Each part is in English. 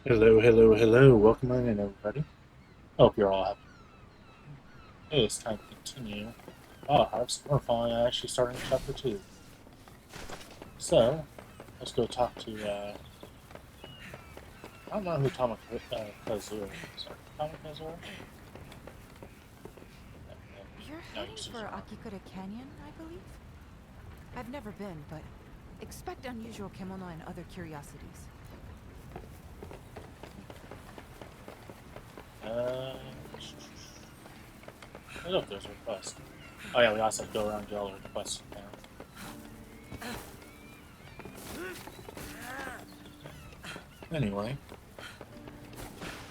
Hello, hello, hello. Welcome in, everybody. Hope you're all happy. It's time to continue. Oh, we're finally actually starting chapter 2. So, let's go talk to, I don't know who Kazura is. Tama Kazura? You're No, heading for Suzano. Akikura Canyon, I believe? I've never been, but expect unusual kimono and other curiosities. Uh, oh, look, there's a request. Oh, yeah, we also have to go around and get all the requests now. Anyway,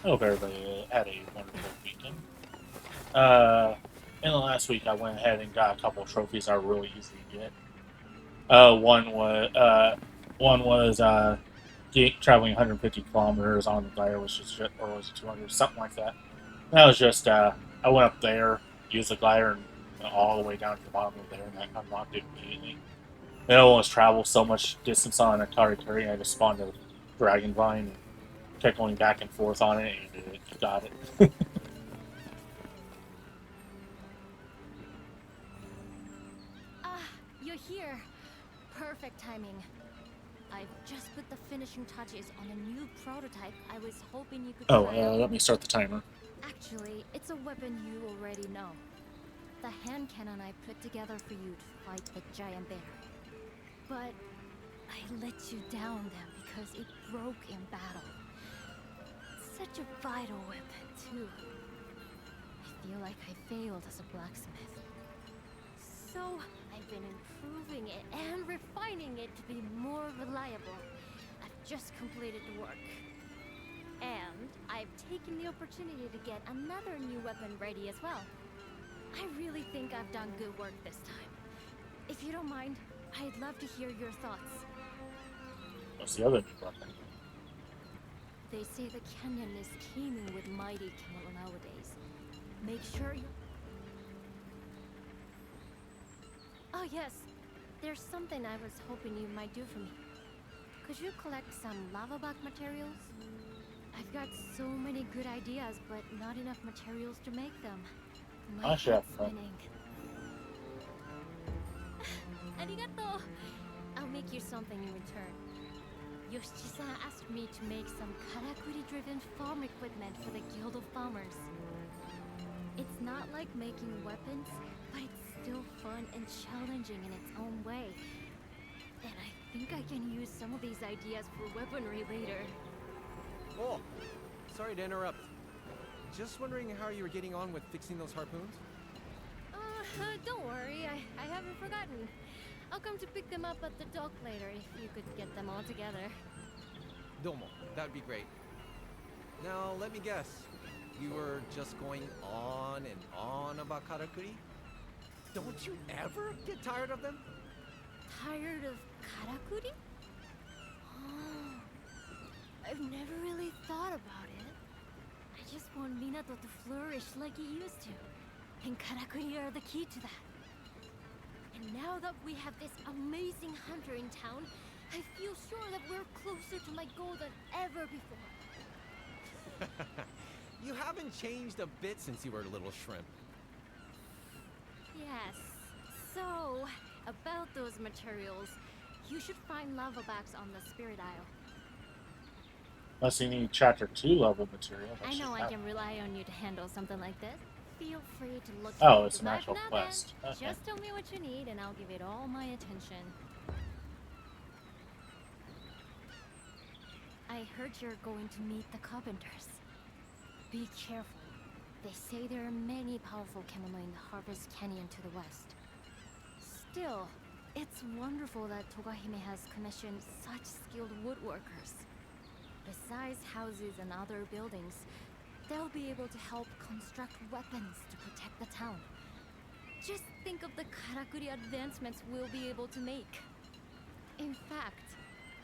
I hope everybody had a wonderful weekend. Uh, in the last week, I went ahead and got a couple of trophies that are really easy to get. Uh, one was uh, one was traveling 150 kilometers on the glider, which is just, or was it 200, something like that. That was just I went up there, used the glider, and went all the way down to the bottom of there, and I unlocked it immediately. It almost traveled so much distance on a Karakuri, I just spawned a dragon vine and kept going back and forth on it, and it got it. Ah, you're here. Perfect timing. I've just put the finishing touches on a new prototype I was hoping you could Oh, try out. let me start the timer. Actually, it's a weapon you already know. The hand cannon I put together for you to fight the giant bear. But I let you down then because it broke in battle. Such a vital weapon, too. I feel like I failed as a blacksmith. So, I've been improving it and refining it to be more reliable. I've just completed the work. And I've taken the opportunity to get another new weapon ready as well. I really think I've done good work this time. If you don't mind, I'd love to hear your thoughts. What's the other new weapon? They say the canyon is teeming with mighty Kimono nowadays. Make sure you... Oh yes, there's something I was hoping you might do for me. Could you collect some lava bug materials? I've got so many good ideas, but not enough materials to make them. My I should have head's fun. spinning. Arigato! I'll make you something in return. Yoshiji-san asked me to make some karakuri-driven farm equipment for the Guild of Farmers. It's not like making weapons, but it's still fun and challenging in its own way. And I think I can use some of these ideas for weaponry later. Oh, sorry to interrupt. Just wondering how you were getting on with fixing those harpoons? Don't worry, I haven't forgotten. I'll come to pick them up at the dock later if you could get them all together. Domo, that'd be great. Now, let me guess. You were just going on and on about karakuri? Don't you ever get tired of them? Tired of karakuri? Oh, I've never really thought about it. I just want Minato to flourish like he used to. And karakuri are the key to that. And now that we have this amazing hunter in town, I feel sure that we're closer to my goal than ever before. You haven't changed a bit since you were a little shrimp. Yes. So, about those materials, you should find lava bags on the Spirit Isle. Unless you need chapter 2 level material, that I should know I happen. can rely on you to handle something like this. Feel free to look Oh, into it's an that actual now then. quest. Okay. Just tell me what you need and I'll give it all my attention. I heard you're going to meet the carpenters. Be careful. They say there are many powerful kimono in the Harvest Canyon to the west. Still, it's wonderful that Togahime has commissioned such skilled woodworkers. Besides houses and other buildings, they'll be able to help construct weapons to protect the town. Just think of the karakuri advancements we'll be able to make. In fact,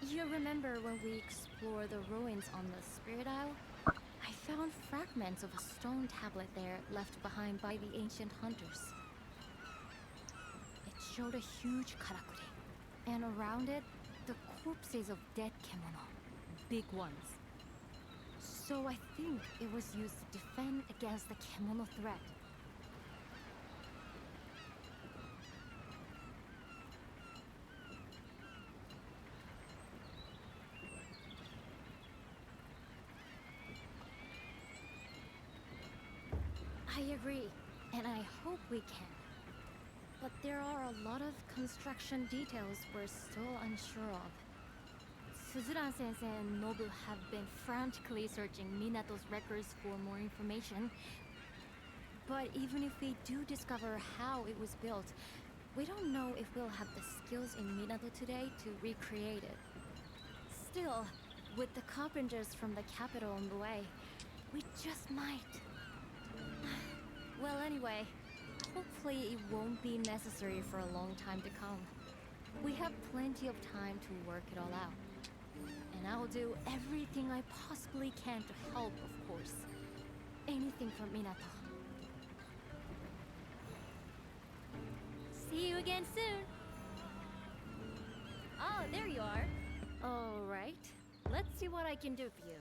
you remember when we explored the ruins on the Spirit Isle? I found fragments of a stone tablet there left behind by the ancient hunters. It showed a huge karakuri, and around it, the corpses of dead kimono. Big ones. So I think it was used to defend against the Kemono threat. I agree, and I hope we can. But there are a lot of construction details we're still unsure of. Suzuran-sensei and Nobu have been frantically searching Minato's records for more information. But even if we do discover how it was built, we don't know if we'll have the skills in Minato today to recreate it. Still, with the carpenters from the capital on the way, we just might. Well, anyway, hopefully it won't be necessary for a long time to come. We have plenty of time to work it all out. And I'll do everything I possibly can to help, of course. Anything for Minato. See you again soon! Oh, there you are. Alright, let's see what I can do for you.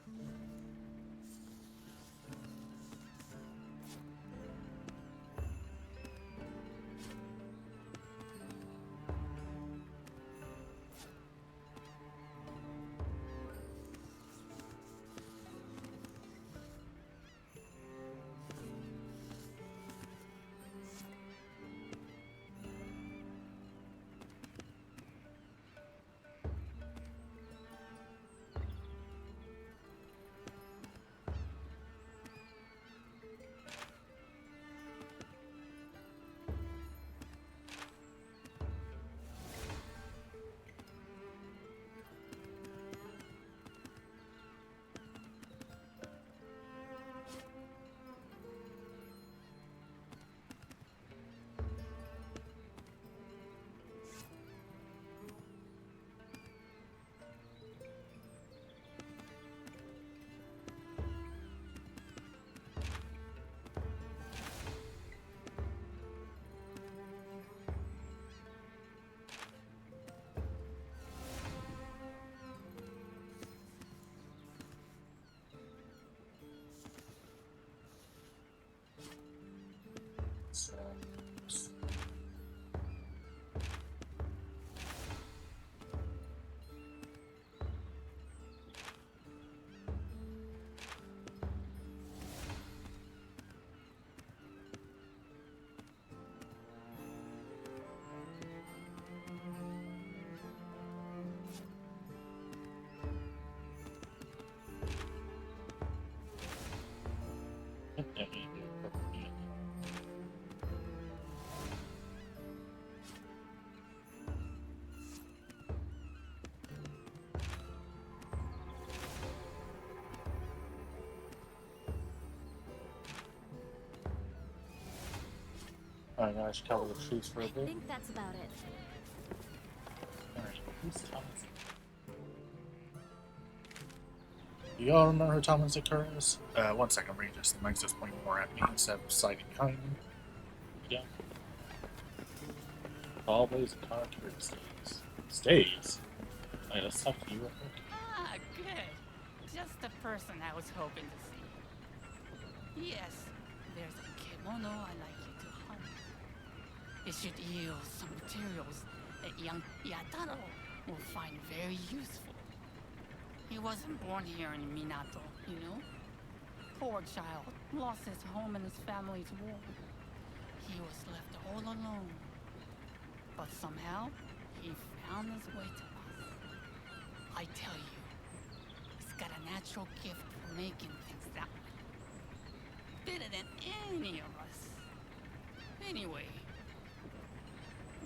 Alright, now I should cover the trees for a I bit. think that's about it. Alright, who's Thomas? Do y'all remember who Thomas Sakura is? One second, I'm reading this. The mic's just pointing more at me instead of sliding behind me. Yeah. Always a contrary stays. Stays? Alright, let's talk to you real quick. Ah, good. Just the person I was hoping to see. Yes, there's a kimono I'd like you to hunt. It should yield some materials that young Yataro will find very useful. He wasn't born here in Minato, you know? Poor child, lost his home in his family's war. He was left all alone. But somehow, he found his way to us. I tell you, he's got a natural gift for making things that way. Better than any of us. Anyway,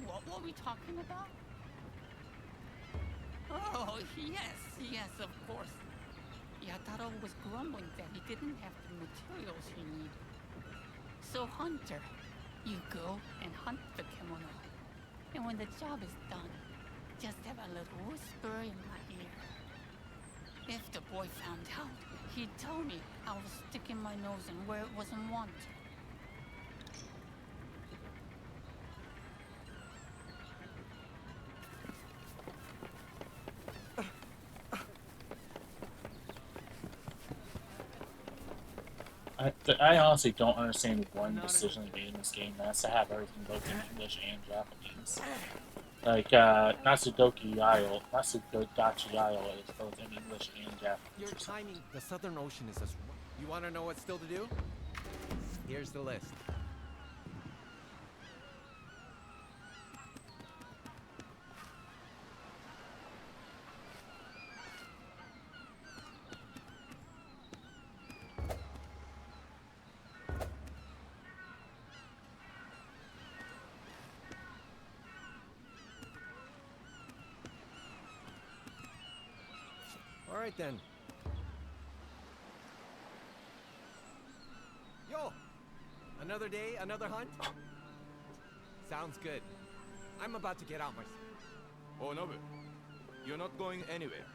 what were we talking about? Oh, yes, of course. Yataro was grumbling that he didn't have the materials he needed. So, Hunter, you go and hunt the kimono. And when the job is done, just have a little whisper in my ear. If the boy found out, he'd tell me I was sticking my nose in where it wasn't wanted. I honestly don't understand one decision they made in this game. That's to have everything both in English and Japanese. Like, Natsudoki Isle is both in English and Japanese. Your timing, the Southern Ocean is as... You want to know what's still to do? Here's the list. All right then. Yo! Another day, another hunt? Sounds good. I'm about to get out myself. Oh, Nobu, you're not going anywhere.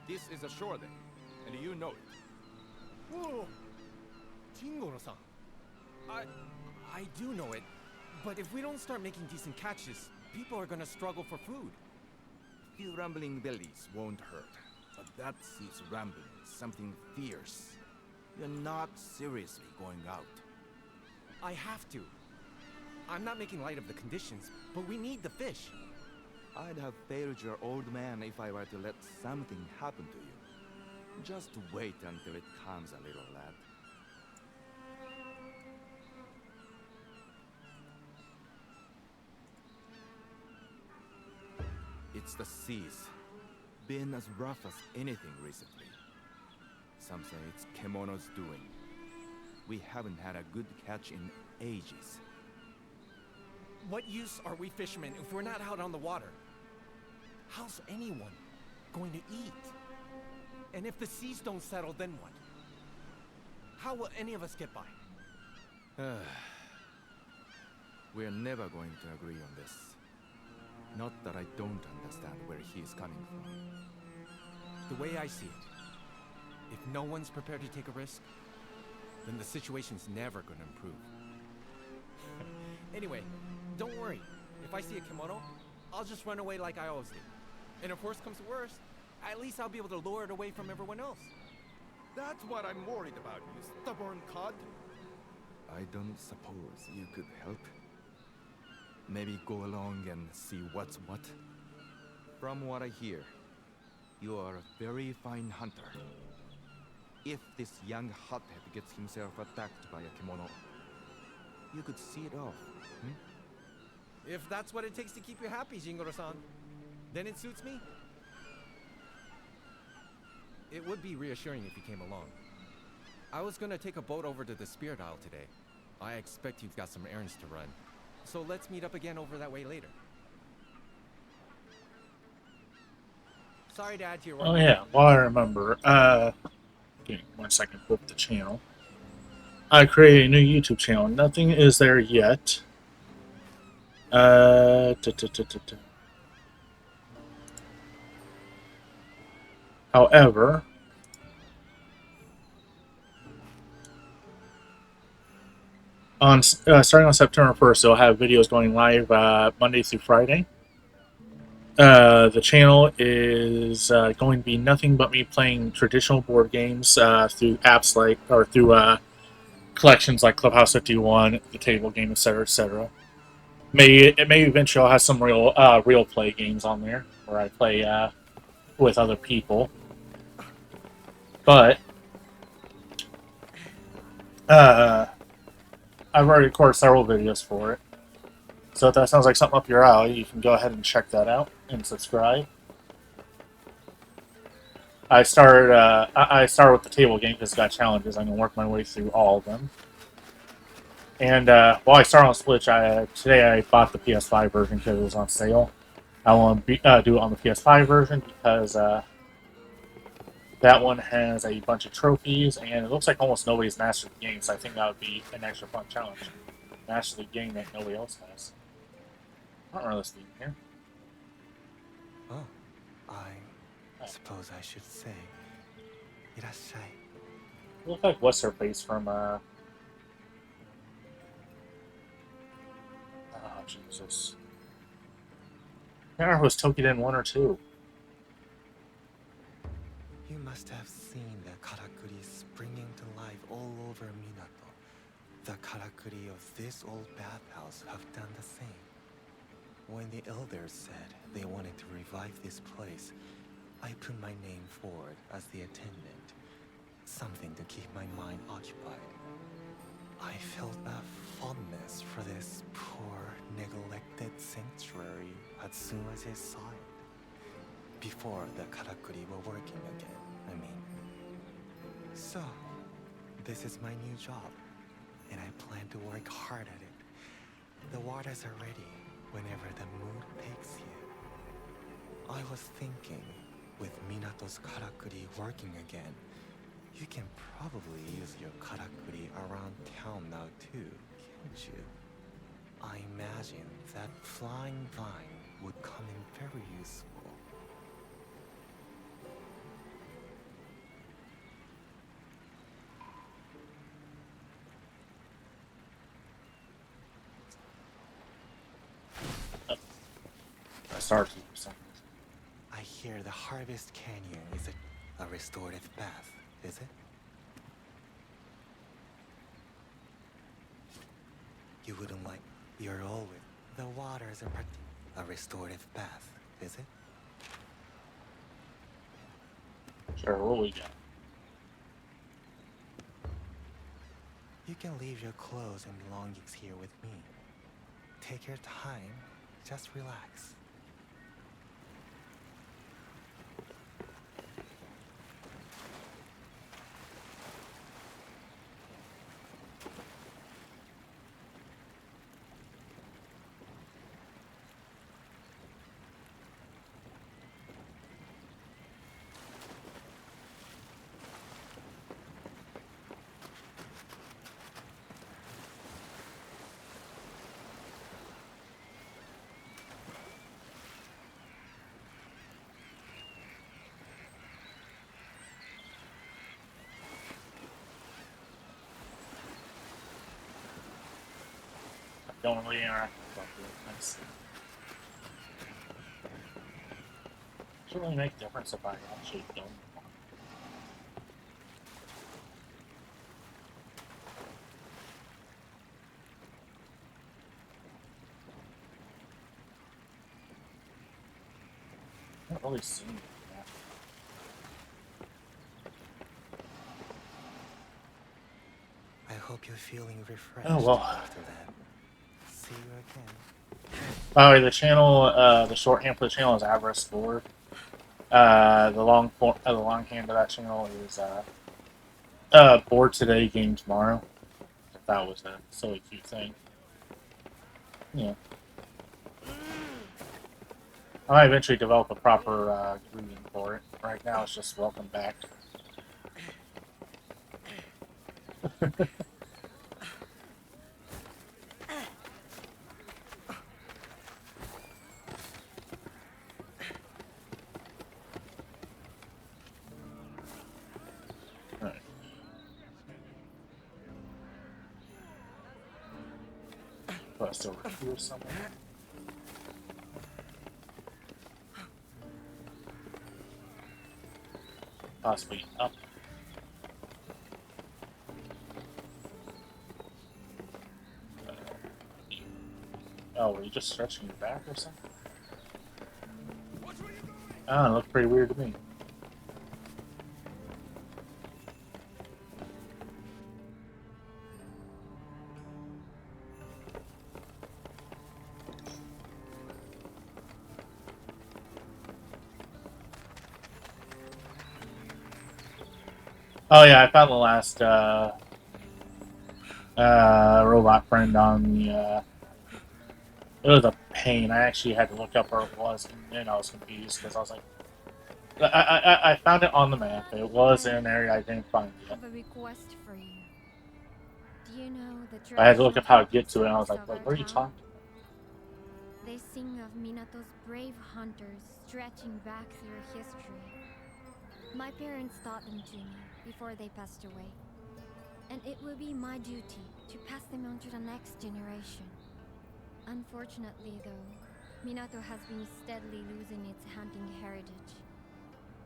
This is a shore day, and you know it. Whoa! Jingoro-san. I do know it, but if we don't start making decent catches, people are gonna struggle for food. Few rambling bellies won't hurt, but that sea's rambling is something fierce. You're not seriously going out. I have to. I'm not making light of the conditions, but we need the fish. I'd have failed your old man if I were to let something happen to you. Just wait until it comes a little, lad. It's the seas. Been as rough as anything recently. Some say it's Kemono's doing. We haven't had a good catch in ages. What use are we fishermen if we're not out on the water? How's anyone going to eat? And if the seas don't settle, then what? How will any of us get by? We're never going to agree on this. Not that I don't understand where he is coming from. The way I see it, if no one's prepared to take a risk, then the situation's never going to improve. Anyway, don't worry. If I see a kimono, I'll just run away like I always do. And if worst comes to worst, at least I'll be able to lure it away from everyone else. That's what I'm worried about, you stubborn cod. I don't suppose you could help. Maybe go along and see what's what. From what I hear, you are a very fine hunter. If this young hothead gets himself attacked by a kimono, you could see it off. If that's what it takes to keep you happy, Jingoro-san, then it suits me. It would be reassuring if you came along. I was gonna take a boat over to the Spirit Isle today. I expect you've got some errands to run. So let's meet up again over that way later. Sorry to add to your work. Oh yeah, well I remember. Give me 1 second, flip the channel. I created a new YouTube channel. Nothing is there yet. However, starting on September 1st, they'll have videos going live Monday through Friday. The channel is going to be nothing but me playing traditional board games through apps like, or through collections like Clubhouse 51, the table game, etc., etc. Maybe eventually I'll have some real play games on there where I play with other people. But I've already recorded several videos for it. So if that sounds like something up your alley, you can go ahead and check that out and subscribe. I started with the table game because it's got challenges. I'm gonna work my way through all of them. And while I start on Switch, today I bought the PS5 version because it was on sale. I want to do it on the PS5 version because that one has a bunch of trophies, and it looks like almost nobody's mastered the game, so I think that would be an extra fun challenge. Master the game that nobody else has. I don't remember this being here. Oh, I suppose I should say, irashai. It looks like what's her face from oh Jesus. I can't remember if it was Tokiden 1 or 2. You must have seen the karakuri springing to life all over Minato. The karakuri of this old bathhouse have done the same. When the elders said they wanted to revive this place, I put my name forward as the attendant. Something to keep my mind occupied. I felt a fondness for this poor, neglected sanctuary as soon as I saw it. Before the karakuri were working again, I mean. So, this is my new job, and I plan to work hard at it. The waters are ready whenever the mood takes you. I was thinking, with Minato's karakuri working again, you can probably use your karakuri around town now too, can't you? I imagine that flying vine would come in very useful. I started to do something. I hear the Harvest Canyon is a restorative bath, is it? You wouldn't like your old with the waters and a restorative bath, is it? Sure, what we got? You can leave your clothes and belongings here with me. Take your time, just relax. Don't really interact with it. Nice. Doesn't really make a difference if I actually don't. I haven't really seen that. I hope you're feeling refreshed Oh, well. after that. See you again. By the way, the channel, the shorthand for the channel is Avarice Lord. The longhand of that channel is Bored Today, Game Tomorrow. If that was a silly cute thing. Yeah. I might eventually develop a proper greeting for it. Right now it's just welcome back. Right. Bust over here somewhere. Possibly up. Oh, were you just stretching your back or something? Ah, it looked pretty weird to me. Oh yeah, I found the last robot friend on the it was a pain. I actually had to look up where it was, and then I was confused because I was like, I found it on the map. It was in an area I didn't find I yet. have a request for you. Do you know the I had to look up how to traditional get to it, and I was like, songs wait, of what are you our talking? town? They sing of Minato's brave hunters stretching back through history. My parents taught them to me before they passed away. And it will be my duty to pass them on to the next generation. Unfortunately, though, Minato has been steadily losing its hunting heritage.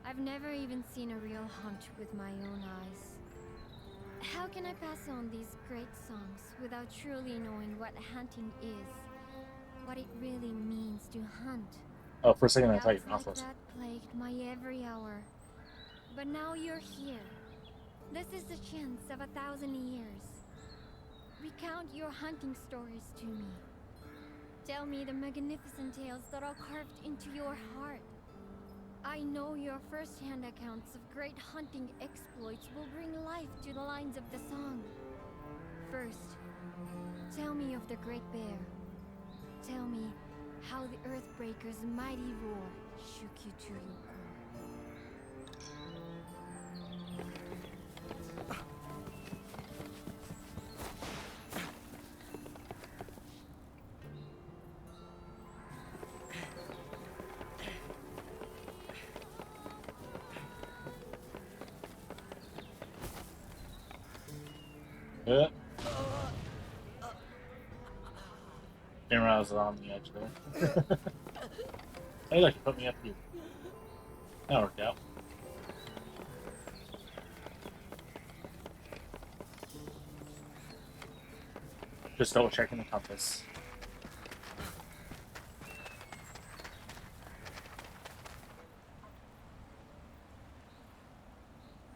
I've never even seen a real hunt with my own eyes. How can I pass on these great songs without truly knowing what hunting is? What it really means to hunt? Oh, for a second I thought you Doubts were like off. that plagued my every hour. But now you're here. This is the chance of 1,000 years. Recount your hunting stories to me. Tell me the magnificent tales that are carved into your heart. I know your first-hand accounts of great hunting exploits will bring life to the lines of the song. First, tell me of the Great Bear. Tell me how the Earthbreaker's mighty roar shook you to your core. Yeah. Didn't realize I was on the edge there. Hey, look, you put me up here. That worked out. Just double checking the compass.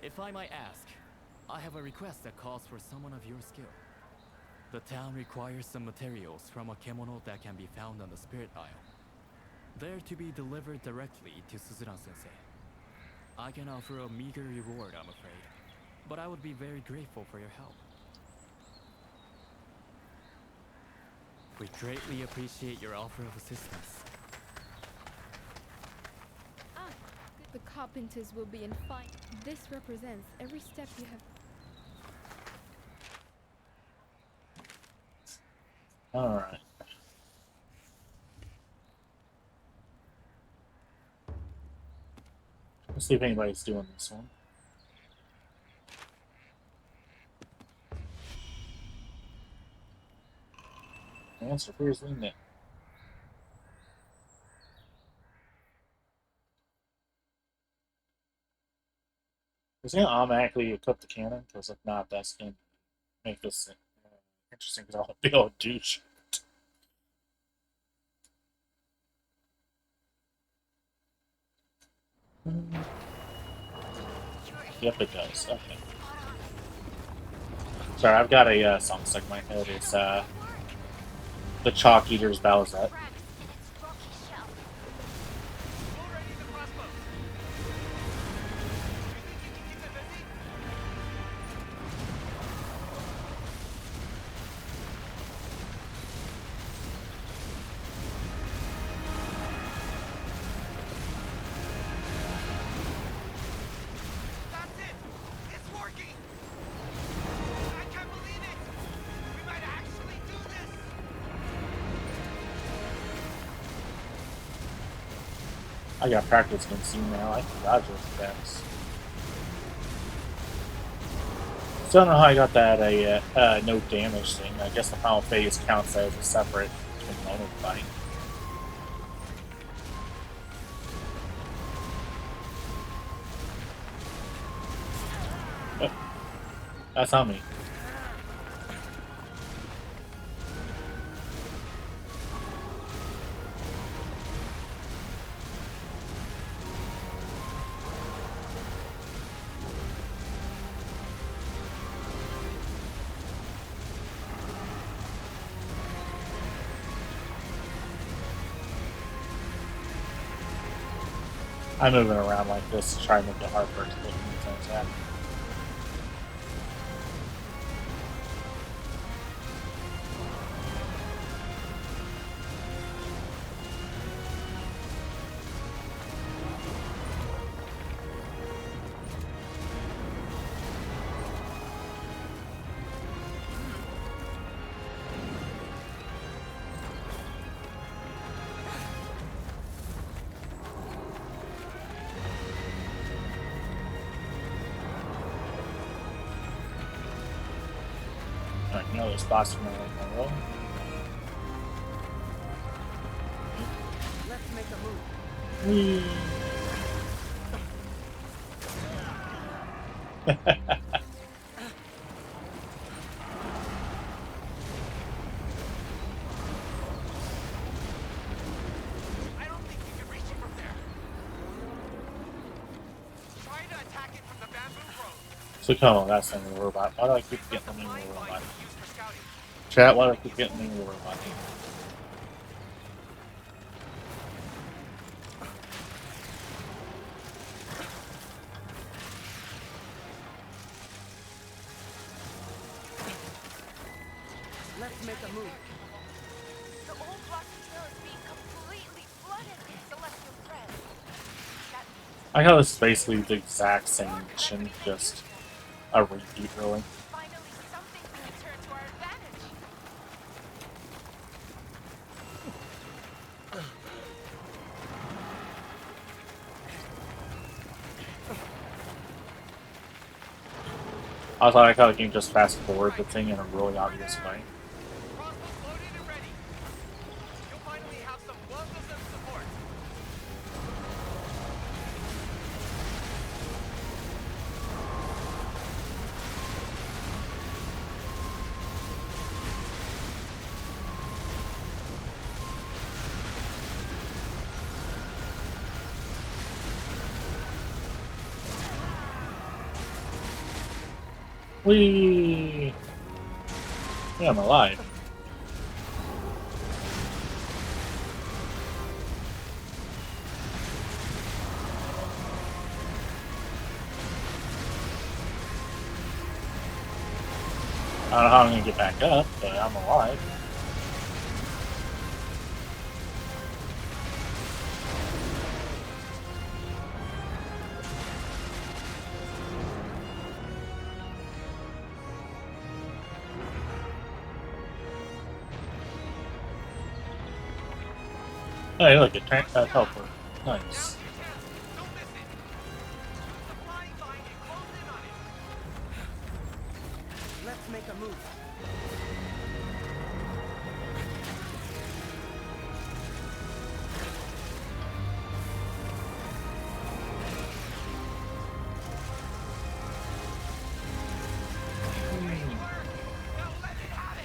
If I might ask, I have a request that calls for someone of your skill. The town requires some materials from a kemono that can be found on the Spirit Isle. They're to be delivered directly to Suzuran-sensei. I can offer a meager reward, I'm afraid, but I would be very grateful for your help. We greatly appreciate your offer of assistance. The carpenters will be in fine. This represents every step you have. Alright. Let's see if anybody's doing this one. The answer here is no. Is it going to automatically equip the cannon? Because if not, that's going to make this interesting because I won't be able to do shit. Yep, it does. Okay. Sorry, I've got a song stuck in my head. It's the Chalk Eater's Bowsette. I got practice against you now. I can dodge those attacks. Still don't know how I got that no damage thing. I guess the final phase counts as a separate kimono fight. Oh, that's on me. I'm moving around like this to try and make it hard for it to hit me with an attack. Alright, another spot's from my roll. Let's make a move. Whee! I don't think you can reach it from there. Try to attack it from the bamboo grove. So come on, that's the name of the robot. Why do I keep getting the name of the Flying robot? vine used for scouting. Chat, why do I keep getting the name of the robot? Let's make a move. The old rocky trail is being completely flooded with celestial thread. That means I got this basically the exact same mission, just a repeat, really. finally something we can turn to our advantage. I thought I could just fast forward the thing in a really obvious way. Crossbows loaded and ready. You'll finally have some welcome support. Whee! Yeah, I'm alive. I don't know how I'm gonna get back up, but I'm alive. Hey, look, it teleport. Nice. Now's your chance. Don't miss it. The flying vine and close in on it. Let's make a move. Now let it have it.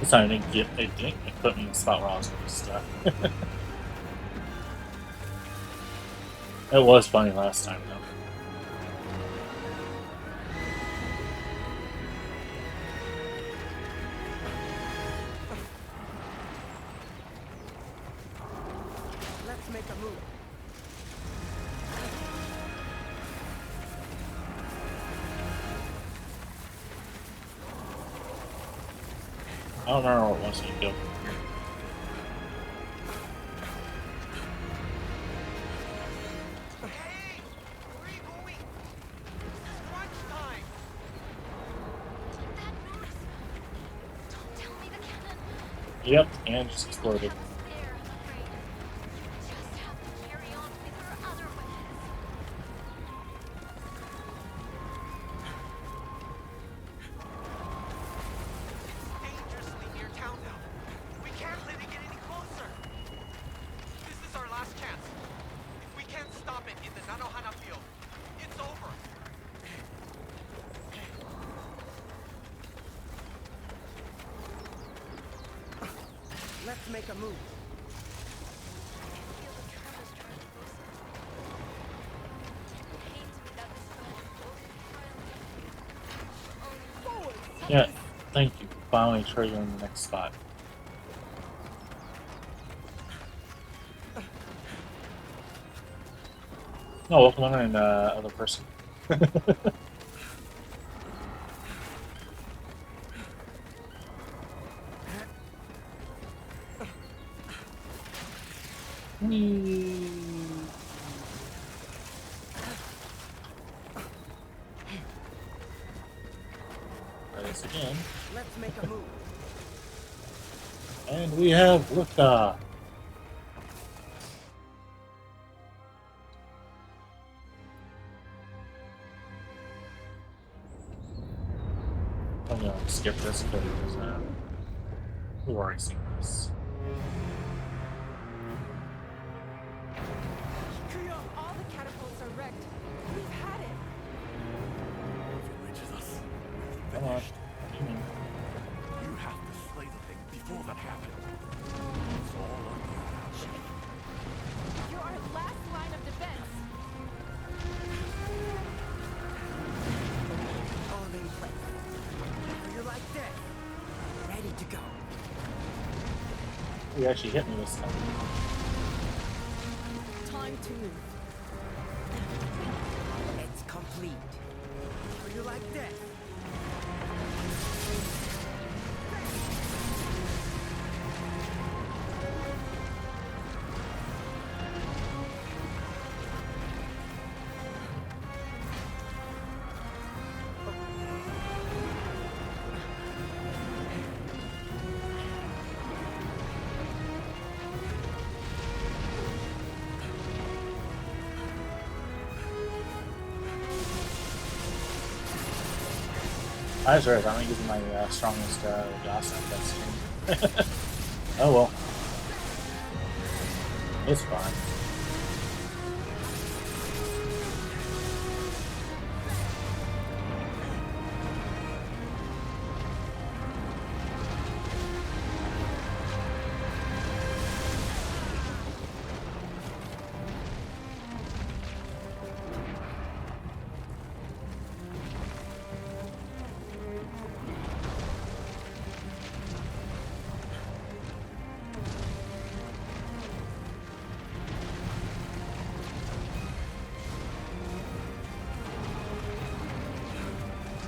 This time it put me in the spot where I was gonna be stuck. It was funny last time though. Let's make a move. I don't remember what it was you do. Hey, where are you going? This is crunch time. That noise! Don't tell me the cannon. Yep, and just exploded. Have a spare, I'm afraid. Just have to carry on with her other weapons. Dangerously near town now. We can't let it get any closer. This is our last chance. If we can't stop it in the Nanohana field, it's over. Let's make a move. I can feel the tremors trying to loosen. It pains me that this spell is both entirely. Only Yeah, thank you for finally triggering the next spot. Oh, welcome on in, other person. Try this again. Let's make a move. And we have liftoff. I'm gonna skip this because we've already seen this. All the catapults are wrecked. We've had it. If it reaches us, Come on. you have to slay the thing before that happens. It's all on you now, Chief. You're our last line of defense. All in place. You're like this. Ready to go. He actually hit me this time. Time to move. It's complete. You're like this. I was right, I'm not using my strongest gas at that stream. Oh well. It's fine.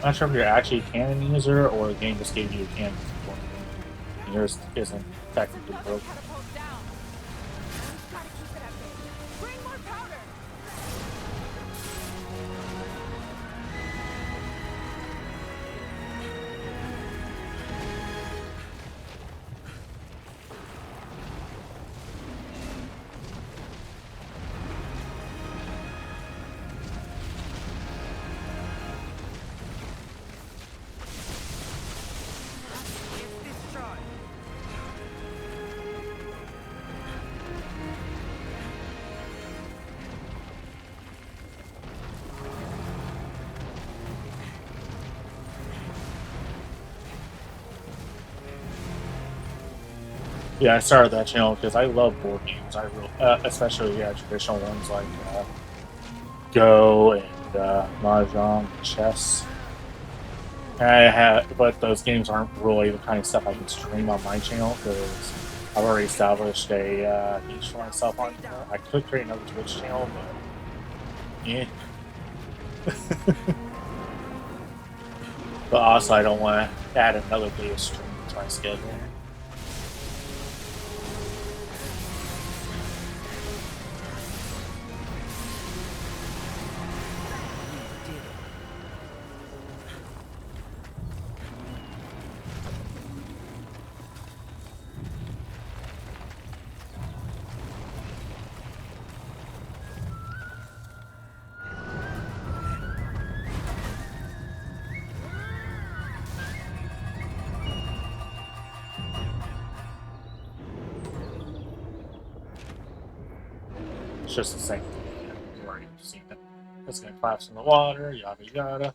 I'm not sure if you're actually a cannon user or the game just gave you a cannon support. Yours isn't technically Another broken. catapult down. We've got to keep it at bay. Bring more powder. It's discharged. Yeah, I started that channel because I love board games. I really, especially traditional ones like Go and Mahjong, chess. But those games aren't really the kind of stuff I can stream on my channel because I've already established a niche for myself on here. I could create another Twitch channel, but yeah. But also, I don't want to add another day of stream to my schedule. It's just the same thing. You've already seen it. It's gonna collapse in the water, yada yada.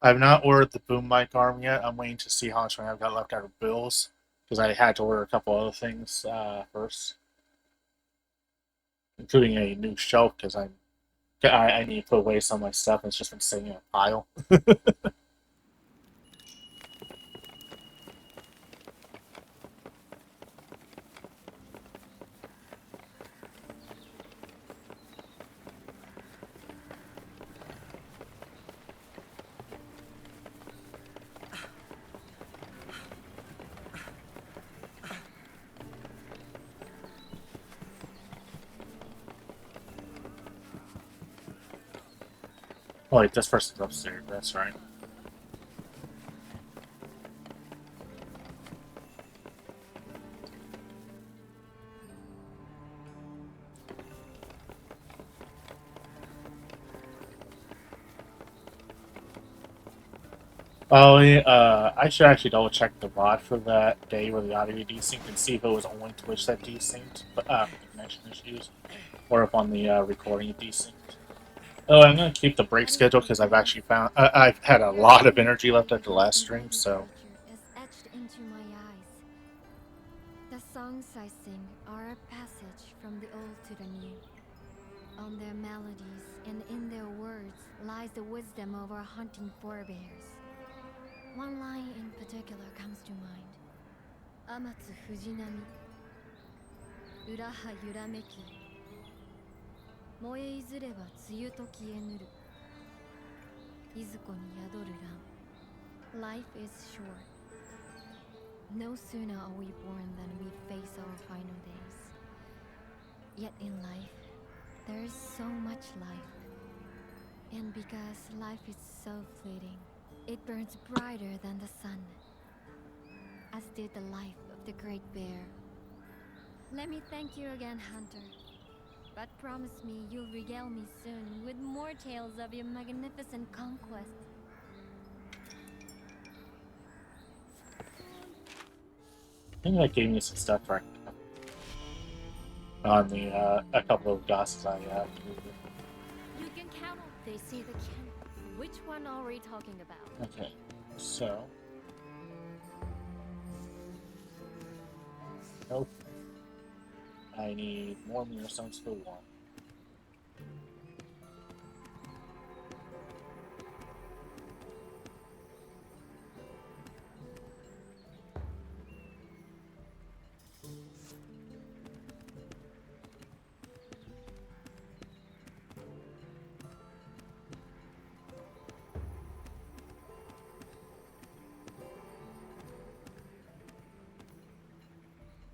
I've not ordered the boom mic arm yet. I'm waiting to see how much money I've got left out of bills because I had to order a couple other things first, including a new shelf because I need to put away some of my stuff and it's just been sitting in a pile. Oh wait, this person's upstairs, that's right. Oh, yeah, I should actually double check the VOD for that day where the audio desynced and see if it was only Twitch that desynced, but connection issues, or if on the recording it desynced. Oh, I'm gonna keep the break schedule because I've actually found I've had a lot of energy left at the last stream, so. Is etched into my eyes. The songs I sing are a passage from the old to the new. On their melodies and in their words lies the wisdom of our hunting forebears. One line in particular comes to mind. Amatsu Fujinami. Uraha yurameki. Moe izureba tsuyu to kie nuru. Izuko ni yadoru ran. Life is short. No sooner are we born than we face our final days. Yet in life, there is so much life. And because life is so fleeting, it burns brighter than the sun, as did the life of the Great Bear. Let me thank you again, Hunter. But promise me you'll regale me soon with more tales of your magnificent conquest. I think that gave me some stuff for on the a couple of gosses I You can count on. They say the king. Which one are we talking about? Okay, so. Nope. I need more mirror stones for one.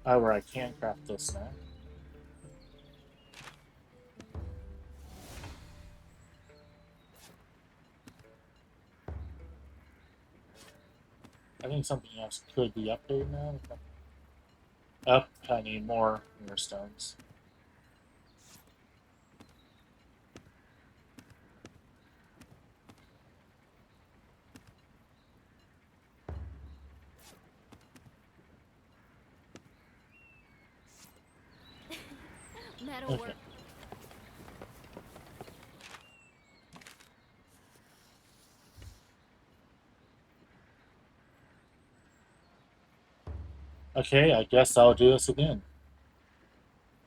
Where I can craft this now. I think something else could be updated now. Up, I need more mirror stones. That'll work. Okay, I guess I'll do this again.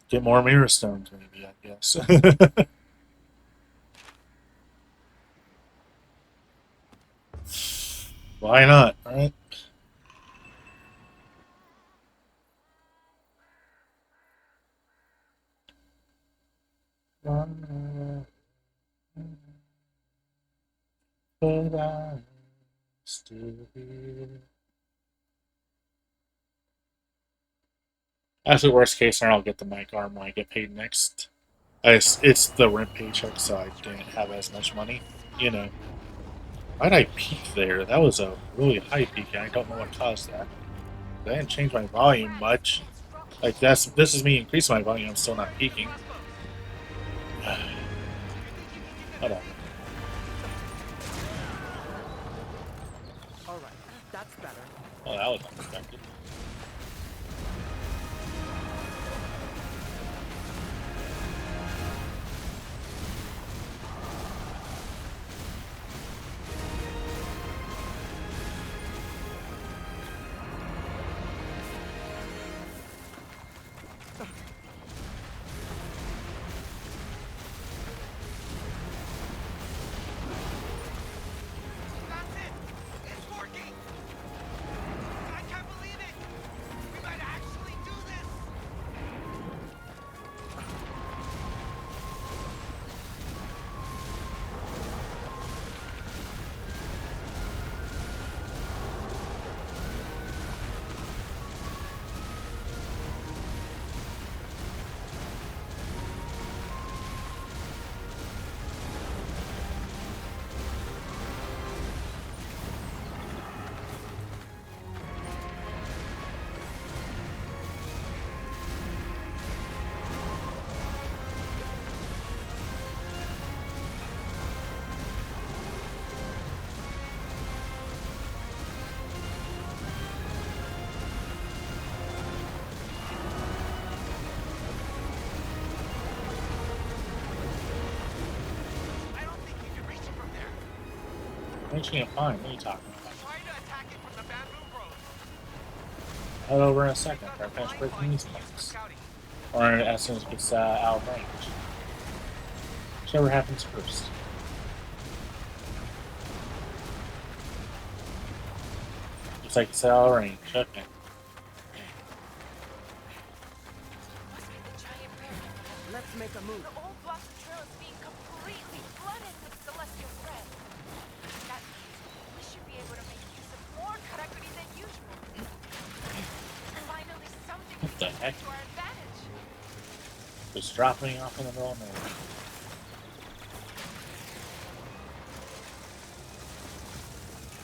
Get more mirror stones, maybe, I guess. Why not, right? But I'm still here. Actually, worst case scenario, I'll get the mic arm when I get paid next. It's the rent paycheck, so I didn't have as much money. You know. Why'd I peak there? That was a really high peak, and I don't know what caused that. I didn't change my volume much. Like, this is me increasing my volume, I'm still not peaking. Whatever. Alright, that's better. Oh, that was unexpected. Reaching it fine. What are you talking about? Try to attack it from the bamboo grove. Head over in a second. Our finish breaking these points. Or as soon as it gets out of range. Whichever happens first. Looks like it's out of range. Okay. Let's make a move. The old Blossom Trail is being completely flooded with celestial red. That means we should be able to make use of more karakuri than usual. Finally, something What the heck? to our advantage. Just dropping off in the middle of nowhere.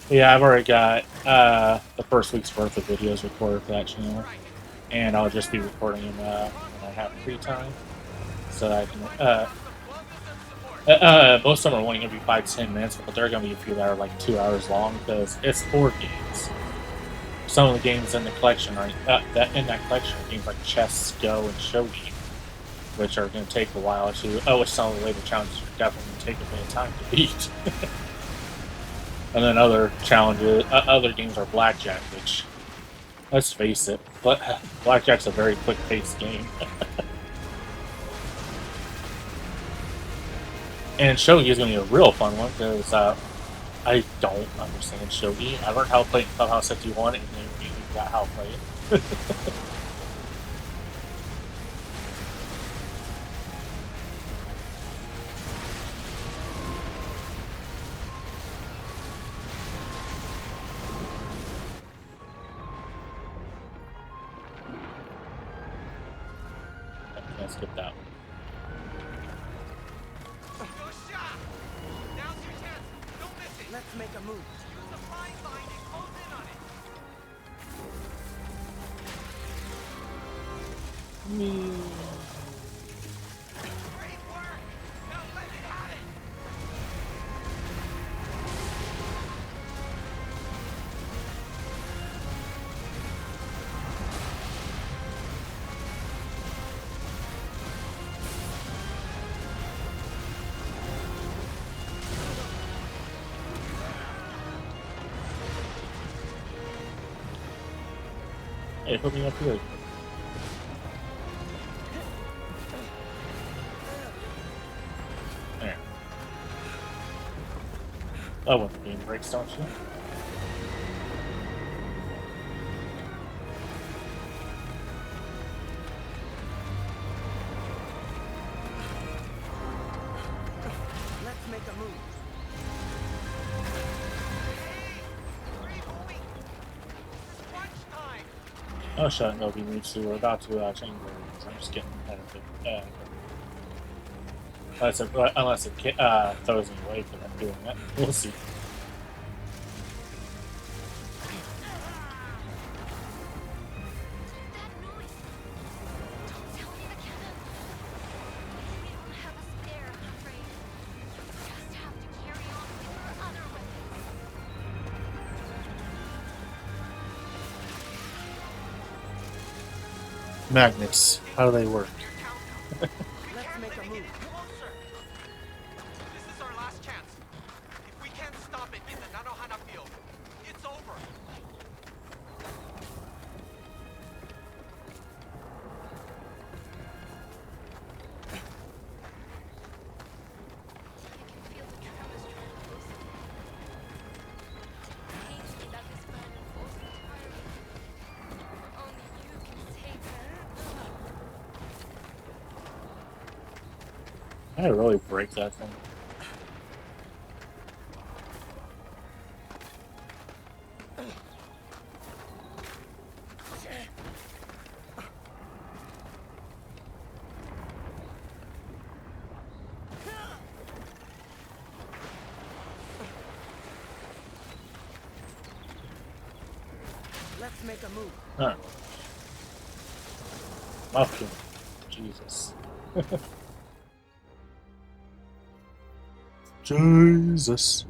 Yeah, I've already got the first week's worth of videos recorded for that channel. And I'll just be recording them when I have free time. So that I can, most of them are only going to be 5 to 10 minutes, but there are going to be a few that are like 2 hours long because it's 4 games. Some of the games in the collection are in that collection are games like chess, Go, and shogi, which are going to take a while to. Which some of the later challenges are definitely going to take a bit of time to beat. And then other challenges, other games are blackjack, which, let's face it, blackjack's a very quick-paced game. And shogi is going to be a real fun one because I don't understand shogi. I learned how to play it in Clubhouse 51 and then we got how to play it. Can't skip that one. Let's make a move. Use the flying line and close in on it. Great work! Now let it have it! Hey, put me up here. There. That wasn't being breaks, don't you? Let's make a move. Oh, shut no, we need to. We're about to change the I'm just getting ahead of it. Unless it throws me away for them doing that. We'll see. Magnets, how do they work? Let's make a move. Closer. This is our last chance. If we can't stop it in the Nanohana field, it's over. I really break that thing. Let's make a move. Huh. Muffin. Jesus. Jesus.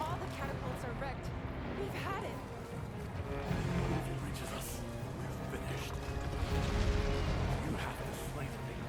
All the catapults are wrecked. We've had it. If it reaches us, we're finished. You have to slay the thing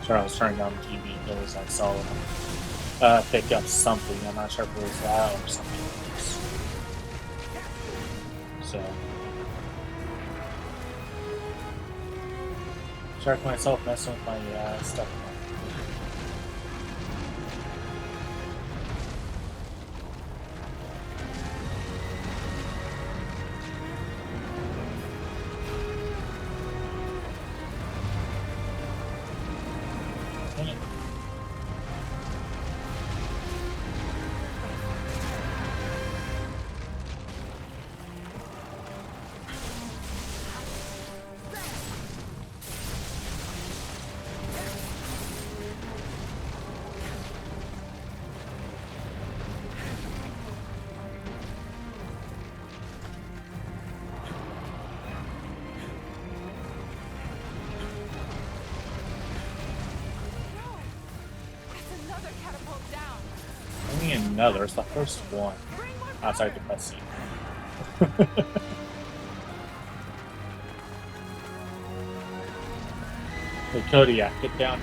Sure, I was turning on the TV because I saw pick up something. I'm not sure if it was that or something else. So, check myself messing with my stuff. Another. It's the first one outside the cutscene. Hey, Kodiak, get down.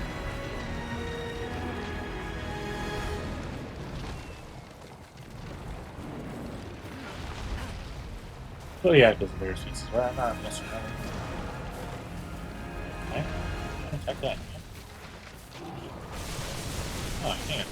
Kodiak is a rare species, right? I'm not messing around. Okay. Check that. Oh, I can't.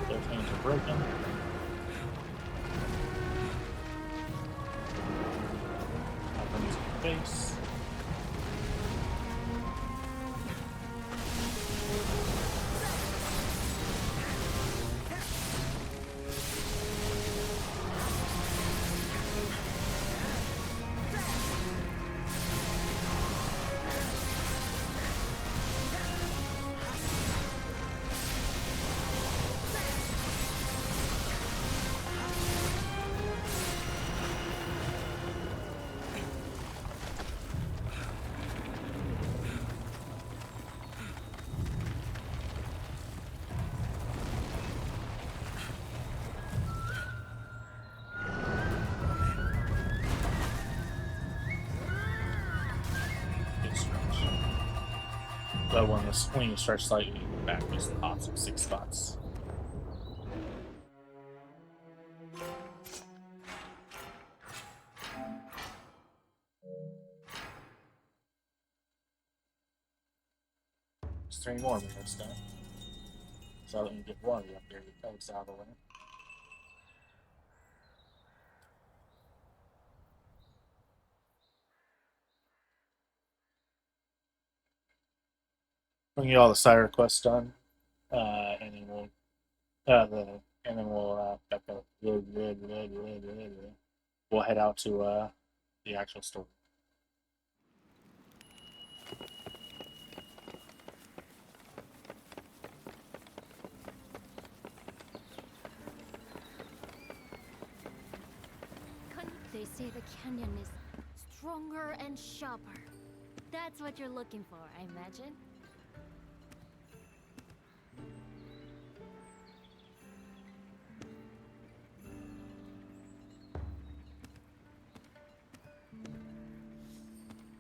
Those things are broken. I'll bring some face. But when the swing starts slightly back, just pops up 6 spots. There's 3 more minutes done. So let me get one of the upgraded pegs out of the way. We can get all the side quests done, and then we'll we'll head out to the actual store. They say the canyon is stronger and sharper. That's what you're looking for, I imagine.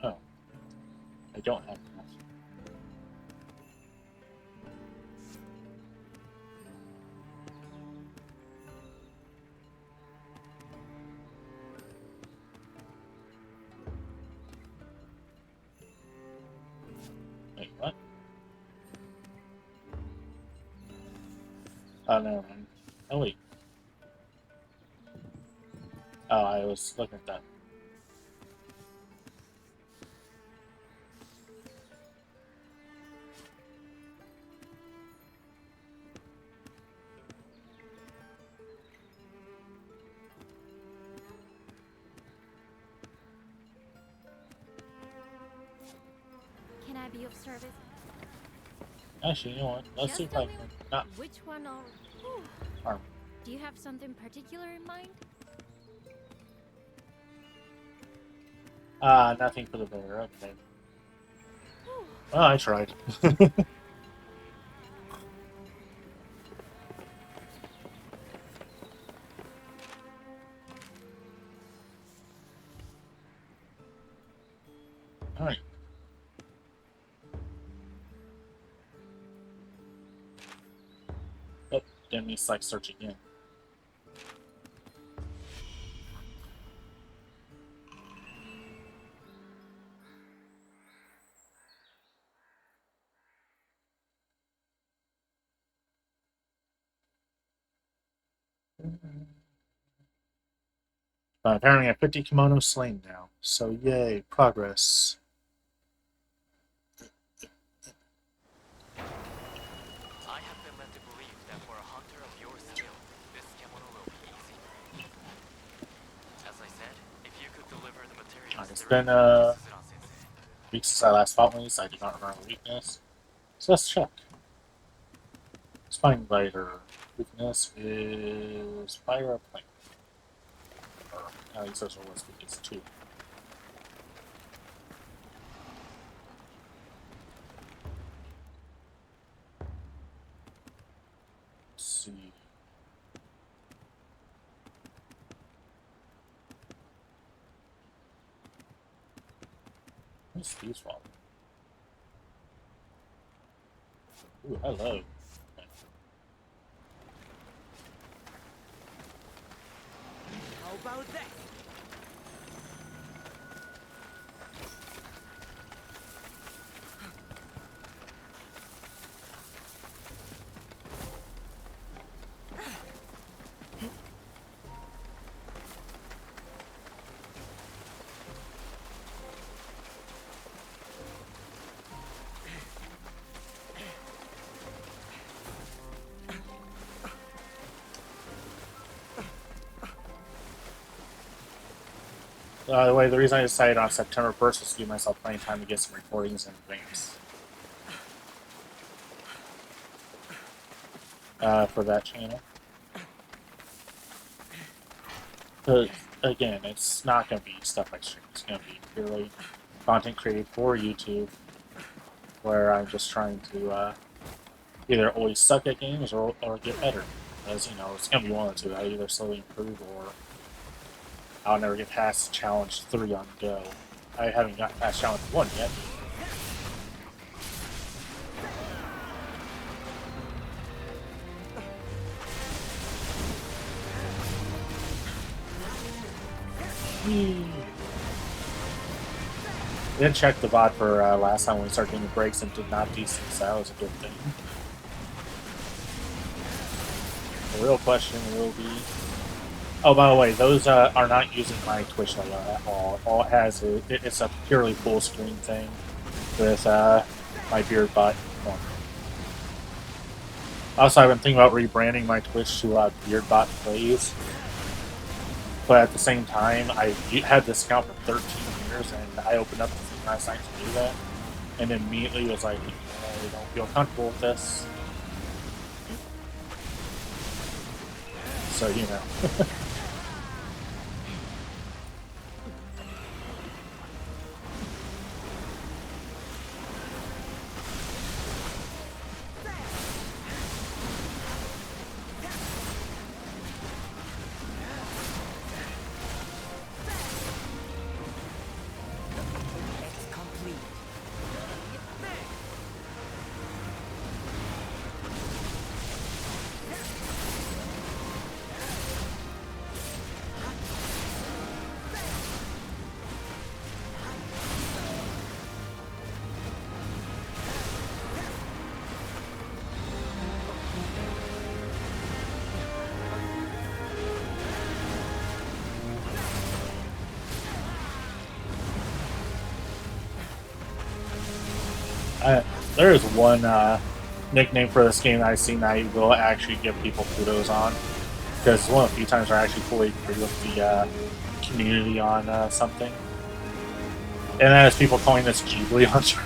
Oh, I don't have enough. Wait, what? Oh, never mind. Oh, wait. Oh, I was looking at that. Can I be of service? Actually, you know what? Let's see Just if I tell me can not which one are... Whew. farm. Do you have something particular in mind? Nothing for the bear. Okay. Whew. Well, I tried. Alright. Oh, then we select search again. But apparently I have 50 kimonos slain now. So yay, progress. I have been led to believe that for a hunter of your skill, this kemono will be easy. As I said, if you could deliver the materials It's directly been to Suzuran-sensei. weeks since I last fought one, so I do not remember weakness. So let's check. Spine Biter. Weakness is fire or plane. Or at least social was weakness 2. Let's see. What's these from? Ooh, hello. How about that? By the way, the reason I decided on September 1st was to give myself plenty of time to get some recordings in advance. For that channel. But again, it's not going to be stuff I stream. It's going to be purely content created for YouTube, where I'm just trying to either always suck at games or get better. As you know, it's going to be one of the two. I either slowly improve or I'll never get past Challenge 3 on Go. I haven't gotten past Challenge 1 yet. Didn't check the VOD for last time when we started doing breaks and did not decent, so that was a good thing. The real question will be... Oh, by the way, those are not using my Twitch logo at all. All it has is it's a purely full screen thing with my beard bot. Also, I've been thinking about rebranding my Twitch to Beardbot Plays. But at the same time, I had this account for 13 years, and I opened up the thing last night to do that, and immediately was like, I don't feel comfortable with this. So, you know. There is one nickname for this game that I've seen that I will actually give people kudos on, because it's one of the few times I actually fully agree with the community on something. And that is people calling this Ghibli Hunter.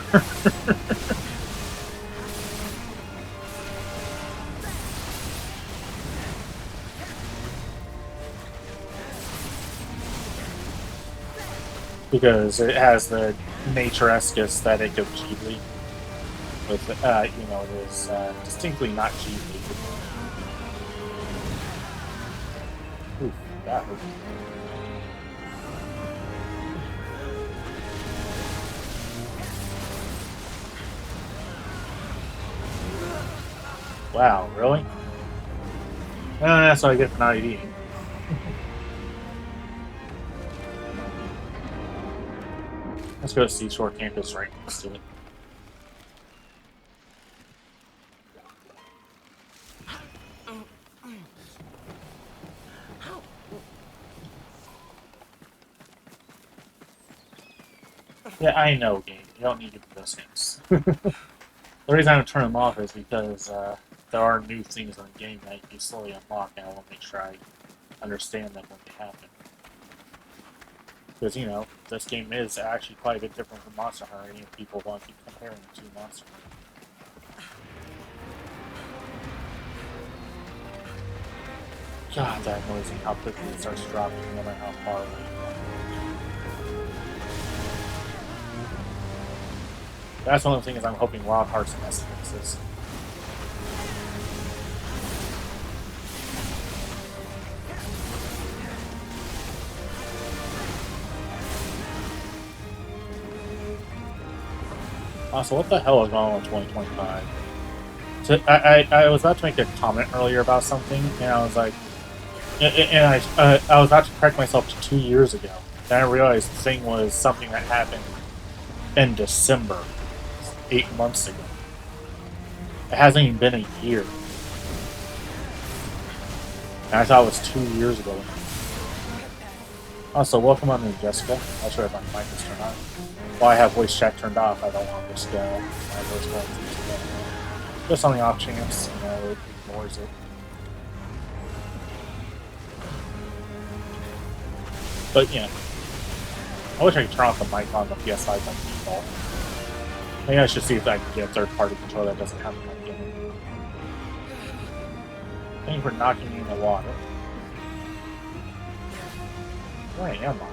because it has the nature-esque aesthetic of Ghibli. With, you know, it is distinctly not Ghibli. Oof, that hurt. Wow, really? That's what I get for not eating. Let's go to Seashore Campus right next to it. Yeah, I know, game. You don't need to do those things. The reason I don't turn them off is because there are new things in the game that you slowly unlock, and I want to make sure I understand them when they happen. Because, you know, this game is actually quite a bit different from Monster Hunter, and people want to keep comparing it to Monster Hunter. God, that annoys me how quickly it starts dropping no matter how far away you are. That's one of the things I'm hoping Wild Hearts and S fixes. Also, what the hell is going on in 2025? So I was about to make a comment earlier about something, and I was like, and I was about to correct myself to 2 years ago. Then I realized the thing was something that happened in December, 8 months ago. It hasn't even been a year. And I thought it was 2 years ago. Also, welcome on in, Jessica. Not sure if my mic is turned on. While I have voice chat turned off, I don't want to risk my voice going through today. Just on the off chance, you know, it ignores it. But, yeah. I wish I could turn off the mic on the PS5 by default. Maybe I should see if I can get a third-party controller that doesn't have the mic in it. Thank you for knocking me in the water. Where am I?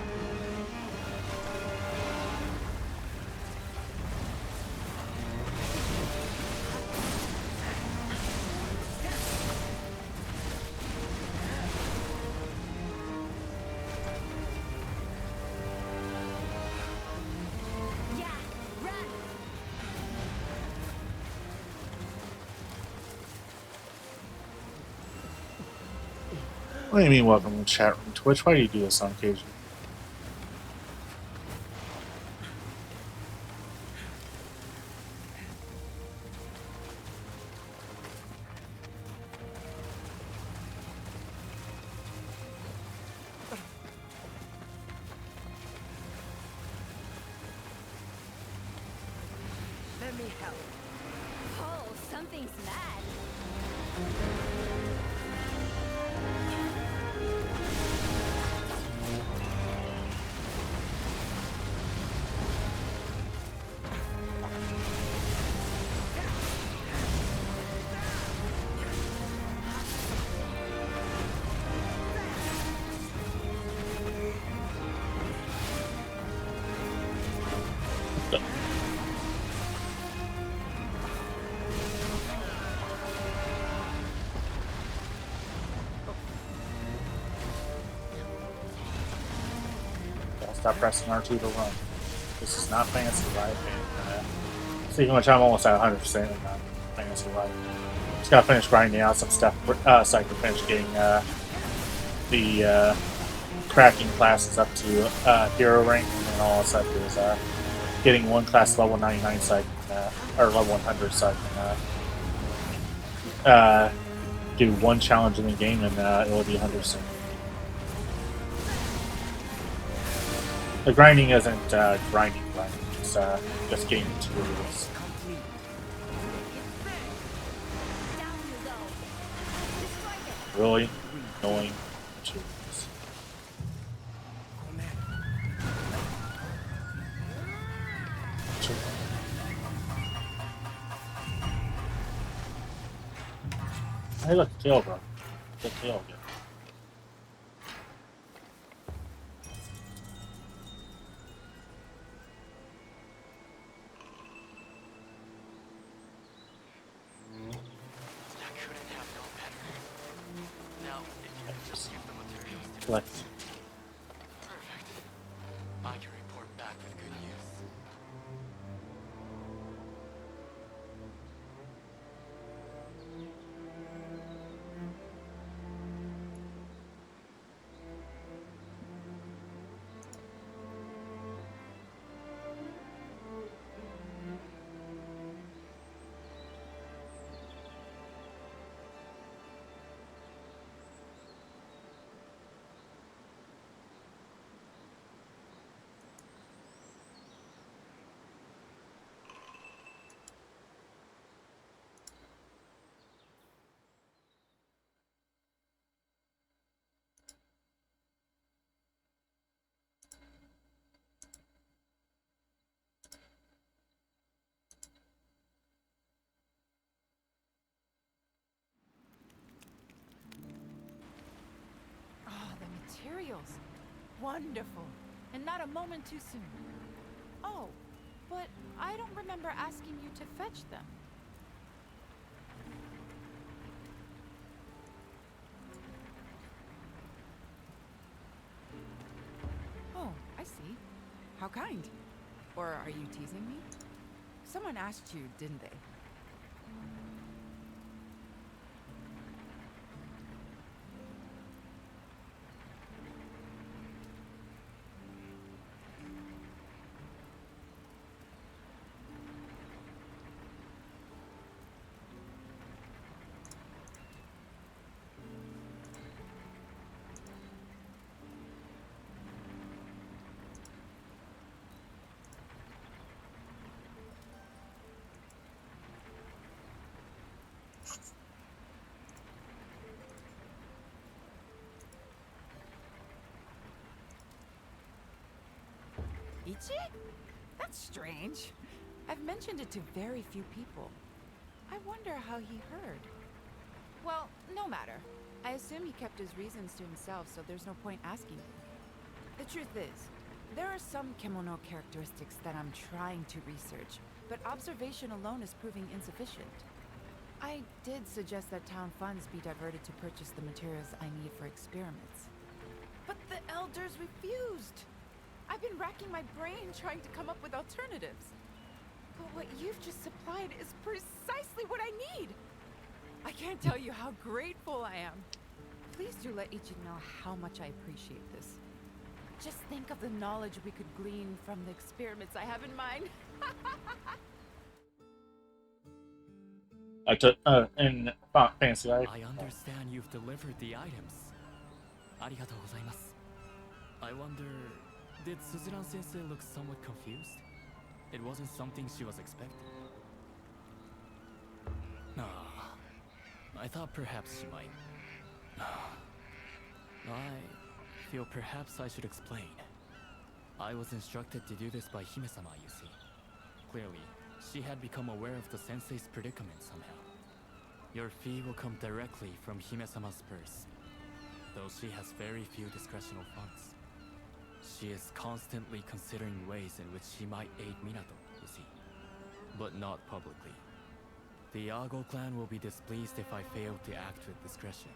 What do you mean welcome to chat room Twitch? Why do you do this on occasion? Let me help. Oh, something's mad. Stop pressing R2 to run. This is not Fantasy Life. Speaking of which, I'm almost at 100% in Fantasy Life. Just gotta finish grinding out some stuff so I can finish getting the cracking classes up to hero rank, and then all that's left is getting one class level 99 so I can, or level 100 so I can do one challenge in the game, and it will be 100%. The grinding isn't grinding, it's just getting materials. Really annoying materials. Hey, look, tail, bro. The tail again. collect. Perfect. I can report back with good news. Oh, the materials. Wonderful. And not a moment too soon. Oh, but I don't remember asking you to fetch them. Oh, I see. How kind. Or are you teasing me? Someone asked you, didn't they? Ichi? That's strange. I've mentioned it to very few people. I wonder how he heard. Well, no matter. I assume he kept his reasons to himself, so there's no point asking. The truth is, there are some Kemono characteristics that I'm trying to research, but observation alone is proving insufficient. I did suggest that town funds be diverted to purchase the materials I need for experiments. But the elders refused! I've been racking my brain trying to come up with alternatives. But what you've just supplied is precisely what I need! I can't tell you how grateful I am. Please do let Ichi know how much I appreciate this. Just think of the knowledge we could glean from the experiments I have in mind. I took in Fantasy Life. I understand you've delivered the items. Arigatou gozaimasu. I wonder, did Suzuran-sensei look somewhat confused? It wasn't something she was expecting. Ah, I thought perhaps she might. I feel perhaps I should explain. I was instructed to do this by Hime-sama, you see. Clearly, she had become aware of the sensei's predicament somehow. Your fee will come directly from Hime-sama's purse, though she has very few discretional funds. She is constantly considering ways in which she might aid Minato, you see, but not publicly. The Yago clan will be displeased if I fail to act with discretion,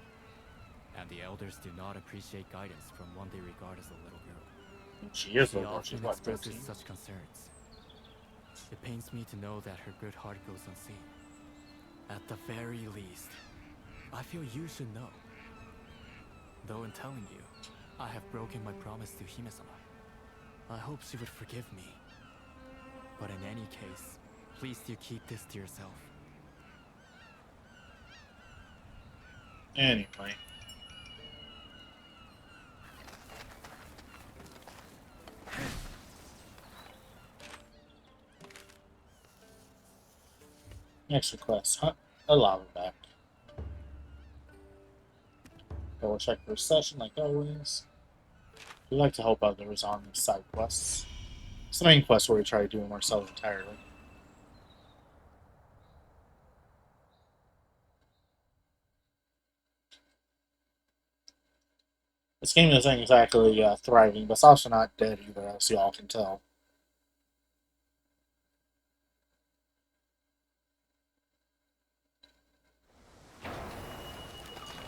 and the elders do not appreciate guidance from one they regard as a little girl. She is She a little. She's often what, expresses 13? such concerns. It pains me to know that her good heart goes unseen. At the very least, I feel you should know. Though in telling you, I have broken my promise to Hime-sama. I hope she would forgive me. But in any case, please do keep this to yourself. Anyway. Next request, hunt a lava back. Double check for session like always. We like to help others on these side quests. It's the main quest where we try to do them ourselves entirely. This game isn't exactly thriving, but it's also not dead either, as y'all can tell.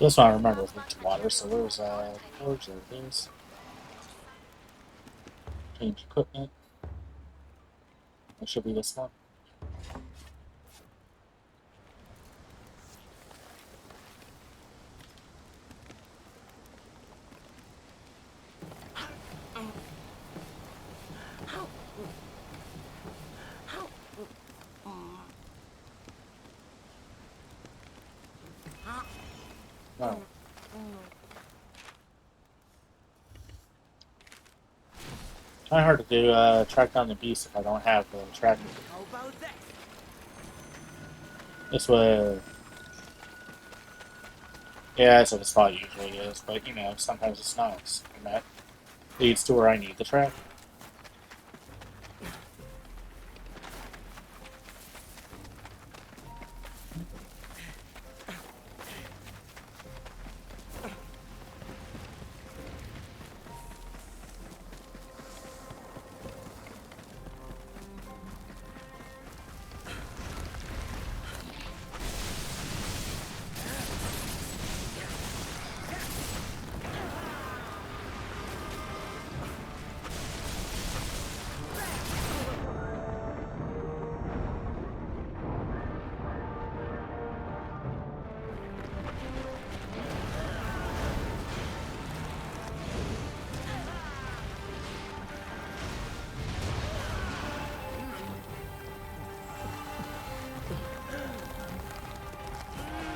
This one I remember was linked to water, so there's forge, there it is. Change equipment. It should be this one. Oh. Kind of hard to do track down the beast if I don't have the tracking. How about that? This way. Yeah, that's what the spot usually is, but you know, sometimes it's not. And that leads to where I need the track.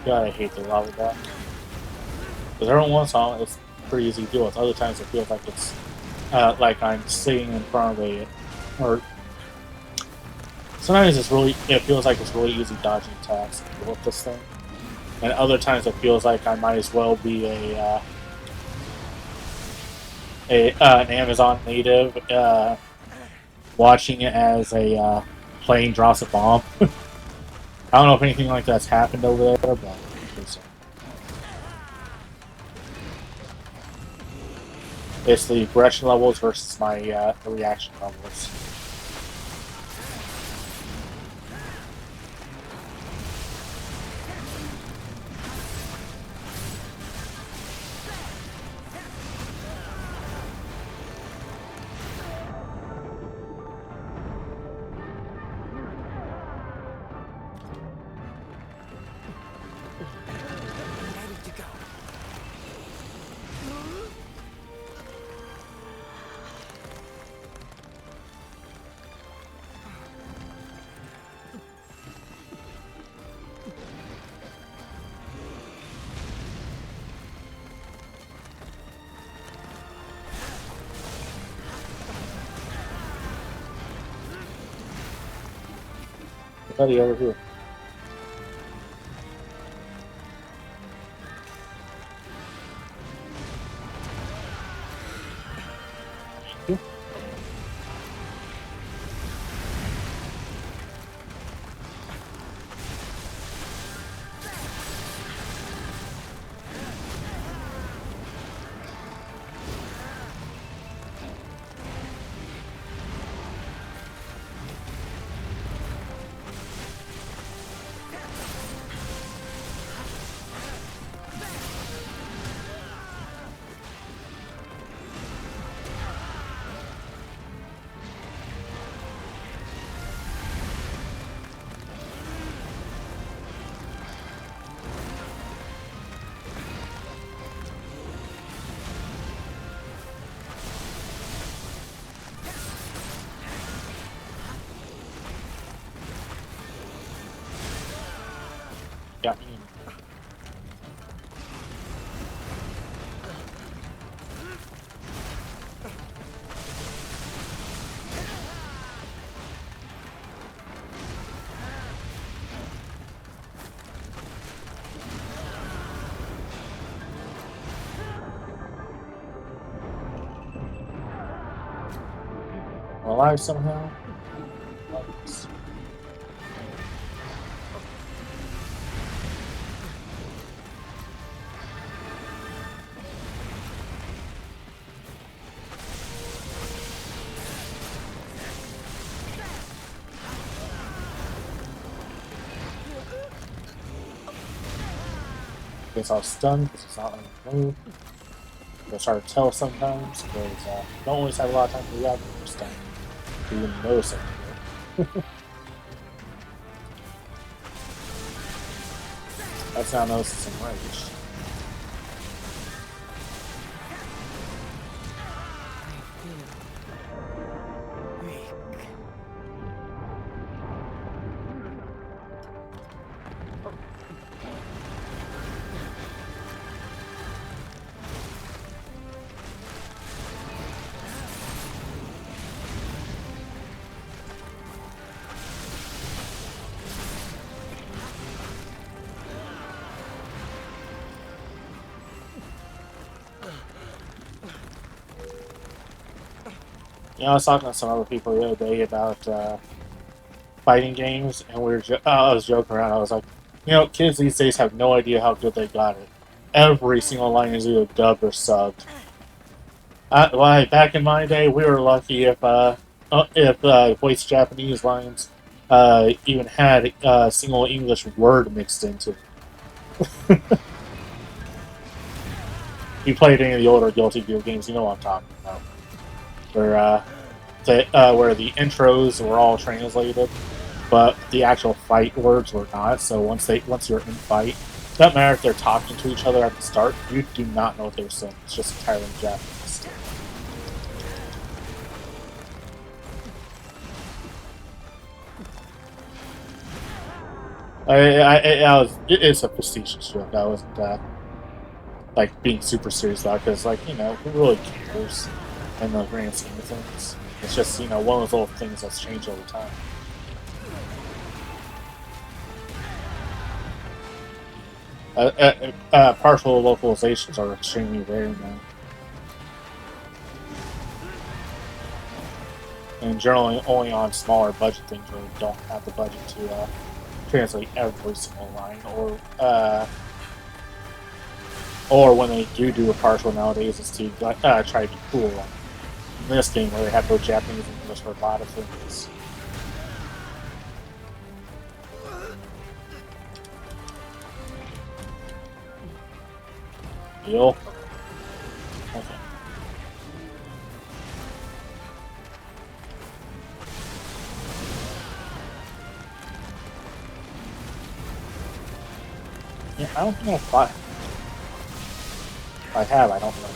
God, I hate the lava back. Because every once in a while, it's pretty easy to deal with. Other times, it feels like it's like I'm sitting in front of a, or sometimes it feels like it's really easy dodging attacks to deal with this thing. And other times, it feels like I might as well be an Amazon native watching it as a plane drops a bomb. I don't know if anything like that's happened over there, but it's basically aggression levels versus my reaction levels. Buddy over here. Thank you. Got me. Alive somehow. Nice. gets all stunned because it's not letting him move. It's hard to tell sometimes because you don't always have a lot of time to react when you're stunned. You even notice it. That's how I notice it's enraged. You know, I was talking to some other people the other day about fighting games, and I was joking around. I was like, you know, kids these days have no idea how good they got it. Every single line is either dubbed or subbed. Back in my day, we were lucky if voice Japanese lines even had a single English word mixed into it. You played any of the older Guilty Gear games, you know what I'm talking about. Where the intros were all translated, but the actual fight words were not. So once you're in fight, it doesn't matter if they're talking to each other at the start. You do not know what they're saying. It's just entirely Japanese. It's a facetious joke. I wasn't like being super serious about it because, like, you know, who really cares in the grand scheme of things? It's just, you know, one of those little things that's changed over time. Partial localizations are extremely rare now. And generally only on smaller budget things where you don't have the budget to translate every single line, or when they do a partial nowadays, is to try to be cool. Like in this game, where they have both Japanese and English for a lot of things. Deal. Okay. Yeah, I don't think I fought. If I have, I don't know.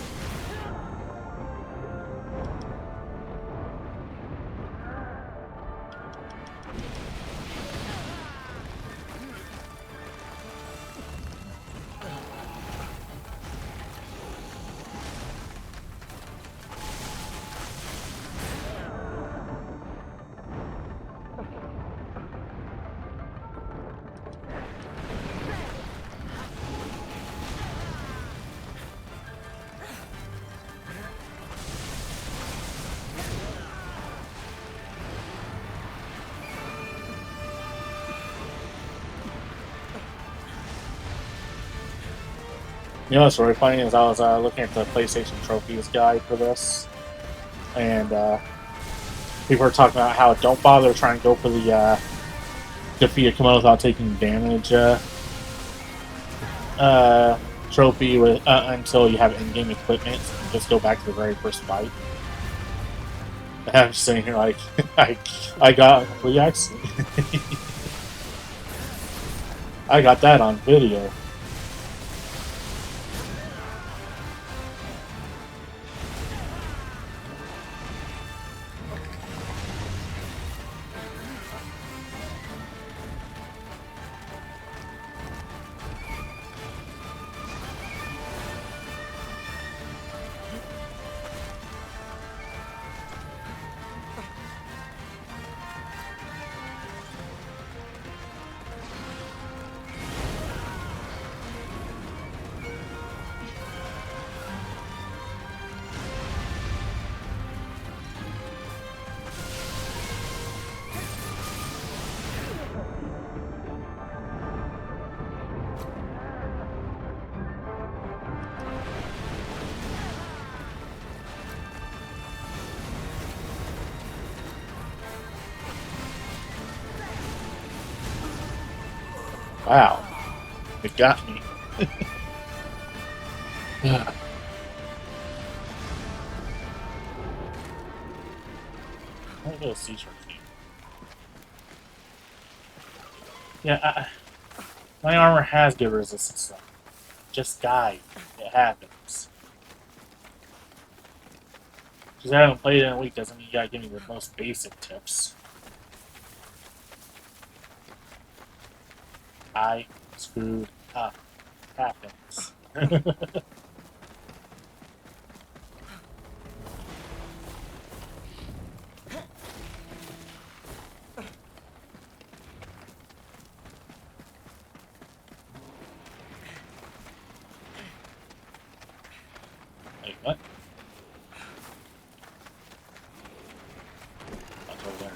You know what's really funny is I was looking at the PlayStation Trophies guide for this, and people were talking about how don't bother trying to go for the defeat a Komodo without taking damage trophy until you have in-game equipment. And just go back to the very first fight. And I'm just sitting here like, I got a complete accident. I got that on video. Wow, it got me. I'll go sea shark feet. Yeah, my armor has good resistance though. Just die. It happens. Because I haven't played it in a week doesn't mean you gotta give me the most basic tips. I screwed up. Happens. Wait, what? That's over there.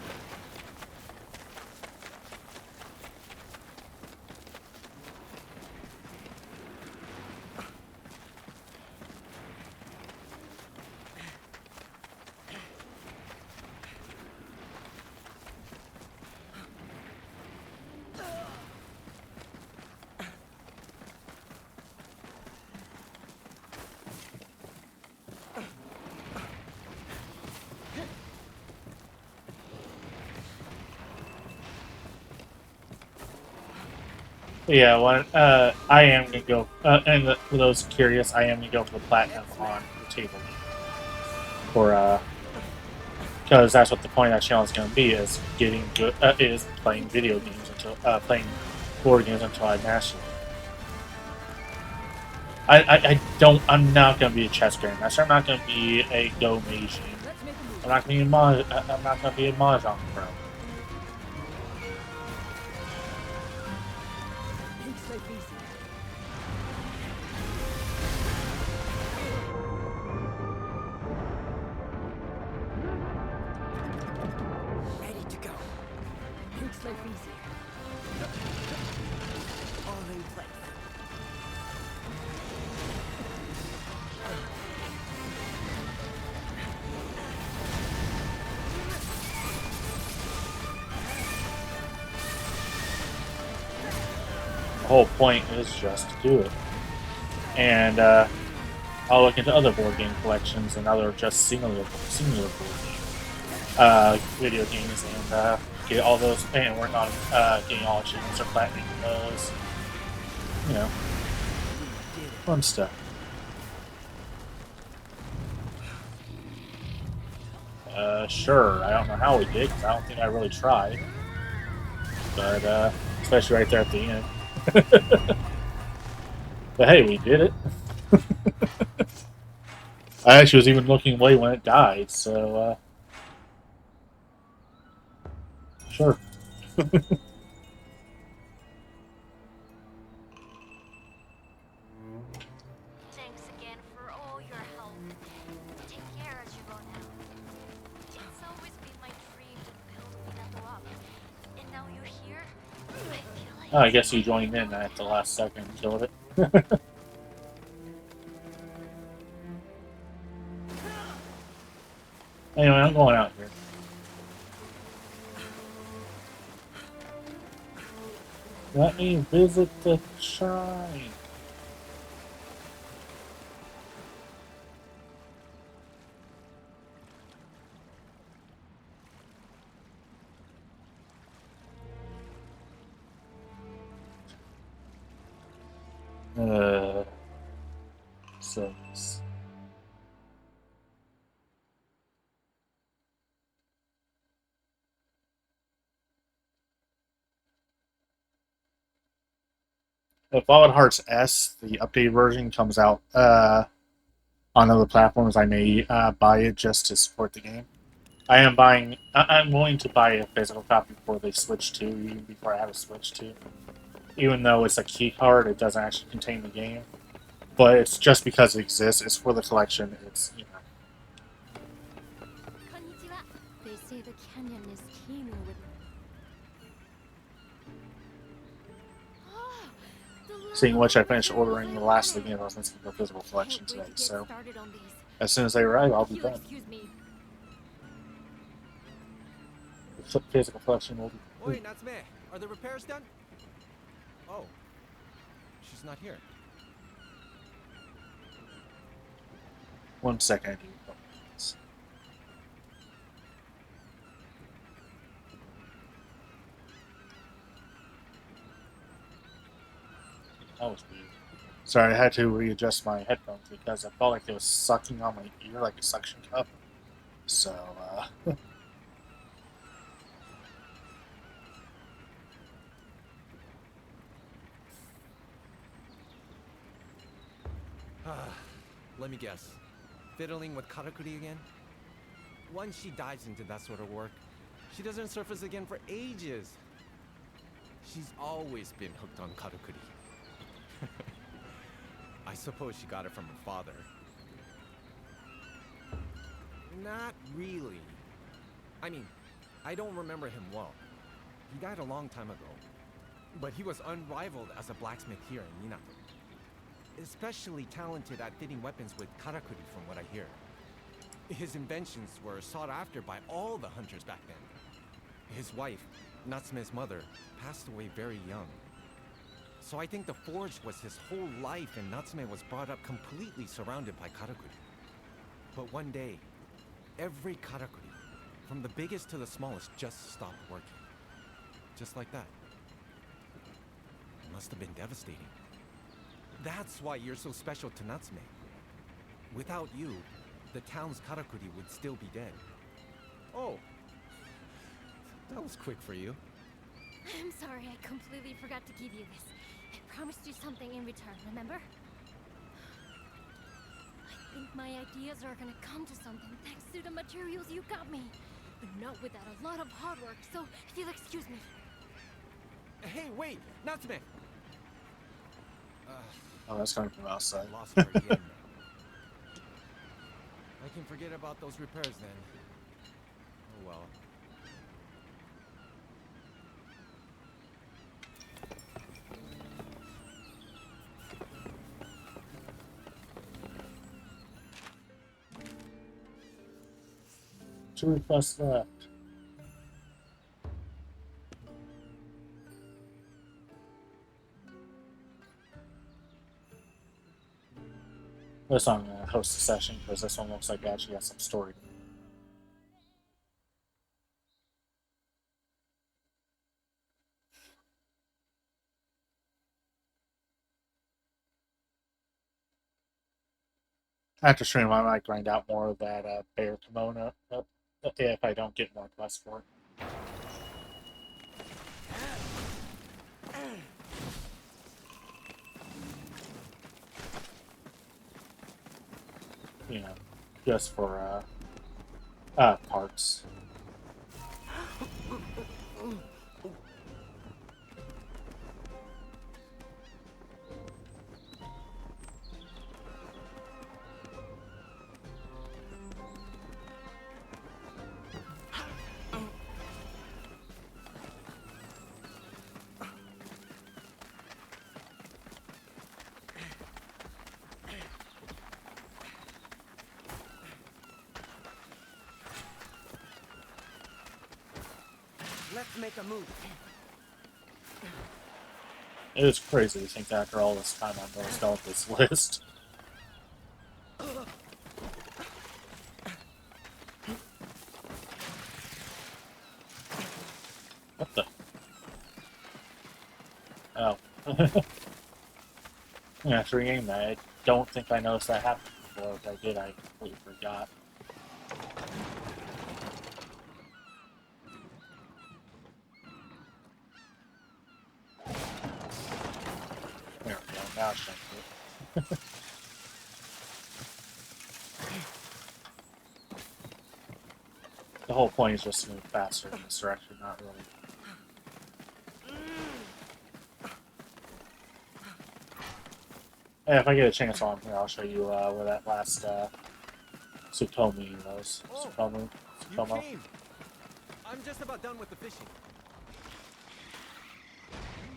Yeah, well, I am gonna go, and for those curious, I am gonna go for the platinum on the table for because that's what the point of that channel is gonna be, is getting good, is playing video games until playing board games until I master them. I'm not gonna be a chess grandmaster. I'm not gonna be a Go mage. I'm not gonna be I'm not gonna be a mahjong pro. Ready to go. Makes life easier. All in place. The whole point is just to do it. And I'll look into other board game collections and other just singular board game video games and get all those and work on getting all achievements or platinum those. You know, fun stuff. Sure. I don't know how we did because I don't think I really tried. But especially right there at the end. But hey, we did it. I actually was even looking away when it died, so sure. Thanks again for all your help. Take care as you go now. It's always been my dream to build Minato up. And now you're here, I feel like... Oh, I guess you joined in at the last second and killed it. Anyway, I'm going out here. Let me visit the shrine. Six. Fallout Hearts S, the updated version, comes out on other platforms. I may buy it just to support the game. I'm willing to buy a physical copy before they switch to, even before I have a Switch to. Even though it's a key card, it doesn't actually contain the game. But it's just because it exists. It's for the collection. It's, you know. Konnichiwa. They say the canyon is teeming with... Seeing which, I finished ordering the last of the game. I was missing the physical collection today, so as soon as they arrive, I'll be done. The physical collection will be. Oi, Natsume, are the repairs done? Oh, she's not here. 1 second, I do. This. That was weird. Sorry, I had to readjust my headphones because I felt like it was sucking on my ear like a suction cup. So, Let me guess. Fiddling with Karakuri again? Once she dives into that sort of work, she doesn't surface again for ages. She's always been hooked on Karakuri. I suppose she got it from her father. Not really. I mean, I don't remember him well. He died a long time ago. But he was unrivaled as a blacksmith here in Minato. Especially talented at fitting weapons with Karakuri from what I hear. His inventions were sought after by all the hunters back then. His wife, Natsume's mother, passed away very young. So I think the forge was his whole life and Natsume was brought up completely surrounded by Karakuri. But one day, every Karakuri, from the biggest to the smallest, just stopped working. Just like that. It must have been devastating. That's why you're so special to Natsume. Without you, the town's Karakuri would still be dead. Oh. That was quick for you. I'm sorry, I completely forgot to give you this. I promised you something in return, remember? I think my ideas are gonna come to something thanks to the materials you got me. But not without a lot of hard work, so if you'll excuse me. Hey, wait! Natsume! oh, that's coming from outside. Lost her again now. I can forget about those repairs then. Oh well. Two requests left. This one, I'm going to host a session because this one looks like it actually has some story. After stream, I might grind out more of that bear kimono if I don't get more quests for it. You know, just for parts. Let's make a move. It is crazy to think that after all this time I'm going to start this list. What the? Oh. Yeah, after reading that, I don't think I noticed that happened before. If I did, I completely forgot. There we go, now it's showing it. The whole point is just to move faster in this direction, not really. And if I get a chance on here, I'll show you where that last Tsutomu was. Oh, Tsutomu? You Tsutomu? came! I'm just about done with the fishing.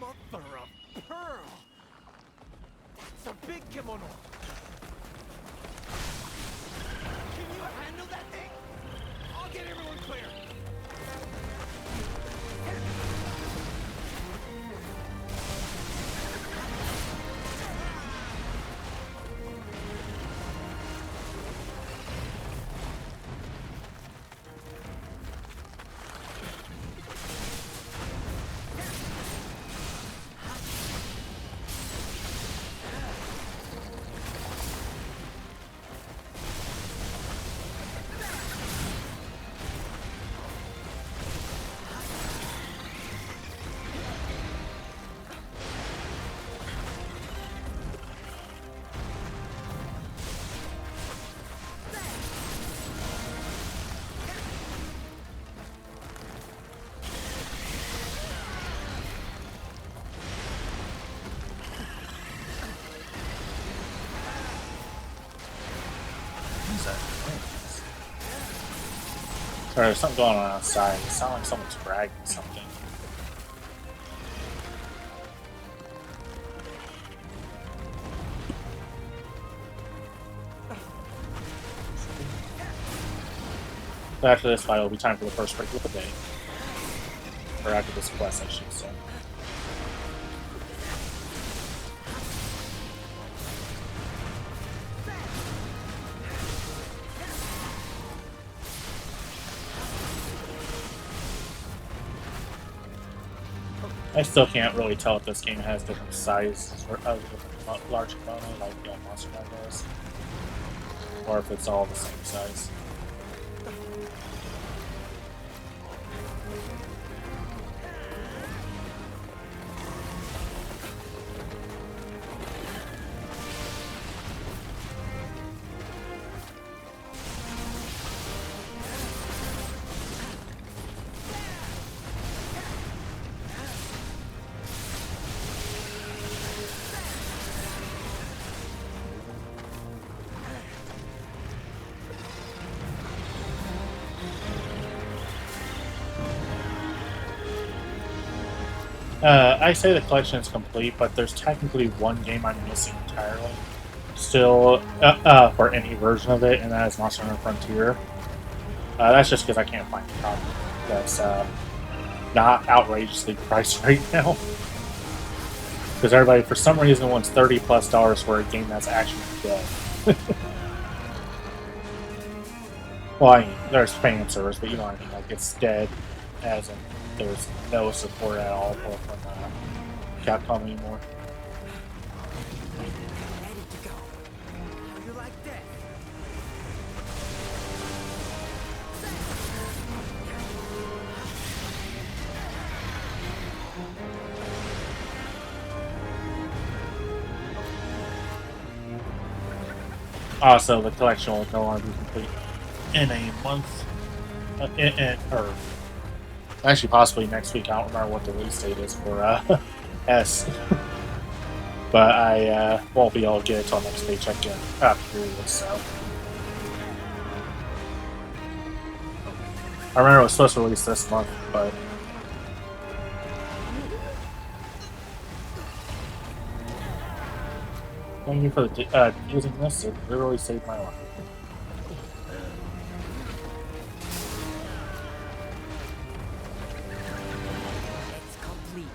Mother of pearl! It's a big kimono! Can you handle that thing? I'll get everyone clear! that? Sorry, there's something going on outside. It sounds like someone's bragging something. But after this fight, it'll be time for the first break of the day. Or after this quest, I should say. I still can't really tell if this game has different sizes or different large kimono like Monster Hunter does, or if it's all the same size. I say the collection is complete, but there's technically one game I'm missing entirely. Still, for any version of it, and that is Monster Hunter Frontier. That's just because I can't find a copy that's not outrageously priced right now. Because everybody, for some reason, wants $30+ for a game that's actually dead. Well, I mean, there's fan service, but you know what I mean. Like, it's dead, as in there's no support at all from Capcom anymore. Ready to go. How you like that? Also, the collection will no longer be complete in a month, or actually possibly next week. I don't remember what the release date is for S, but I won't be able to get it till next paycheck period. So I remember it was supposed to release this month, but thank you for using this. It literally saved my life. It's complete.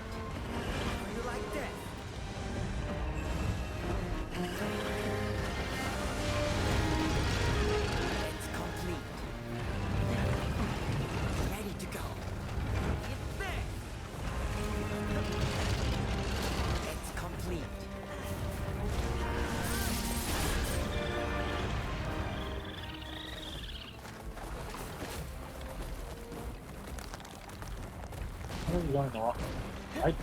How you like that? It's complete. Ready to go. Get there. It's complete. Where are you going wrong? I'm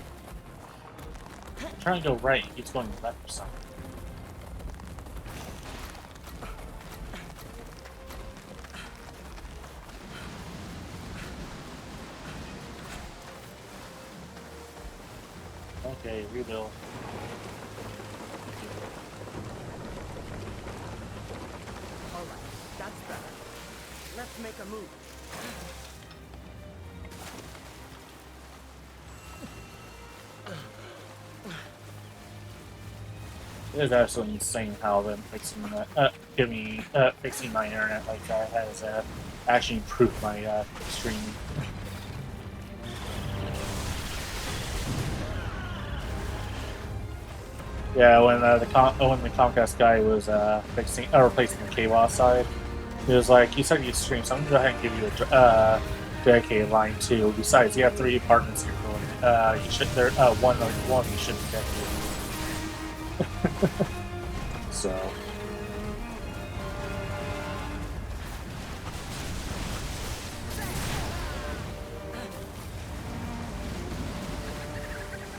trying to go right. It keeps going left or something. Okay, rebuild. All right, that's better. Let's make a move. It is absolutely insane how them fixing fixing my internet like that has actually improved my streaming. Yeah, when the Comcast guy was replacing the cable outside, he was like, "You said you'd stream, so I'm gonna go ahead and give you a dedicated line too. Besides, you have 3 apartments here going. You should one of you should be dedicated." So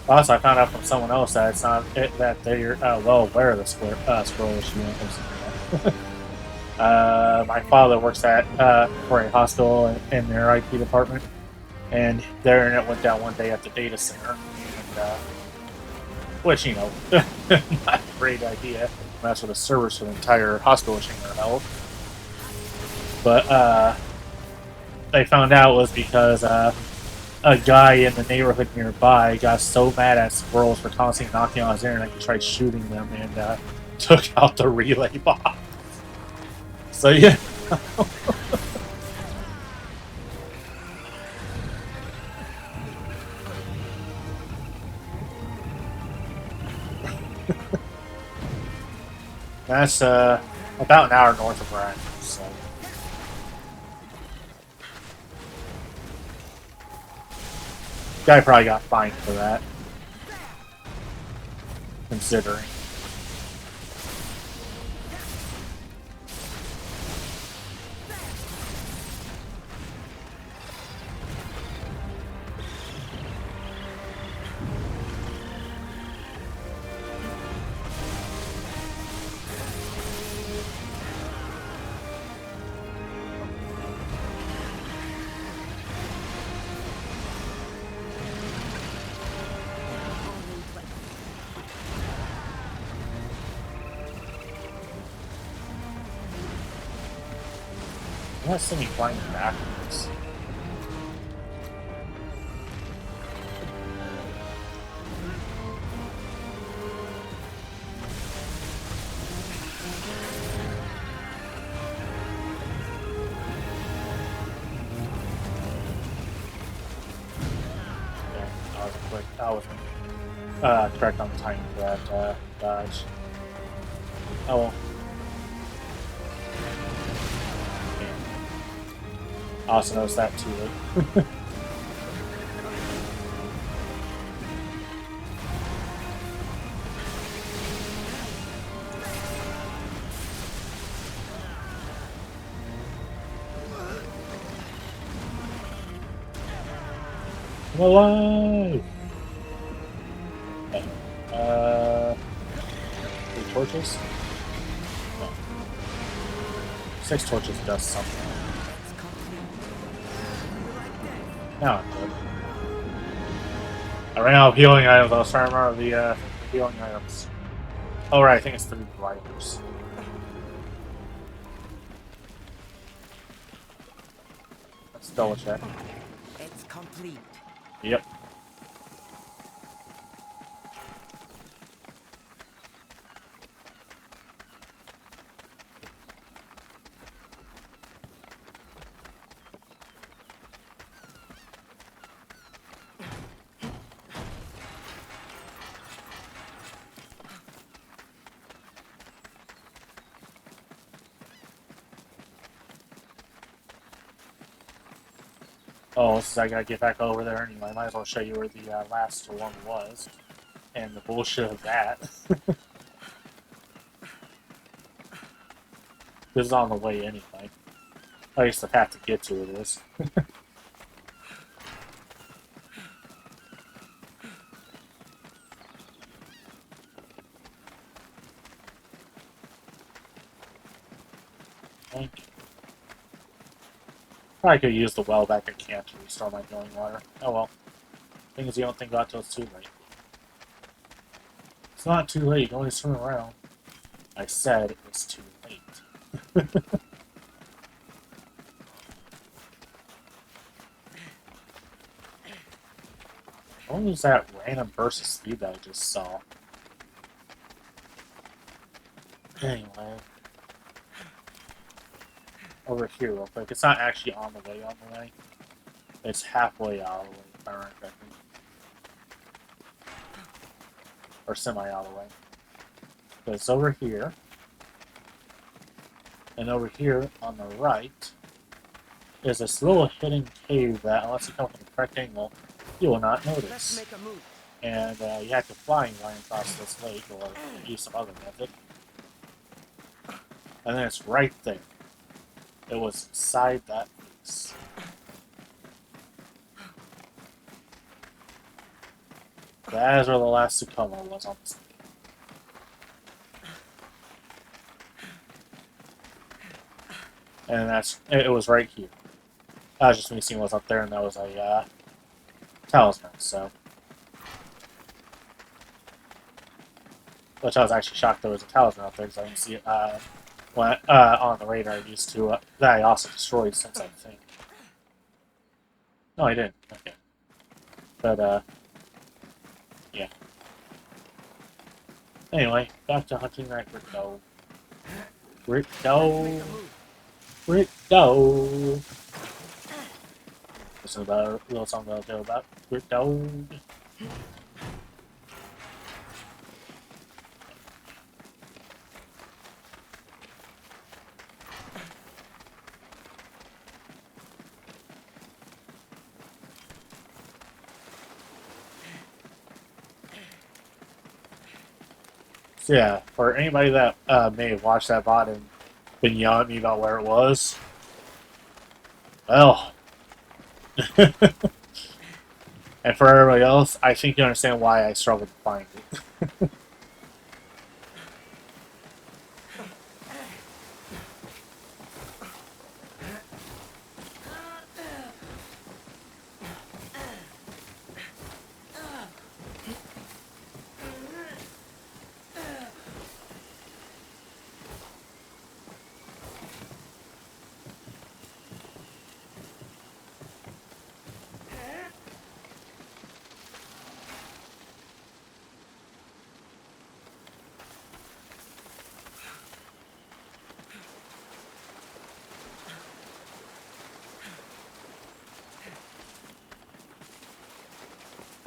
also, I found out from someone else that it's not that they're well aware of the scroll issue. My father works at for a hospital in their IT department, and their internet went down one day at the data center, and which, you know, not a great idea. That's where the servers for the entire hospital chain are held. But they found out was because a guy in the neighborhood nearby got so mad at squirrels for constantly knocking on his internet, he tried shooting them and took out the relay box. So yeah. That's about an hour north of where I am, so. Guy probably got fined for that. Considering. I want to see me flying backwards. Yeah, that was quick. That wasn't correct on the timing for that dodge. Oh well. I also noticed that too. I'm alive! 3 torches? No. 6 torches does something. Now I'm good. I ran out of healing items. I was trying to remember the healing items. Oh, right, I think it's 3 gliders. Let's double check. It's complete. Yep. Oh, since I gotta get back over there anyway, I might as well show you where the last one was. And the bullshit of that. This is on the way anyway. At least the path to get to it is. Thank you. I could use the well back at camp to restore my healing water. Oh well. Thing is, you don't think about it till it's too late. It's not too late, you can always turn around. I said it was too late. What was that random burst of speed that I just saw? Anyway. Over here real quick. It's not actually on the way. It's halfway out of the way, if I remember correctly. Or semi out of the way. But it's over here. And over here on the right is this little hidden cave that, unless you come from the correct angle, you will not notice. Let's make a move. And you have to flying line across this lake or use some other method. And then it's right there. It was inside that piece. That is where the last Tsukumo was on this. And it was right here. That was just me seeing what's up there, and that was a talisman, so. Which I was actually shocked there was a talisman up there because I didn't see it when, on the radar used to that I also destroyed since I think. No, I didn't. Okay, but yeah. Anyway, back to hunting that Ricto. Ricto. Ricto. This is about a little song I'll go about Ricto. So yeah, for anybody that may have watched that VOD and been yelling at me about where it was, well, and for everybody else, I think you understand why I struggled to find it.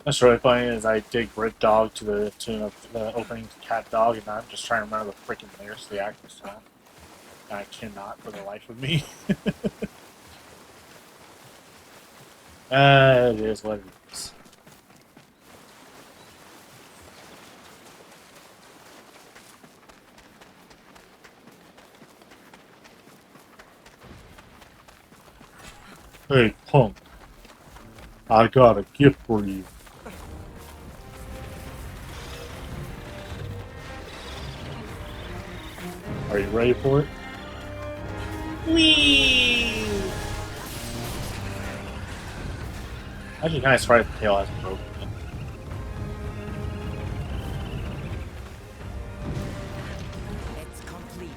What's really funny is I did Grit Dog to the tune of the opening to Cat Dog, and I'm just trying to remember the freaking lyrics to the actor's song. And I cannot for the life of me. It is what it is. Hey, punk. I got a gift for you. Are you ready for it? Whee! Actually, kind of surprised the tail hasn't broken yet. It's complete.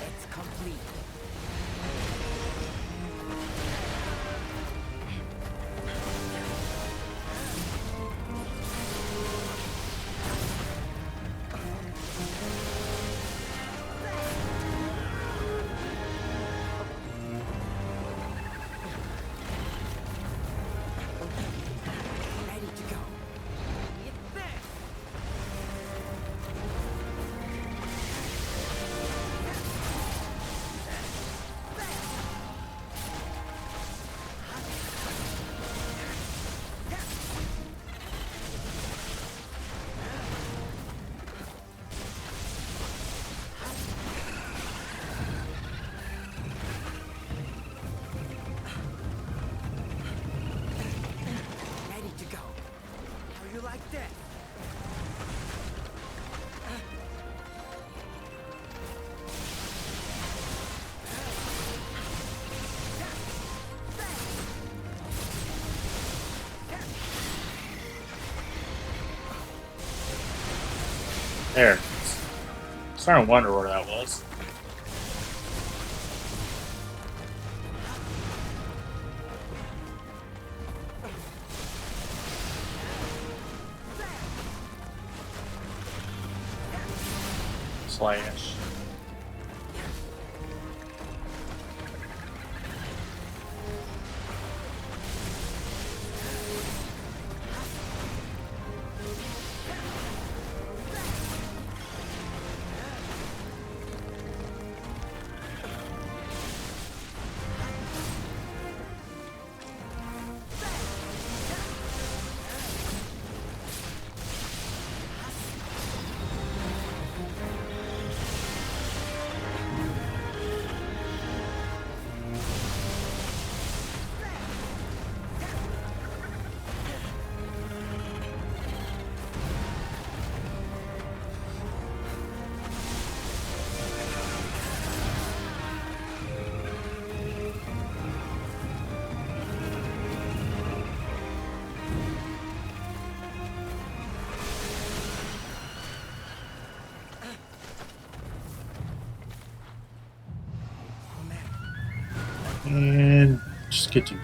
It's complete. Ready to go. It's there. Ready to go. How you like that? There it is. Starting to wonder where that was. Slash. And just get to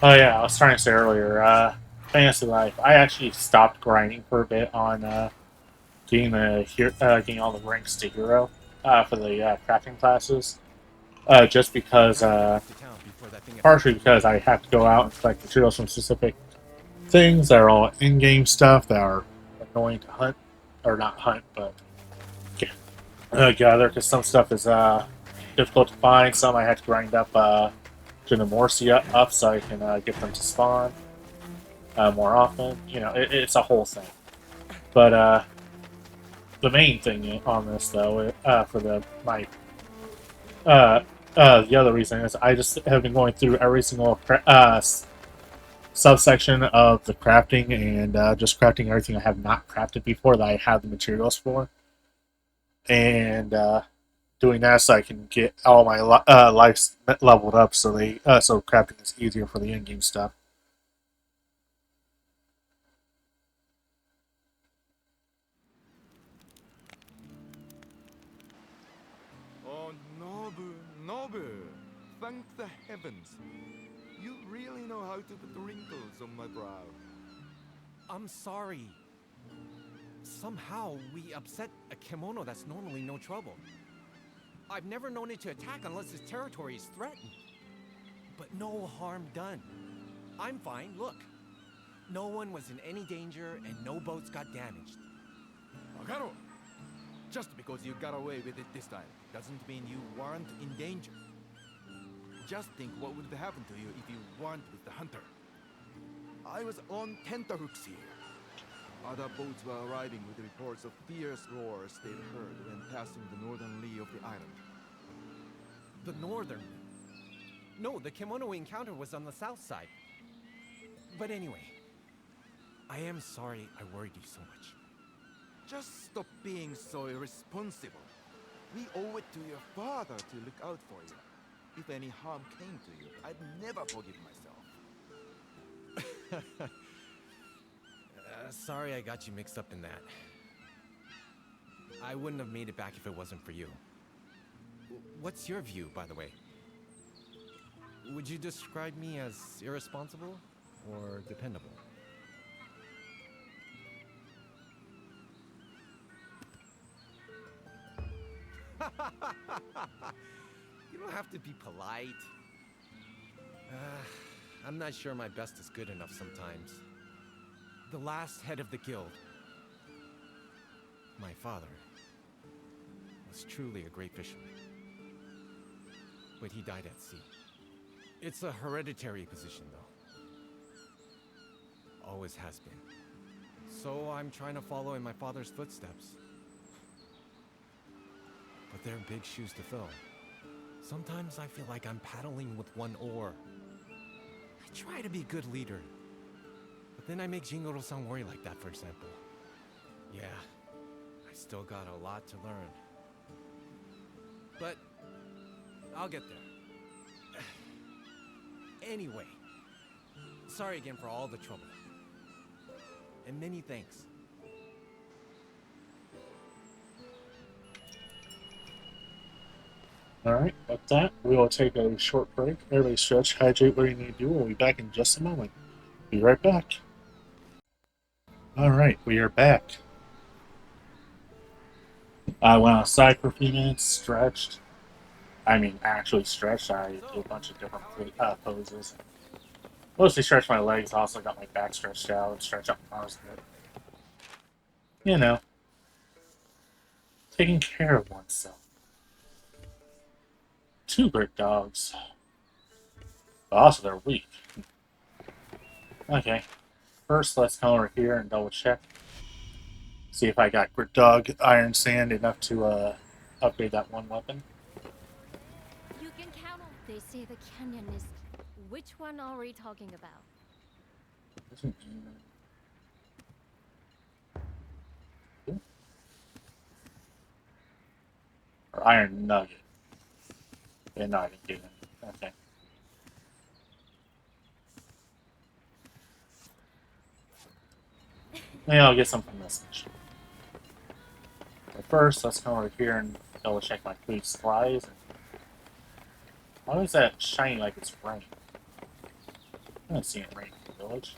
Oh yeah, I was trying to say earlier, Fantasy Life. I actually stopped grinding for a bit on getting all the ranks to hero for the crafting classes. Just because, partially because I have to go out and collect materials from specific things that are all in-game stuff that are annoying to hunt, or not hunt, but gather. Because some stuff is difficult to find. Some I had to grind up Genomorpsia up so I can get them to spawn more often. You know, it's a whole thing. But the main thing on this, though, for the other reason is I just have been going through every single subsection of the crafting and just crafting everything I have not crafted before that I have the materials for, and doing that so I can get all my lives leveled up so so crafting is easier for the in-game stuff. Oh, Nobu! Thank the heavens. You really know how to put wrinkles on my brow. I'm sorry. Somehow we upset a kemono that's normally no trouble. I've never known it to attack unless its territory is threatened. But no harm done. I'm fine, look. No one was in any danger and no boats got damaged. Agaro! Just because you got away with it this time doesn't mean you weren't in danger. Just think what would have happened to you if you weren't with the hunter. I was on tenterhooks here. Other boats were arriving with reports of fierce roars they'd heard when passing the northern lee of the island. The northern? No, the kemono we encountered was on the south side. But anyway, I am sorry I worried you so much. Just stop being so irresponsible. We owe it to your father to look out for you. If any harm came to you, I'd never forgive myself. Sorry I got you mixed up in that. I wouldn't have made it back if it wasn't for you. What's your view, by the way? Would you describe me as irresponsible or dependable? You don't have to be polite. I'm not sure my best is good enough sometimes. The last head of the guild, my father, was truly a great fisherman. But he died at sea. It's a hereditary position, though. Always has been. So I'm trying to follow in my father's footsteps. But they're big shoes to fill. Sometimes I feel like I'm paddling with one oar. I try to be a good leader. But then I make Jingoro-san worry like that, for example. Yeah, I still got a lot to learn. But I'll get there. Anyway, sorry again for all the trouble. And many thanks. Alright, with that, we will take a short break. Everybody stretch, hydrate what you need to do. We'll be back in just a moment. Be right back. Alright, we are back. I went outside for a few minutes, stretched. I mean, actually stretched. I did a bunch of different poses. Mostly stretched my legs, also got my back stretched out and stretched out my arms a bit. You know, taking care of oneself. 2 brick dogs. But also, they're weak. Okay. First, let's come over here and double check. See if I got Grit Dog Iron Sand enough to upgrade that one weapon. You can count on. They say the canyon is. Which one are we talking about? Or Iron Nugget. Yeah, no, I didn't get it. Okay. Maybe I'll get some from this mission. First, let's come over here and double check my food supplies. Why is that shining like it's rain? I haven't seen it rain in the village.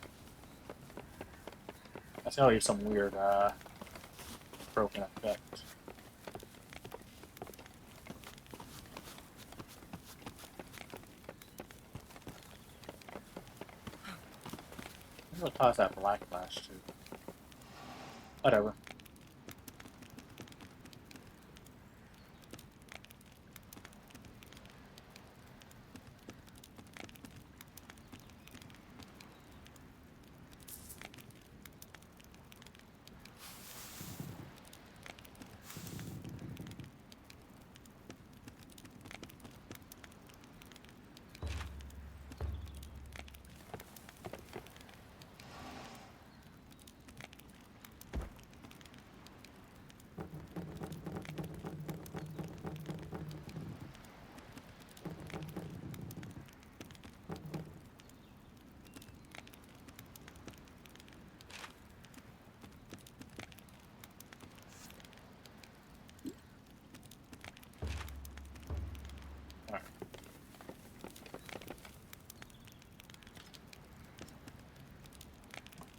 That's gotta be some weird, broken effect. What caused that black flash too? Whatever.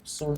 So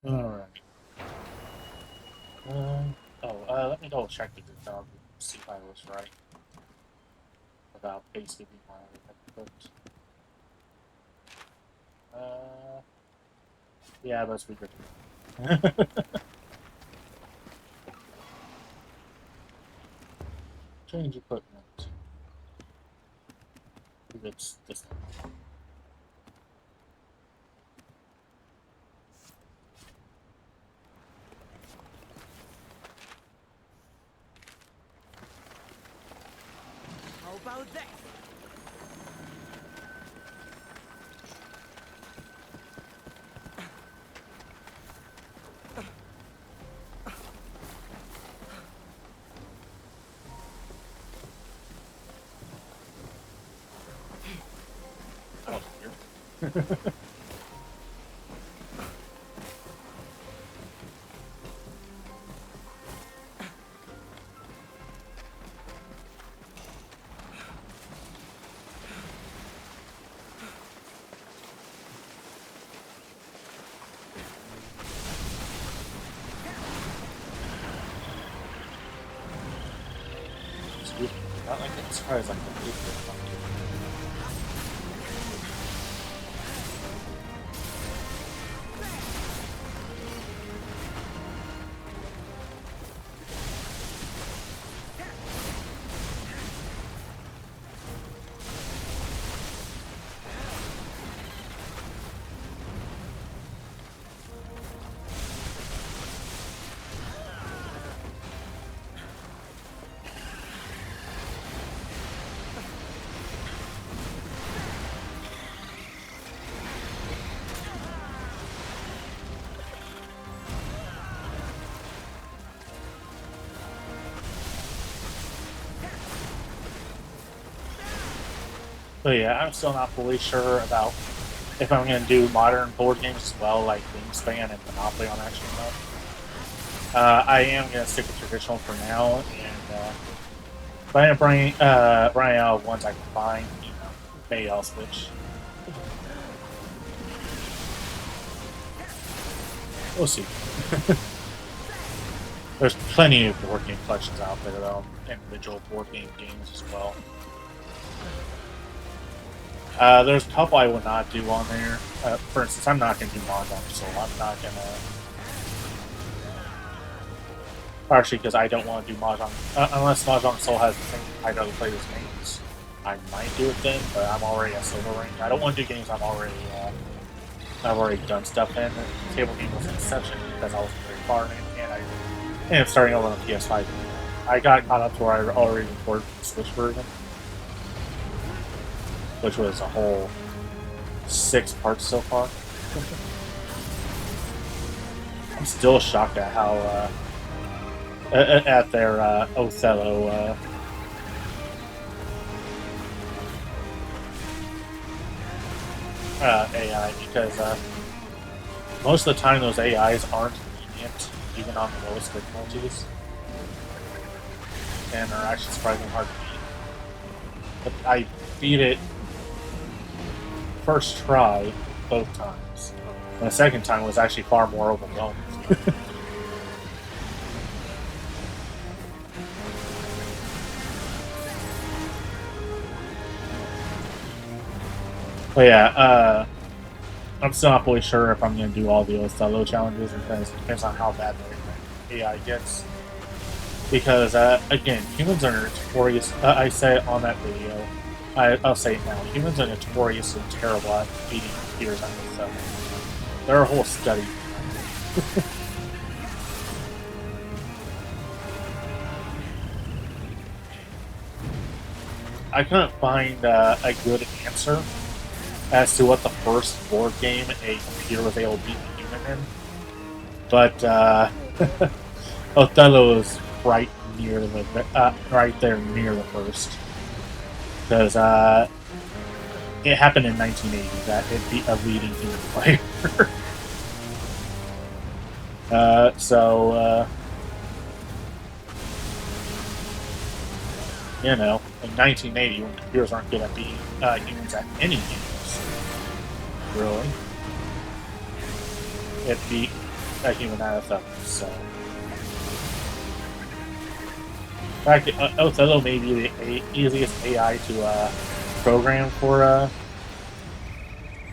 alright. Let me double check the good dog, see if I was right about basically my input. Yeah, that's good. Change equipment. It's this one. How about that? Oh, here. Not like it's surprised like the paper. But yeah, I'm still not fully sure about if I'm going to do modern board games as well, like Wingspan and Monopoly on Action Mode. I am going to stick with traditional for now, and if I end up running out of ones I can find, you know, maybe I'll switch. We'll see. There's plenty of board game collections out there, though, individual board games as well. There's a couple I will not do on there. For instance, I'm not going to do Mahjong Soul. I'm not going to... Partially because I don't want to do Mahjong... unless Mahjong Soul has the same I'd rather play those games. I might do it then, but I'm already at Silver Ring. I don't want to do games I've already done stuff in. The table game was an exception because I wasn't very far in it, and I ended up starting over on the PS5. I got caught up to where I already recorded the Switch version, which was a whole 6 parts so far. I'm still shocked at how at their Othello AI, because most of the time those AIs aren't lenient, even on the lowest difficulties, and are actually surprisingly hard to beat. But I beat it first try both times. And the second time was actually far more overwhelming. But yeah, I'm still not fully sure if I'm going to do all the Othello challenges, because it depends on how bad the AI gets. Because, again, humans are notorious. I said it on that video. I'll say it now. Humans are notoriously terrible at beating computers on Othello. They're a whole study. I couldn't find a good answer as to what the first board game a computer was able to beat a human in. But Othello is right near the right there near the first, because it happened in 1980 that it beat a leading human player. You know, in 1980, when computers aren't good at beating humans at any games, really, it beat a human at Othello. So, in fact, Othello may be the easiest AI to program for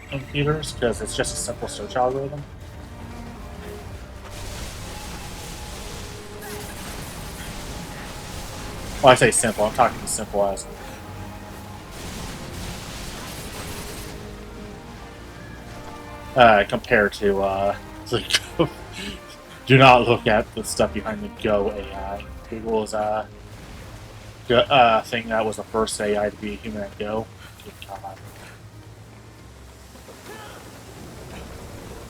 computers, because it's just a simple search algorithm. Well, I say simple, I'm talking as simple as compared to do not look at the stuff behind the Go AI. Google's thing that was the first AI to be a human at Go. Good God.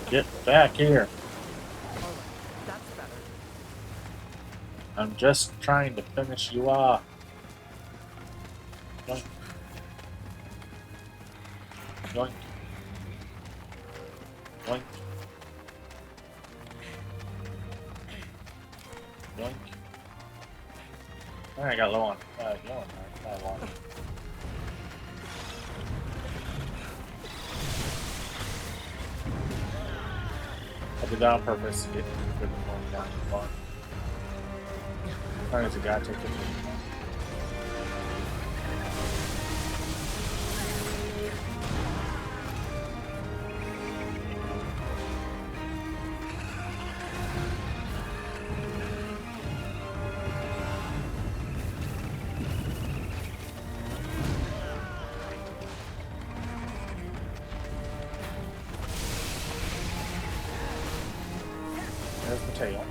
Get back here. I'm just trying to finish you off. Yoink. Yoink. Yoink. Yoink. I got low on healing that long. I did that on purpose to get good one down too far. There's a guy taking it. There's the tail.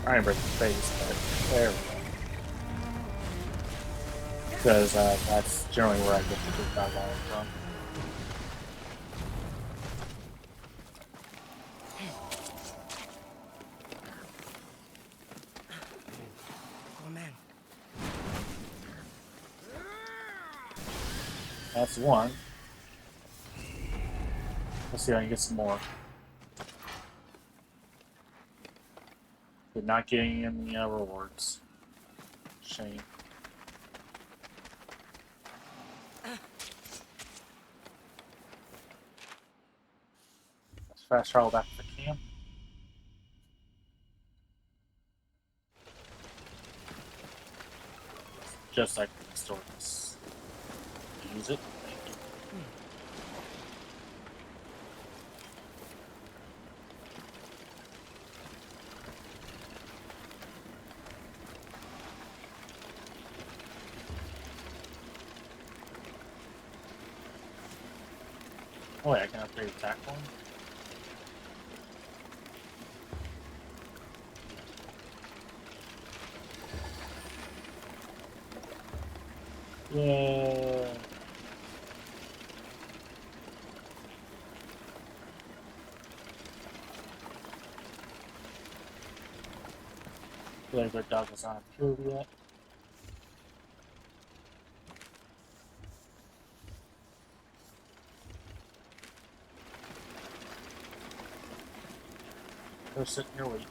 I didn't break the face, but there we go. Because that's generally where I get the good dog iron from. Oh man. That's one. Let's see if I can get some more. But not getting any rewards. Shame. Let's fast travel back to the camp. Just like the store this. Use it. Thank you. Oh wait, I can upgrade attack one. Yeah. Flavor dog is not approved yet. Go sit in your wait.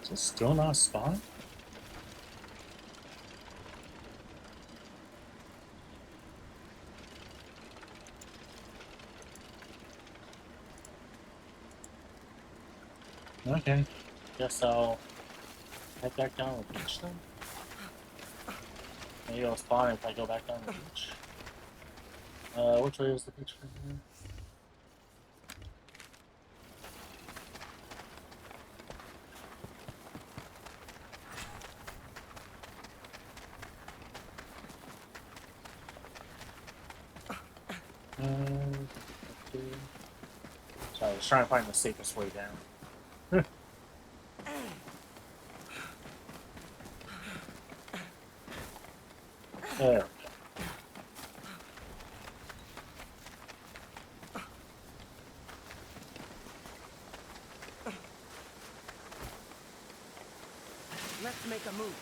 Is it still not spawned? Okay. Guess I'll head back down the beach then. Maybe I'll spawn if I go back down the beach. Which way is the beach from here? Okay. So I was trying to find the safest way down. There we go. Let's make a move.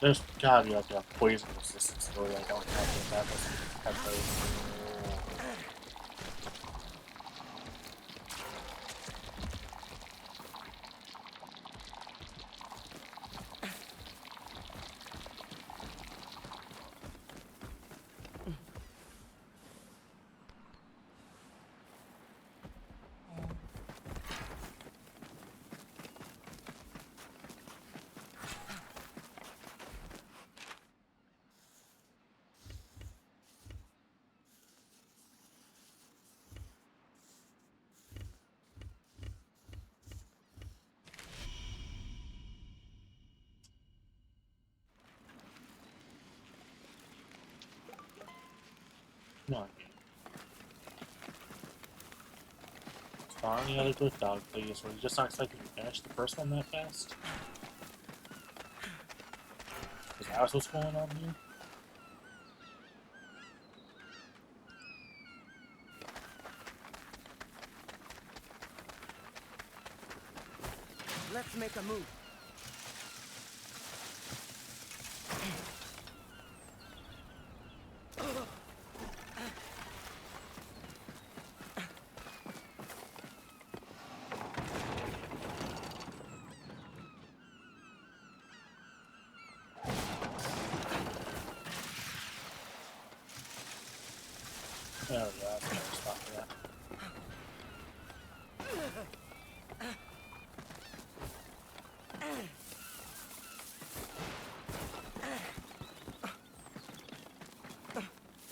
There's gotta be like a poison resistance story I don't have with that doesn't have those. Come on, game. Spawn the other good dog, please. Were you just not expecting to finish the first one that fast? Is that what's going on here? Let's make a move. There we go, that's a better spot for that.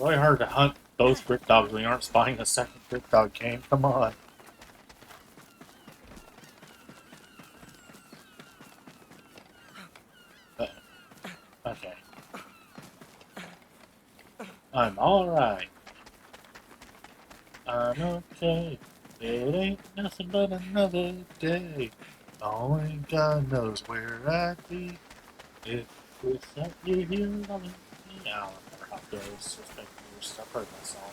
Really hard to hunt both brick dogs when you aren't spotting a second brick dog game. Come on. Okay. I'm alright. I'm okay. It ain't nothing but another day. Only God knows where I'd be if without you here loving me. I don't remember how it goes. It's been years. I've heard that song.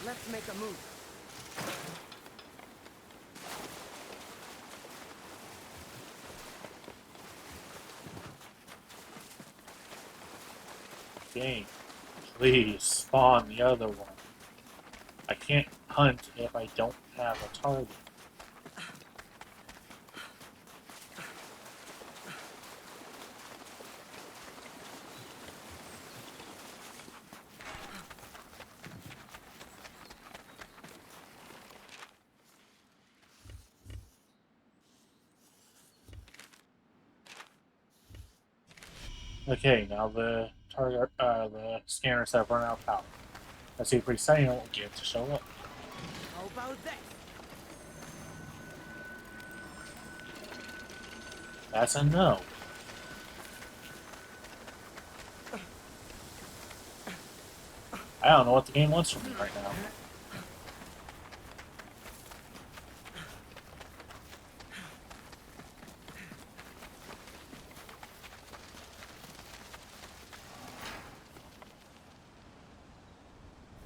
Let's make a move. Game, please spawn the other one. I can't hunt if I don't have a target. Okay, now the target, the scanners have run out of power. Let's see if resetting it will get it to show up. How about that? That's a no. I don't know what the game wants from me right now.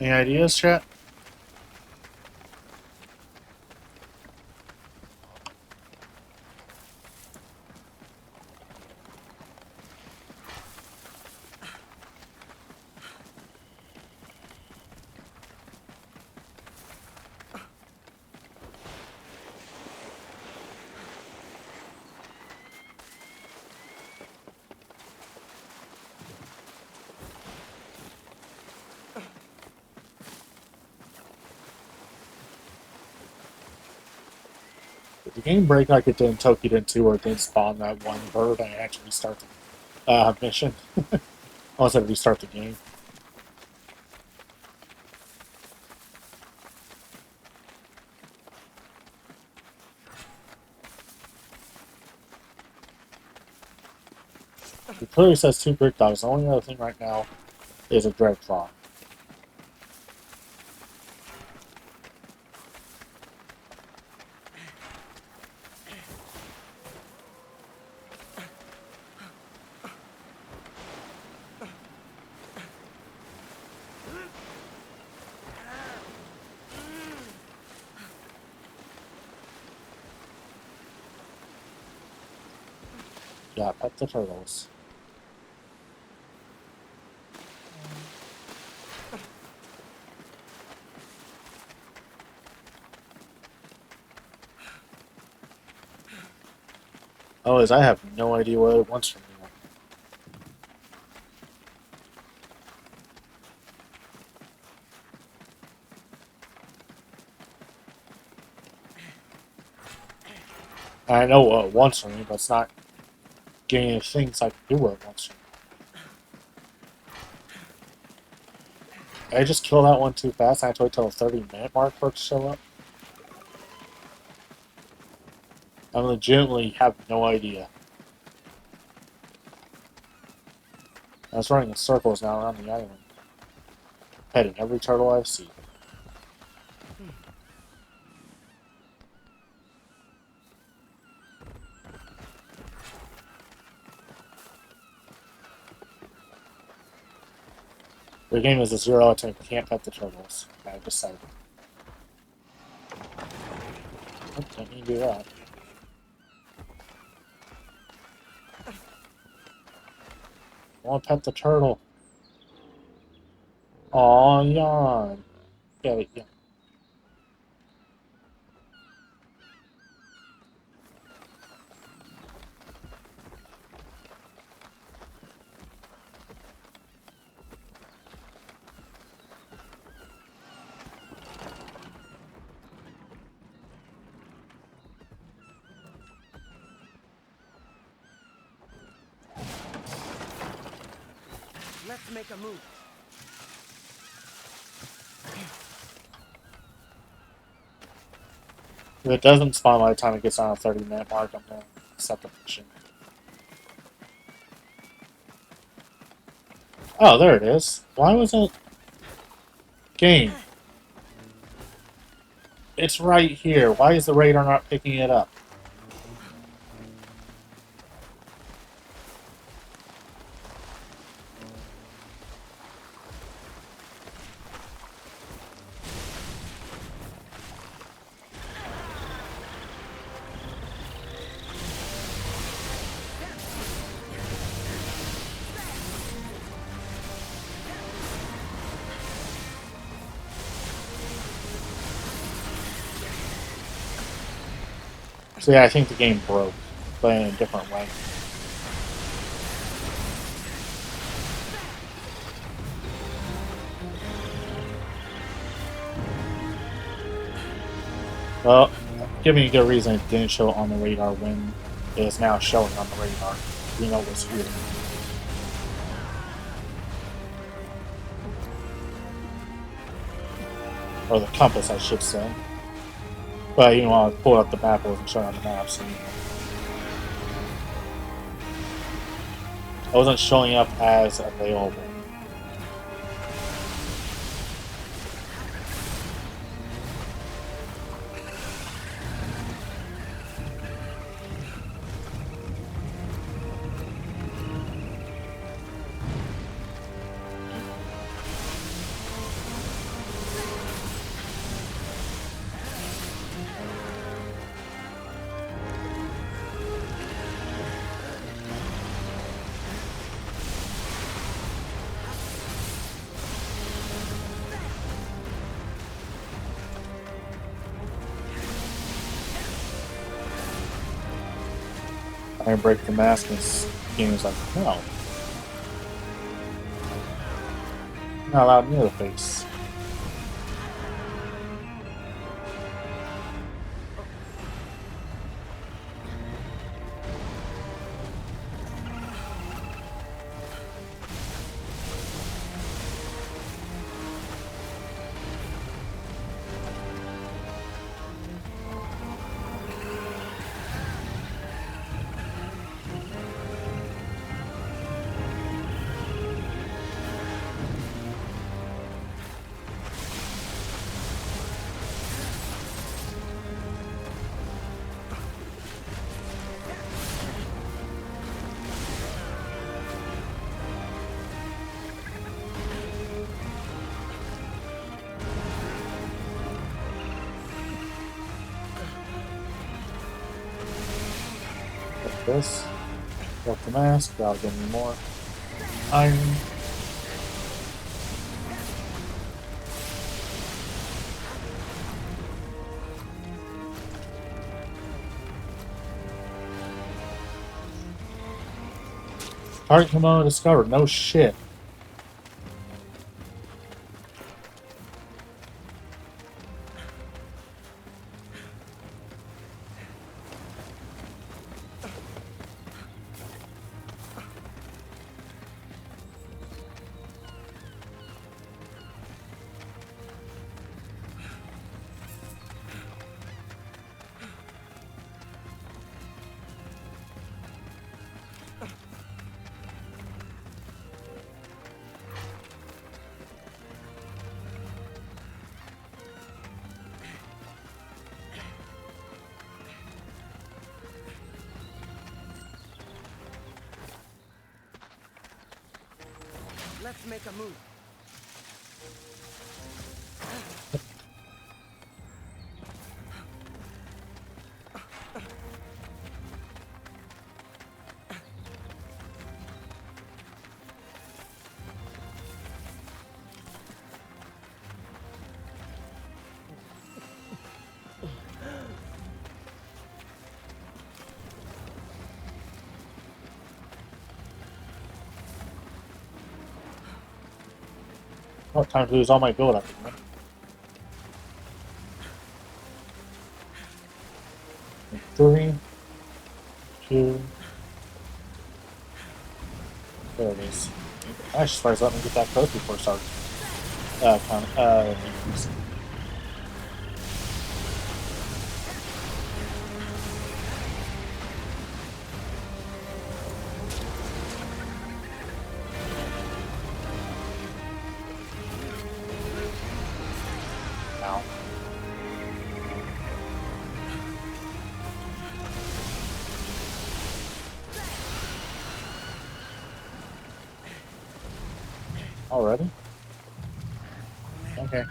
Any ideas, chat? Did the game break like it did in Tokiden 2 where it didn't spawn that one bird and actually restart the mission? Unless it restart the game. It clearly says 2 brick dogs. The only other thing right now is a Dreadclaw. Yeah, pet the turtles. Oh, is I have no idea what it wants from me. I know what it wants from me, but it's not giving me things I can do what it wants from me. I just killed that one too fast. I had to wait till the 30-minute mark for it to show up. I legitimately have no idea. I was running in circles now around the island, petting every turtle I see. The game is a 0 out of 10. You can't pet the turtles. I decided. Oh, can't even do that. I want to pet the turtle. Aw, yawn. Get it, yeah. Let's make a move. If it doesn't spawn by the time it gets on a 30-minute mark, I'm going to accept the mission. Oh, there it is. Why wasn't... Game. It's right here. Why is the radar not picking it up? So yeah, I think the game broke, but in a different way. Well, give me a good reason it didn't show on the radar when it is now showing on the radar. You know what's here. Or the compass, I should say. But, you know, I pulled up the map, it wasn't showing on the map, so... It wasn't showing up as available. I break the mask, and this game is like, no. Not allowed near the face. Like this. Broke the mask, that'll give me more iron. Target kimono discovered, no shit. Let's make a move. Oh, time to lose all my build up. 3, 2. There it is. I should let me get that close before it starts. Increasing. Ow. Already? Okay.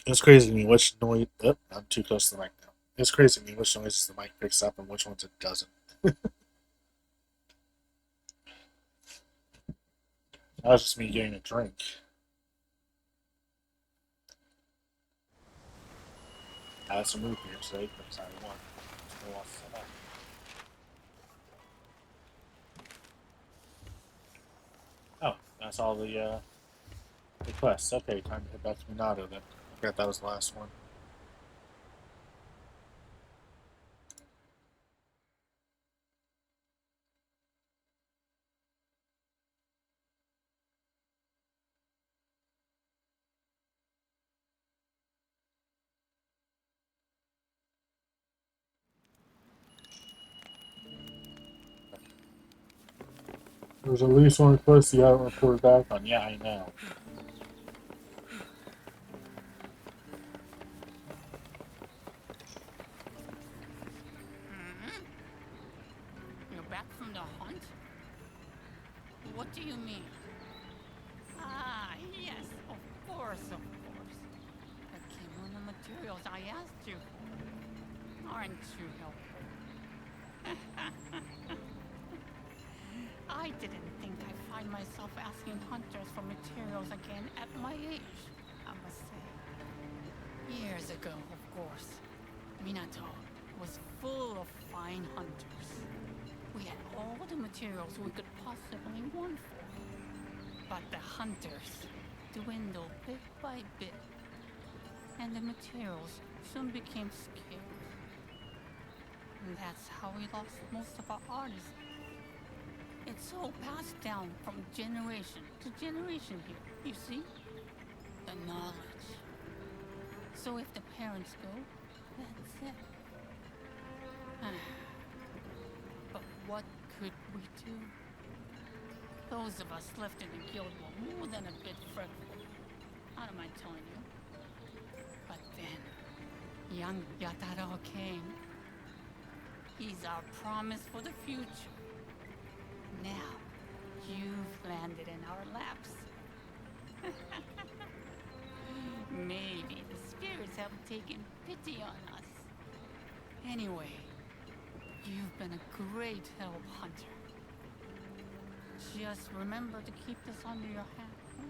It's crazy to me which noise. Oh, I'm too close to the mic now. It's crazy to me which noises the mic picks up and which ones it doesn't. That was just me getting a drink. I had some root beer today because I won. I lost some. Oh, that's all the quests. Okay, time to head back to Minato then. I forgot that was the last one. There's at least one quest you haven't reported back on. Yeah, I know. You're back from the hunt? What do you mean? Ah, yes, of course, of course. The kimono materials I asked you for aren't too helpful. I didn't think I'd find myself asking hunters for materials again at my age, I must say. Years ago, of course, Minato was full of fine hunters. We had all the materials we could possibly want for. But the hunters, dwindled bit by bit, and the materials soon became scarce. And that's how we lost most of our artists. It's all passed down from generation to generation here, you see? The knowledge. So if the parents go, that's it. But what could we do? Those of us left in the guild were more than a bit fretful. I don't mind telling you. But then, young Yataro came. He's our promise for the future. Now, you've landed in our laps. Maybe the spirits have taken pity on us. Anyway, you've been a great help, Hunter. Just remember to keep this under your hat. Huh?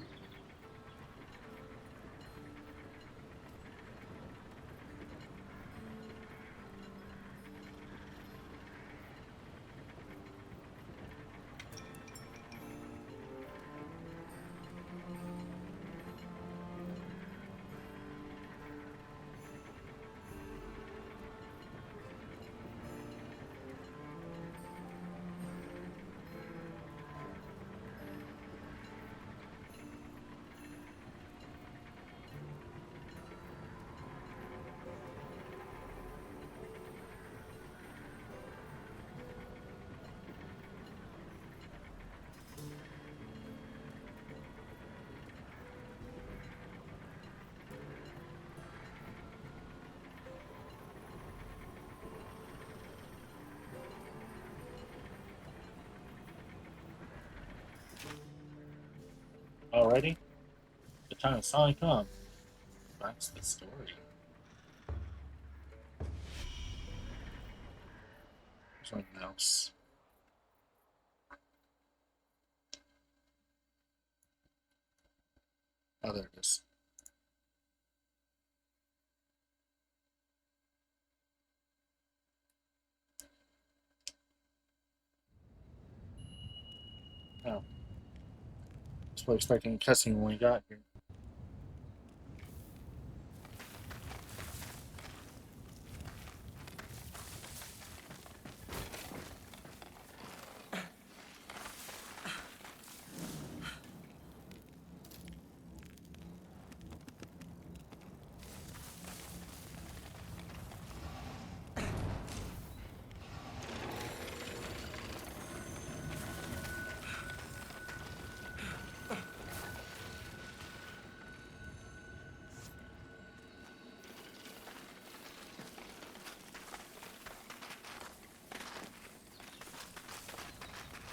Alrighty, the time has finally come. That's the story. There's my mouse. Oh, there it is. Oh. I was expecting a cutscene when we got here.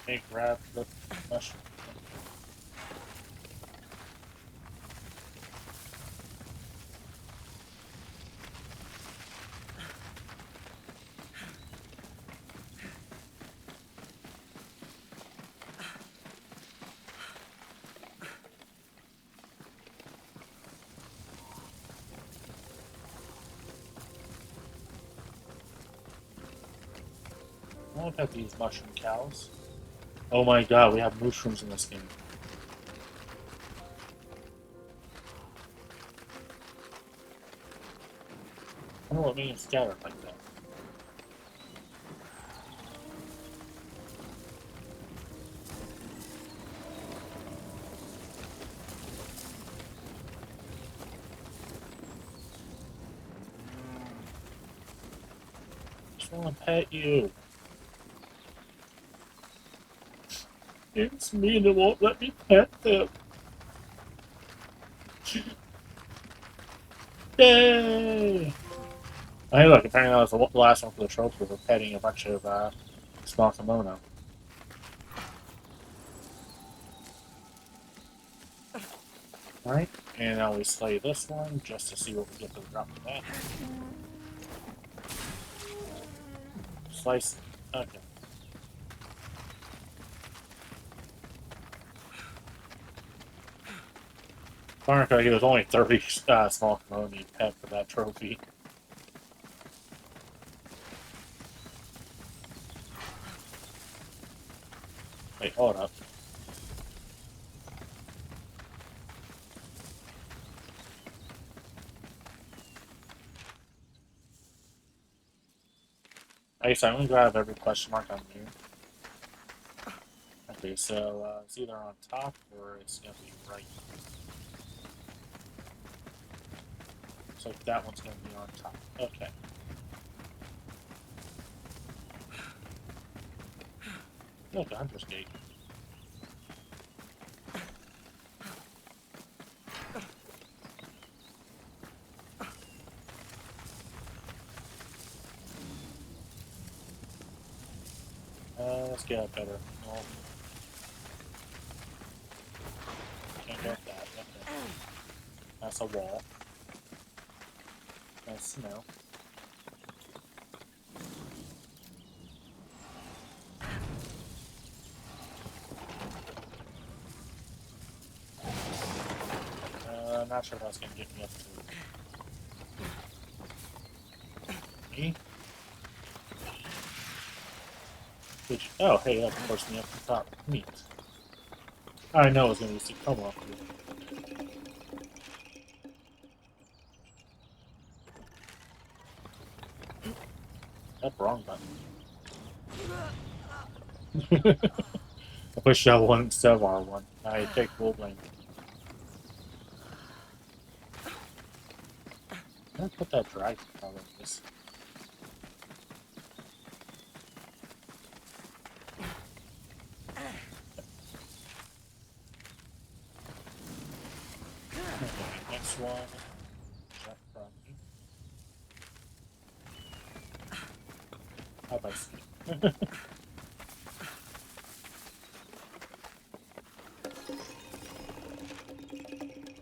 Hey, grab the mushroom. I don't have these mushroom cows. Oh my god, we have mushrooms in this game. I don't know what means scattered like that. Just want to pet you. It's me that won't let me pet them. Yay! Hey, look, apparently that was the last one for the trophy for petting a bunch of small kimono. Alright, and now we slay this one just to see what we get for the drop of that. Slice. Okay. Barnacle, he was only 30 small kimono he pet for that trophy. Wait, hold up. I guess I'm gonna grab every question mark on you. Okay, so it's either on top or it's gonna be right. So that one's gonna be on top. Okay. Look, the Hunter's Gate. Let's get up better. No. Can't get that. Okay. That's a wall. That's snow. I'm not sure if that's gonna get me up to me. Oh, hey, that forced me up the top. Neat. I know it's gonna be Tacoma up here. That wrong button. I pushed L1 instead of R1. I take full blame. I'm gonna put that drag out of this. Okay, next one. Jump from me. How about I see?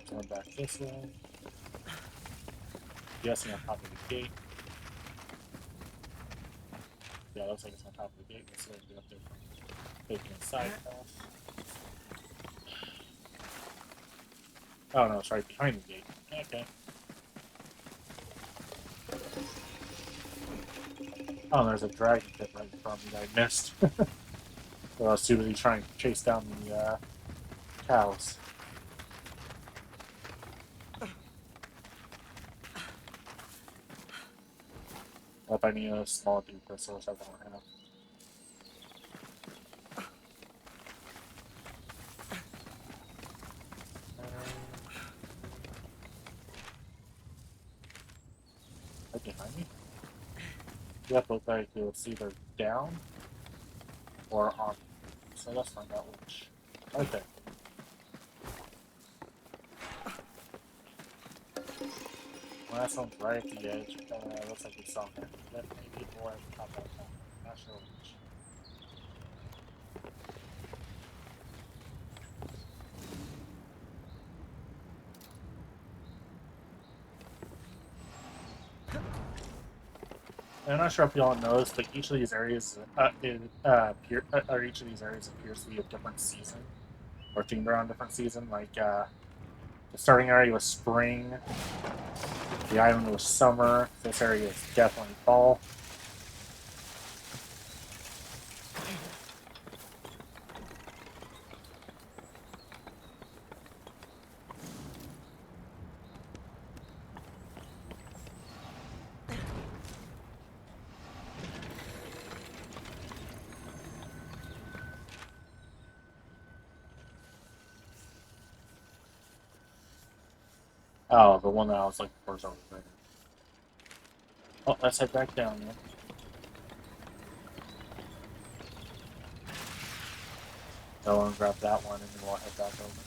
Going back this way. Guessing on top of the gate. Yeah, looks like it's on top of the gate. Let's see if we get up there. Taking a side path. Oh no, it's right behind the gate. Okay. Oh, there's a dragon pit right in front of me that I missed. So I was too busy trying to chase down the cows. If I need a small deep resource, I don't have. Right behind me? Yep, looks like it's either down or on. So let's find out which. Okay. Last one's right at the edge. Looks like it's on there. That may be more at the top of the top. Not sure which. I'm not sure if y'all noticed, but each of these areas appears to be a different season, or themed around a different season. Like the starting area was spring, the island was summer. This area is definitely fall. Oh, the one that I was looking for is over there. Oh, let's head back down then. Go and grab that one, and then we'll head back over.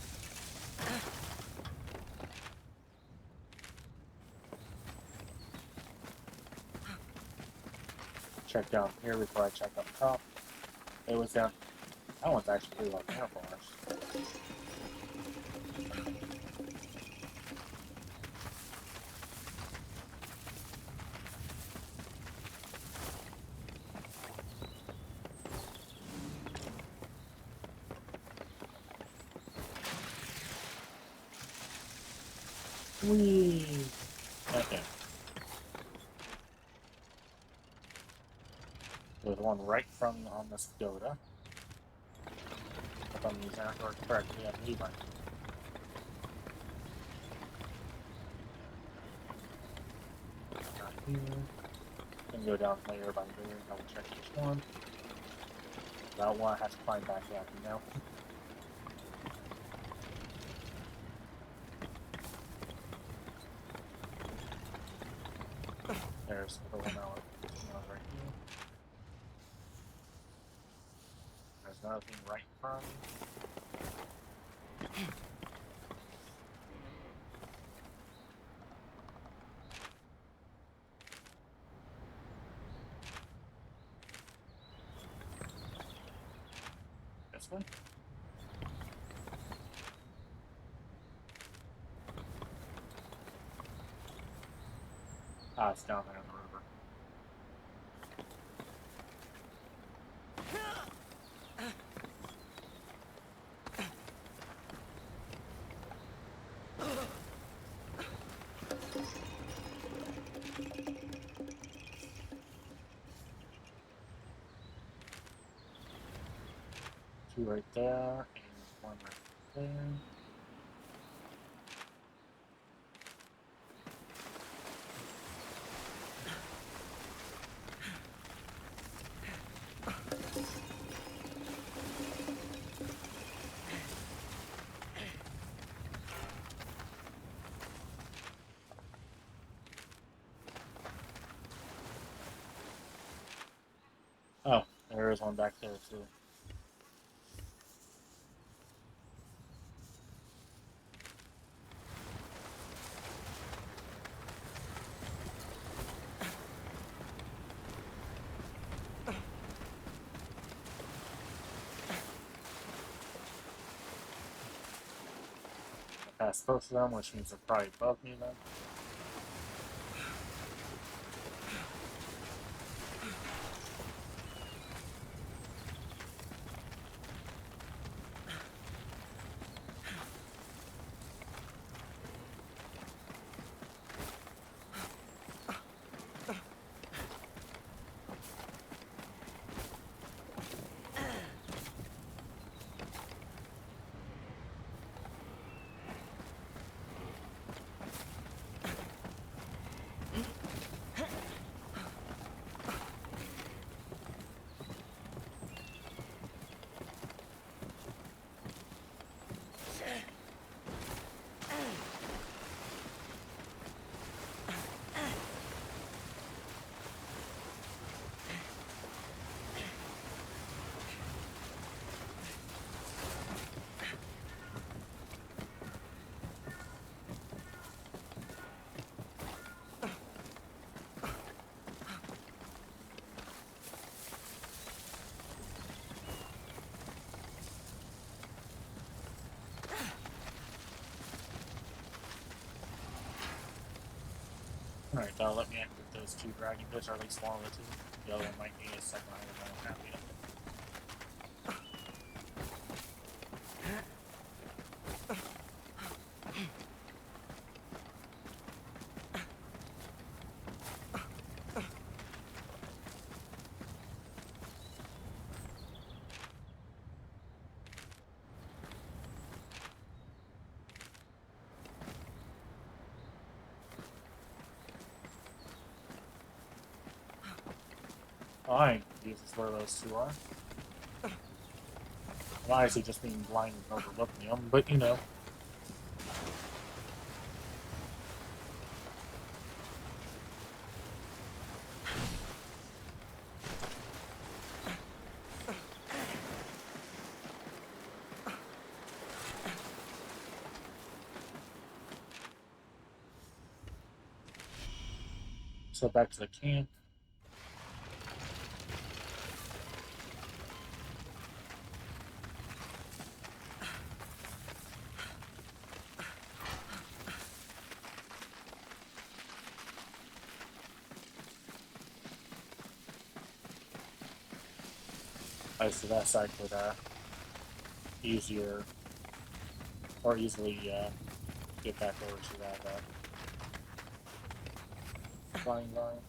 Check down here before I check up top. It was down. That one's actually pretty low camouflage. Whee! Okay. There's one right from on this Dota. If I'm using that word correctly, I believe I am. Not here. And go down layer by layer, double check each one. That one I have to climb back up, you know? There's the one out right here. There's another thing right in front of me. This one? Ah, it's down there in the river. Two right there, and one right there. Oh, there is one back there too. I passed both of them, which means they're probably above me then. Alright, that'll let me activate those two dragon bits, or at least one of the two. The other one might need a second item I don't have yet. Oh, I ain't confused as where those two are. I'm honestly just being blind and overlooking them, but you know. So back to the camp. So that side could easily get back over to that flying line.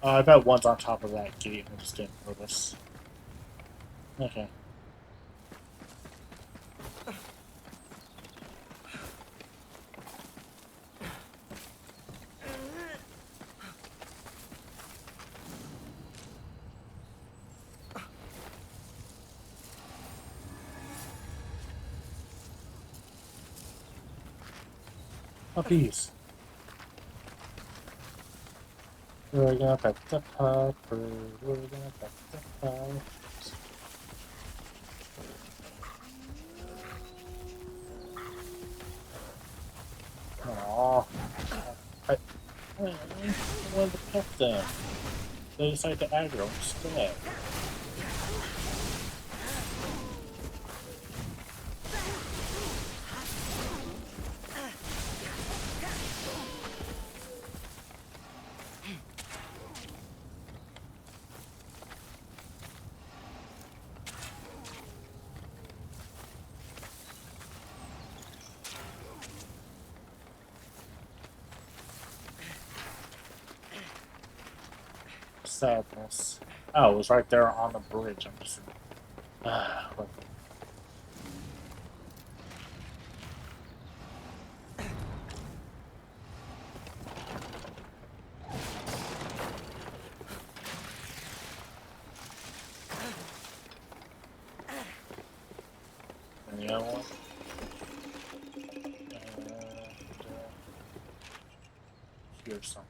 I bet one's on top of that gate and I just didn't notice. Okay. Puppies. We're gonna pet the pupper. We're gonna pet the pups. Aww. I wanted to pet them. They decided to aggro instead. Sadness. Oh, it was right there on the bridge. I'm just. What? And the other one. Here's something.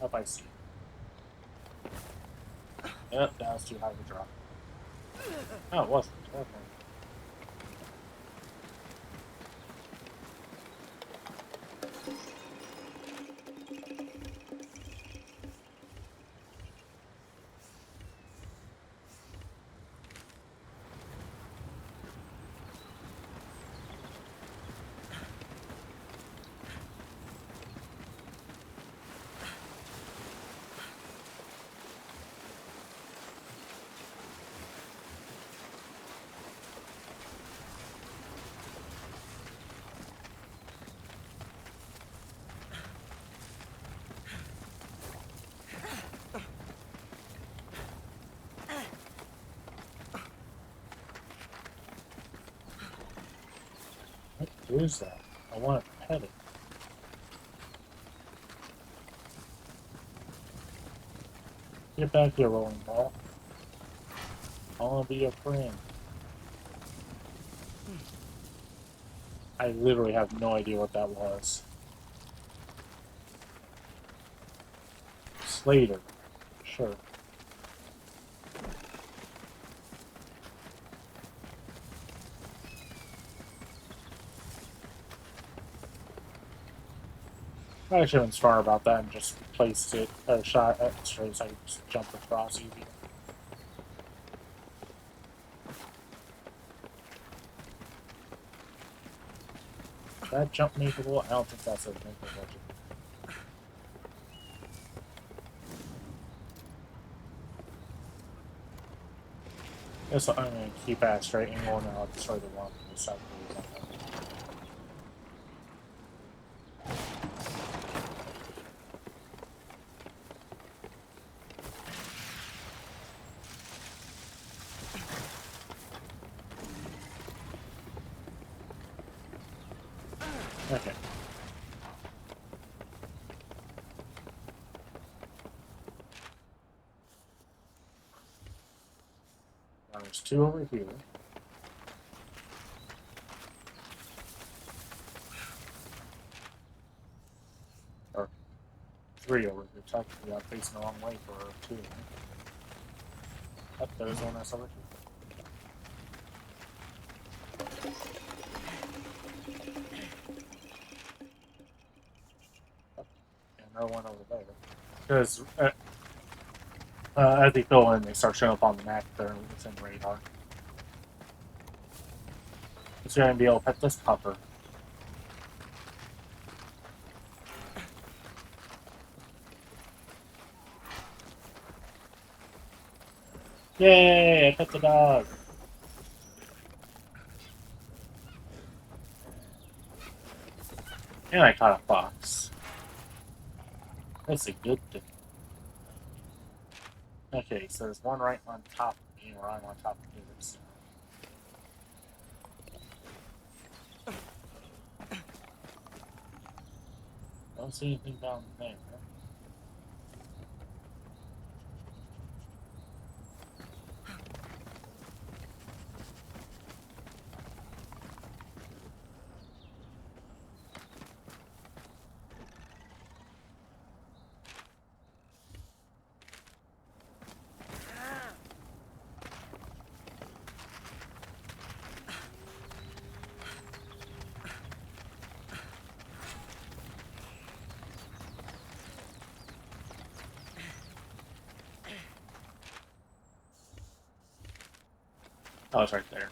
Up, I see. Yep, that was too high to drop. Oh, it wasn't. Okay. What is that? I want to pet it. Get back here, rolling ball. I want to be your friend. I literally have no idea what that was. Slater. Sure. I should have been smart about that and just placed it, or shot it straight so I could just jump across easy. That jump makeable? I don't think that's a makeable. Guess I'm gonna keep at a straight angle and I'll destroy the one on the side. Okay. Now there's two over here. Or three over here. Technically, I'm facing the wrong way for two. Oh, there's one that's over here. Another one over there. Because as they fill in, they start showing up on the map there within radar. It's going to be able to pet this pupper. Yay! I pet the dog! And I caught a fox. That's a good thing. Okay, so there's one right on top of me, or I'm on top of yours. Don't see anything down there. Oh, it's right there.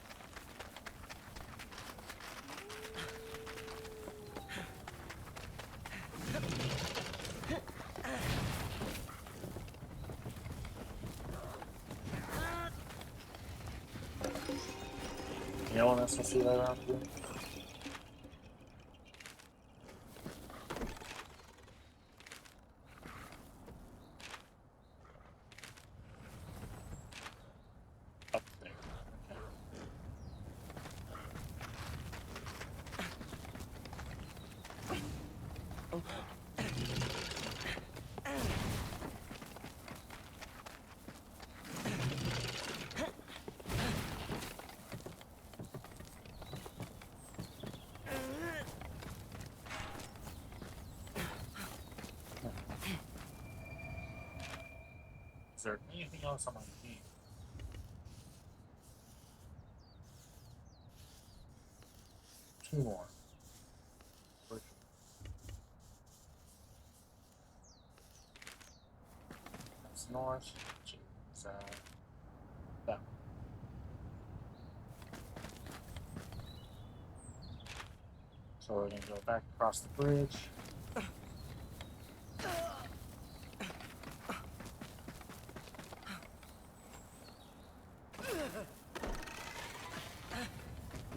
Anyone else want to see that around here? Up there. Okay. Is there anything else I might need? Two more. That's north. It's, that one. So we're gonna go back across the bridge.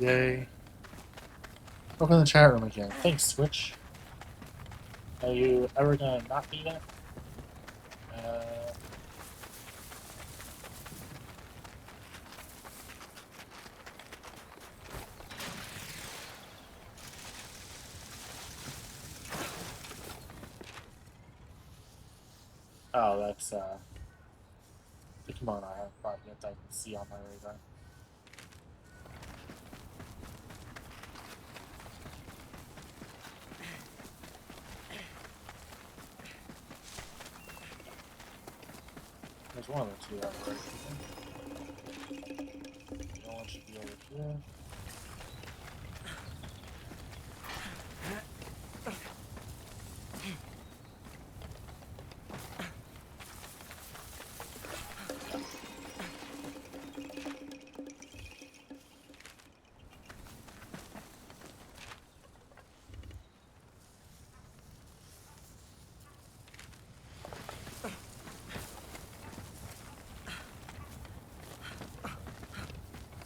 Yay. Open the chat room again. Thanks, Switch. Are you ever gonna not do that? Oh, that's the kimono I haven't bought yet that I can see on my radar. There's one or two out there. The other one should be over here.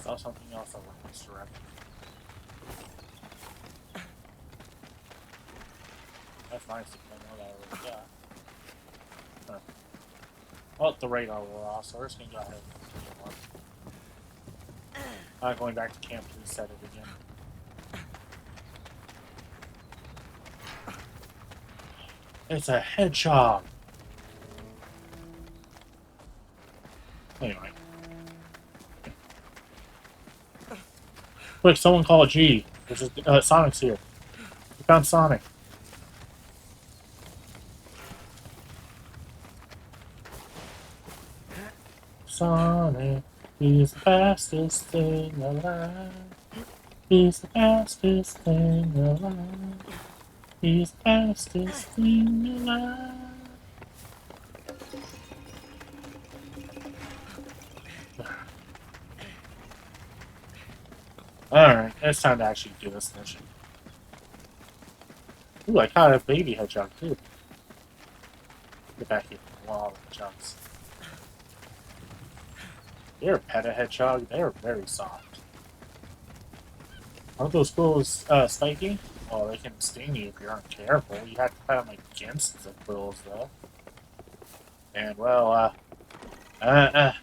Saw something else I want to direct. That's nice if I know that I already got. Huh. Well, the radar wore off, so we're just gonna go ahead and continue on. I'm going back to camp to reset it again. It's a hedgehog! Anyway. Quick, someone call G. This is Sonic's here. We found Sonic. Sonic, he's the fastest thing alive. He's the fastest thing alive. He's the fastest thing alive. Alright, it's time to actually do this mission. Ooh, I caught a baby hedgehog too. Get back here. Wow, hedgehogs. They're a pet a hedgehog. They're very soft. Aren't those quills spiky? Well, they can sting you if you aren't careful. You have to fight them against the quills, though. And, well, I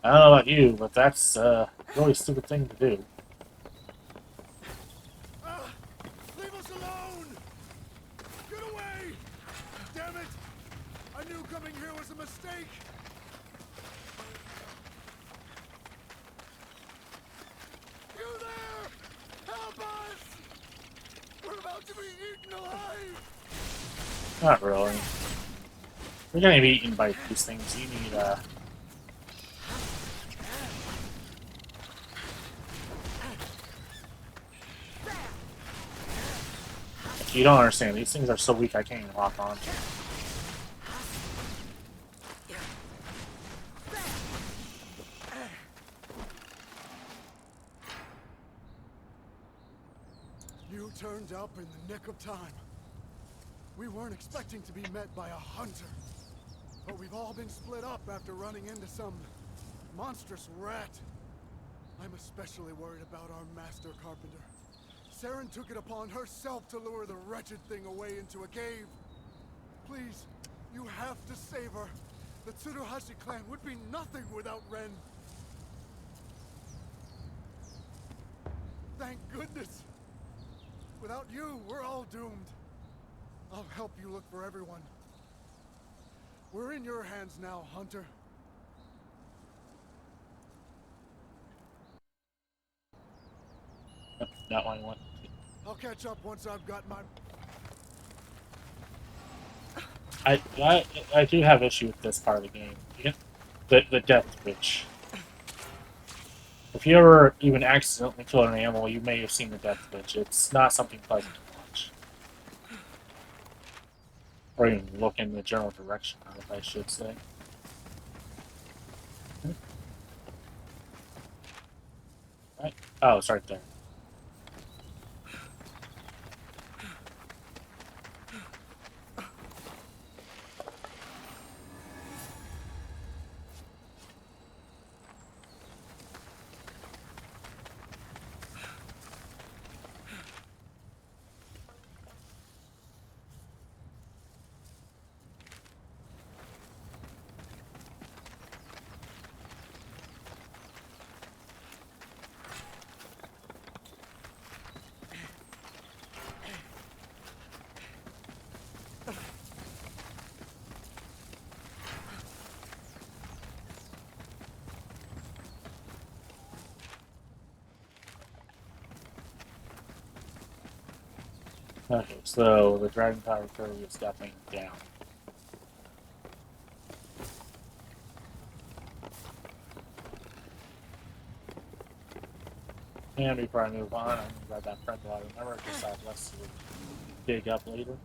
don't know about you, but that's a really stupid thing to do. Leave us alone! Get away! Damn it! I knew coming here was a mistake! You there! Help us! We're about to be eaten alive! Not really. If you're gonna be eaten by these things, you need You don't understand. These things are so weak I can't even lock on. You turned up in the nick of time. We weren't expecting to be met by a hunter. But we've all been split up after running into some monstrous rat. I'm especially worried about our master carpenter. Saren took it upon herself to lure the wretched thing away into a cave. Please, you have to save her. The Tsuruhashi clan would be nothing without Ren. Thank goodness. Without you, we're all doomed. I'll help you look for everyone. We're in your hands now, Hunter. That one went. I'll catch up once I've got my... I do have issue with this part of the game. The death twitch. If you ever even accidentally kill an animal, you may have seen the death twitch. It's not something pleasant to watch. Or even look in the general direction of it, I should say. Right? Oh, it's right there. Okay, so the Dragon Power Curry is definitely down. And before I move on, I'm gonna grab that friend while I remember because I have less to dig up later.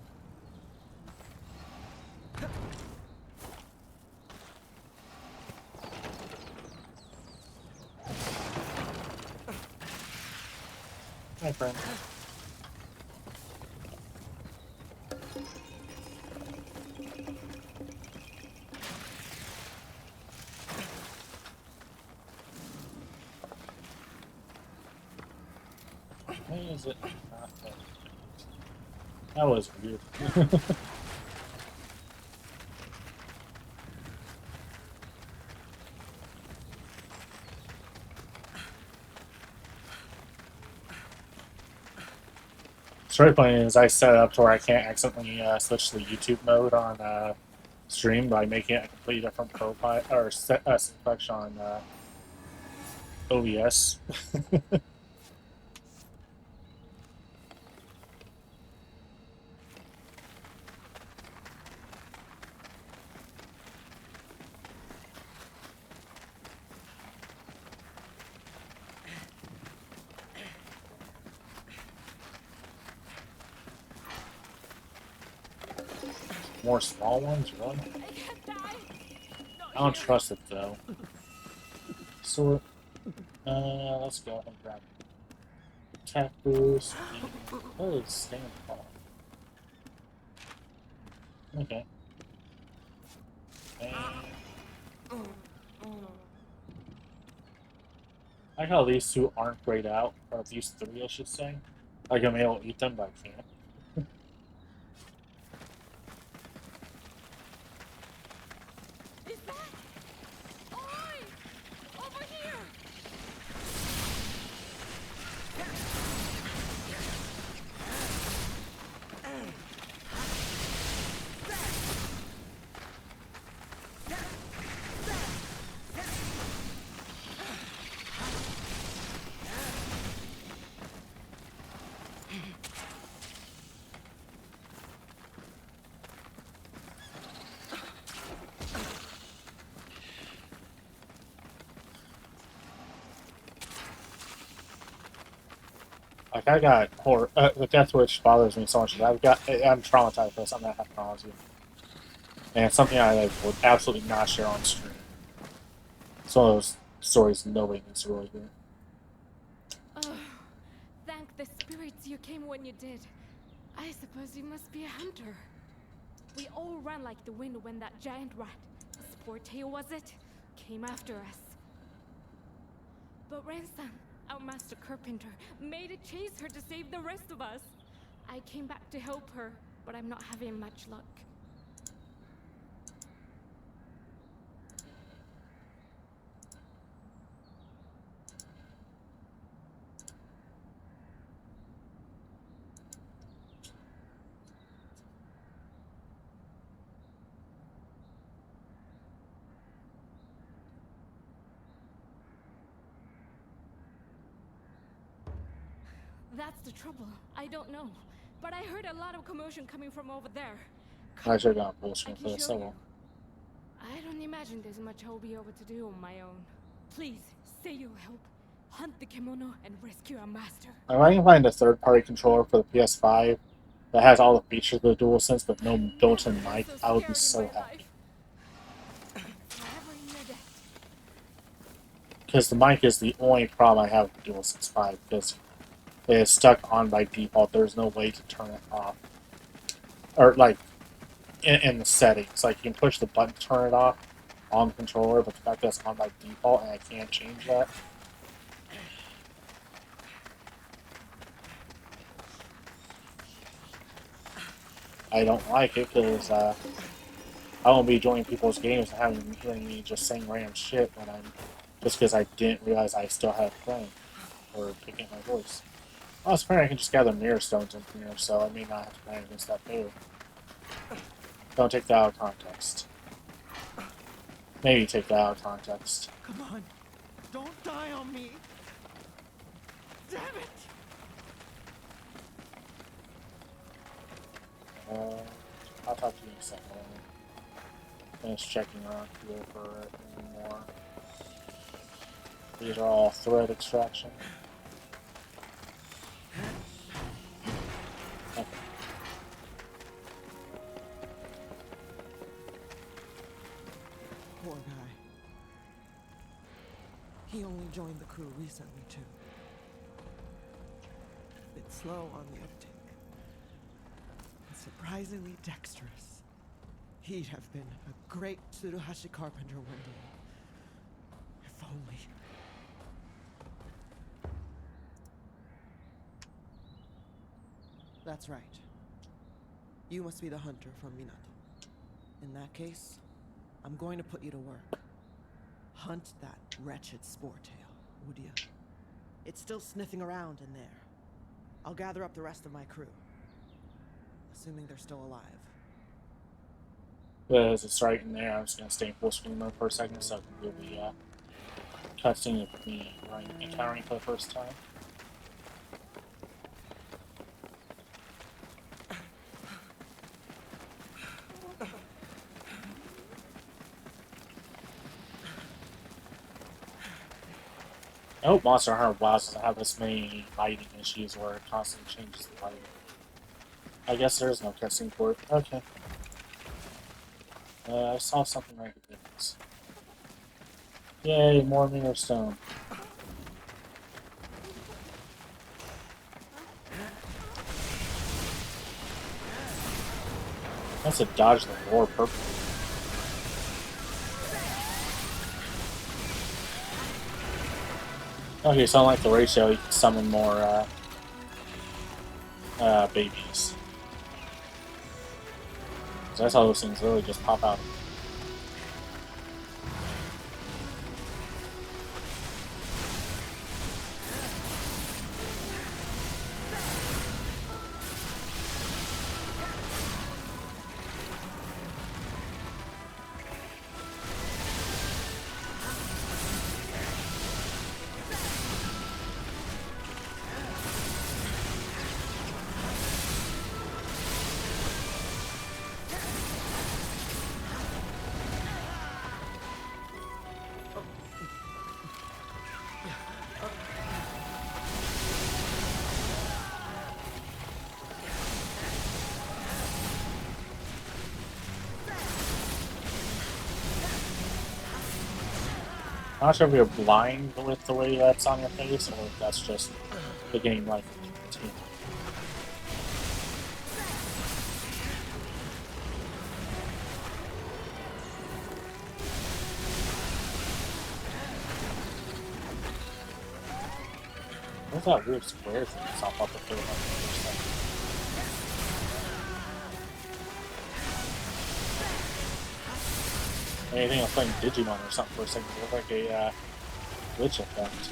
Hi, friend. Why is it not there? That was weird. Story point is I set it up to where I can't accidentally switch to the YouTube mode on stream by making it a completely different profile or selection on OBS. More small ones, really? I don't trust it though. So, let's go ahead and grab attack boost. What is stand fall? Okay. And I like how these two aren't grayed out, or these three, I should say. Like I'm able to eat them, but I can't. Like I got horror. The Death Wish bothers me so much. I'm traumatized by something that happened when I was young, and it's something I like, would absolutely not share on stream. It's one of those stories nobody needs to really hear. Oh, thank the spirits you came when you did. I suppose you must be a hunter. We all ran like the wind when that giant rat, Sportail was it, came after us. But Ren-san, our master carpenter, made a chase her to save the rest of us. I came back to help her, but I'm not having much luck. That's the trouble. I don't know. But I heard a lot of commotion coming from over there. I should have gone full screen for this level. I don't imagine there's much I'll be able to do on my own. Please, say you'll help. Hunt the Kemono and rescue our master. If I can find a third-party controller for the PS5 that has all the features of the DualSense but no built-in mic, I would be so happy. Because the mic is the only problem I have with the DualSense 5, because it is stuck on by default. There's no way to turn it off. Or, like, in the settings. Like, you can push the button to turn it off on the controller, but the fact that it's on by default and I can't change that. I don't like it, because I won't be joining people's games and hearing me just saying random shit when I'm... Just because I didn't realize I still had playing. Or picking my voice. Well, apparently I can just gather mirror stones in here, so I may not have to plan against that failure. Don't take that out of context. Maybe take that out of context. Come on. Don't die on me. Damn it. I'll talk to you in a second. Finish checking around here for any more. These are all thread extraction. Okay. Poor guy. He only joined the crew recently, too. Bit slow on the uptake. And surprisingly dexterous. He'd have been a great Tsuruhashi carpenter one day. If only. That's right. You must be the hunter from Minato. In that case, I'm going to put you to work. Hunt that wretched Sportail, would you? It's still sniffing around in there. I'll gather up the rest of my crew. Assuming they're still alive. As it's right in there, I'm just going to stay in full screen mode for a second so I can do the cutscene of me encountering for the first time. I hope Monster Hunter WoW doesn't have this many lighting issues where it constantly changes the lighting. I guess there is no cutscene for it. Okay. I saw something right at this. Yay, more Mineral Stone. That's a dodge the lore perfectly. Okay, so unlike the ratio, you can summon more babies. So that's how those things really just pop out. I'm not sure if you're blind with the way that's on your face, or if that's just the game life continue. What's that weird square thing that's not up the Anything I was playing Digimon or something for a second. It looked like a glitch effect.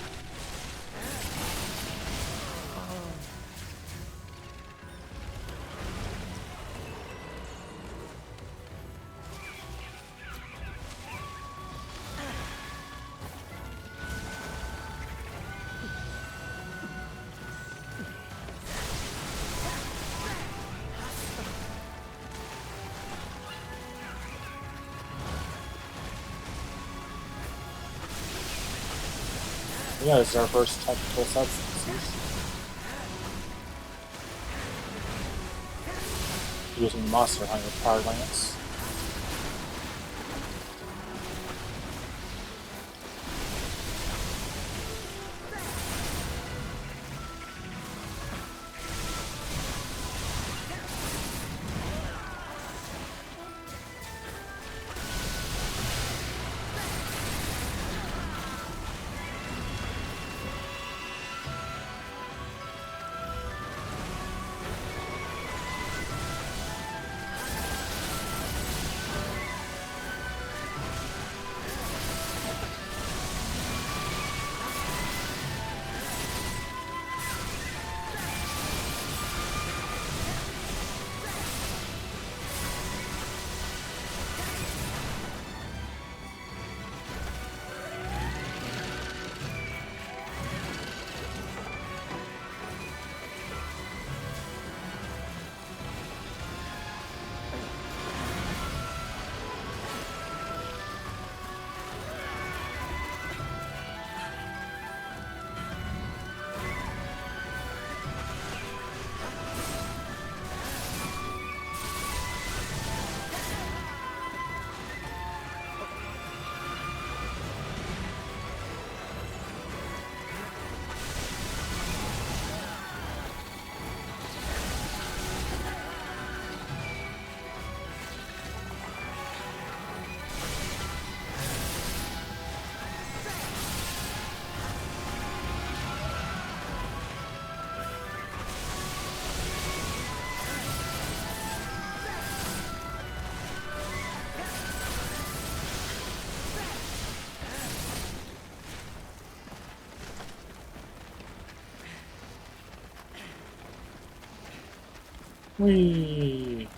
Yeah, this is our first technical substances. Using Monster Hunter Power Lance. Whee!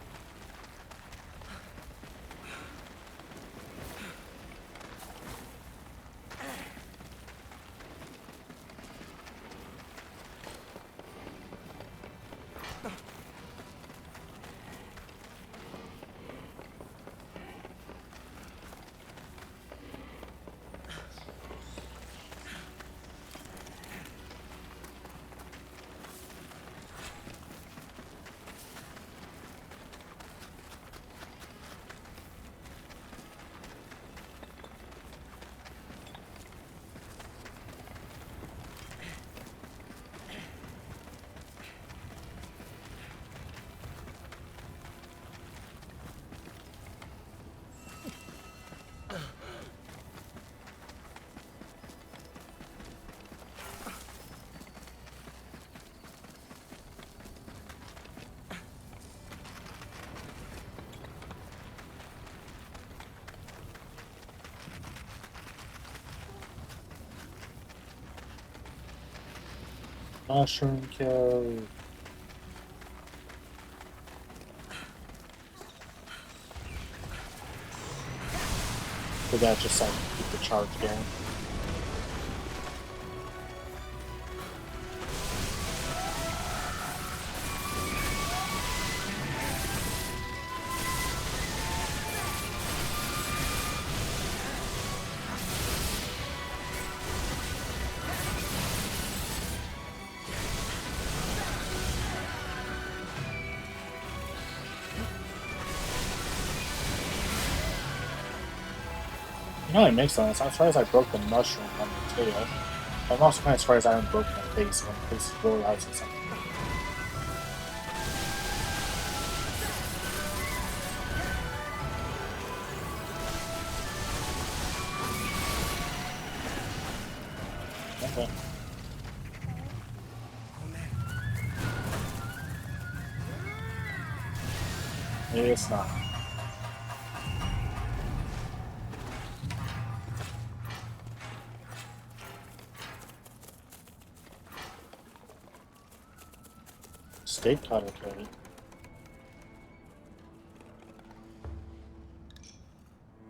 Mushroom Cove. Did that just like keep the charge going? You know, it makes sense. I'm surprised I broke the mushroom on the tail. I'm also kind of surprised I haven't broken the face when the face is really out to something. Okay. Maybe it's not. Steak cutter, Cody.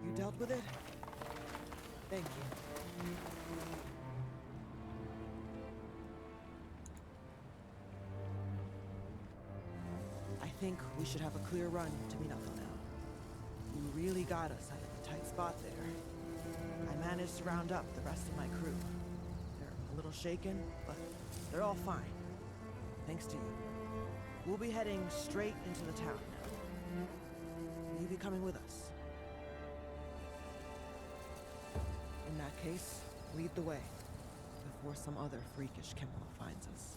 You dealt with it? Thank you. I think we should have a clear run to Minato now. You really got us out of a tight spot there. I managed to round up the rest of my crew. They're a little shaken, but they're all fine. Thanks to you. We'll be heading straight into the town now. Will you be coming with us? In that case, lead the way, before some other freakish Kemono finds us.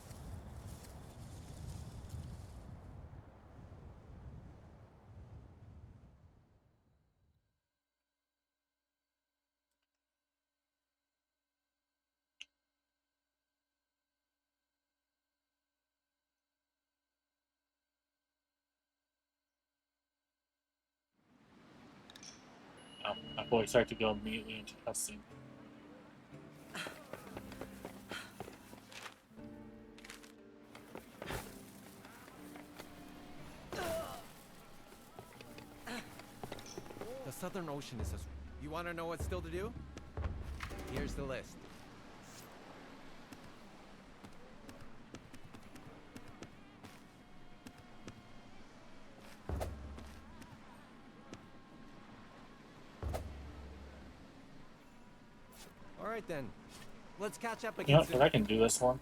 Oh, I fully expect to go immediately into cutscene. The Southern Ocean is a... You want to know what's still to do? Here's the list. All right then. Let's catch up You know again what, soon. if I can do this one.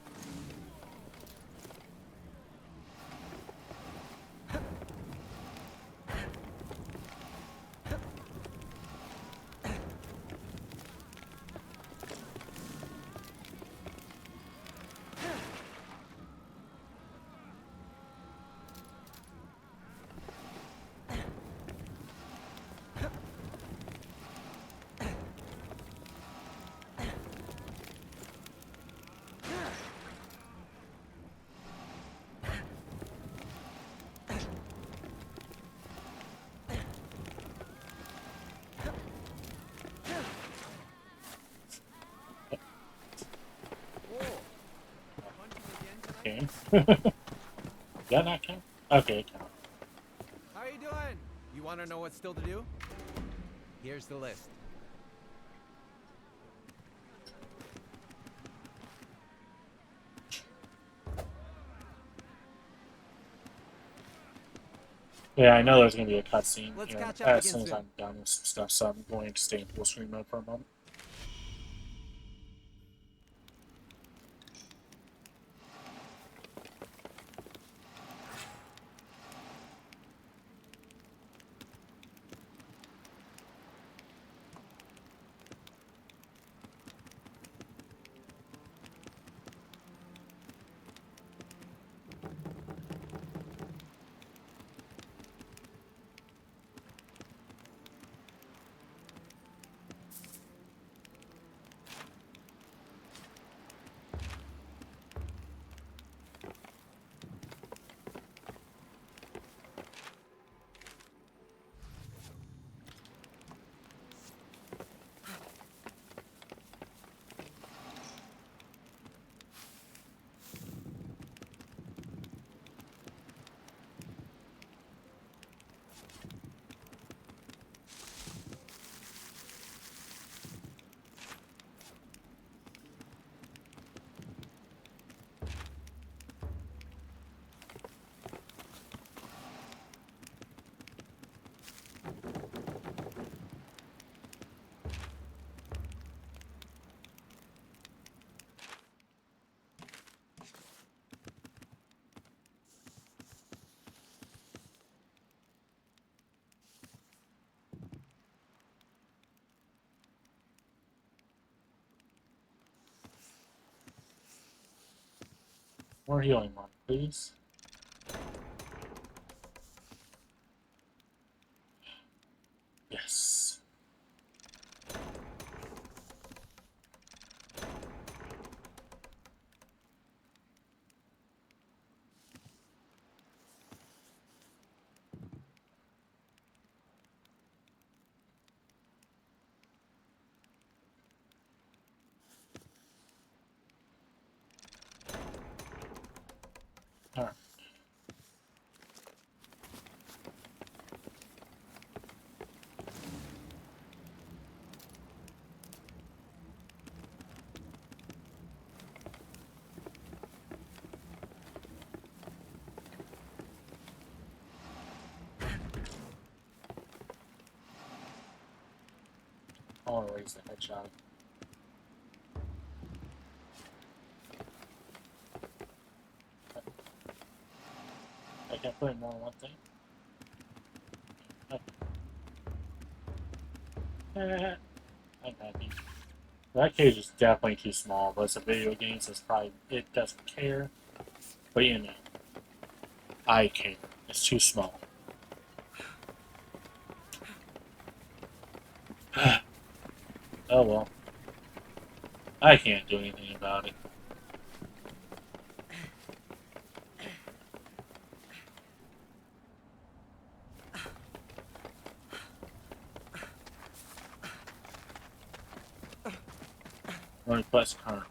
Okay. Did that not count? Okay, it counts. How you doing? You want to know what's still to do? Here's the list. Yeah, I know there's going to be a cutscene Let's here catch up as again soon as soon. I'm done with some stuff, so I'm going to stay in full screen mode for a moment. More healing one, please. Yes. All right. I want to raise the headshot. I can't put it more on one thing. I'm happy. That cage is definitely too small, but it's a video game, so it's probably, it doesn't care. But you know, I care. It's too small. Oh well. I can't do anything about it. Request current.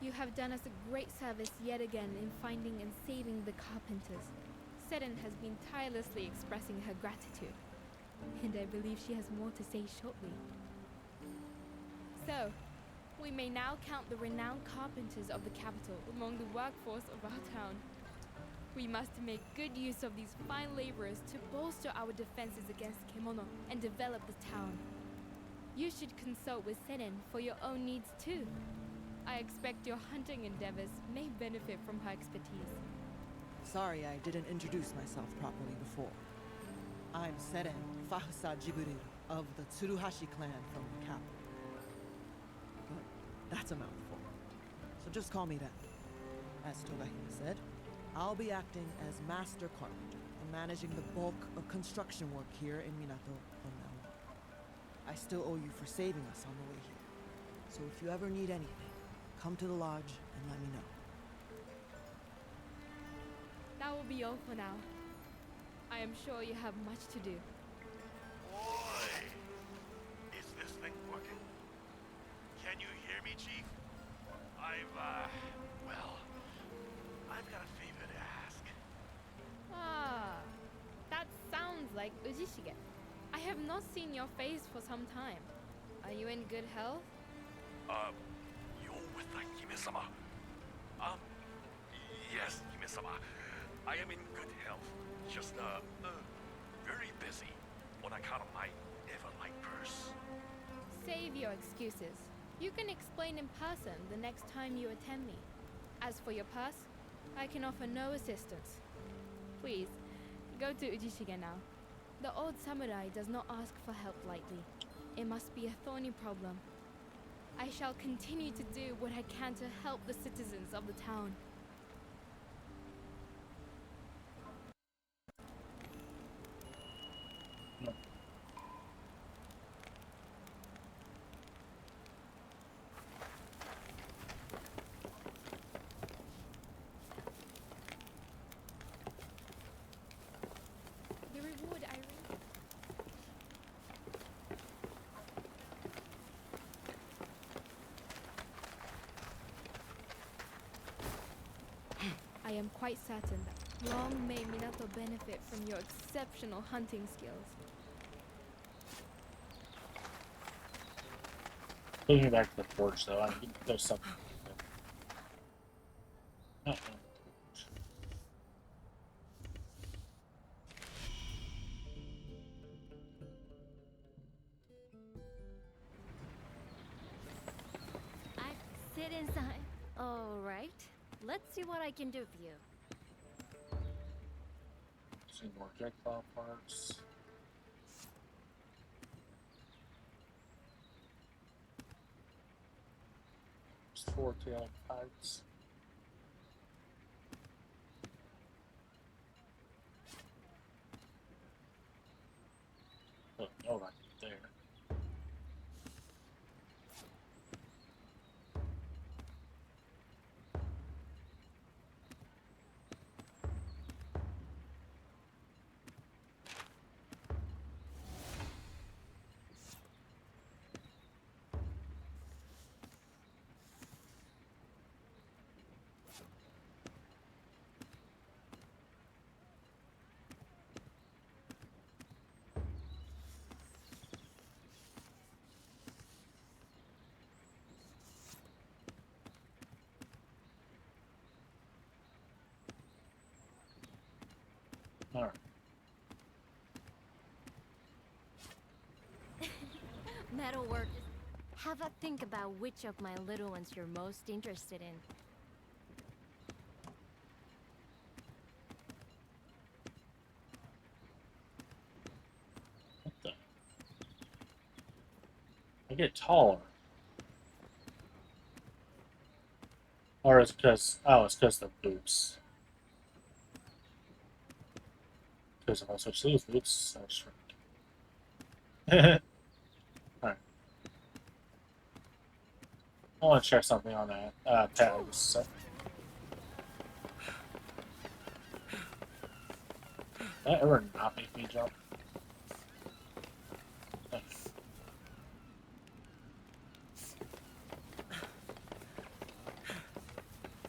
You have done us a great service yet again in finding and saving the Carpenters. Seren has been tirelessly expressing her gratitude, and I believe she has more to say shortly. So, we may now count the renowned Carpenters of the capital among the workforce of our town. We must make good use of these fine laborers to bolster our defenses against Kemono and develop the town. You should consult with Seren for your own needs too. I expect your hunting endeavors may benefit from her expertise. Sorry I didn't introduce myself properly before. I'm Seren Fahusa Jiburiru of the Tsuruhashi clan from the capital. But that's a mouthful, so just call me that. As Togahime said, I'll be acting as master carpenter and managing the bulk of construction work here in Minato from now on. I still owe you for saving us on the way here, so if you ever need anything, come to the lodge and let me know. That will be all for now. I am sure you have much to do. Oi! Is this thing working? Can you hear me, Chief? I've got a favor to ask. Ah, that sounds like Ujishige. I have not seen your face for some time. Are you in good health? You're with the Hime-sama. Yes, Hime-sama. I am in good health. Just, very busy on account of my Everlight purse. Save your excuses. You can explain in person the next time you attend me. As for your purse, I can offer no assistance. Please, go to Ujishige now. The old samurai does not ask for help lightly. It must be a thorny problem. I shall continue to do what I can to help the citizens of the town. The reward I I am quite certain that long may Minato benefit from your exceptional hunting skills. Taking me back to the forge, though. I think there's something. Sit inside. All right. Let's see what I can do for you. See more projectile parts. Four-tailed kites. Oh, no, right there. Alright. Metalwork. Have a think about which of my little ones you're most interested in. What the? I get taller. Or it's because, oh, it's because the boots. Because if I switch these boots, I shrink. Alright. I want to check something on that tags. So. Did that ever not make me jump?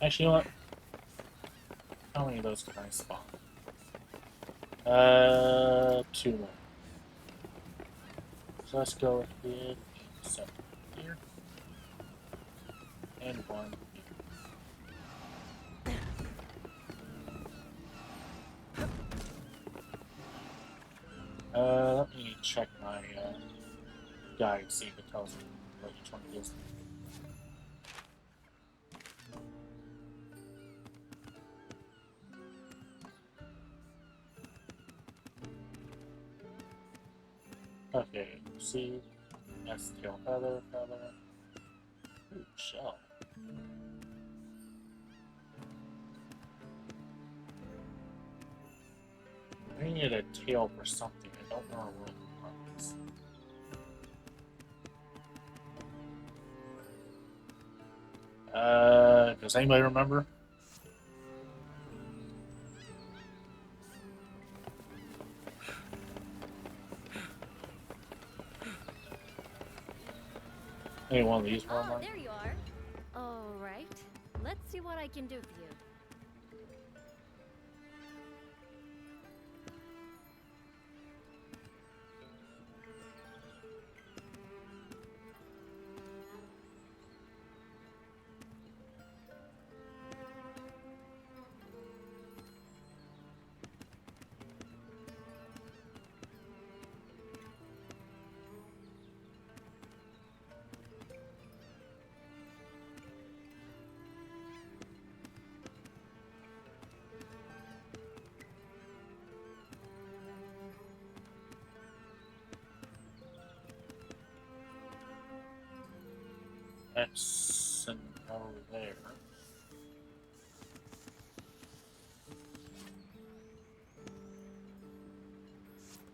Actually, you know what? How many of those can I spawn? 2 more. So let's go with the 7 here. And 1 here. Let me check my guide, see if it tells me what each one gives me. Okay, see, that's tail feather. Ooh, shell. I need a tail for something. I don't know where it was. Does anybody remember? Any one of these were Oh, there you are. All right. Let's see what I can do for you. X and O there.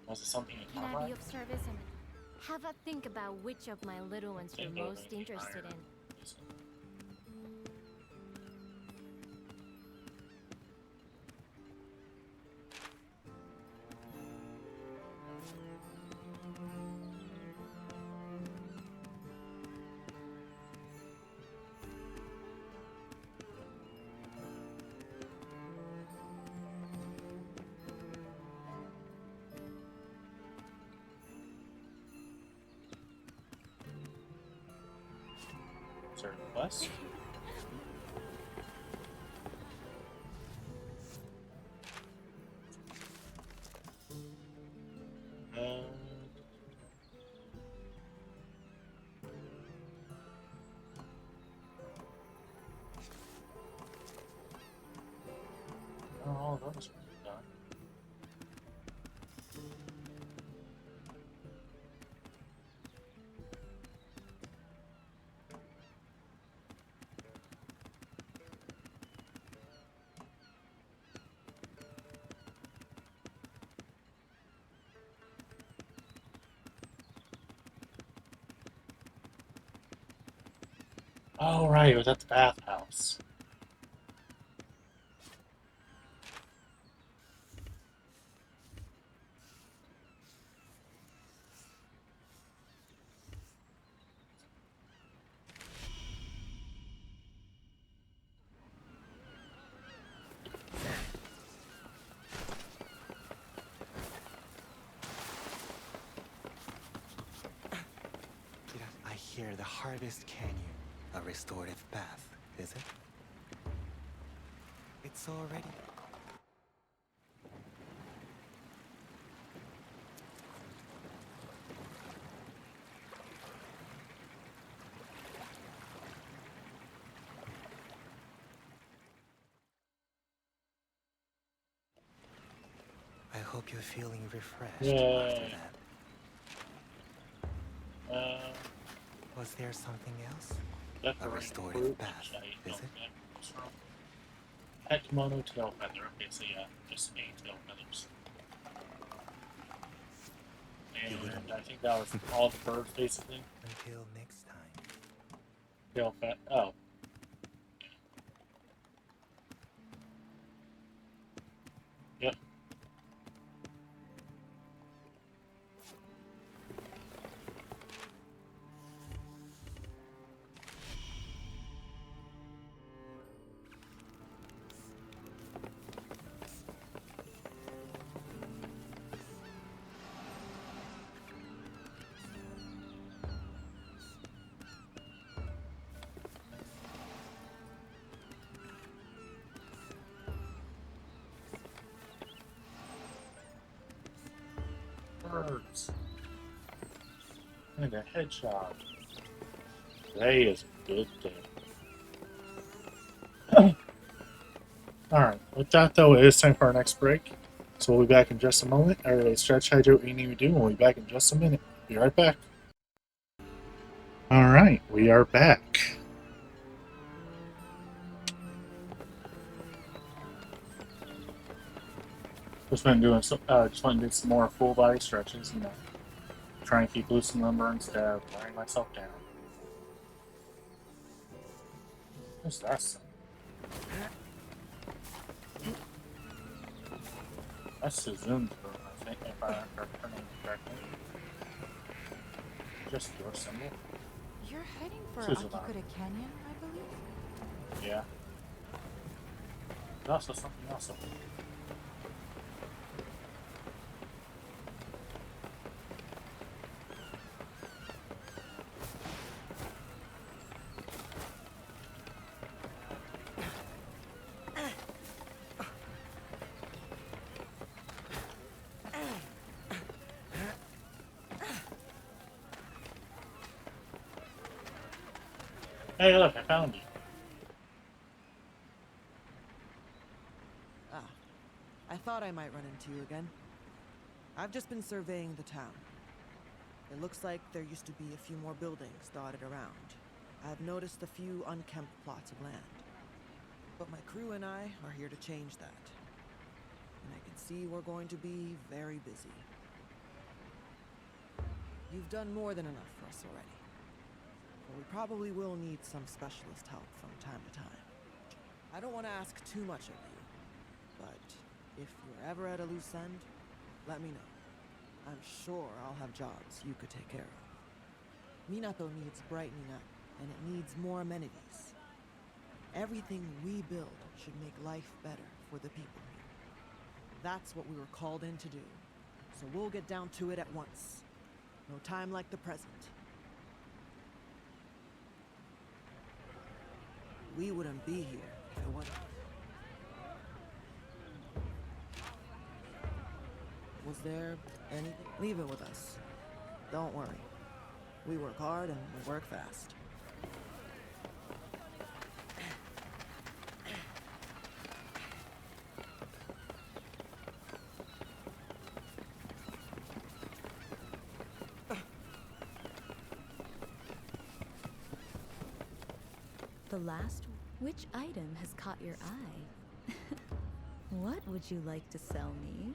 Was it something in Can I combat? be of service and have a think about which of my little ones you're Think of most any interested iron. in? Is there a quest? Oh, that was done. Oh, right, it was at the bathhouse. I hear the Harvest Canyon, a restorative bath, is it? It's already... I hope you're feeling refreshed after that. Was there something else? A restorative bath, is it? Pet kimono tail feather. Okay, so yeah, just 8 tail feathers. And I think that was all the birds, basically. Until next time. Tail fet. Oh. Yep. Birds. And a hedgehog. Today is a good day. Alright, with that though, it is time for our next break. So we'll be back in just a moment. Alright, stretch, hydrate, what you need to do, and we'll be back in just a minute. Be right back. Alright, we are back. Just went doing some, did some more full body stretches, you know, try and keep loosening lumbar instead of wearing myself down. What's that sound? That's the zoom through, I think, if I remember correctly. Just your symbol. You're heading for Suzuki. Akikuta Canyon, I believe? Yeah. There's also something else up there. Hey, look, I found you. Ah, I thought I might run into you again. I've just been surveying the town. It looks like there used to be a few more buildings dotted around. I've noticed a few unkempt plots of land. But my crew and I are here to change that. And I can see we're going to be very busy. You've done more than enough for us already. But we probably will need some specialist help from time to time. I don't want to ask too much of you, but if you're ever at a loose end, let me know. I'm sure I'll have jobs you could take care of. Minato needs brightening up, and it needs more amenities. Everything we build should make life better for the people here. That's what we were called in to do, so we'll get down to it at once. No time like the present. We wouldn't be here if it wasn't. Was there anything? Leave it with us. Don't worry. We work hard and we work fast. The last, which item has caught your eye? What would you like to sell me?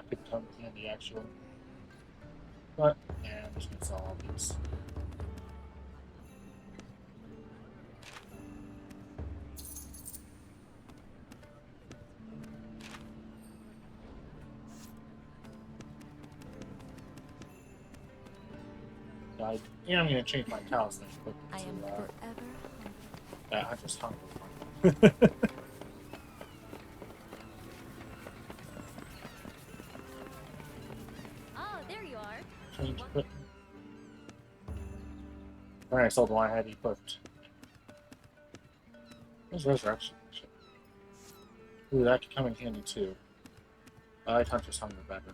could come in handy actually. But yeah, I'm just gonna sell all these. I'm gonna change my talisman quick I am to forever Hunter's Hunger. Oh, there you are. Change equipment. Alright, I sold the one I had equipped. Where's Resurrection? Ooh, that could come in handy too. I like Hunter's Hunger better.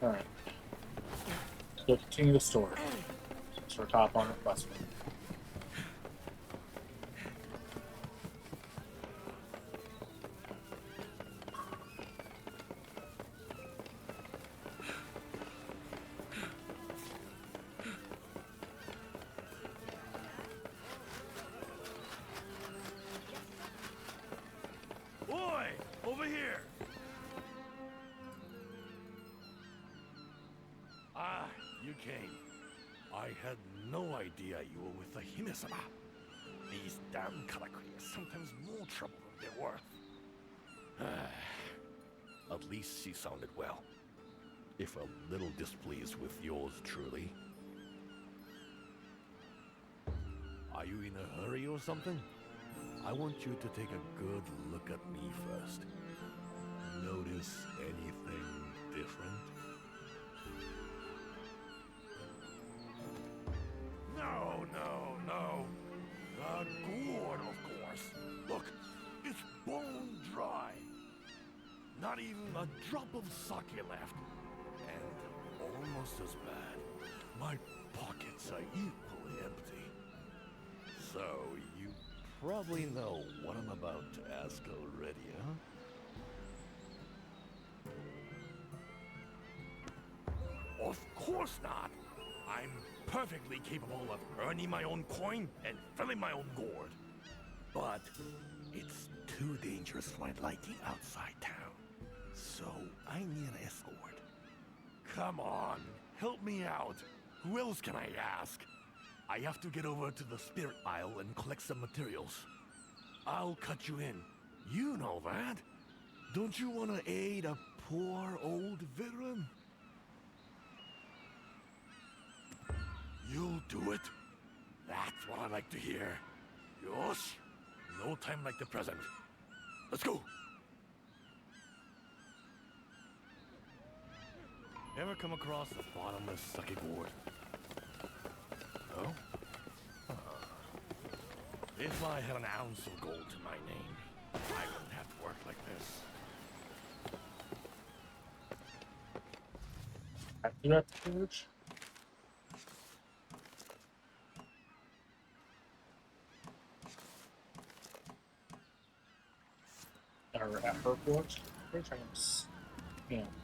Alright. Let's go continue the story. Since we're top on it, Westman. Boy, over here. Ah, you came. I had no idea you were with the Hime-sama. These damn karakuri are sometimes more trouble than they're worth. At least she sounded well. If a little displeased with yours truly. Are you in a hurry or something? I want you to take a good look at me first. Notice anything different? No. Gourd, of course. Look, it's bone dry. Not even a drop of sake left. And almost as bad, my pockets are equally empty. So, you probably know what I'm about to ask already, huh? Of course not! I'm perfectly capable of earning my own coin and filling my own gourd. But it's too dangerous for my liking outside town. So I need an escort. Come on, help me out. Who else can I ask? I have to get over to the spirit isle and collect some materials. I'll cut you in. You know that. Don't you want to aid a poor old veteran? You'll do it? That's what I like to hear. Yosh! No time like the present. Let's go! Ever come across a bottomless sake gourd? No? If I had an ounce of gold to my name, I wouldn't have to work like this. You know the forge? Or at her forge? I'm trying to,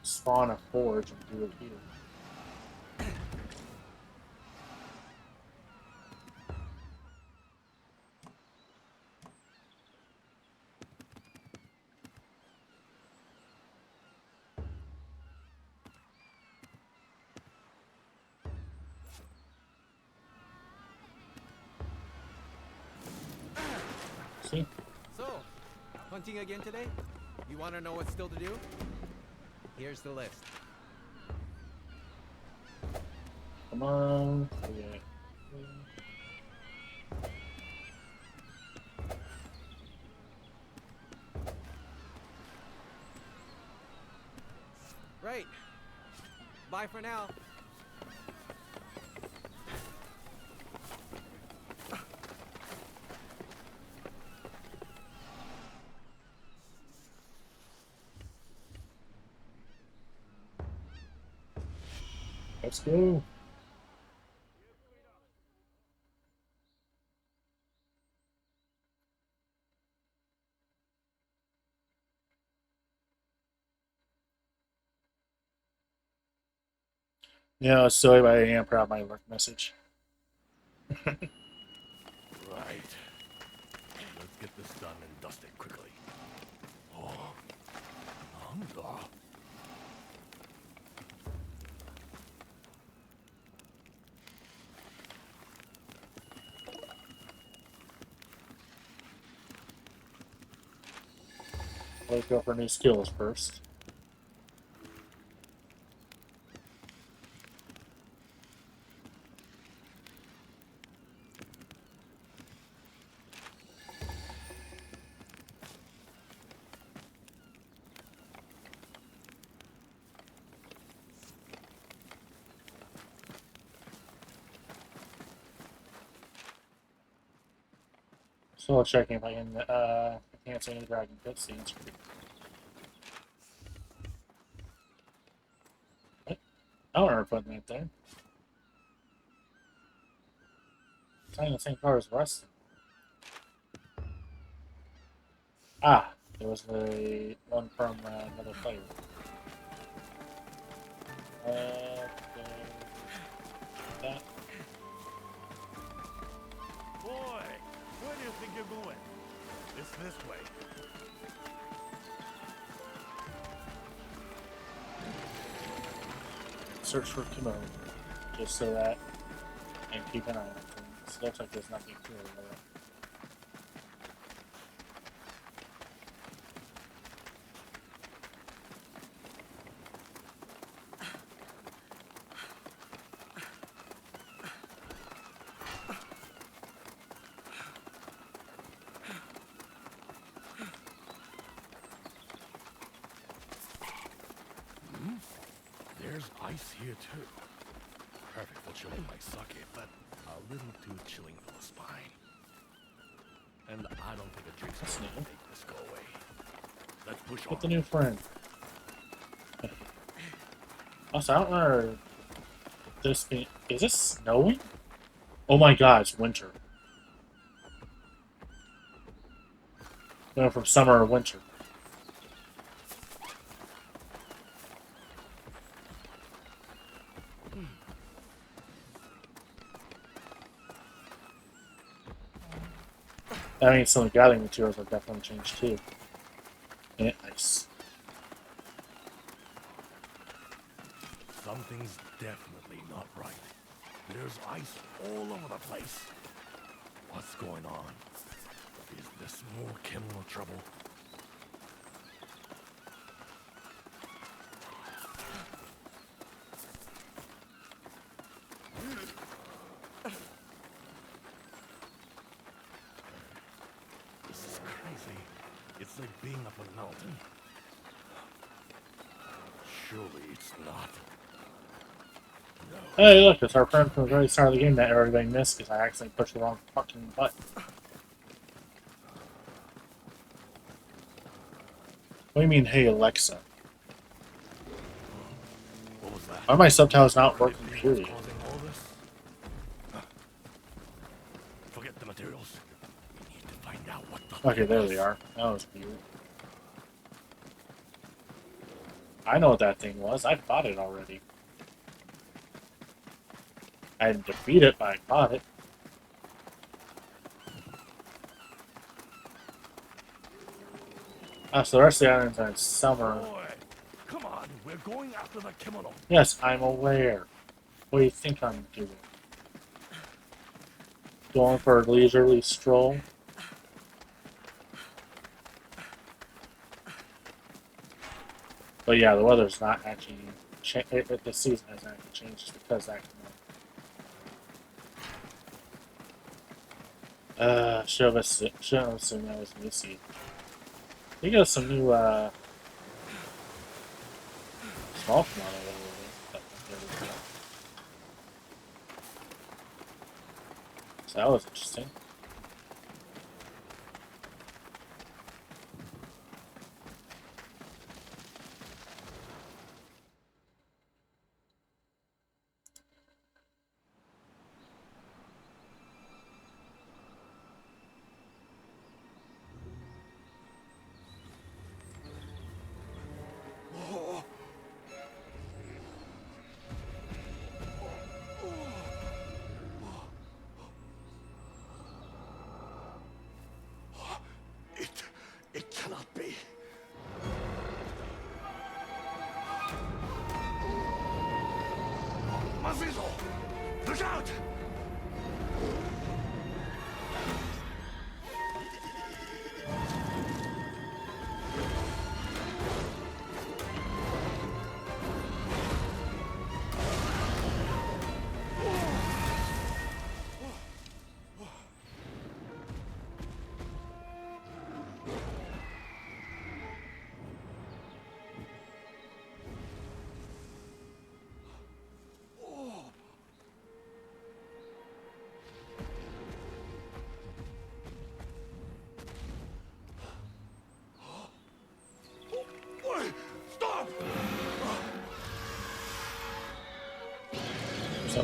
spawn a forge and do it here. See? So, hunting again today? You want to know what's still to do? Here's the list. Come on. Yeah. Right. Bye for now. Let's go. Yeah, so I am proud of my work message. Right. Let's get this done and dust it quickly. Oh, Nanda. Let's go for new skills first. Still checking if I can enhance any dragon cutscenes. I don't remember putting that there. It's not in the same car as Rustin. Ah, there was the one from another player. That. Boy, where do you think you're going? It's this way. Search for Kimono, just so that, and keep an eye on things. Looks like there's nothing here. There's ice here too. Perfect for chilling my sake, but a little too chilling for the spine. And I don't think a drink's gonna make this go away. Let's push on. With the new friend. Also, I don't remember this being. Is this snowing? Oh my god, it's winter. Going from summer to winter. That means some of the gathering materials have definitely changed too. And ice. Something's definitely not right. There's ice all over the place. What's going on? Is this more Kimono trouble? This is crazy. It's like being up a mountain. Surely it's not. Hey, look, it's our friend from the very start of the game that everybody missed because I accidentally pushed the wrong fucking button. What do you mean, hey Alexa? What was that? Why are my subtitles not working, period? Forget the materials. We need to find out what the Okay, there they are. That was weird. I know what that thing was. I fought it already. I didn't defeat it, but I fought it. So the rest of the islands are in summer. Boy, come on, we're going after the Kimono. Yes, I'm aware. What do you think I'm doing? Going for a leisurely stroll? But yeah, the weather's not actually the season hasn't actually changed just because that. Should have assumed that was Missy. We got some new small command so that was interesting.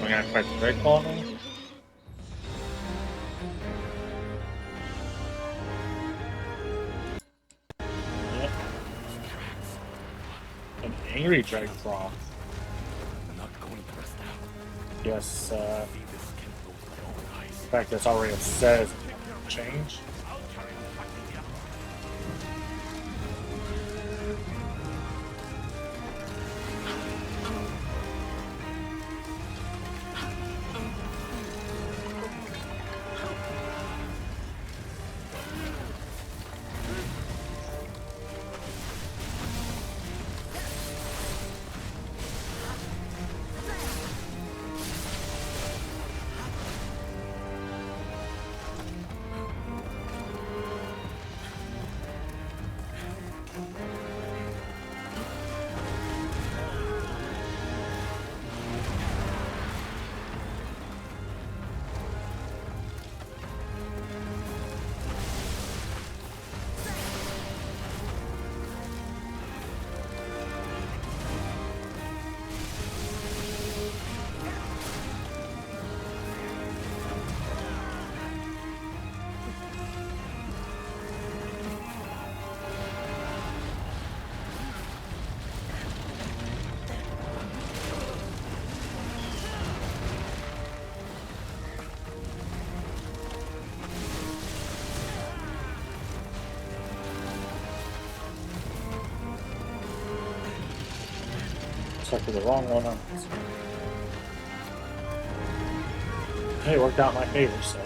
I gotta fight the Red Claw now? Yep. An angry Dragfroth. Not going to rest now. Yes, in fact, that's already says change. Selected the wrong one on this. Hey, it worked out in my favor, so.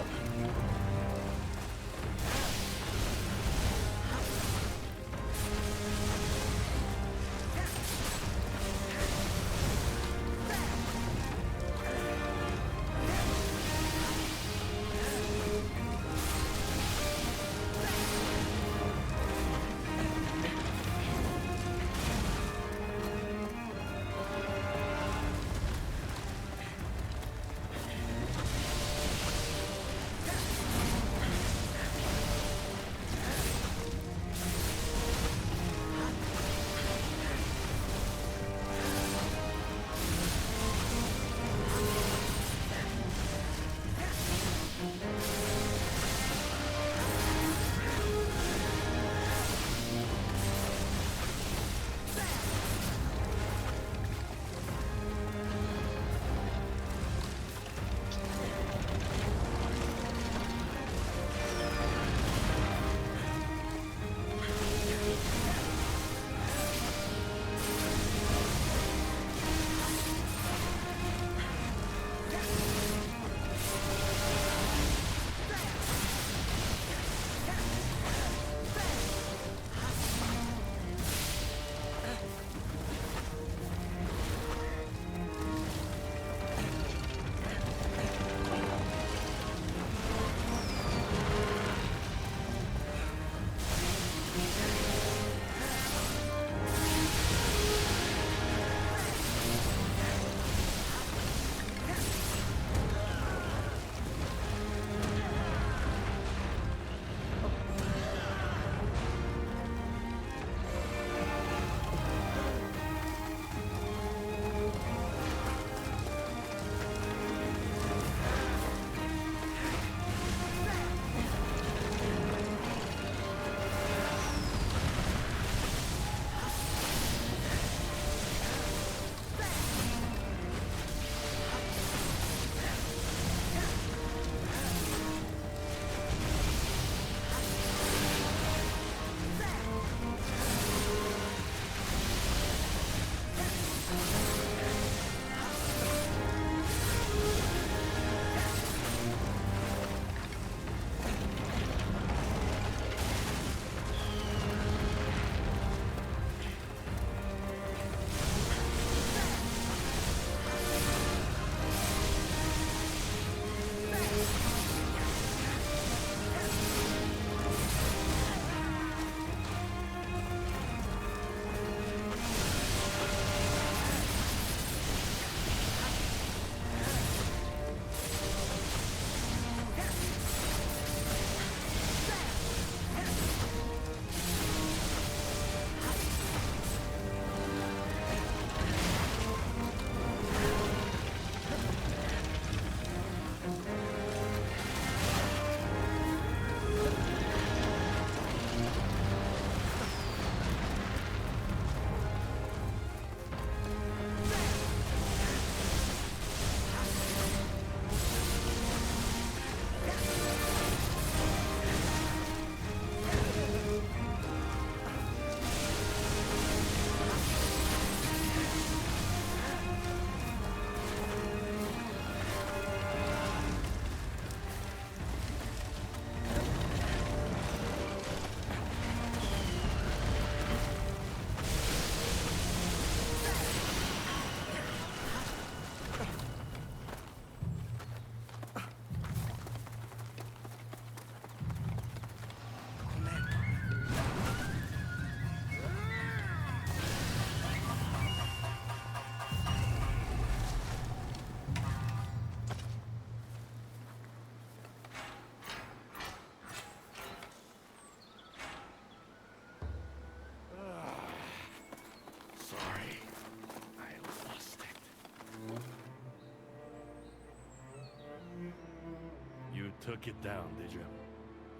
took it down, did you?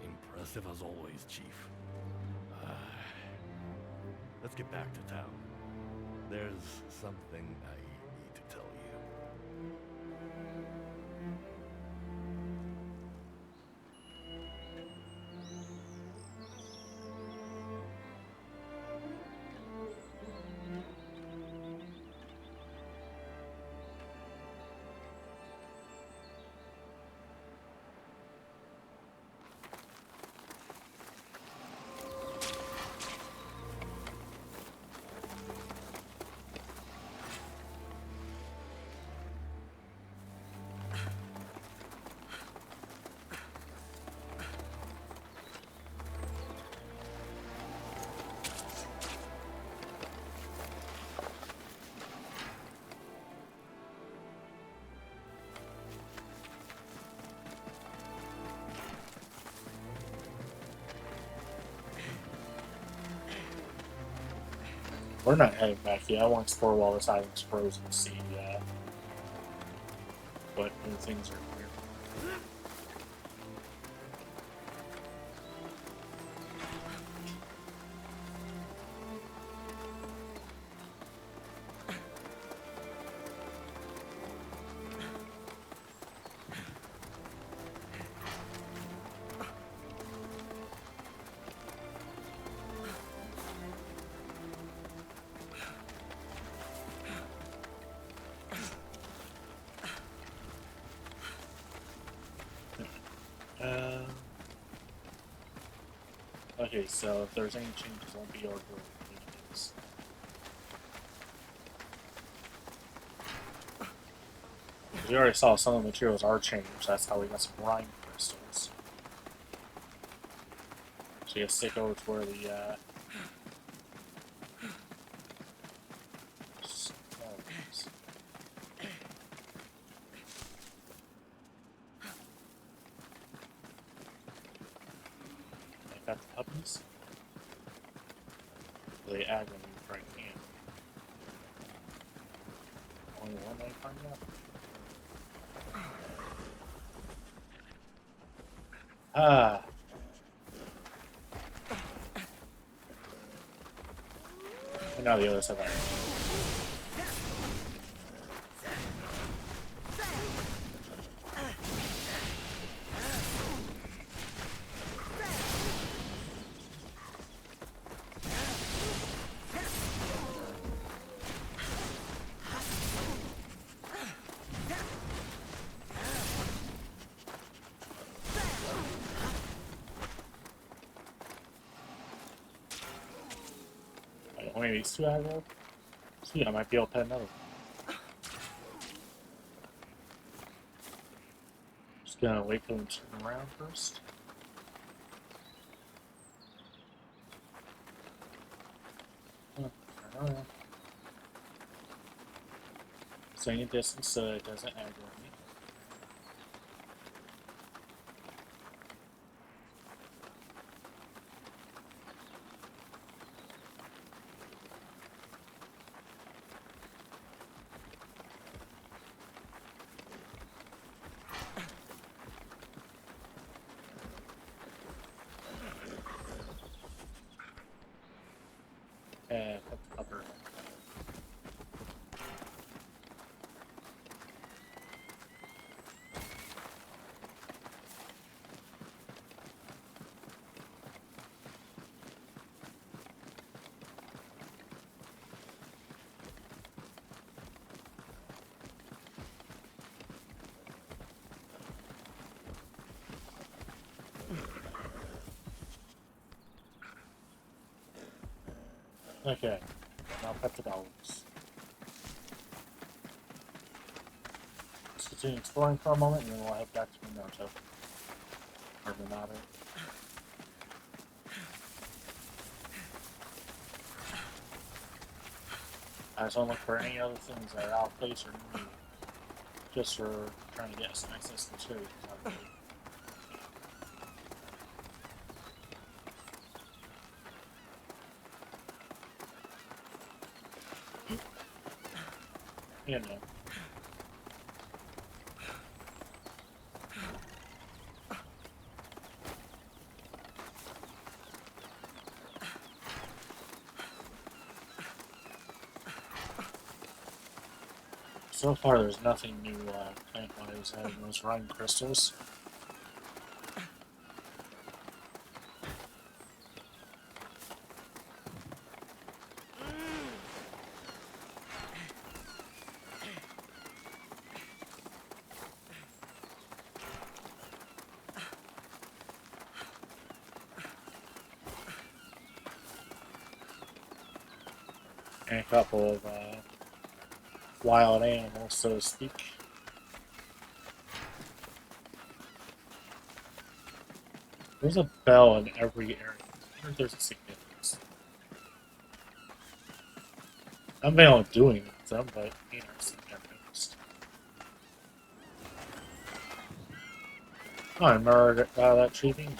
Impressive as always, Chief. Let's get back to town. There's something I need to tell you. We're not heading back yet. I want to explore while this island's frozen to see what new things are here. Okay, so if there's any changes, it won't be over meetings. We already saw some of the materials are changed. That's how we got some rhyme crystals. So you stick over to where the got the puppies. They aggro me right here. Only one way to find out. Ah. And now the other side. Only these two aggro? So yeah, I might be able to pet another. Just gonna wait for them to turn around first. Staying a distance so it doesn't aggro me. Upper. Okay, now pet the dogs. Let's continue exploring for a moment and then we'll head back to Minato. Or Minato. I just don't look for any other things that are out of place or new. Just for trying to get some access to materials. You know. So far, there's nothing new plant-wise having those rhyme crystals. And a couple of wild animals, so to speak. There's a bell in every area. I wonder if there's a significance. I'm not doing it with them, but interesting. Oh, I remember that tree being there.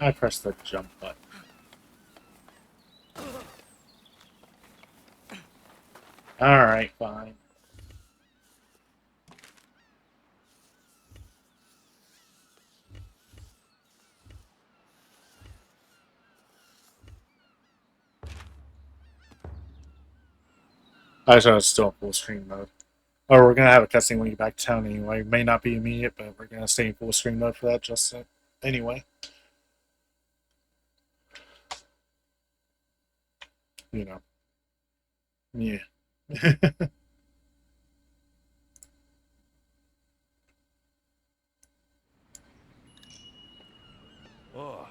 I pressed the jump button. Alright, fine. I just was still in full screen mode. Or we're gonna have a cutscene when you get back to town anyway. It may not be immediate, but we're gonna stay in full screen mode for that just anyway. You know. Yeah. Oh,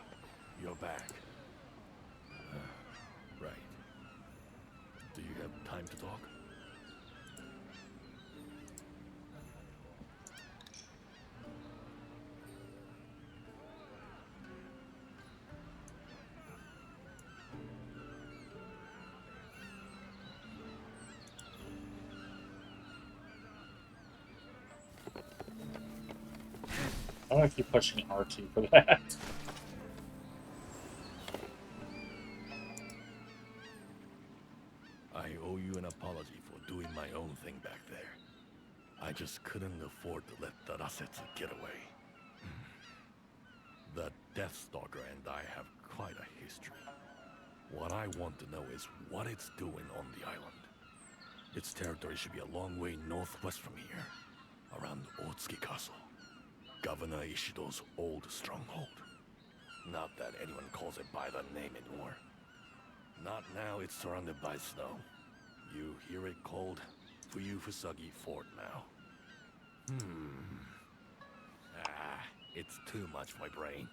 you're back. Right. Do you have time to talk? I want to keep pushing R2 for that. I owe you an apology for doing my own thing back there. I just couldn't afford to let the Rasetsu get away. The Deathstalker and I have quite a history. What I want to know is what it's doing on the island. Its territory should be a long way northwest from here, around Otsuki Castle, Governor Ishido's old stronghold. Not that anyone calls it by the name anymore. Not now it's surrounded by snow. You hear it called Fuyufusagi Fort now. It's too much for my brain.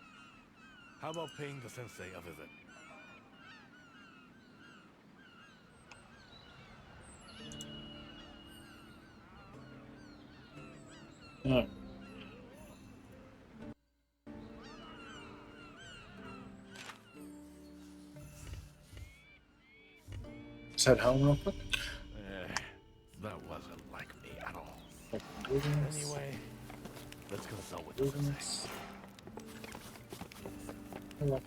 How about paying the sensei a visit? No. Just head home real quick. That wasn't like me at all. Movements. Anyway, let's consult with the sensei. Hello.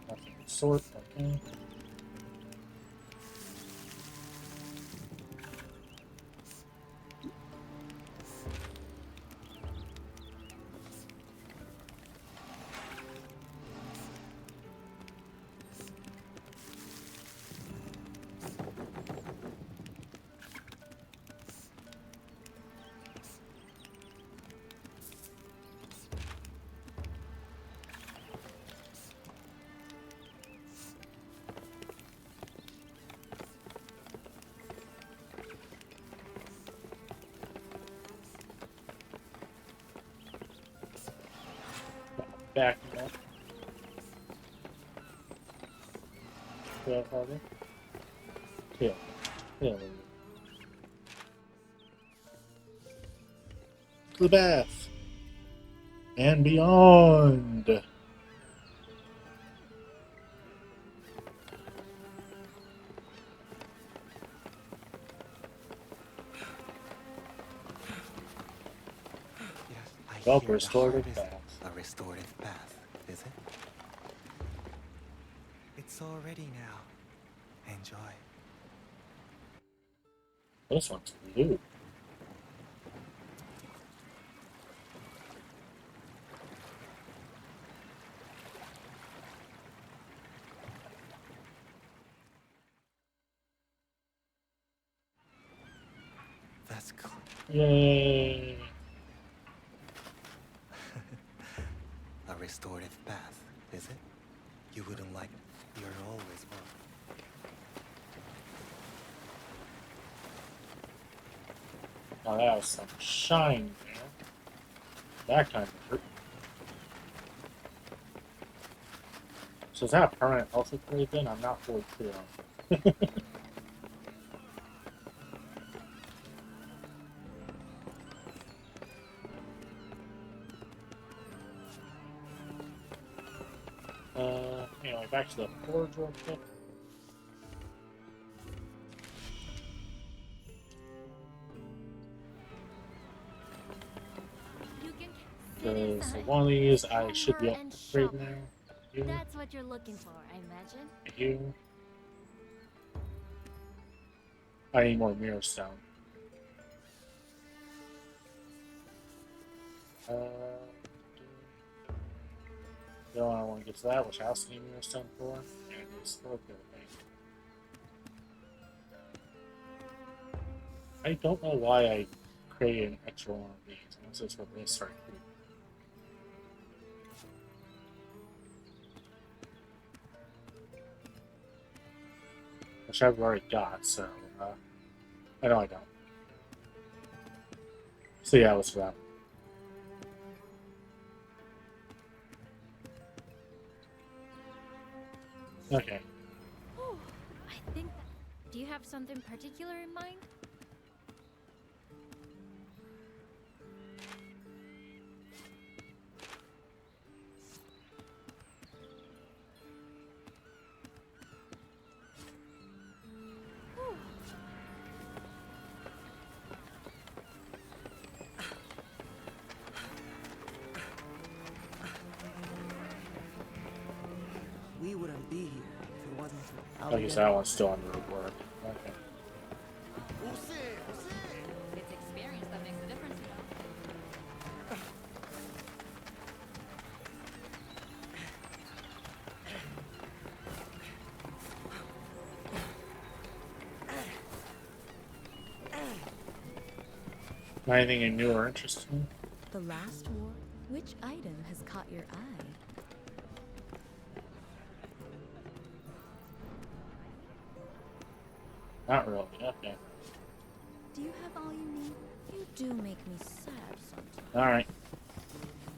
Nothing of sort, okay. Back up. Tail harder. Tail. Tail. To the bath. And beyond. Well, restorative bath. A restorative bath, is it? It's all ready now. Enjoy. This one's blue. That's cool. Yay! A restorative bath, is it? You wouldn't like it. You're always welcome. Now that was some shine there. That kind of hurt. So is that a permanent health upgrade then? I'm not fully clear on. Anyway, back to the forge real quick. Okay, so one of these I should be able to upgrade now. You. That's what you're looking for, I imagine. You. I need more mirror stone. The only I want to get to that, which I also need mirror stone for, and it's still good. I don't know why I created an extra one of these, unless it's what they start doing. Which I've already got, so I know I don't. So yeah, what's that? Okay. Ooh, I think do you have something particular in mind? We wouldn't be here if it wasn't for I guess that one's still under work. Okay. It's experience that makes the difference, Anything new or interesting? The last war. Which item has caught your eye? Not really. Okay. Do you have all you need? You do make me sad sometimes. Alright.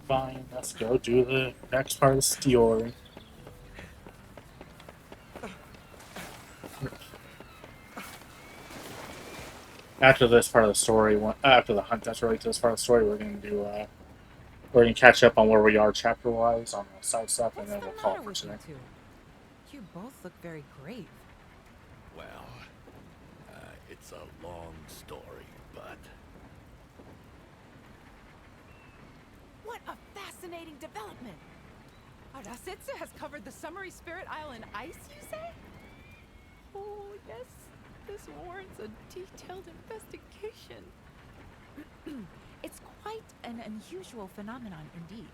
Fine, let's go do the next part of the story. After this part of the story, after the hunt that's related to this part of the story, we're gonna catch up on where we are chapter-wise on the side stuff, and then we'll call it for today. You both look very grave. Well, it's a long story, but... What a fascinating development! Arasetsu has covered the Summary Spirit Isle in ice, you say? Oh, yes. This warrants a detailed investigation. It's quite an unusual phenomenon indeed.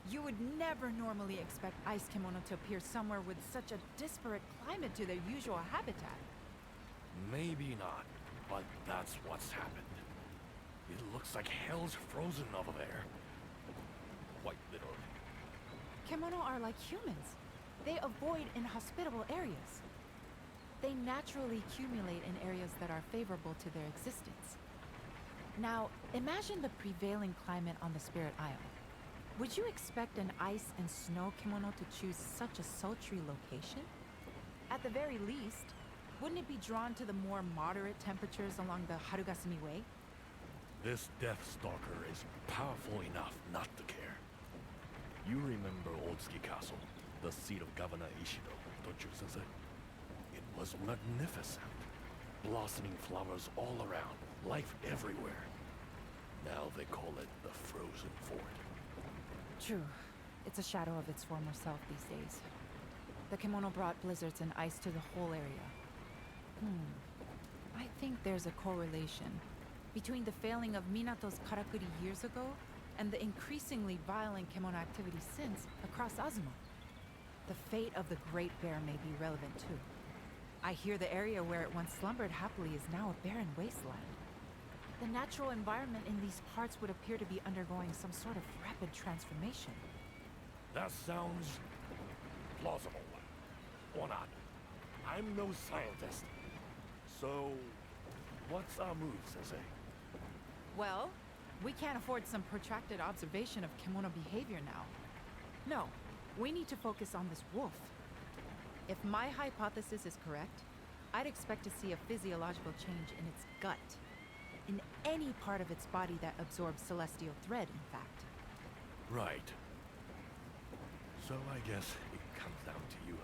You would never normally expect ice kimono to appear somewhere with such a disparate climate to their usual habitat. Maybe not, but that's what's happened. It looks like hell's frozen over there. Quite literally. Kimono are like humans. They avoid inhospitable areas. They naturally accumulate in areas that are favorable to their existence. Now, imagine the prevailing climate on the Spirit Isle. Would you expect an ice and snow kimono to choose such a sultry location? At the very least, wouldn't it be drawn to the more moderate temperatures along the Harugasumi Way? This Death Stalker is powerful enough not to care. You remember Oldski Castle, the seat of Governor Ishido, don't you, Sensei? It was magnificent. Blossoming flowers all around, life everywhere. Now they call it the Frozen Fort. True. It's a shadow of its former self these days. The kimono brought blizzards and ice to the whole area. I think there's a correlation between the failing of Minato's karakuri years ago and the increasingly violent kimono activity since across Azuma. The fate of the Great Bear may be relevant too. I hear the area where it once slumbered happily is now a barren wasteland. The natural environment in these parts would appear to be undergoing some sort of rapid transformation. That sounds plausible. Or not. I'm no scientist. So, what's our move, Sensei? Well, we can't afford some protracted observation of kimono behavior now. No, we need to focus on this wolf. If my hypothesis is correct, I'd expect to see a physiological change in its gut. In any part of its body that absorbs celestial thread, in fact. Right. So I guess it comes down to you again.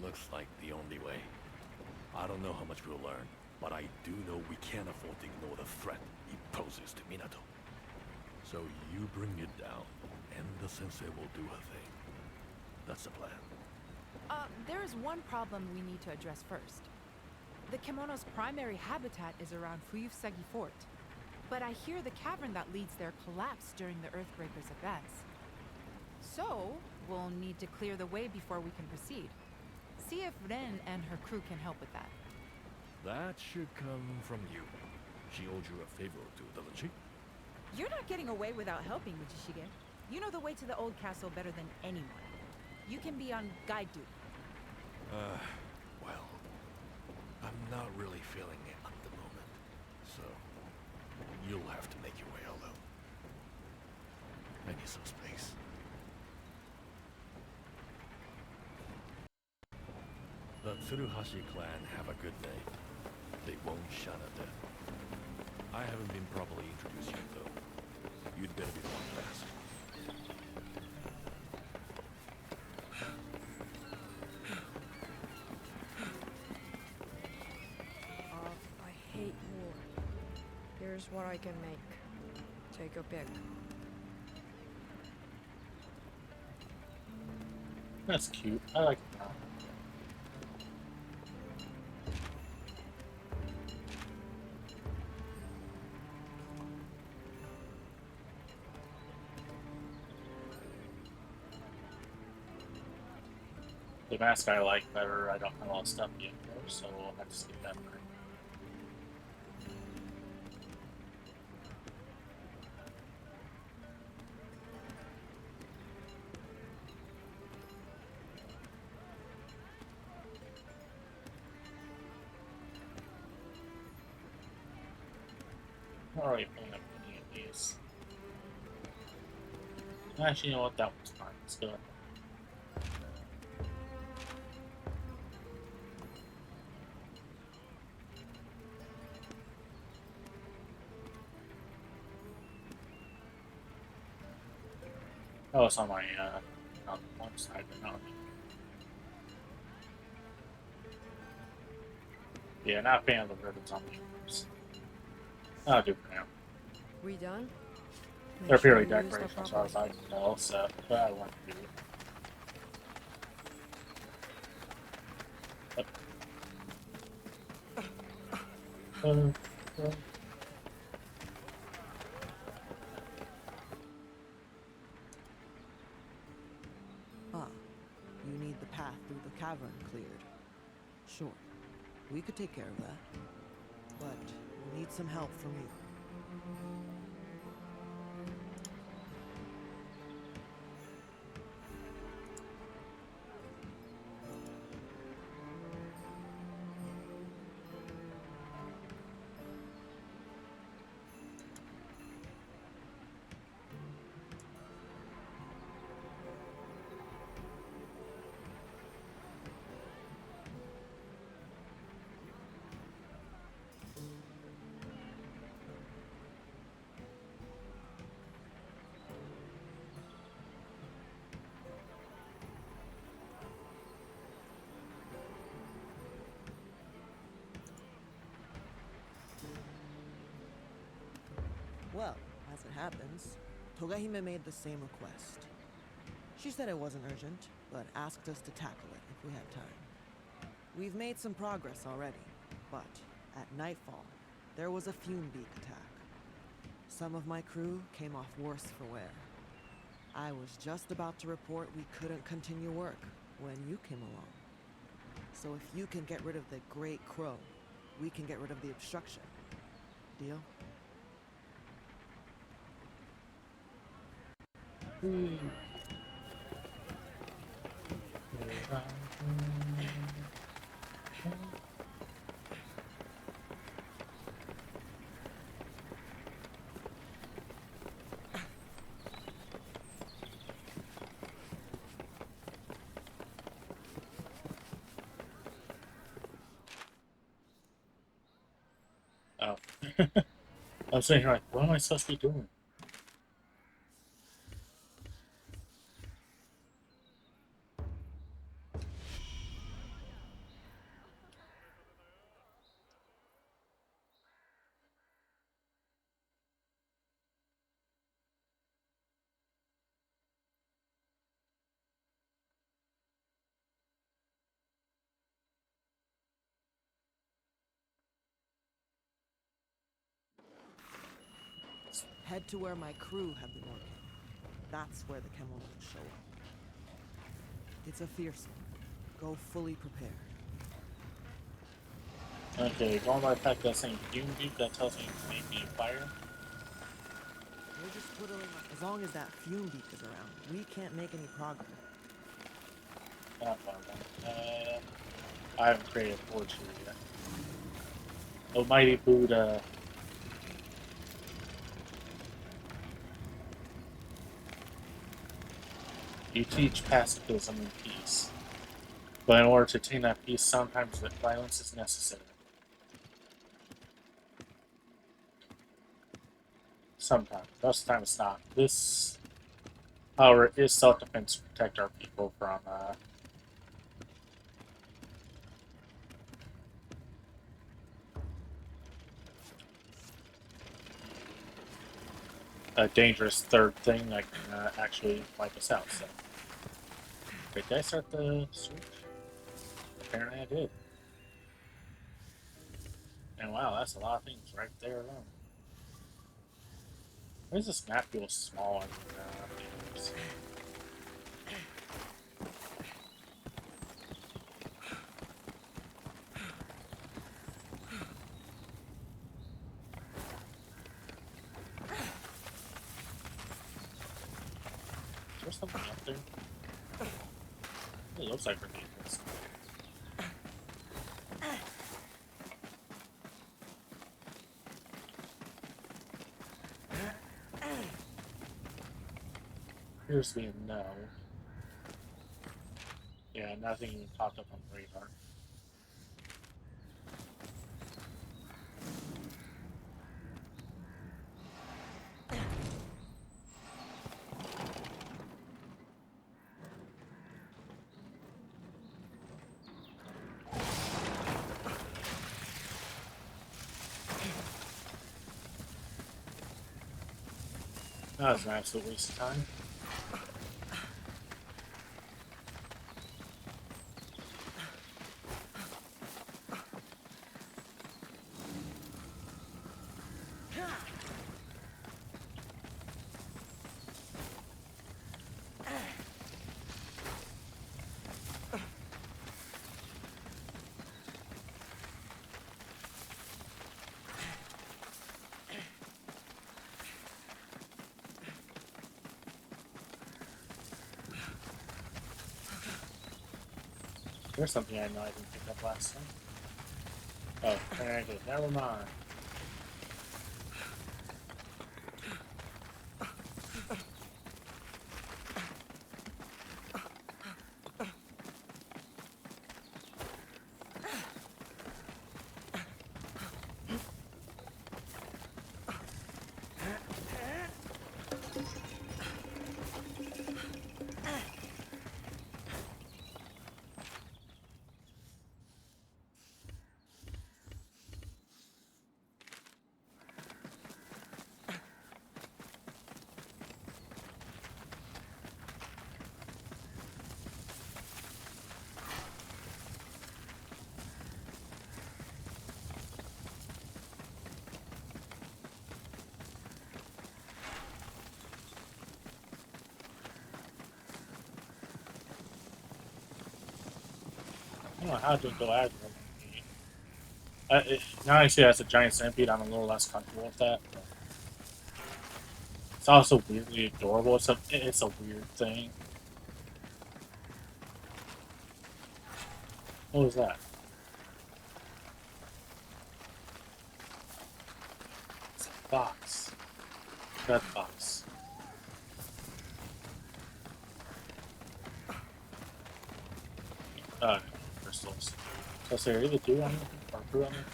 Looks like the only way. I don't know how much we'll learn, but I do know we can't afford to ignore the threat he poses to Minato. So you bring it down, and the sensei will do her thing. That's the plan. There is one problem we need to address first. The kimono's primary habitat is around Fuyusagi Fort, but I hear the cavern that leads there collapsed during the Earthbreaker's advance. So, we'll need to clear the way before we can proceed. See if Ren and her crew can help with that. That should come from you. She owed you a favor or two, doesn't she? You're not getting away without helping, Michishige. You know the way to the old castle better than anyone. You can be on guide duty. Well, I'm not really feeling it at the moment, so you'll have to make your way alone. I need some space. The Tsuruhashi clan have a good name. They won't shun at death. I haven't been properly introduced yet, though. You'd better be the one to ask. I hate war. Here's what I can make. Take a pick. That's cute. I like that. The mask I like better. I don't have all the stuff yet, though, so we'll have to skip that part. I'm already pulling up any of these. Actually, you know what? That one's fine. Let's go. Oh, it's on my, on one side, but not on the Yeah, not a fan of the ribbons on the arms. I'll do for now. We done? They're Make sure purely you use the decorational, as proper- far as I can tell, so, but I want to do it. Ah, you need the path through the cavern cleared. Sure, we could take care of that. But we'll need some help from you. Well, as it happens, Togahime made the same request. She said it wasn't urgent, but asked us to tackle it if we had time. We've made some progress already, but at nightfall, there was a fume beak attack. Some of my crew came off worse for wear. I was just about to report we couldn't continue work when you came along. So if you can get rid of the Great Crow, we can get rid of the obstruction. Deal? Oh. I was sitting here like, what am I supposed to be doing? Head to where my crew have been working. That's where the Kemono will show up. It's a fierce one. Go fully prepared. Okay, going by the fact that saying fume beak, that tells me maybe fire. We're just twiddling. As long as that fume beak is around, we can't make any progress. Not far down. I haven't created a forge here yet. Almighty Buddha. You teach pacifism and peace. But in order to attain that peace, sometimes violence is necessary. Sometimes. Most of the time it's not. This, however, is self-defense to protect our people from a dangerous third thing that can actually wipe us out. So, wait, did I start the switch? Apparently I did. And wow, that's a lot of things right there alone. Why does this map feel smaller than others? Is there something up there? It looks like we're needing this. Appears to be a no. Yeah, nothing even popped up on the radar. That was an absolute waste of time. There's something I know I didn't pick up last time. Oh, very good. Never mind. know how to go aggro. Now I see that's a giant centipede, I'm a little less comfortable with that. But it's also weirdly adorable. It's a weird thing. What was that? It's a box. Red box. Crystals. So is there either do anything or do anything?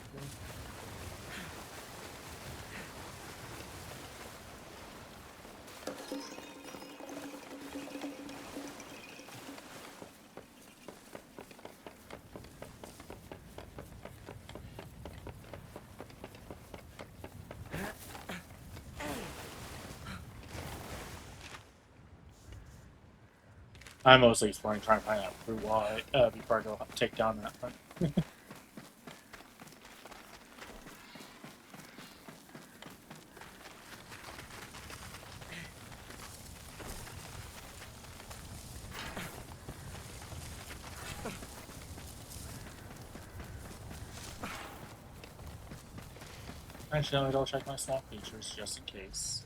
I'm mostly exploring, trying to find out fruit while before I go take down that one. Actually, I'll check my swamp features just in case.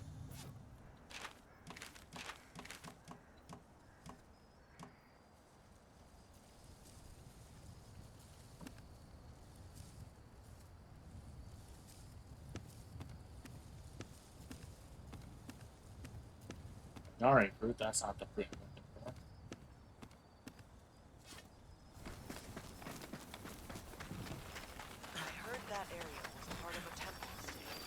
Alright, fruit, that's not the fruit I'm looking for. I heard that area was part of a temple state.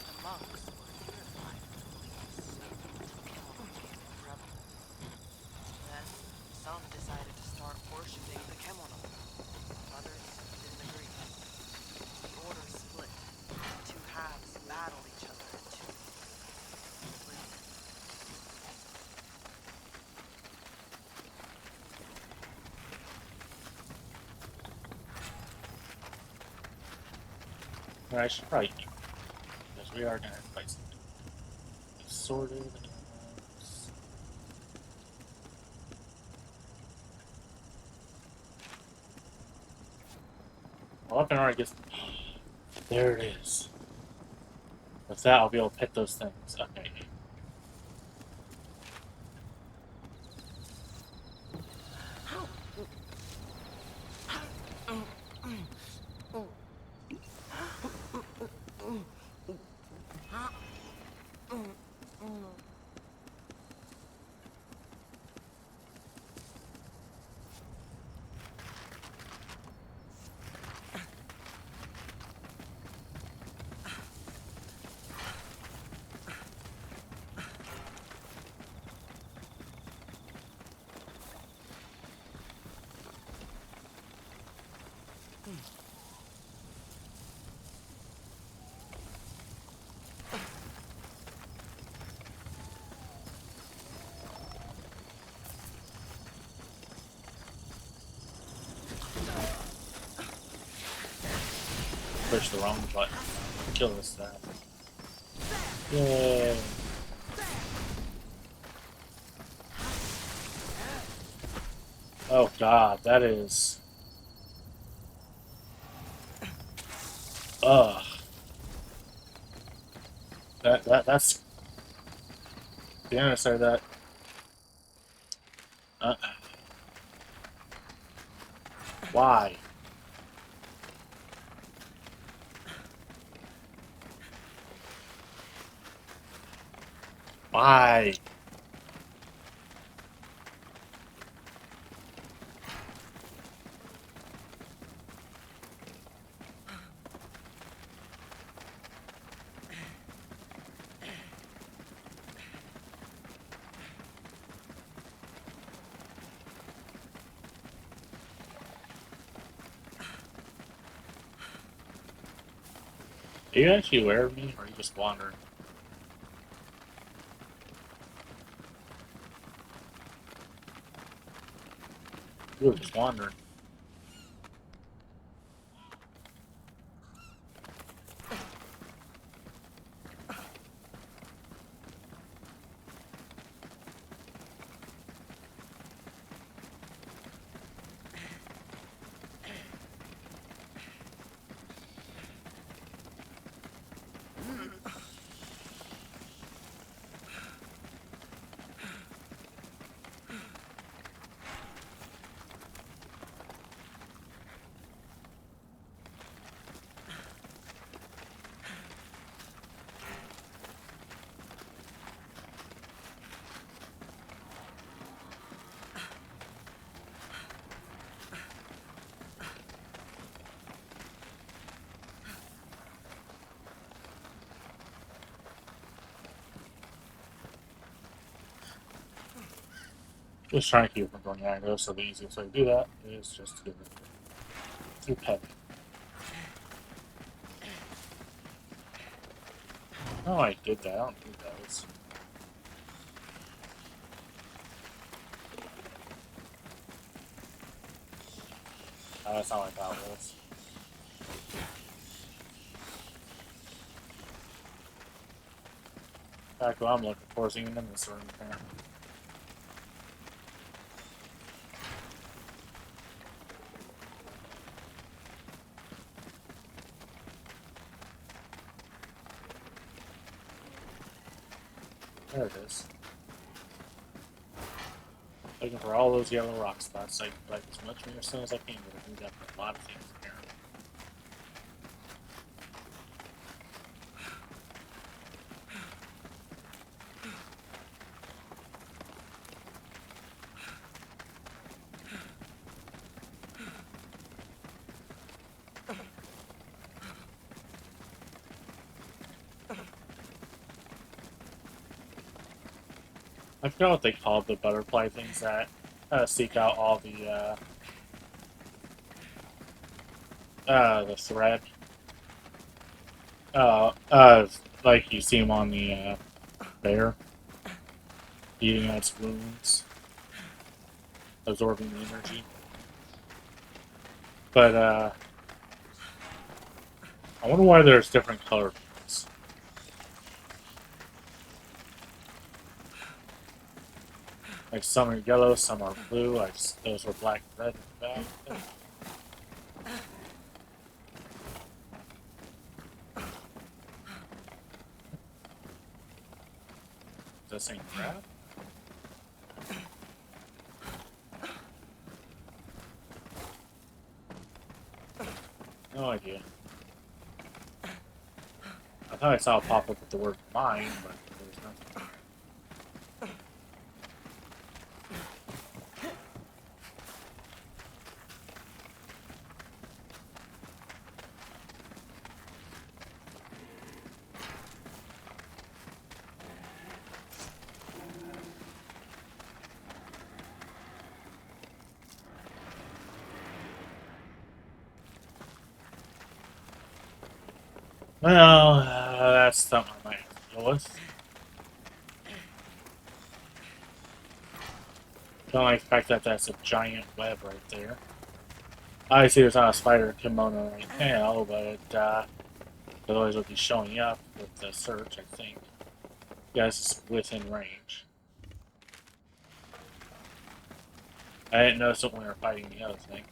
The monks were unified beliefs until Kemono came with rebels. Then, some decided to start worshipping the Kemono. Others didn't agree. The order split. Two halves battled each other until I should probably eat, because we are going to fight something. Sorted. Well, up and already gets. There it is. With that, I'll be able to pit those things. Okay. Push the wrong button. Kill this stuff. Yay! Oh god, that is. Ugh. That's. The answer that. Why? Why? Are you actually aware of me, or are you just wandering? You were just wandering. Just trying to keep it from going aggro, so the easiest way to do that is just to do it through petting. Oh, I did that. I don't do those. That's not like that was. In fact, what I'm looking for is even in this room, apparently. There it is. Looking for all those yellow rock spots. I can collect as much as soon as I can, but I think I've got a lot of things in here. I forgot what they called the butterfly things that seek out all the thread. Like you see them on the bear, eating its wounds, absorbing the energy. But I wonder why there's different color ones. Like some are yellow, some are blue. Like those were black and red in the back. Is that saying crab? No idea. I thought I saw it pop up with the word mine, but there's nothing. Well, that's something I might have to deal with. Don't like the fact that that's a giant web right there. Obviously, there's not a spider kimono right now, but it always will be showing up with the search, I think. Yes, it's within range. I didn't notice it when we were fighting the other thing.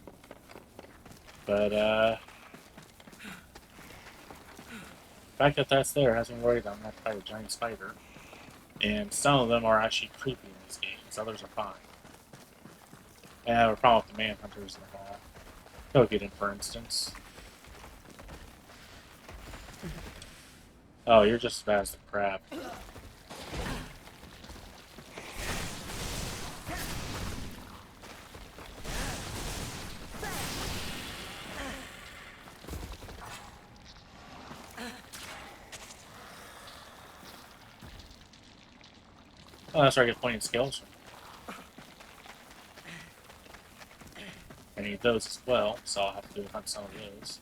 But, the fact that that's there has me worried I'm going to have to fight a giant spider. And some of them are actually creepy in these games, others are fine. And I have a problem with the manhunters in Kogaden, for instance. Oh, you're just as bad as the crab. Oh, that's where I get pointing skills from. I need those as well, so I'll have to hunt some of those.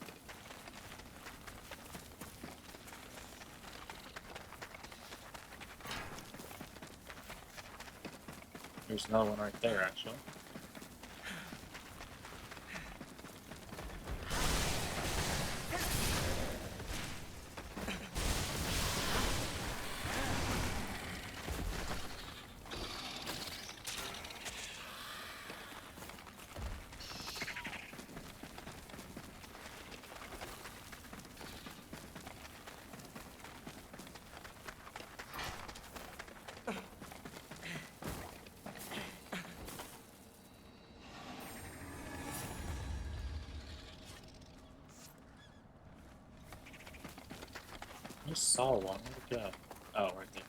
There's another one right there, actually. I just saw one. Where'd it go? Oh, right there.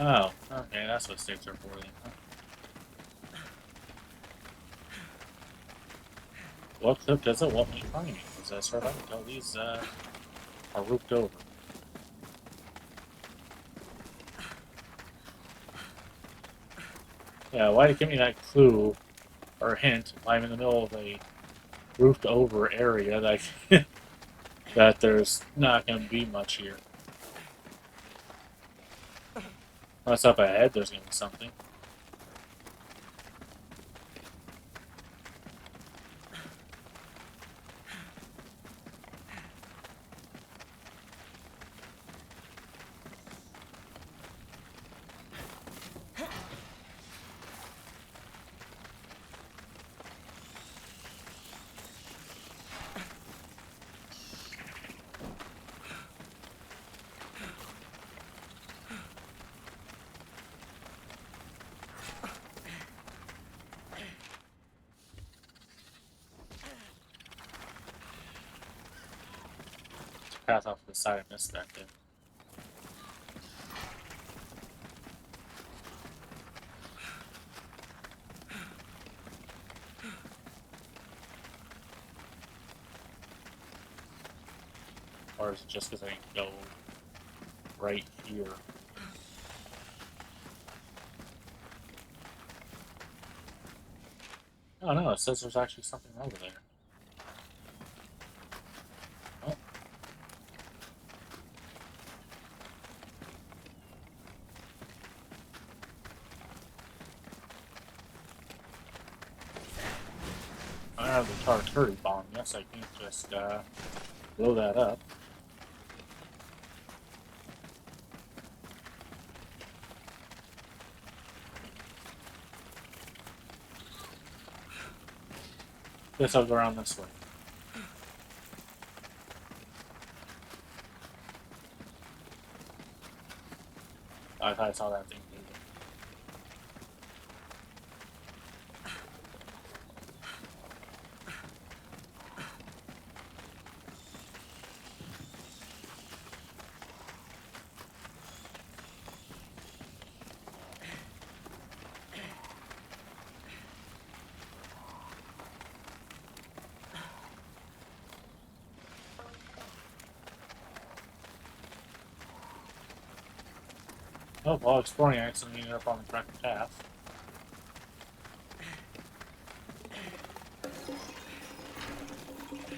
Oh, okay, that's what sticks are for then, huh? What clip does it want me finding? Because as far as I can tell, these are roofed over. Yeah, why give me that clue or hint? I'm in the middle of a roofed over area that that there's not going to be much here. Unless up ahead there's going to be something. Path off to the side, I missed that then. Or is it just because I didn't go right here? Oh no, it says there's actually something over there. Oh. I have the Tarturi bomb. Yes, I can just blow that up. Guess I'll go around this way. I thought I saw that thing moving. Oh, while exploring, I accidentally ended up on the correct path.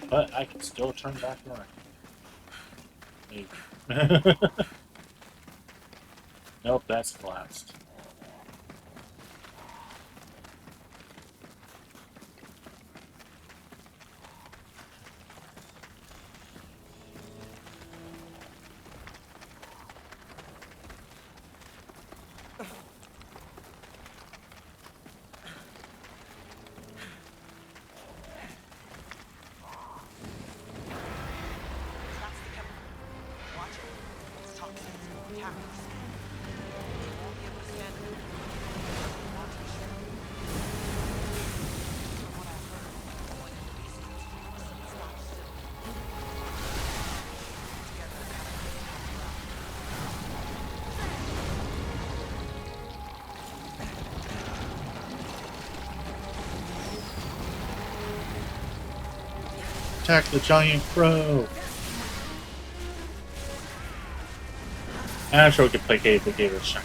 But I can still turn back around. Maybe. Nope, that's collapsed. Attack the giant crow! I'm sure we could placate if we gave it a shot.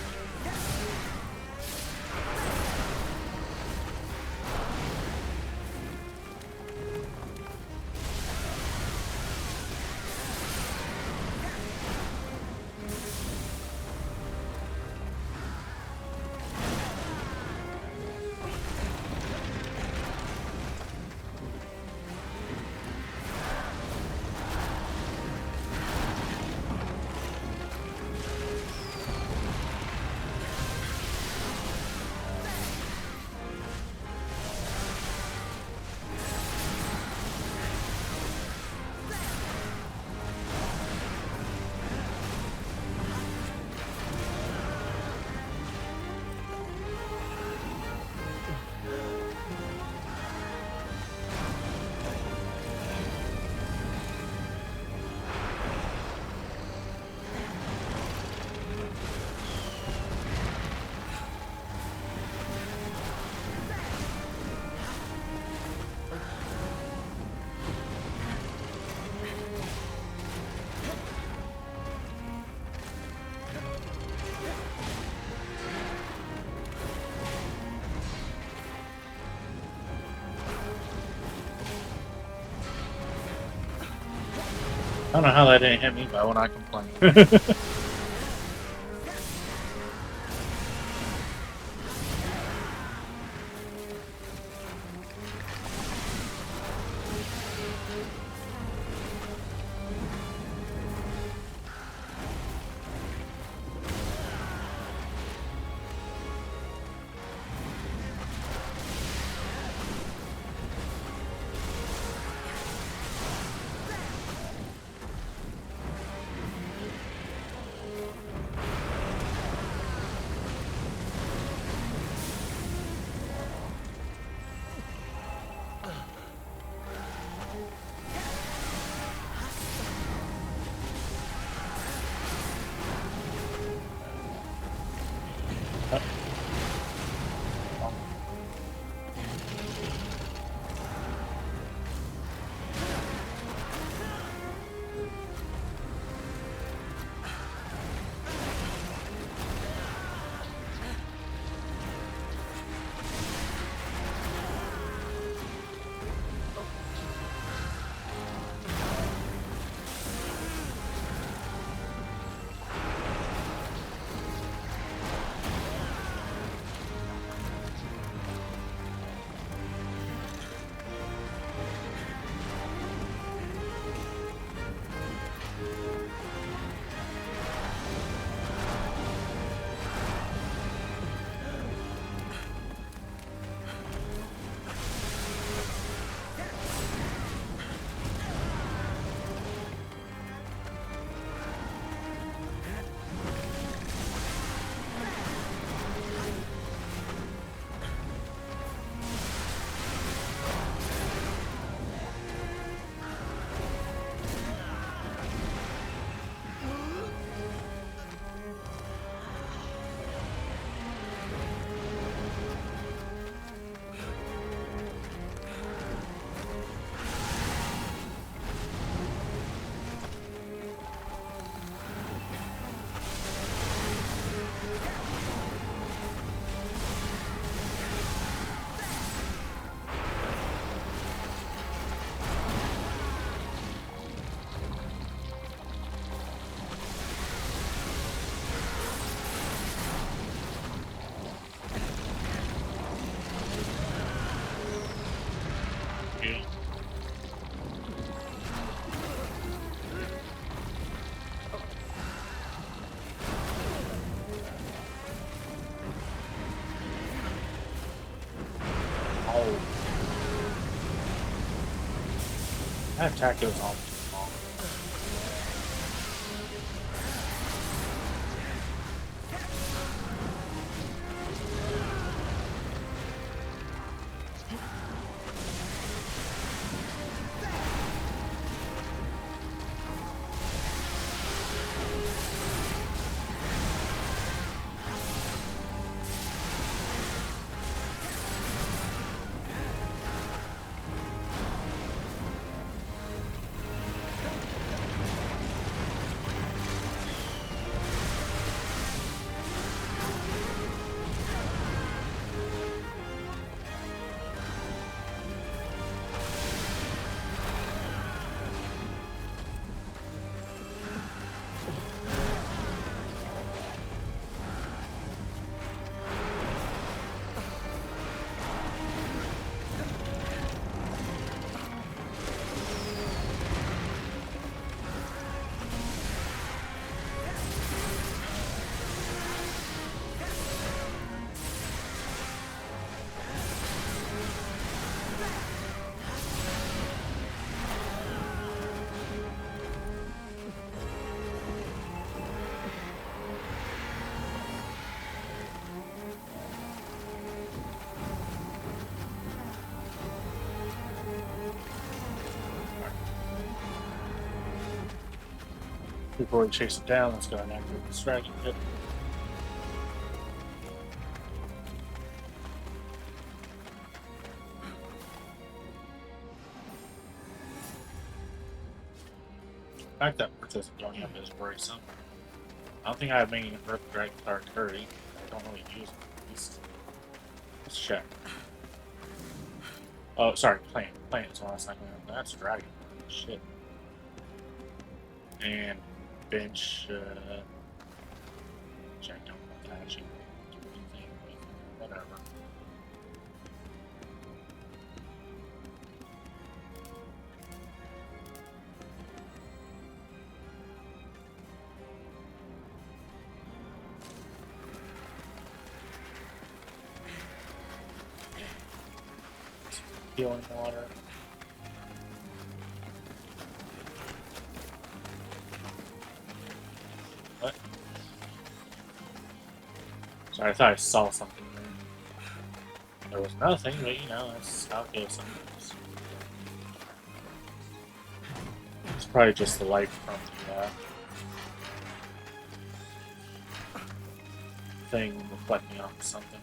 don't know how that didn't hit me, but when I complain. That attack goes on too long. Before we chase it down, let's go and activate this dragon pit. The fact that Princess going up is worrisome. I don't think I have many Earth Dragon Star Curry. I don't really use it at least. Let's check. Oh, sorry, plant. Plant is the last thing. That's dragon. Shit. And bench, which I don't want to actually do anything with, whatever. Healing water. What? Sorry, I thought I saw something there. There was nothing, but you know, that's how it goes sometimes. It's probably just the light from the thing reflecting off something.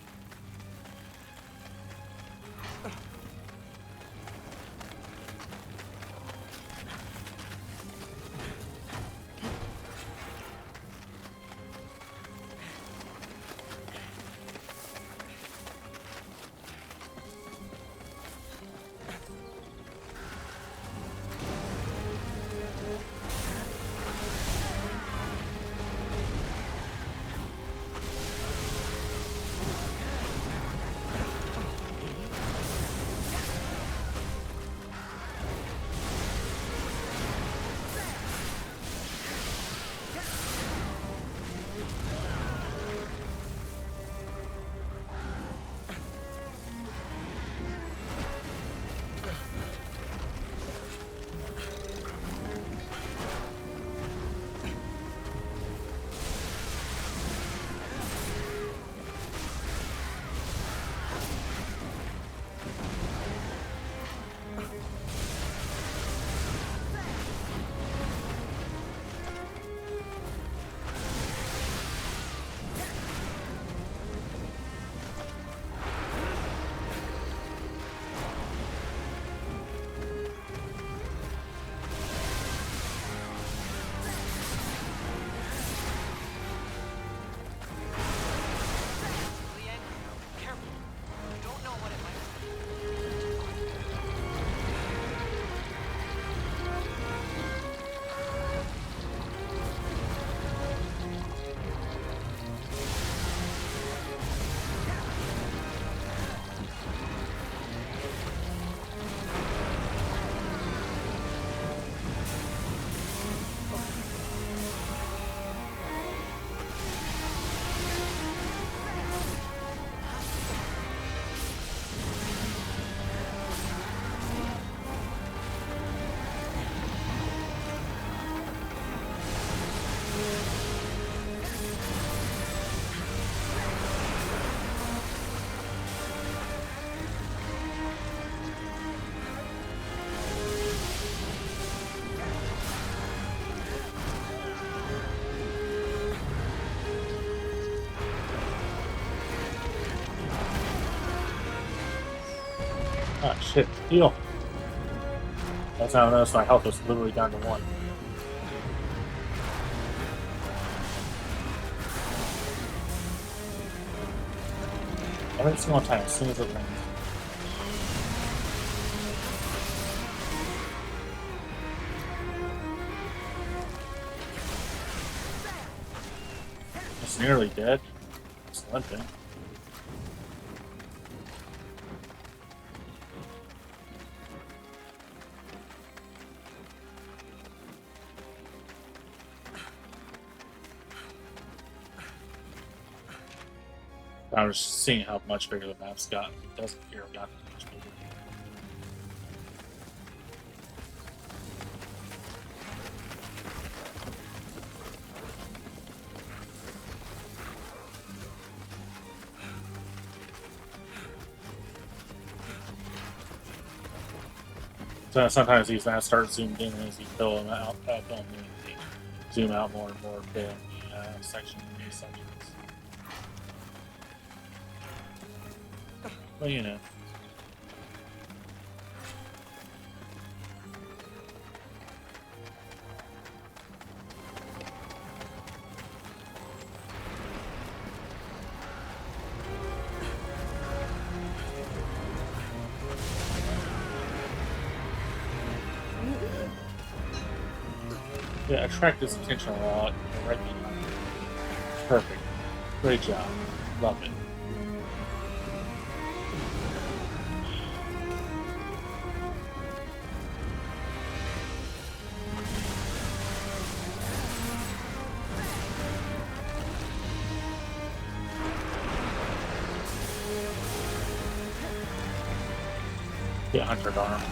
Ah, shit. Heal. That's how I noticed my health was literally down to 1. Every single time, as soon as it rings. It's nearly dead. It's limping. I was seeing how much bigger the map's got. It doesn't appear it got much bigger. So sometimes these maps start zoomed in as you fill them out. They zoom out more and more, filling the sections. Well, you know. Yeah, attract his attention a lot. Right behind him. Perfect. Great job. Love it. Get Hunter arm.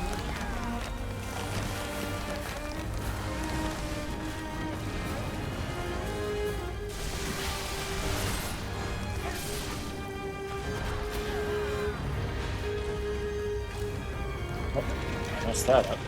Oh, I messed that up.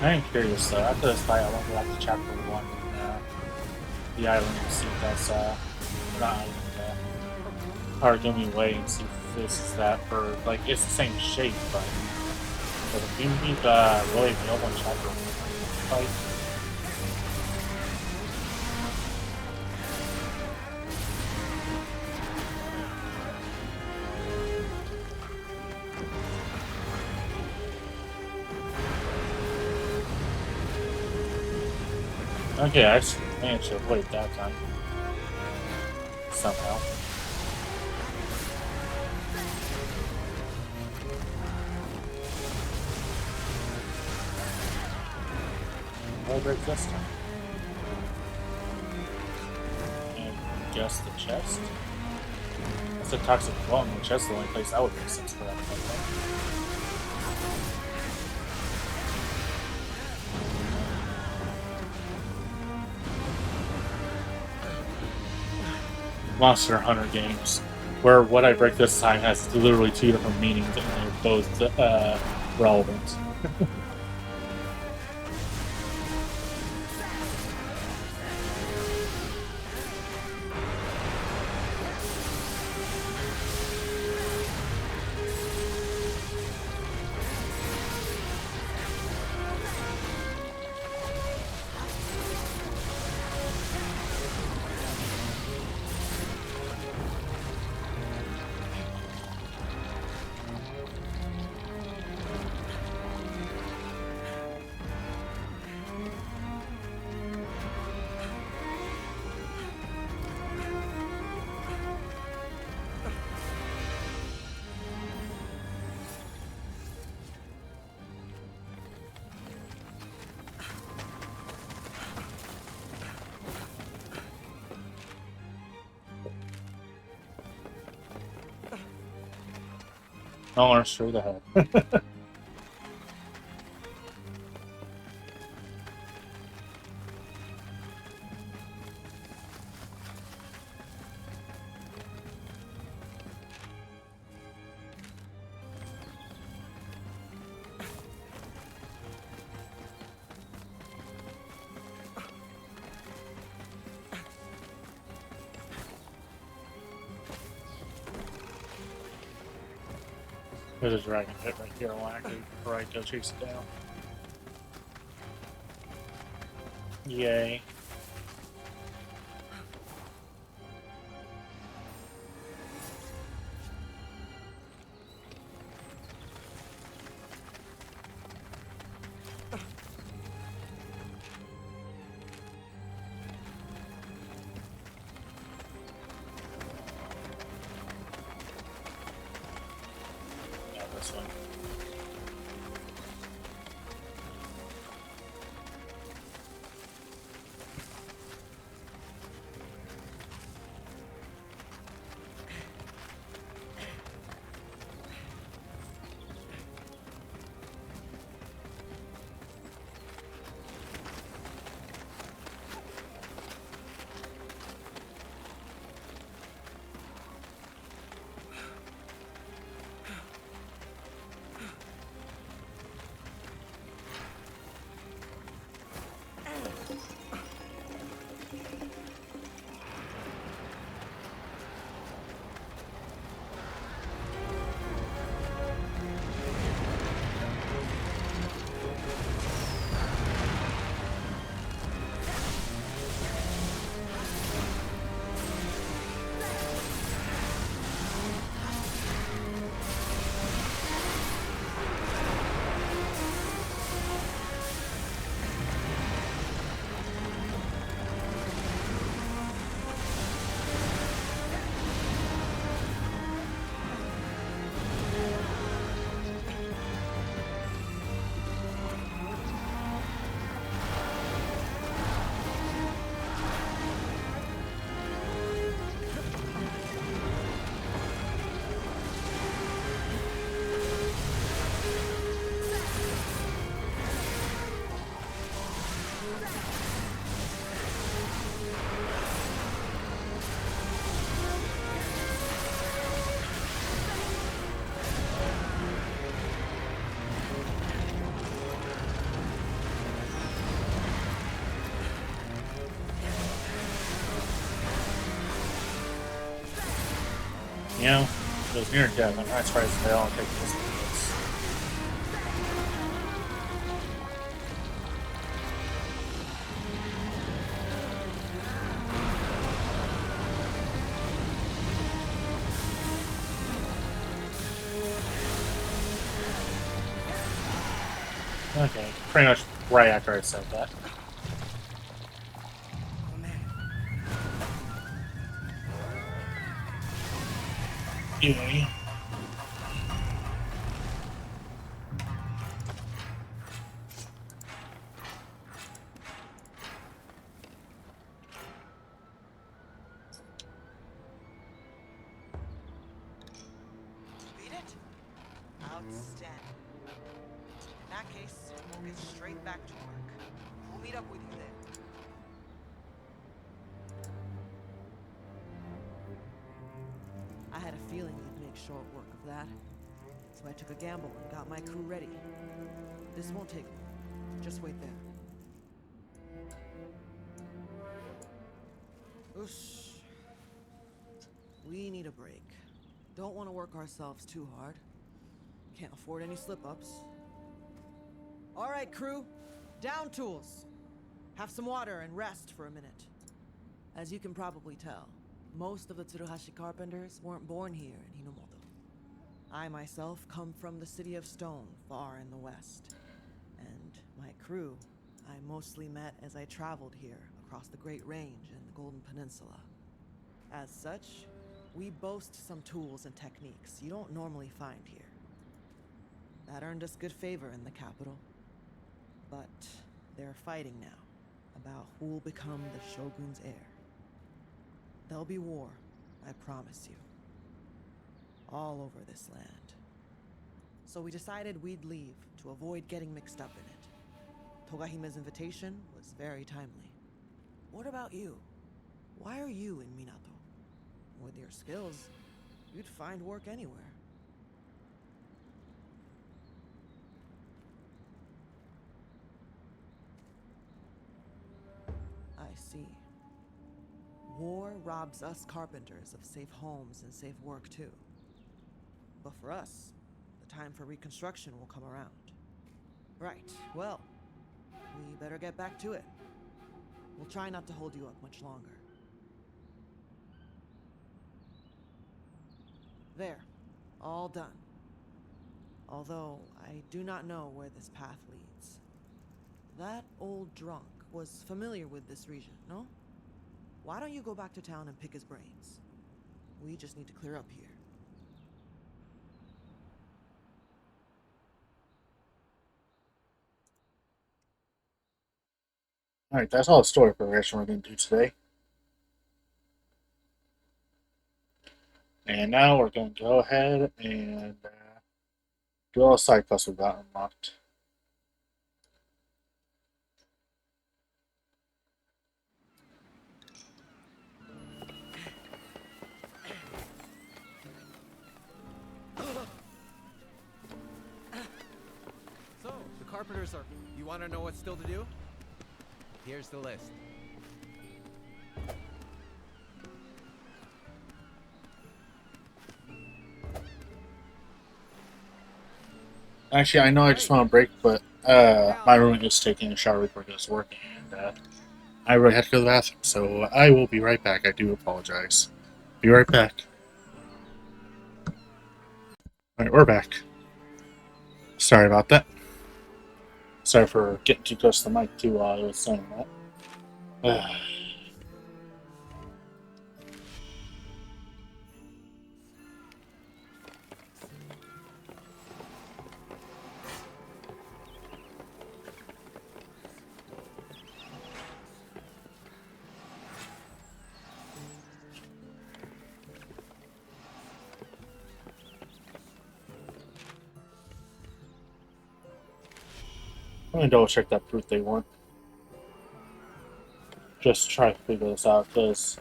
I am curious though. After this fight, I want to go back to chapter 1 and the island and see if that's not island, Haragumi Way, and see if this is that for like it's the same shape, but for the movie, really the old one chapter 1 fight. Okay, I managed to avoid that time. Somehow. I'll break this time. And just the chest. That's a toxic bomb, which that's the only place I would make sense for that fight. Monster Hunter games, where what I break this time has literally 2 different meanings and they're both relevant. Oh, straight ahead. There's a dragon pit right here. I want to before I go chase it down. Yay. This one. You know, it was near death. I'm not surprised they all take this. Okay, pretty much right after I said that. Anyway. Beat it? Outstanding. In that case, we'll get straight back to work. We'll meet up with you there. I had a feeling you'd make short work of that. So I took a gamble and got my crew ready. This won't take long. Just wait there. Oosh. We need a break. Don't want to work ourselves too hard. Can't afford any slip-ups. All right, crew. Down tools. Have some water and rest for a minute. As you can probably tell, most of the Tsuruhashi carpenters weren't born here in Hinomoto. I myself come from the City of Stone, far in the west. And my crew, I mostly met as I traveled here across the Great Range and the Golden Peninsula. As such, we boast some tools and techniques you don't normally find here. That earned us good favor in the capital. But they're fighting now about who will become the Shogun's heir. There'll be war, I promise you. All over this land. So we decided we'd leave to avoid getting mixed up in it. Togahime's invitation was very timely. What about you? Why are you in Minato? With your skills, you'd find work anywhere. I see. War robs us carpenters of safe homes and safe work too. But for us, the time for reconstruction will come around. Right, well, we better get back to it. We'll try not to hold you up much longer. There, all done. Although, I do not know where this path leads. That old drunk was familiar with this region, no? Why don't you go back to town and pick his brains? We just need to clear up here. Alright, that's all the story progression we're going to do today. And now we're going to go ahead and do all the side quests we've got unlocked. So, the carpenters are... You want to know what's still to do? Here's the list. Actually, I know I just want a break, but my roommate is taking a shower before he goes to work, and I really have to go to the bathroom, so I will be right back. I do apologize. Be right back. Alright, we're back. Sorry about that. Sorry for getting too close to the mic, too, while I was saying that. I'm gonna double check that proof they want. Just try to figure this out, because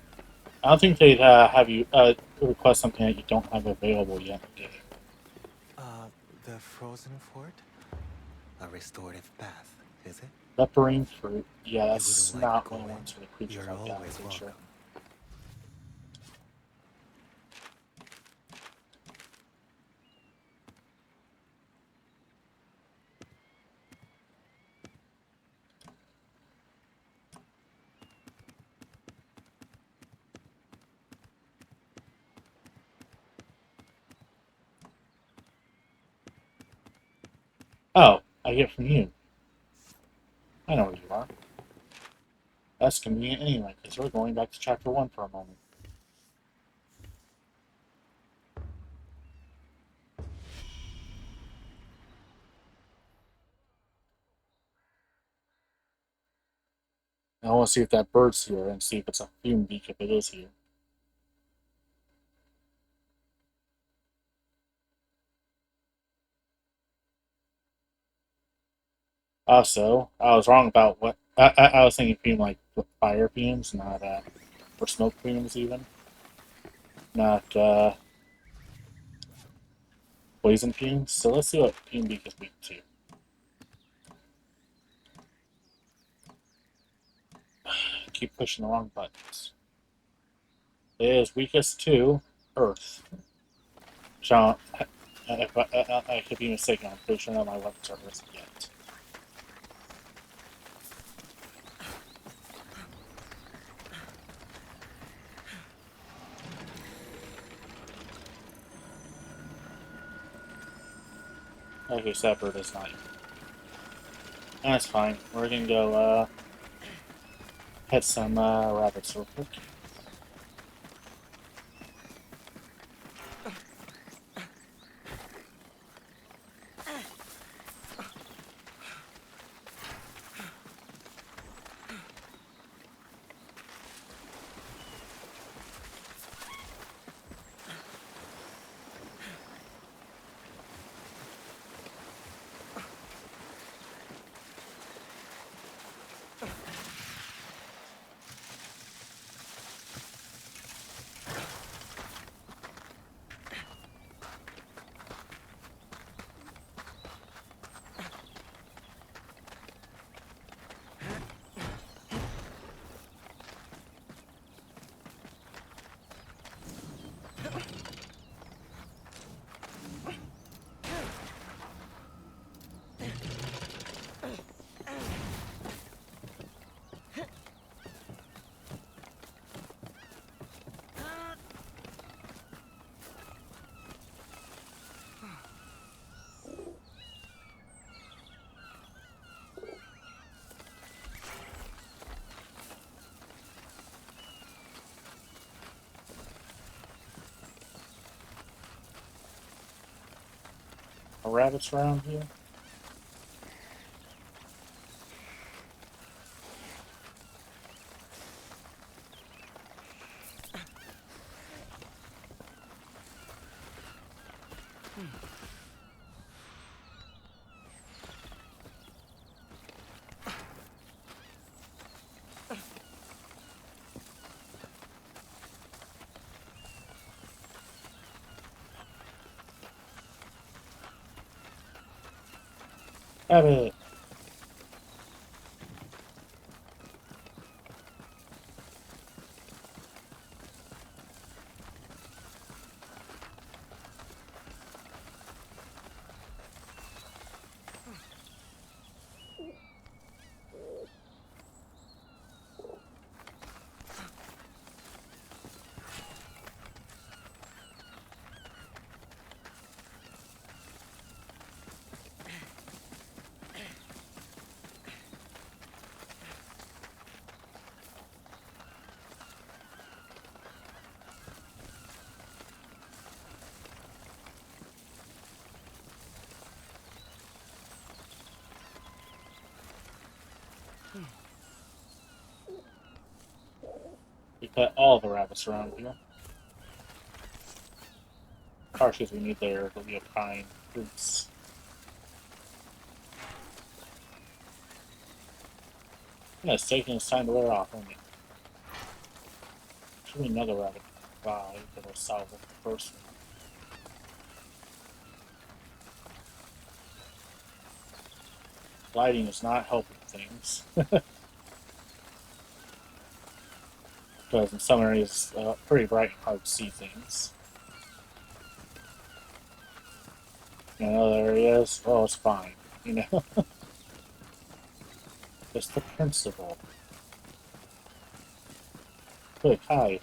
I don't think they'd have you request something that you don't have available yet. The frozen fort? A restorative bath, is it? Leperine fruit. Yeah, that's not what I want for the creatures like that, for sure. Oh, I get from you. I know where you are. That's convenient anyway, because we're going back to chapter 1 for a moment. I want to see if that bird's here and see if it's a fume beak if it is here. Also, I was wrong about what I was thinking fume like fire fumes, not or smoke fumes even, not poison fumes. So let's see what fume beak is weak to. Keep pushing the wrong buttons. It is weakest to Earth. John, if I could be mistaken, I'm pretty sure none of my weapons are Earth yet. Okay, so that bird is not. That's fine. We're gonna go hit some rabbits real quick. Are rabbits around here? Rabbit! We put all the rabbits around here. Partially we need their pine fruits. Yeah, it's taking its time to wear off, isn't it? Should be another rabbit by that'll solve the first one. Lighting is not helping things. Because in some areas, pretty bright and hard to see things. In other areas, oh, it's fine, you know? Just the principle. Quick, hide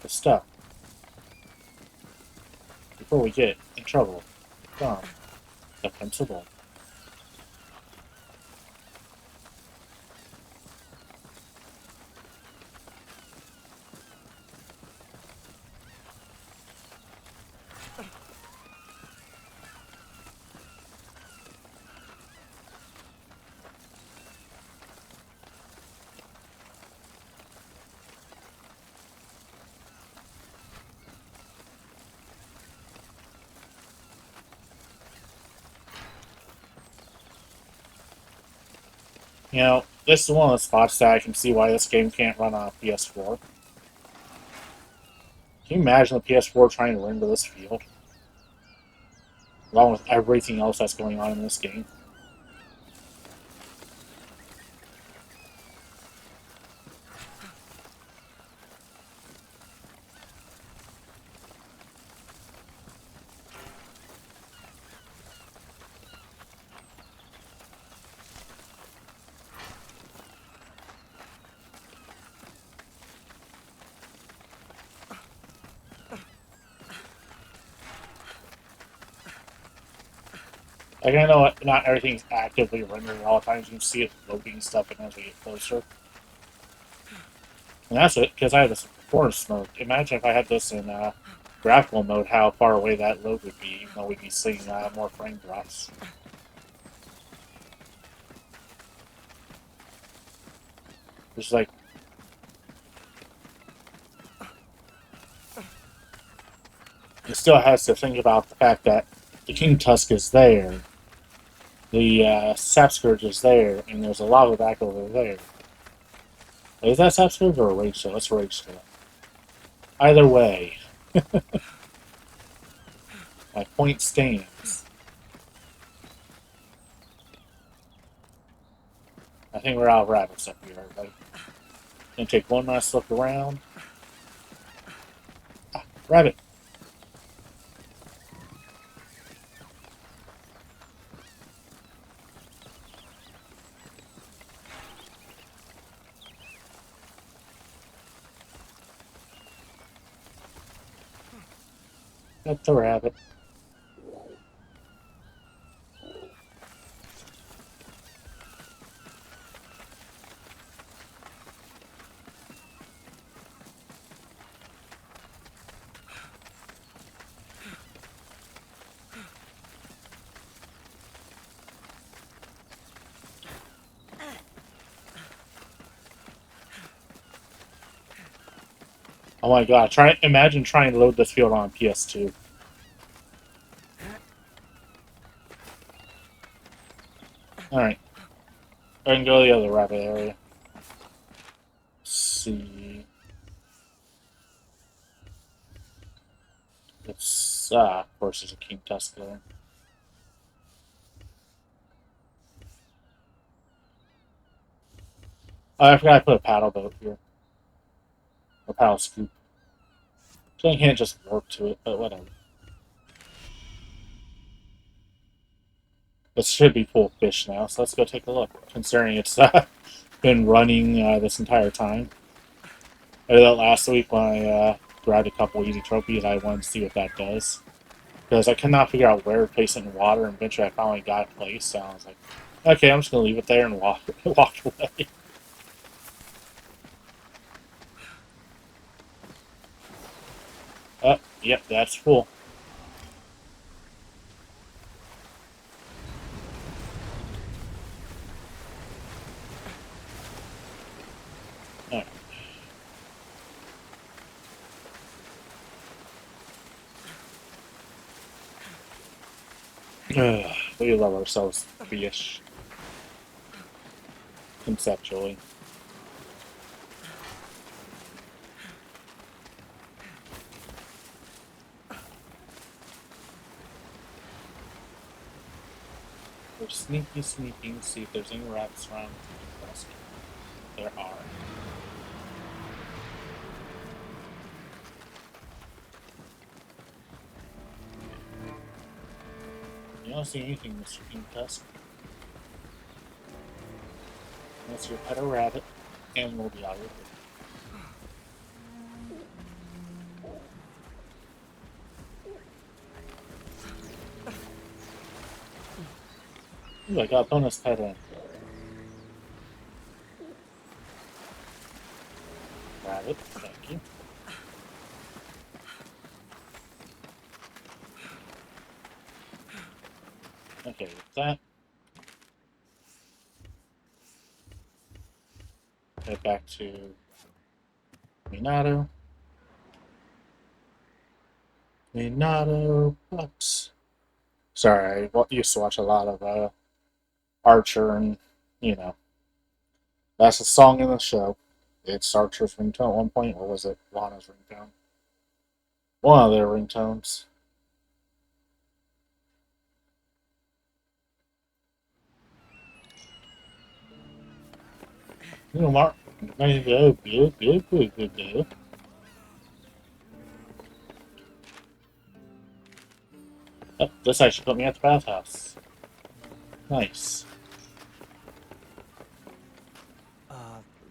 the stuff before we get in trouble. Come on, the principle. You know, this is one of the spots that I can see why this game can't run on a PS4. Can you imagine the PS4 trying to render this field? Along with everything else that's going on in this game. Like, I know not everything's actively rendering all the time. You can see it loading stuff in as we get closer. And that's it, because I have this performance mode. Imagine if I had this in graphical mode, how far away that load would be, even though we'd be seeing more frame drops. Just like... It still has to think about the fact that the King Tusk is there, the Sap Scourge is there, and there's a lava back over there. Is that Sap Scourge or a Rage Shield? Let's Rage Shield. Either way. My point stands. I think we're out of rabbits up here, everybody. Gonna take one last look around. Ah, rabbit! That's the rabbit. Oh my god, imagine trying to load this field on PS2. Alright. I can go to the other rabbit area. Let's see. It's, of course there's a King Tusk there. Oh, I forgot I put a paddle boat here. Or paddle scoop. So I can't just warp to it, but whatever. This should be full of fish now, so let's go take a look. Considering it's been running this entire time. I did that last week when I grabbed a couple easy trophies. I wanted to see what that does. Because I could not figure out where to place it in water, and eventually I finally got it placed, so I was like, okay, I'm just going to leave it there and walk away. Oh, yep, that's full. Alright. We love ourselves fish. Conceptually. We're sneaking, see if there's any rats around. There are. You don't see anything, Mr. King Tusk. Unless you're a pet or rabbit, and we'll be out of it. Ooh, I got a bonus pet in. Rabbit, thank you. Okay, with that. Head back to Minato. Minato Bucks. Sorry, I used to watch a lot of Archer and, you know, That's a song in the show. It's Archer's ringtone at one point, or was it Lana's ringtone? One of their ringtones. You know, Mark. Oh, this actually put me at the bathhouse. Nice.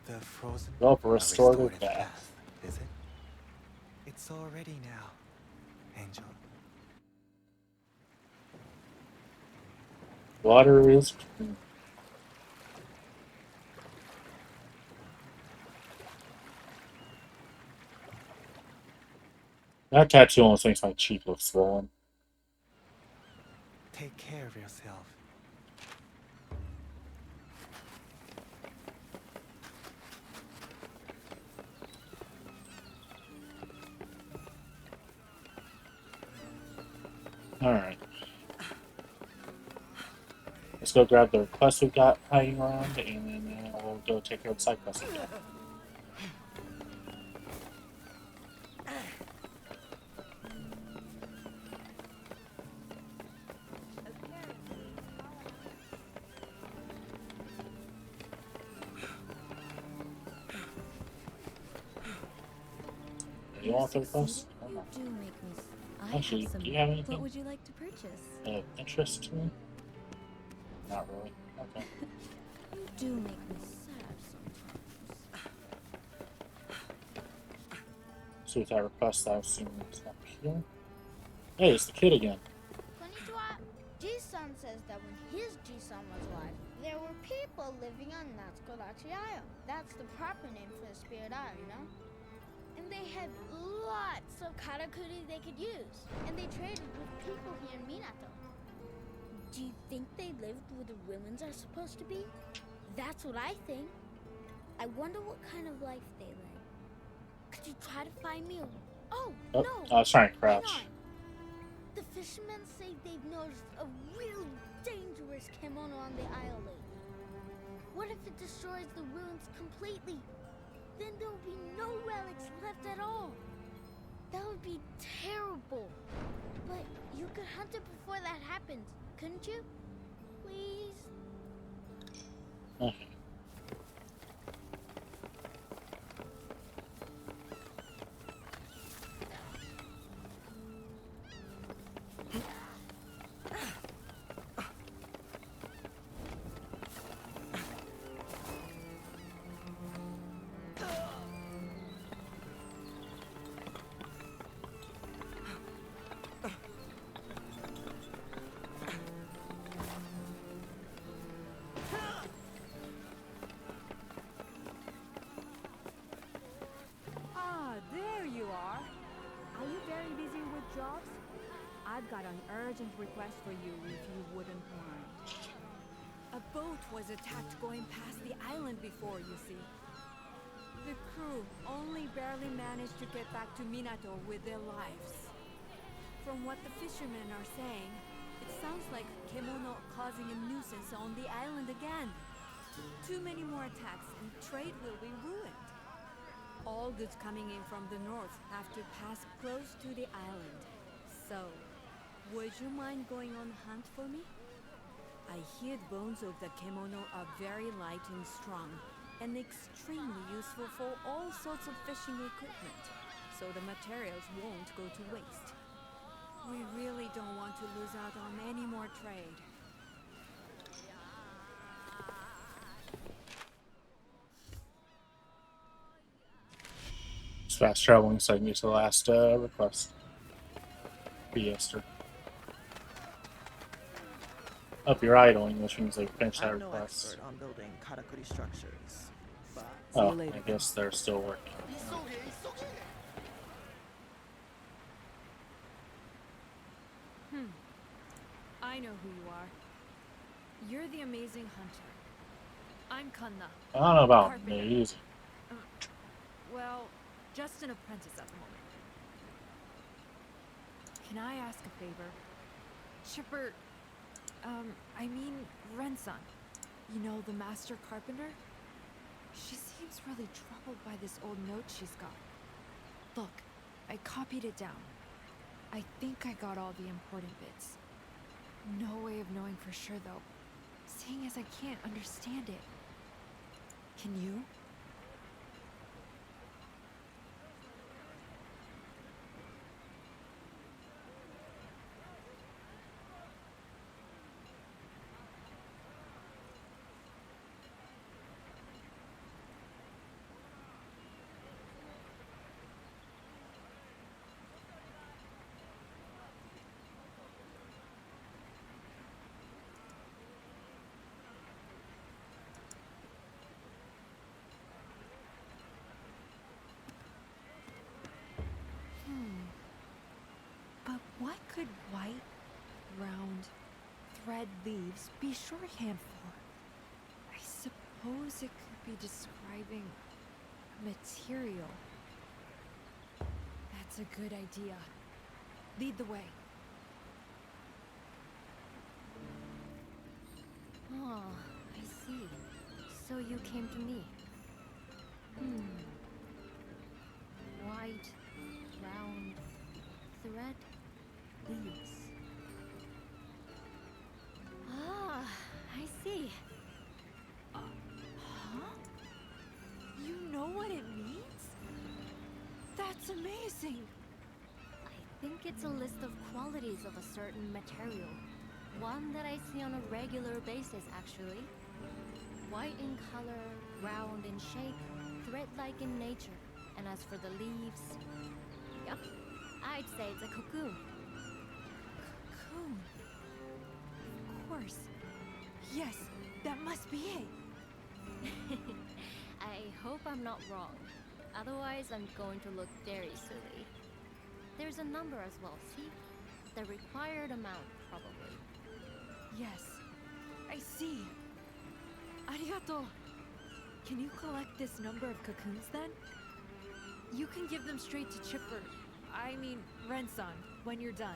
The frozen. Well, a restorative bath. Is it? It's all ready now, Angel. Water is clean. That tattoo almost makes my cheek look swollen. Take care of yourself. Alright. Let's go grab the request we've got hanging around, and then we'll go take care of the side quest again. You want the request? Do make me. Actually, have some. do you have anything? What would you like to purchase? Interest to me? Not really. Okay. You do make me sad sometimes. So with that request, I assume it's up here. Hey, it's the kid again. Konnichiwa. G-Sun says that when his G-Sun was alive, there were people living on Natsukodachi Isle. That's the proper name for the Spirit Isle, you know? And they had lots of karakuri they could use. And they traded with people here in Minato. Do you think they lived where the ruins are supposed to be? That's what I think. I wonder what kind of life they led. Could you try to find me a... Oh, Oh, no! I was trying to Hang crouch. on. The fishermen say they've noticed a real dangerous kimono on the isle lately. What if it destroys the ruins completely? Then there will be no relics left at all. That would be terrible. But you could hunt it before that happens, couldn't you? Please? Okay. There you are. Are you very busy with jobs? I've got an urgent request for you if you wouldn't mind. A boat was attacked going past the island before, you see. The crew only barely managed to get back to Minato with their lives. From what the fishermen are saying, it sounds like Kemono causing a nuisance on the island again. Too many more attacks and trade will be ruined. All goods coming in from the north have to pass close to the island. So, would you mind going on hunt for me? I hear the bones of the kemono are very light and strong, and extremely useful for all sorts of fishing equipment, so the materials won't go to waste. We really don't want to lose out on any more trade. It's fast traveling, so I can get to the last request. Fiesta. Up, you're idling, which means they finished that I'm no request. expert on building karakuri structures, but see Oh, you later. I guess they're still working. I know who you are. You're the amazing hunter. I'm Kanna. I don't know about Carpenter. amazing. Well, just an apprentice at the moment. Can I ask a favor? Chipper, I mean Rensan. You know, the master carpenter? She seems really troubled by this old note she's got. Look, I copied it down. I think I got all the important bits. No way of knowing for sure, though, seeing as I can't understand it. Can you? But what could white, round, thread leaves be shorthand for? I suppose it could be describing material. That's a good idea. Lead the way. Oh, I see. So you came to me. White, round, thread, leaves. Ah, I see. Huh? You know what it means? That's amazing! I think it's a list of qualities of a certain material. One that I see on a regular basis, actually. White in color, round in shape, thread-like in nature. And as for the leaves... Yep, I'd say it's a cocoon. Cocoon. Of course. Yes, that must be it. I hope I'm not wrong. Otherwise, I'm going to look very silly. There's a number as well, see? The required amount, probably. Yes, I see. Arigato. Can you collect this number of cocoons, then? You can give them straight to Chipper. I mean, Rensan, when you're done.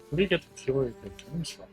Where do you get the pure cocoons from?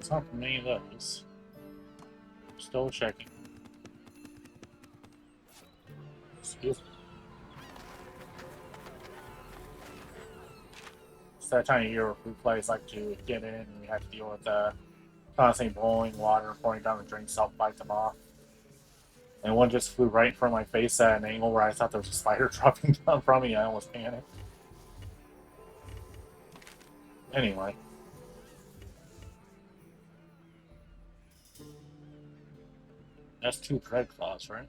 It's not from any of those. Still checking. Excuse me. It's that time of year where food places like to get in and you have to deal with constantly boiling water, pouring down the drinks, help fight them off. And one just flew right in front of my face at an angle where I thought there was a spider dropping down from me. I almost panicked. Anyway. That's 2 dread claws, right?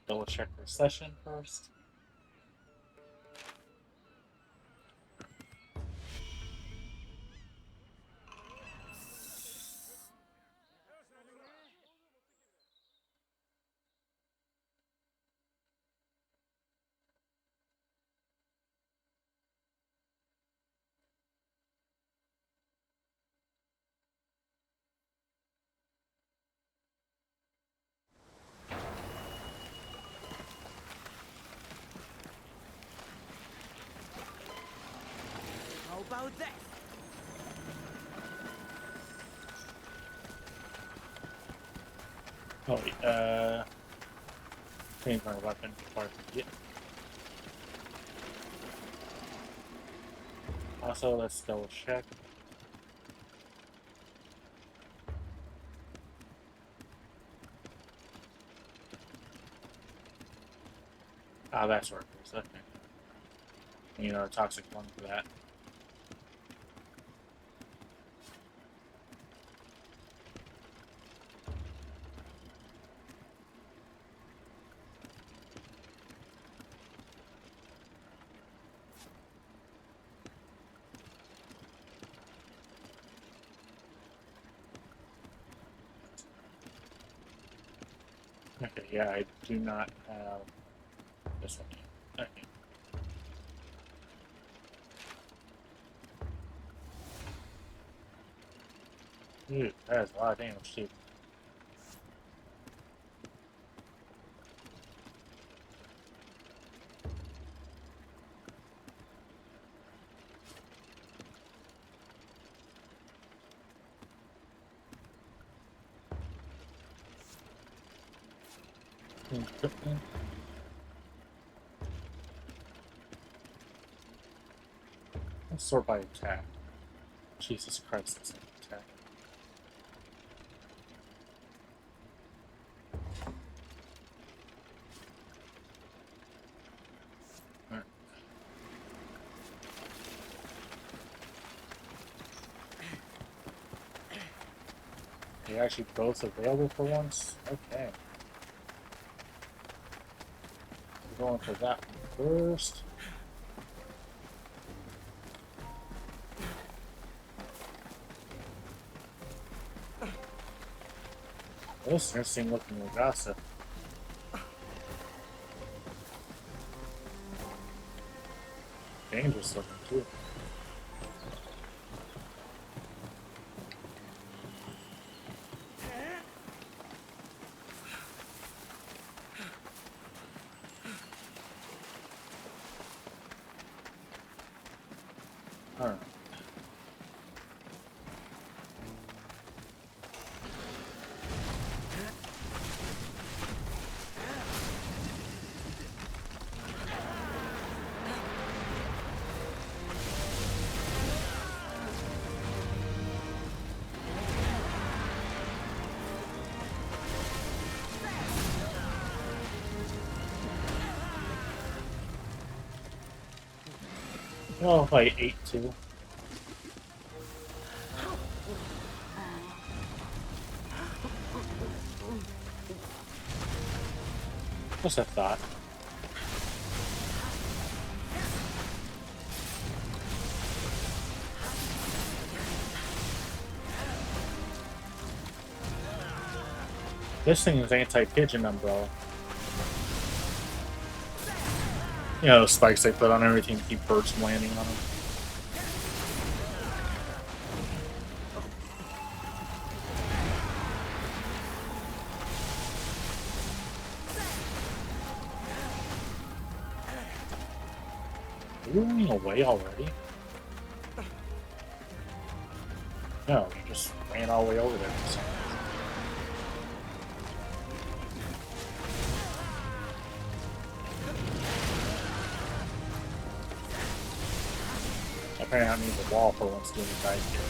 Double check recession first. How about this? Oh wait, change my weapon before I forget. I Also, let's double check. Ah, that's where it is. Okay. You know, a toxic one for that. Okay, yeah, I do not have this one yet. Okay. Dude, that is a lot of damage too. Let's sort by attack. Jesus Christ, that's an attack. Alright. They're actually both available for once? Okay. We're going for that one first. This is interesting looking Ragasa. Dangerous looking too. Alright. Oh, if I ate two. Just a thought. This thing is anti-pigeon umbrella. You know, those spikes they put on everything to keep birds from landing on them. Are you running away already? No, you just ran all the way over there. Apparently I need the wall for once doing the dive here.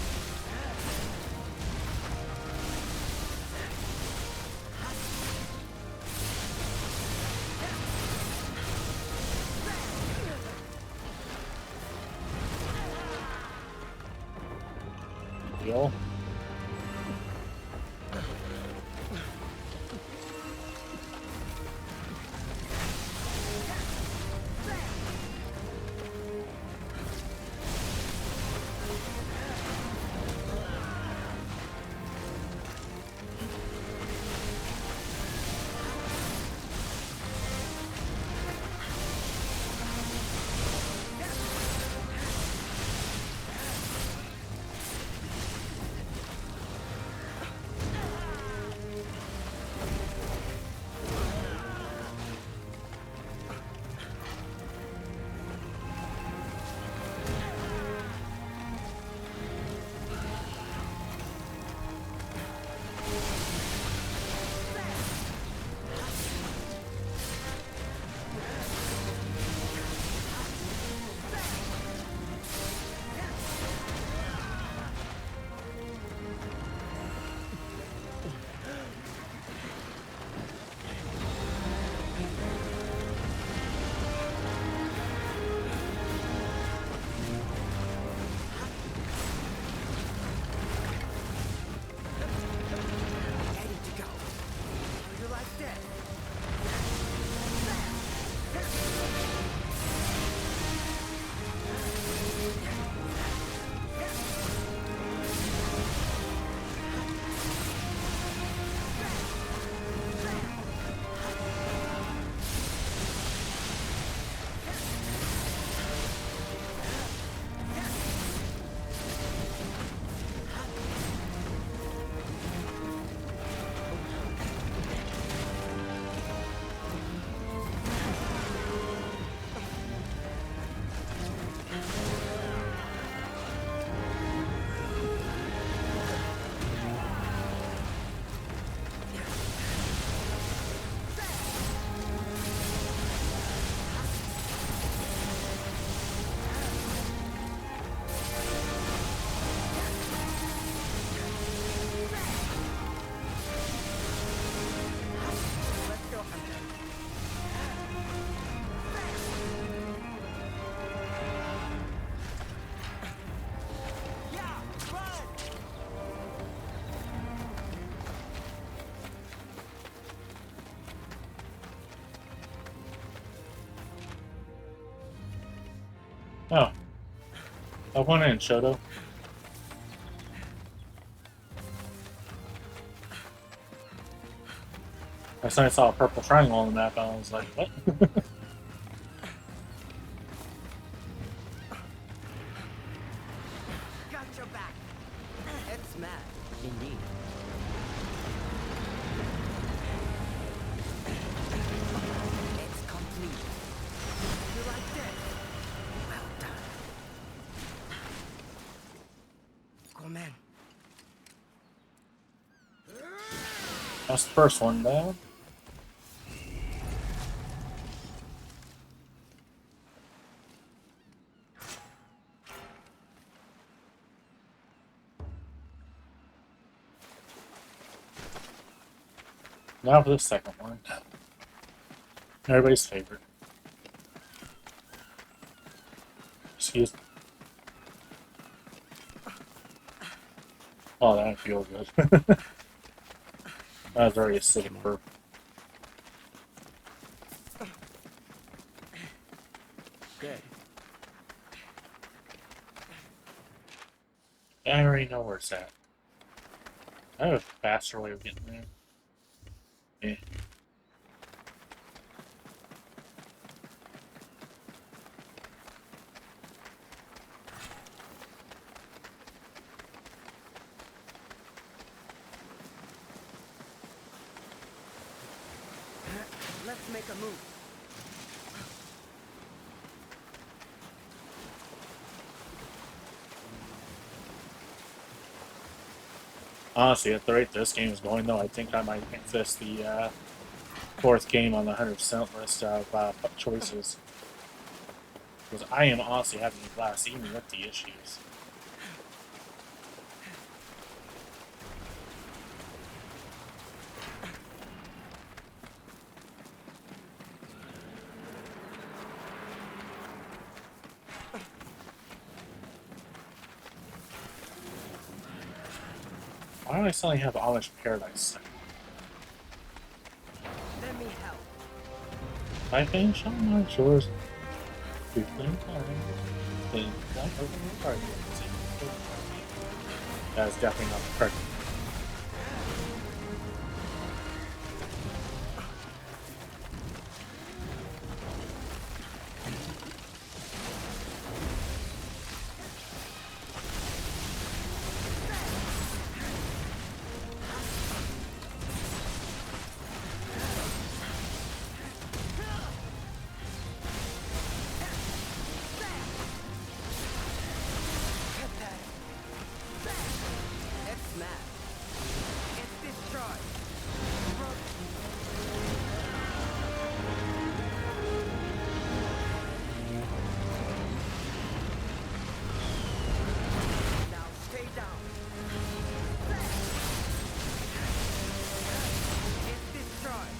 Deal. I went in Shoto. I suddenly saw a purple triangle on the map and I was like, what? Got your back. It's mad, indeed. It's complete. You like this? Well done. Come on. That's the first one down. Now for the second one. Everybody's favorite. Excuse me. Oh, that didn't feel good. That was very acidic burp. Good. I already know where it's at. I have a faster way of getting there. Yeah. Let's make a move. Honestly, at the rate this game is going, though, I think I might make this the fourth game on the 100% list of choices. Because I am honestly having a blast, even with the issues. Why do I suddenly have Amish Paradise? Let me help. I finish on my shores. 15 times. That's definitely not the correct. It's mad. It's destroyed. Now stay down. It's destroyed.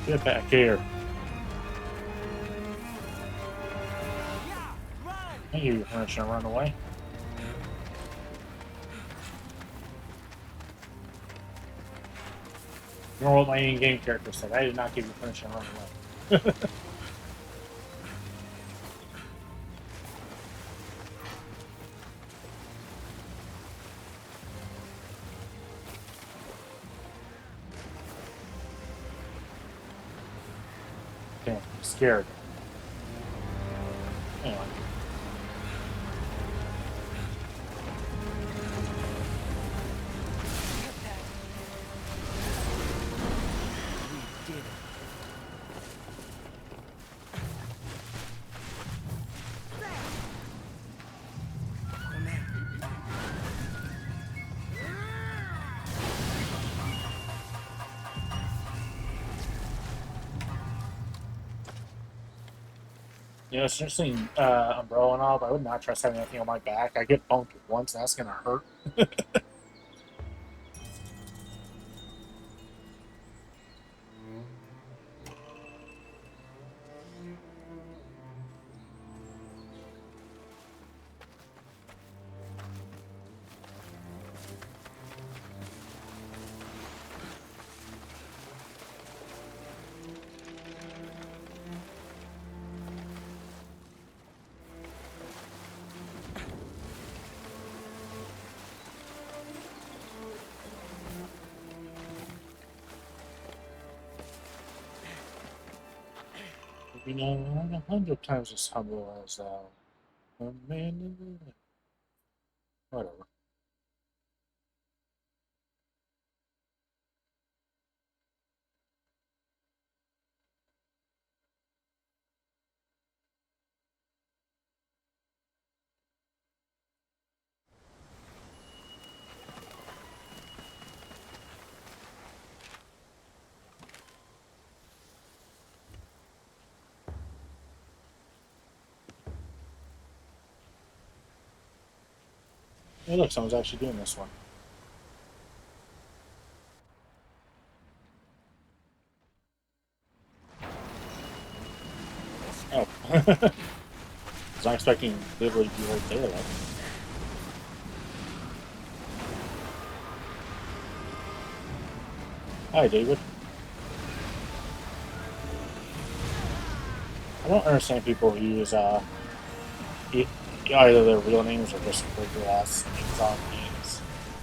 Get back here. Thank you, I'm just gonna run away. You know what my in-game character said? I did not give you permission to run away. Damn, I'm scared. Hang on. We did it. You know, it's interesting, umbrella and all, but I would not trust having anything on my back. I get bumped once, and that's gonna hurt. You know, I'm 100 times as humble as a man. Whatever. Hey, look, someone's actually doing this one. Oh. I was not expecting literally to be right there, though. Hi, David. I don't understand people who use either their real names or just regular ass names on games.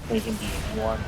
They can be anyone.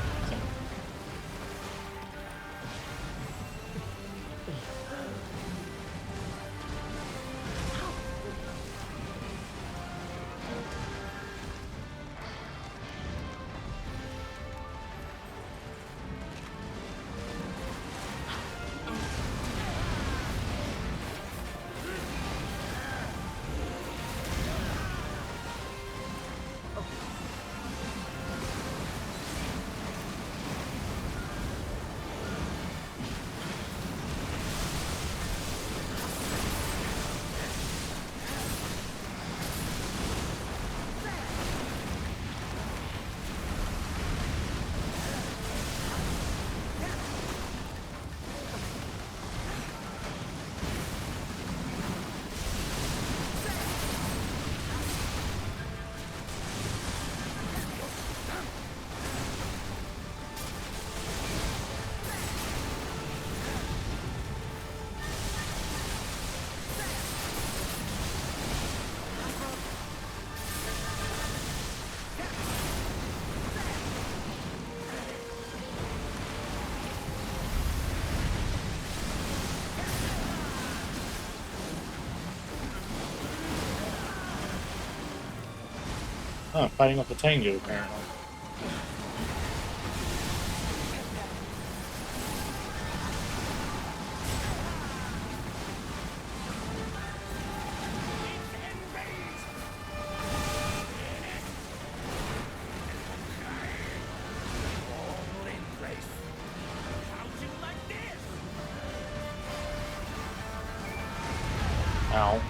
Huh, fighting with the Tengu, apparently. Ow.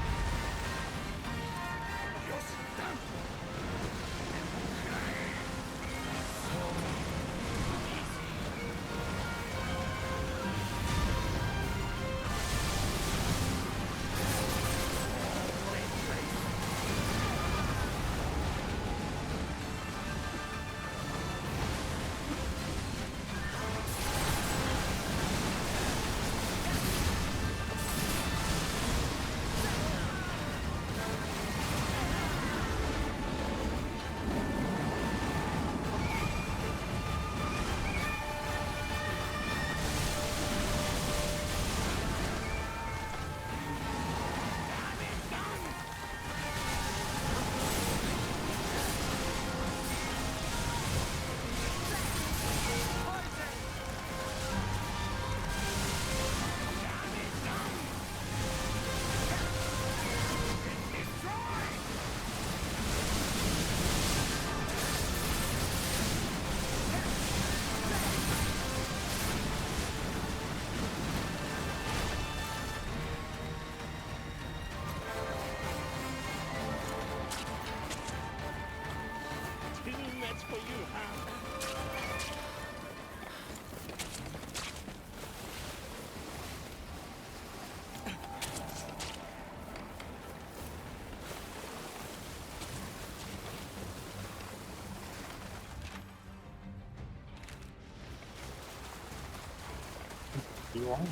You on?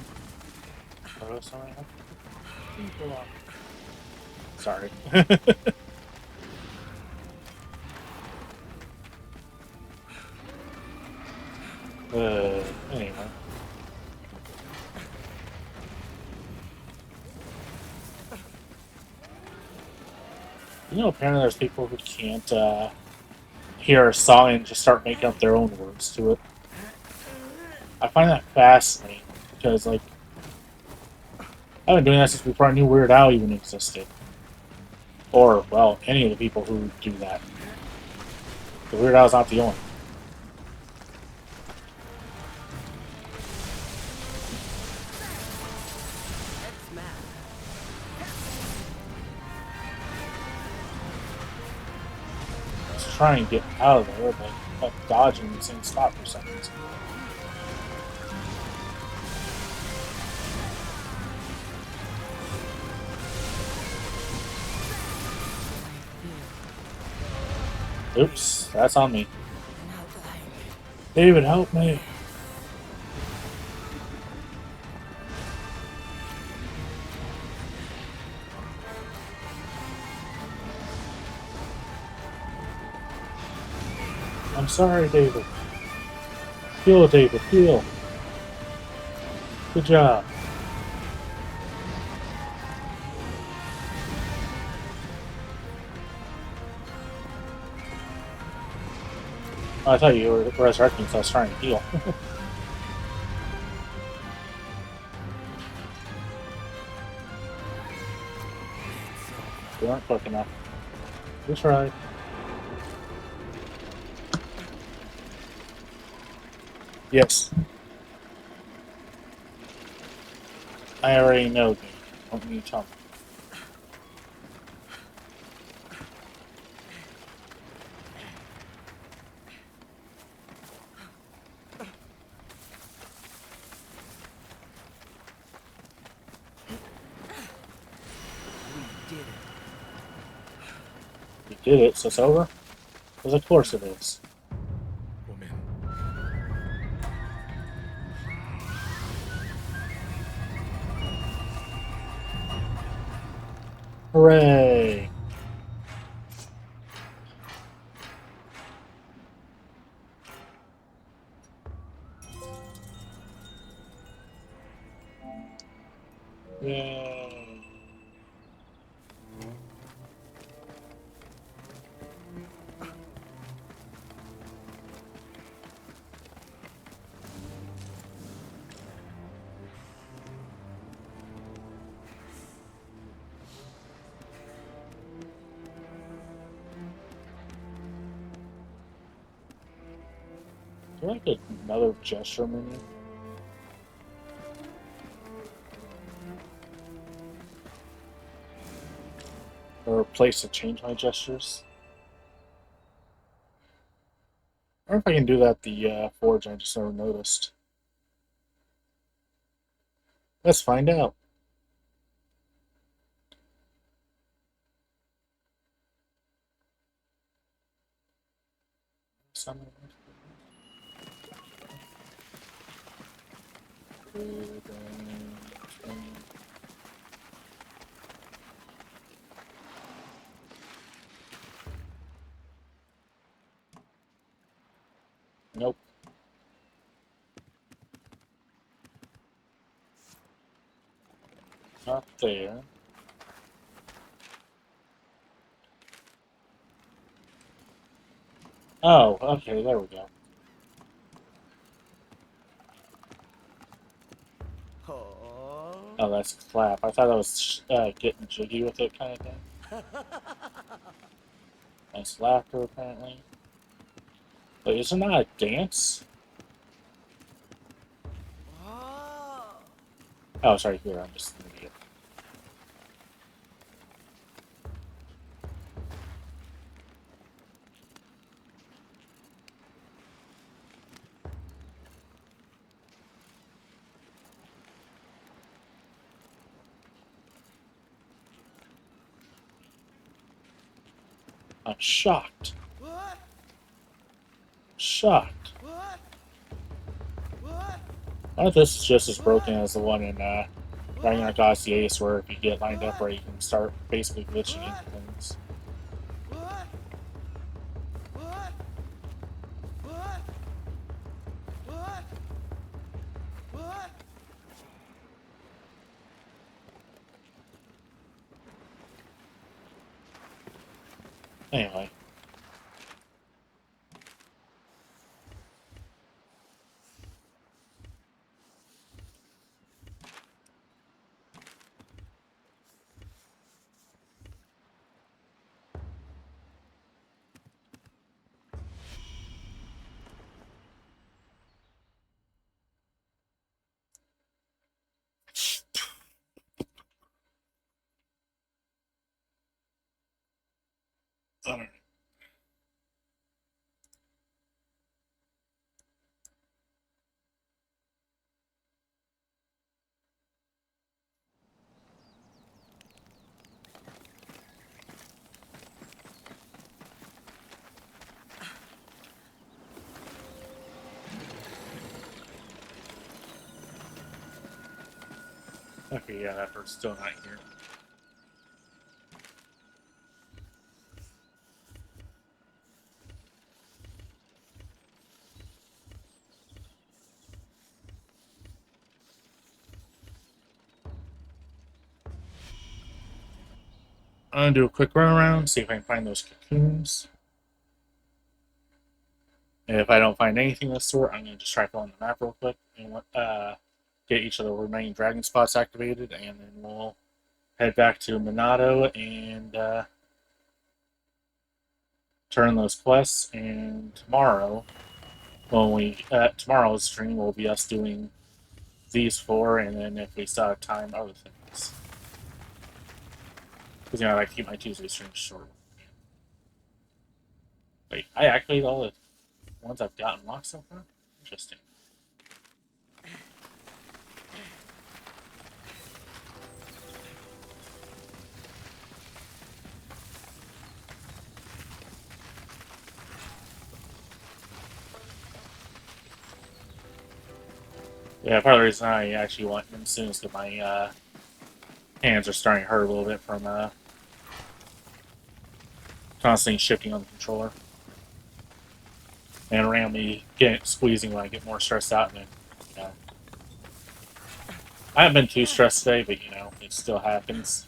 Sorry. Anyway. You know, apparently there's people who can't hear a song and just start making up their own words to it. I find that fascinating because, like, I've been doing that since before I knew Weird Al even existed. Or, well, any of the people who do that. The Weird Al's not the only. Let's try and get out of there, but I kept dodging the same spot for some reason. Oops, that's on me. David, help me. I'm sorry, David. Heal, David, heal. Good job. Oh, I thought you were resurrecting, so I was trying to heal. We weren't quick enough. We tried. Yes. I already know, dude. Don't need to tell me. We did it, so it's over? Because of course it is. Hooray! Yay! Do I like another gesture menu? Or a place to change my gestures? I wonder if I can do that at the forge, I just never noticed. Let's find out. Nope. Not there. Oh, okay, there we go. Oh, that's a clap. I thought I was getting jiggy with it, kind of thing. Nice laughter, apparently. But isn't that a dance? Oh, sorry, here, I'm just an idiot. I'm shocked. Shocked. I wonder if this is just as broken as the one in Ragnarok Odyssey Ace, where if you get lined up right, you can start basically glitching into things. Anyway. Alright. Okay, yeah, that bird's still not here. I'm gonna do a quick run around, see if I can find those cocoons. And if I don't find anything of the sort, I'm gonna just try filling the map real quick and get each of the remaining dragon spots activated, and then we'll head back to Minato and turn those quests. And tomorrow, tomorrow's stream will be us doing these 4, and then if we still have time, other things. Because, I like to keep my Tuesday streams short. Wait, I activated all the ones I've gotten locked so far? Interesting. Yeah, part of the reason I actually want them soon is because my hands are starting to hurt a little bit from constantly shifting on the controller. And around me squeezing when I get more stressed out, and then, I haven't been too stressed today, but it still happens.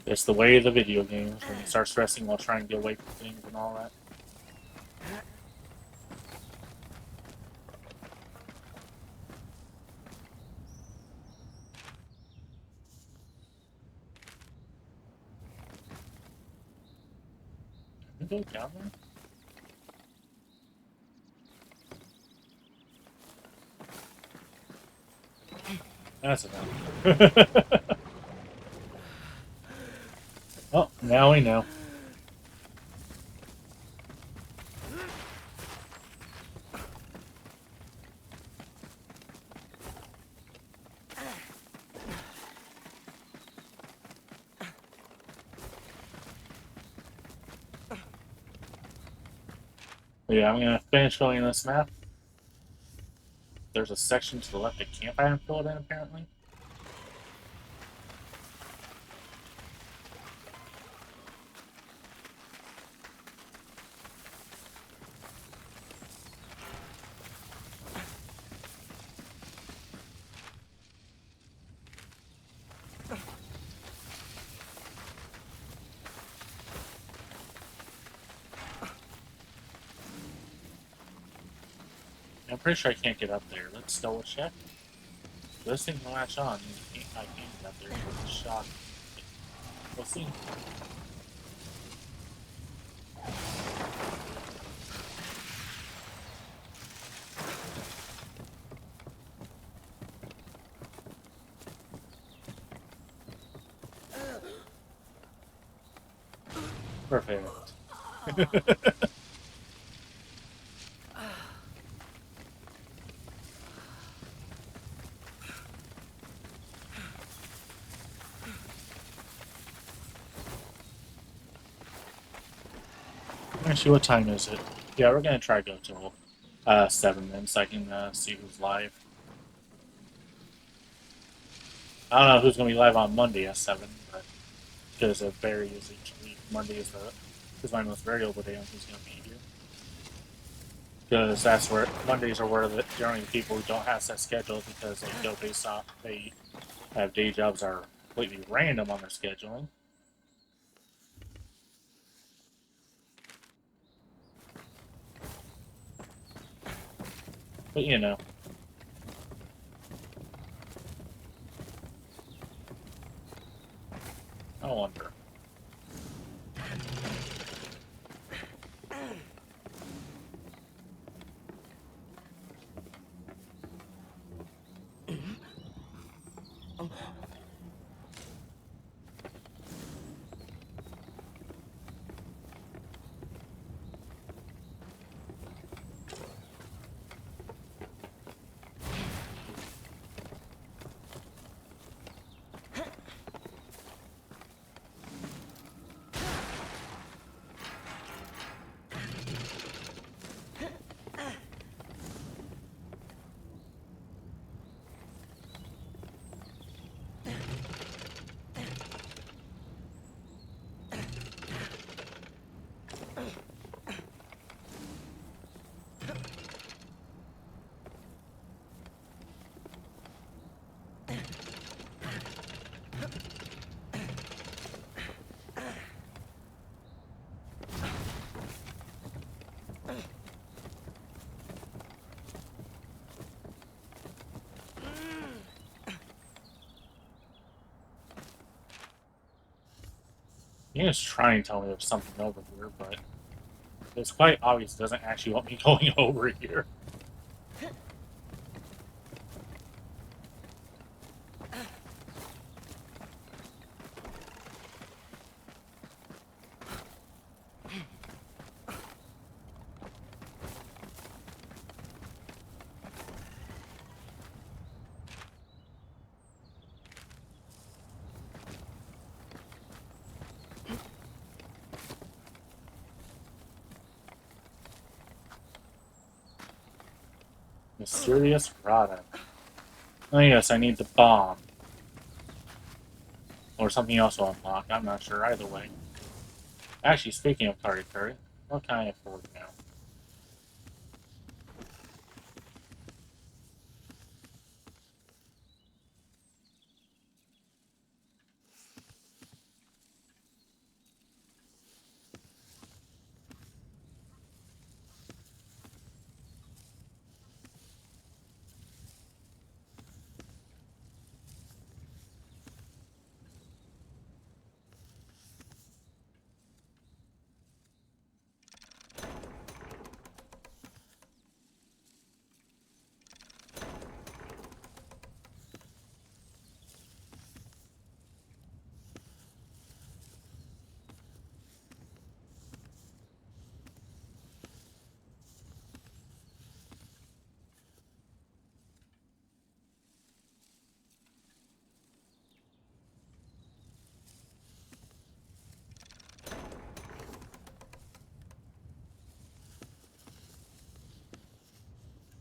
It's the way of the video games when you start stressing while trying to get away from things and all that. Can we go down there? That's enough. Oh, now we know. Yeah, I'm gonna finish filling this map. There's a section to the left of camp I haven't filled in, apparently. I'm pretty sure I can't get up there. Let's double check. This thing can latch on. I can't get up there. It's a shock. We'll see. Perfect. Actually, what time is it? Yeah, we're gonna try to go till 7 then, so I can see who's live. I don't know who's gonna be live on Monday at 7, but because it varies each week. Monday is my most variable day on who's gonna be here. Because that's where Mondays are where the only people who don't have set schedules because they go based off they have day jobs that are completely random on their scheduling. But you know. I wonder. He was trying to tell me there's something over here, but it's quite obvious it doesn't actually want me going over here. Mysterious product. Oh yes, I need the bomb. Or something else will unlock, I'm not sure either way. Actually, speaking of Karakuri, what can I afford now?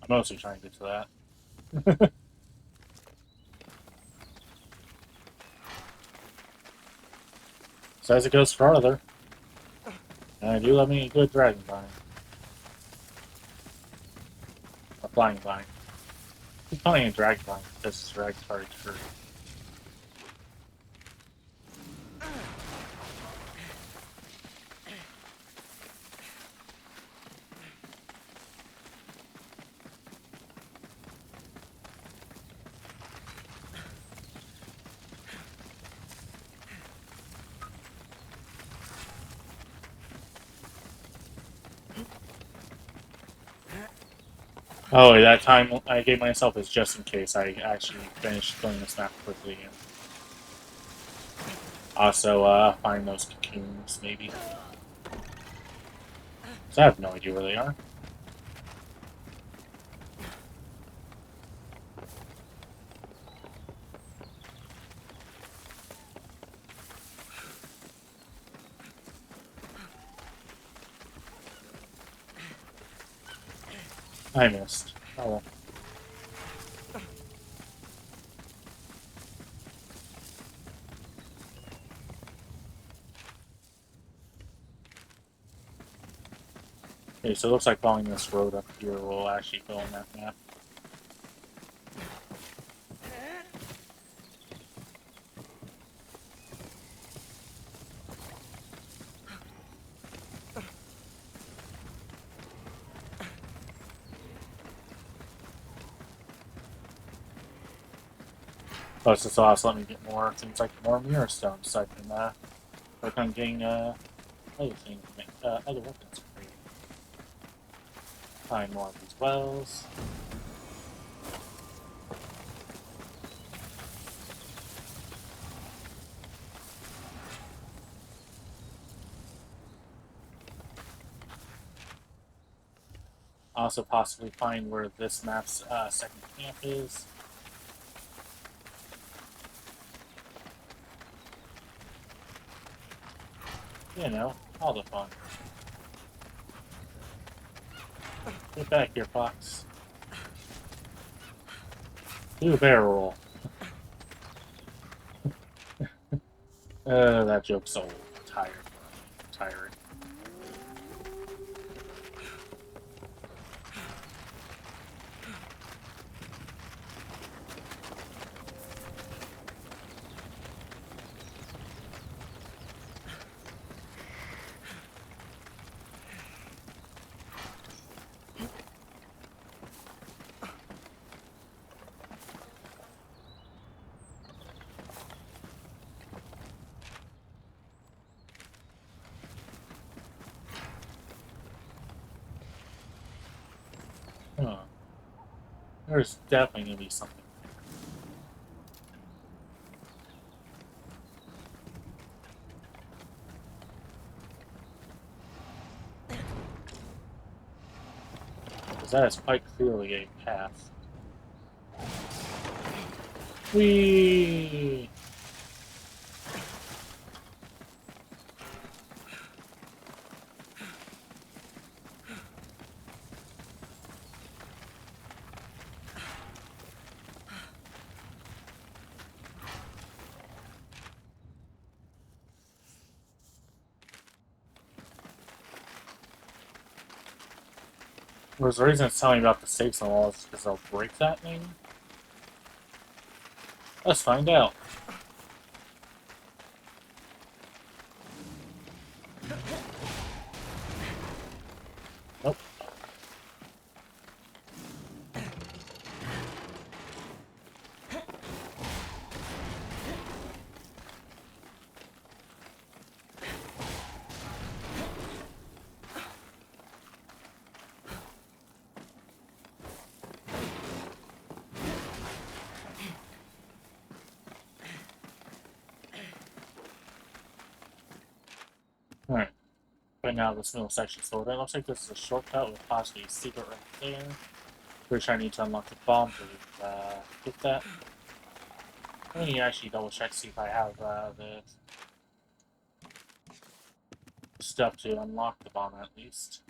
I'm mostly trying to get to that. Says it goes farther. And I do love me a good dragon vine. A flying vine. I'm calling it dragon vine because it's dragon card tree. Oh, that time I gave myself is just in case I actually finished filling this map quickly again. Also, find those cocoons, maybe. So I have no idea where they are. I missed. Oh well. Okay, so it looks like following this road up here will actually fill in that map. But it's just also let me get more things like more mirror stones, so I can work on getting other things, other weapons for you. Find more of these wells. Also possibly find where this map's second camp is. You know, all the fun. Get back here, Fox. Do a barrel roll. That joke's so tiring. Huh. There's definitely gonna be something. Because that is quite clearly a path. Whee! Was the reason it's telling me about the stakes on the wall is because they'll break that, maybe? Let's find out. Nope. Alright. Right now this middle section's filled in. Looks like this is a shortcut with possibly a secret right there. Pretty sure I need to unlock the bomb to get that. Let me actually double check to see if I have the stuff to unlock the bomb at least.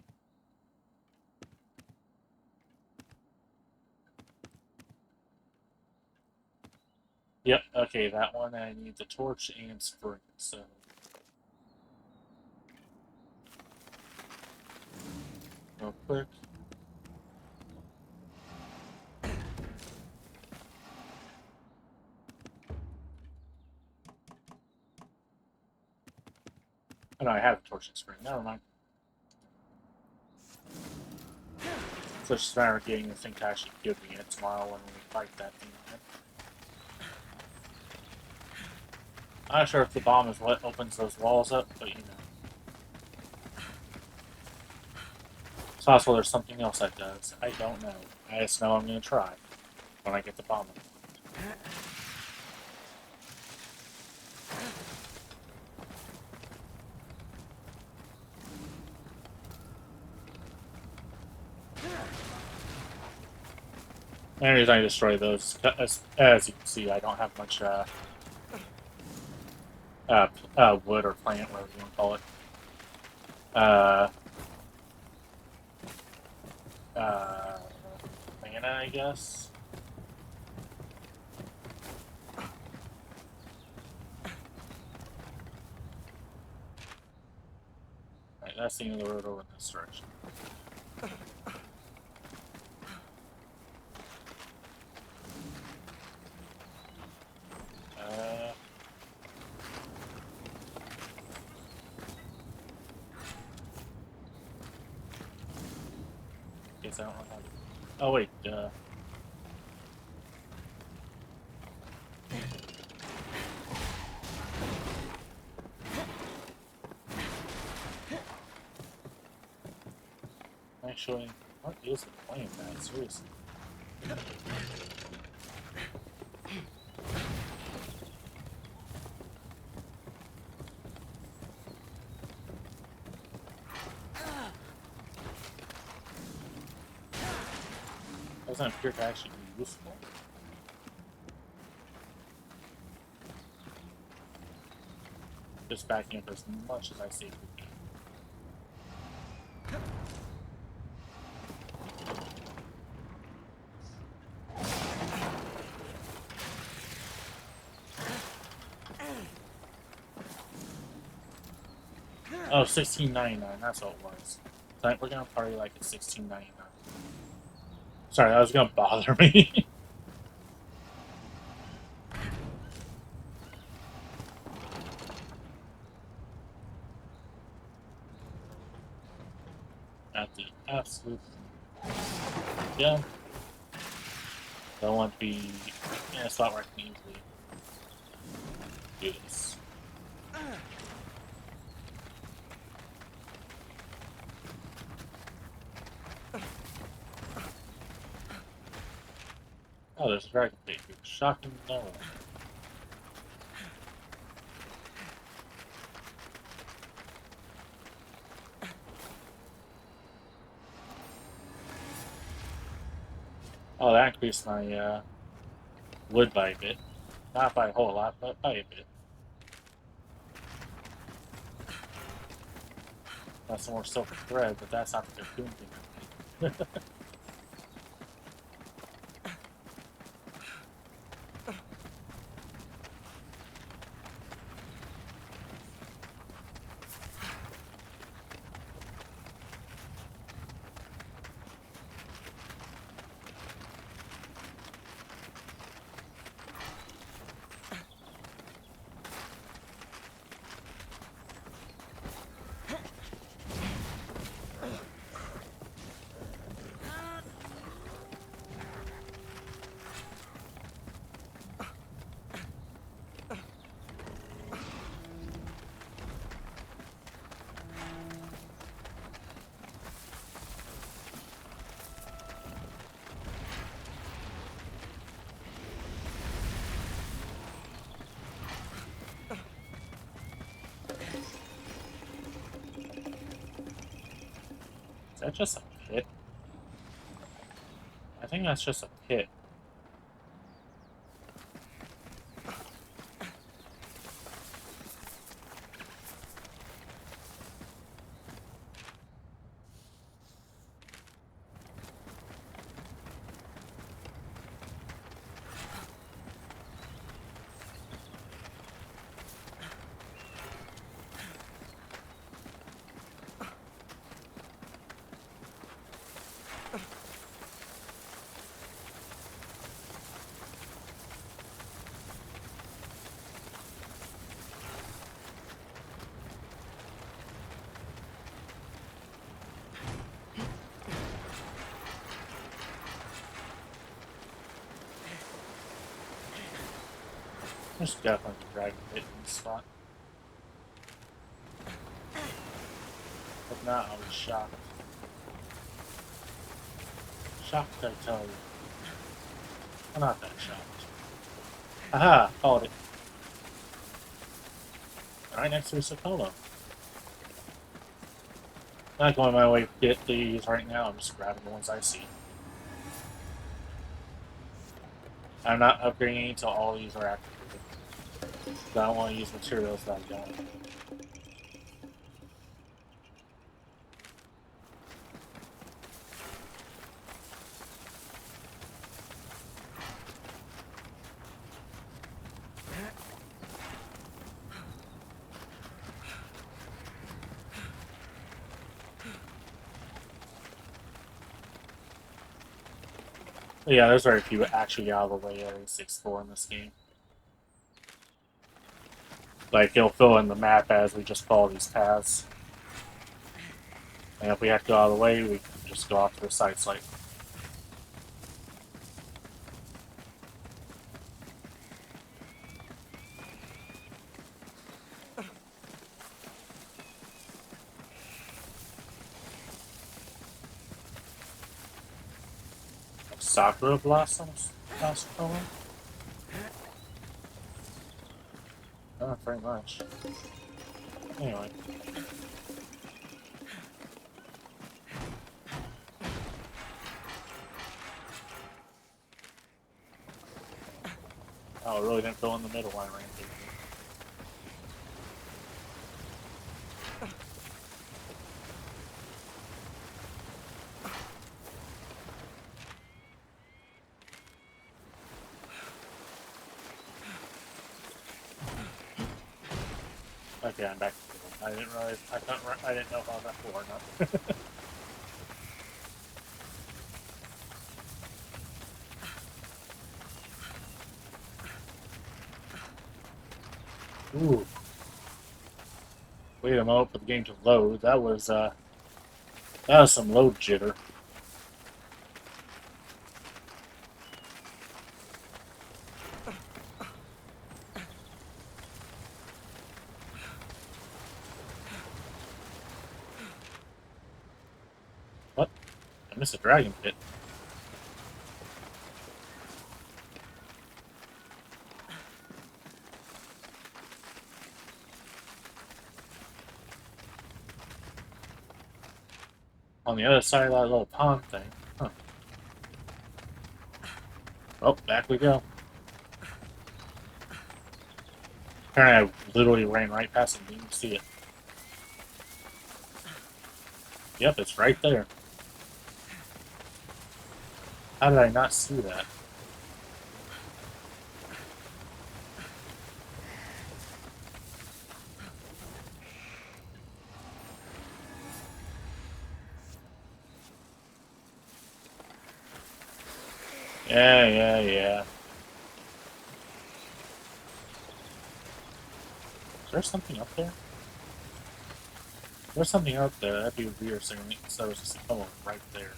Yep, okay, that one. I need the torch and spring, so. Real quick. Oh no, I have a torch and spring. Never mind. So it's just a matter of getting the thing to actually give me it tomorrow when we fight that thing again. I'm not sure if the bomb is what opens those walls up, but you know. It's possible there's something else that does. I don't know. I just know I'm going to try when I get the bomb. The reason I destroy those, as you can see, I don't have much wood or plant, whatever you want to call it. Mana, I guess. Alright, that's the end of the road over in this direction. Guess I don't know how to... Oh wait, actually, what is it playing that? Seriously. Doesn't appear to actually be useful. Just backing up as much as I safely can. Oh, $16.99, that's what it was. So we're gonna party like at $16.99. Sorry, that was gonna bother me. At the absolute yeah. Don't want to be in a spot where I can easily do this. Oh, there's a dragon pig here. Shocking no. Oh, that increased my wood by a bit. Not by a whole lot, but by a bit. That's some more silver thread, but that's not the cocoon thing. Is that just a pit? I think that's just a pit. There's definitely a dragon pit in this spot. If not, I'll be shocked. Shocked, I tell you. I'm not that shocked. Aha! Called it. Right next to a Sokolo. Not going my way to get these right now, I'm just grabbing the ones I see. I'm not upgrading until all these are activated. I don't want to use materials that I don't. Yeah, there's very few actually out of the way areas to explore in this game. Like, it'll fill in the map as we just follow these paths. And if we have to go out of the way, we can just go off to the side slightly. Sakura Blossoms last promo? Not very much. Anyway. Oh, it really didn't go in the middle when I ran through. Okay, I'm back. I didn't realize. I didn't know how that worked or not. Ooh. Wait a moment for the game to load. That was some load jitter. What? I missed a dragon pit. On the other side of that little pond thing. Huh. Oh, back we go. Apparently I literally ran right past it and didn't see it. Yep, it's right there. How did I not see that? Yeah. Is there something up there? There's something out there. That'd be weird saying so it's just right there.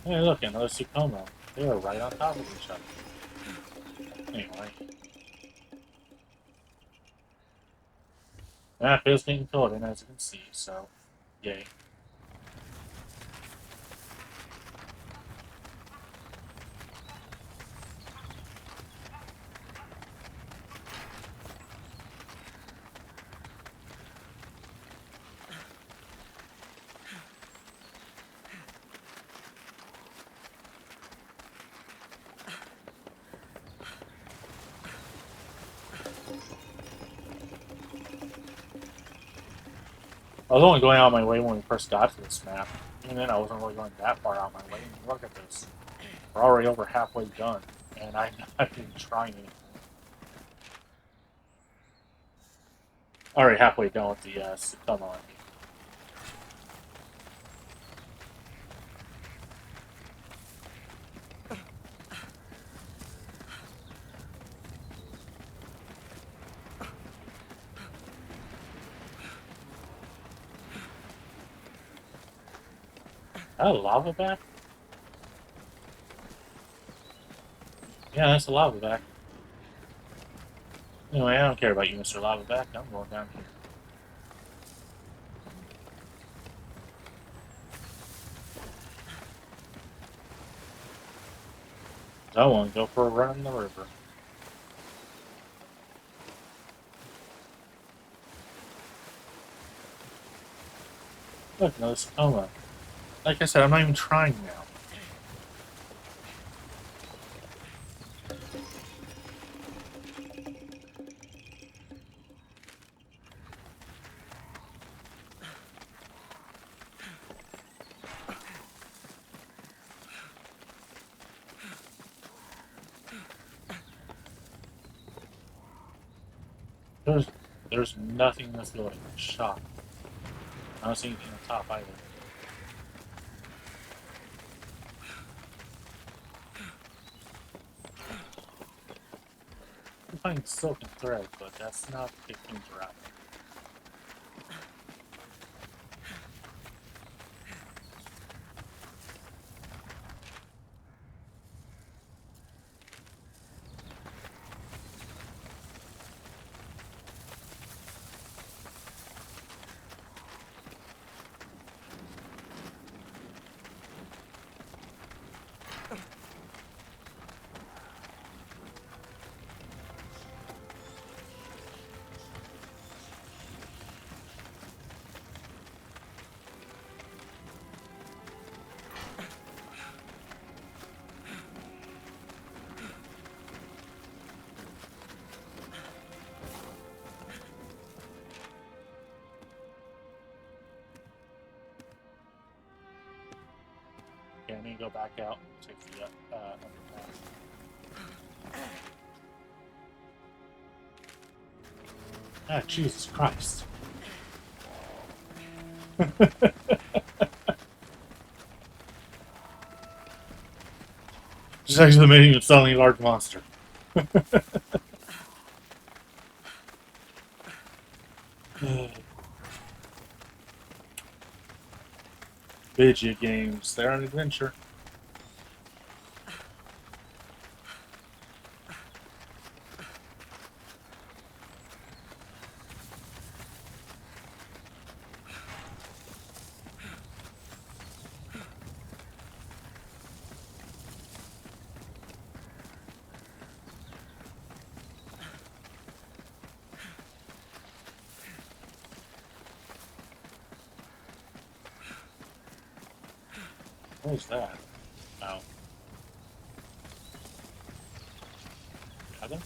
Hey, look, another Tsukumo. They are right on top of each other. Anyway. Map is being filled in, as you can see, so yay. I was only going out my way when we first got to this map. Even then, I wasn't really going that far out my way. And look at this. We're already over halfway done. And I'm not even trying anything. Already halfway done with the Tsukumo. Is that a lava back? Yeah, that's a lava back. Anyway, I don't care about you, Mr. Lavaback. I'm going down here. I want to go for a run in the river. Look, another Tsukumo. Like I said, I'm not even trying now. There's nothing in this building. I'm shocked. I don't see anything on top either. I'm finding silk and thread, but that's not the things around. me go back out and take the underpass. Ah, Jesus Christ. Just actually the meaning of selling a large monster. Video games, they're an adventure. What was that? Oh. Other?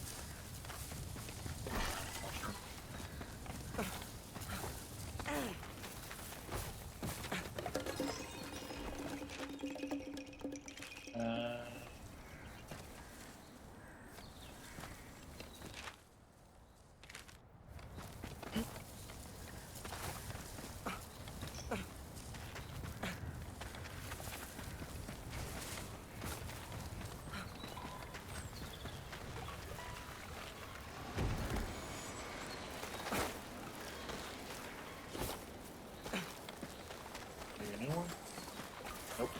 Anyone? Nope.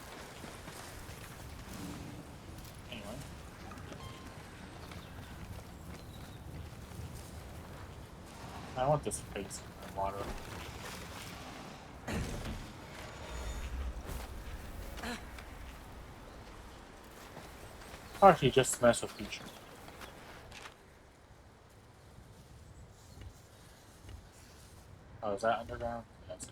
Anyway. I want this face in the water. Or actually just mess with features. Oh, is that underground? Yes.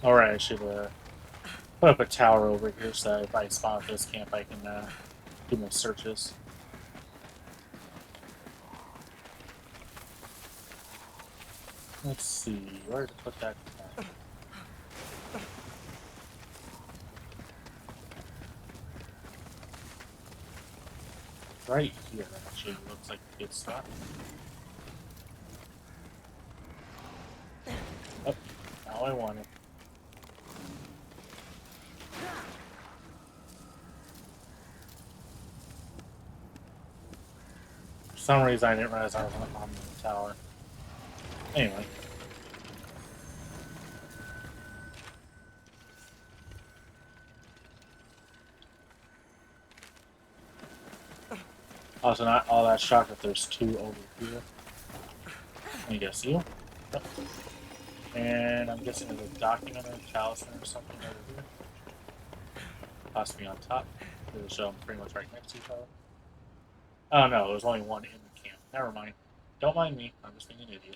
Alright, I should put up a tower over here so that if I spawn at this camp I can do my searches. Let's see, where to put that down? Right here actually looks like a good spot. Oh, now I want it. For some reason I didn't realize I was on the tower. Anyway. Also, not all that shocked that there's two over here. Let me guess you. Yep. And I'm guessing there's a document or a talisman or something over here. Possibly on top. It'll show them pretty much right next to each other. Oh no, there's only one in the camp. Never mind. Don't mind me. I'm just being an idiot.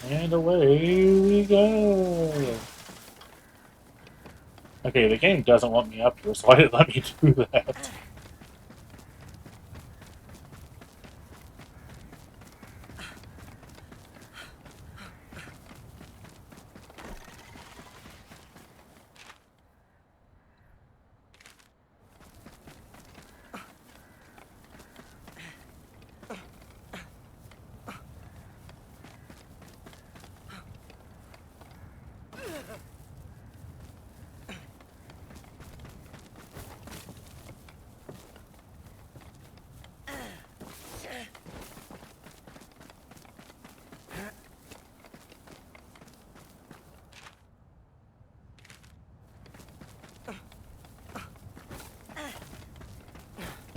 And away we go! Okay, the game doesn't want me up here, so why did it let me do that?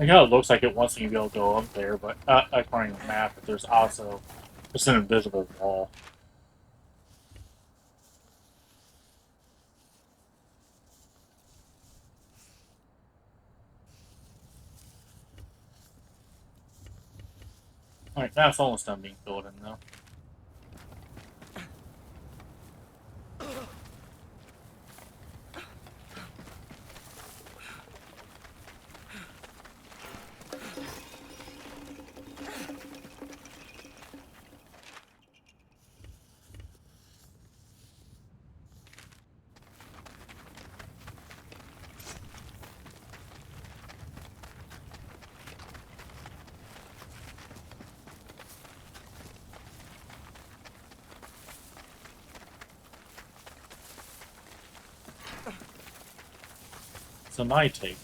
Like how it looks like it wants me to be able to go up there, but according to the map, but there's also just an invisible wall. Alright, now it's almost done being filled in though. So my take.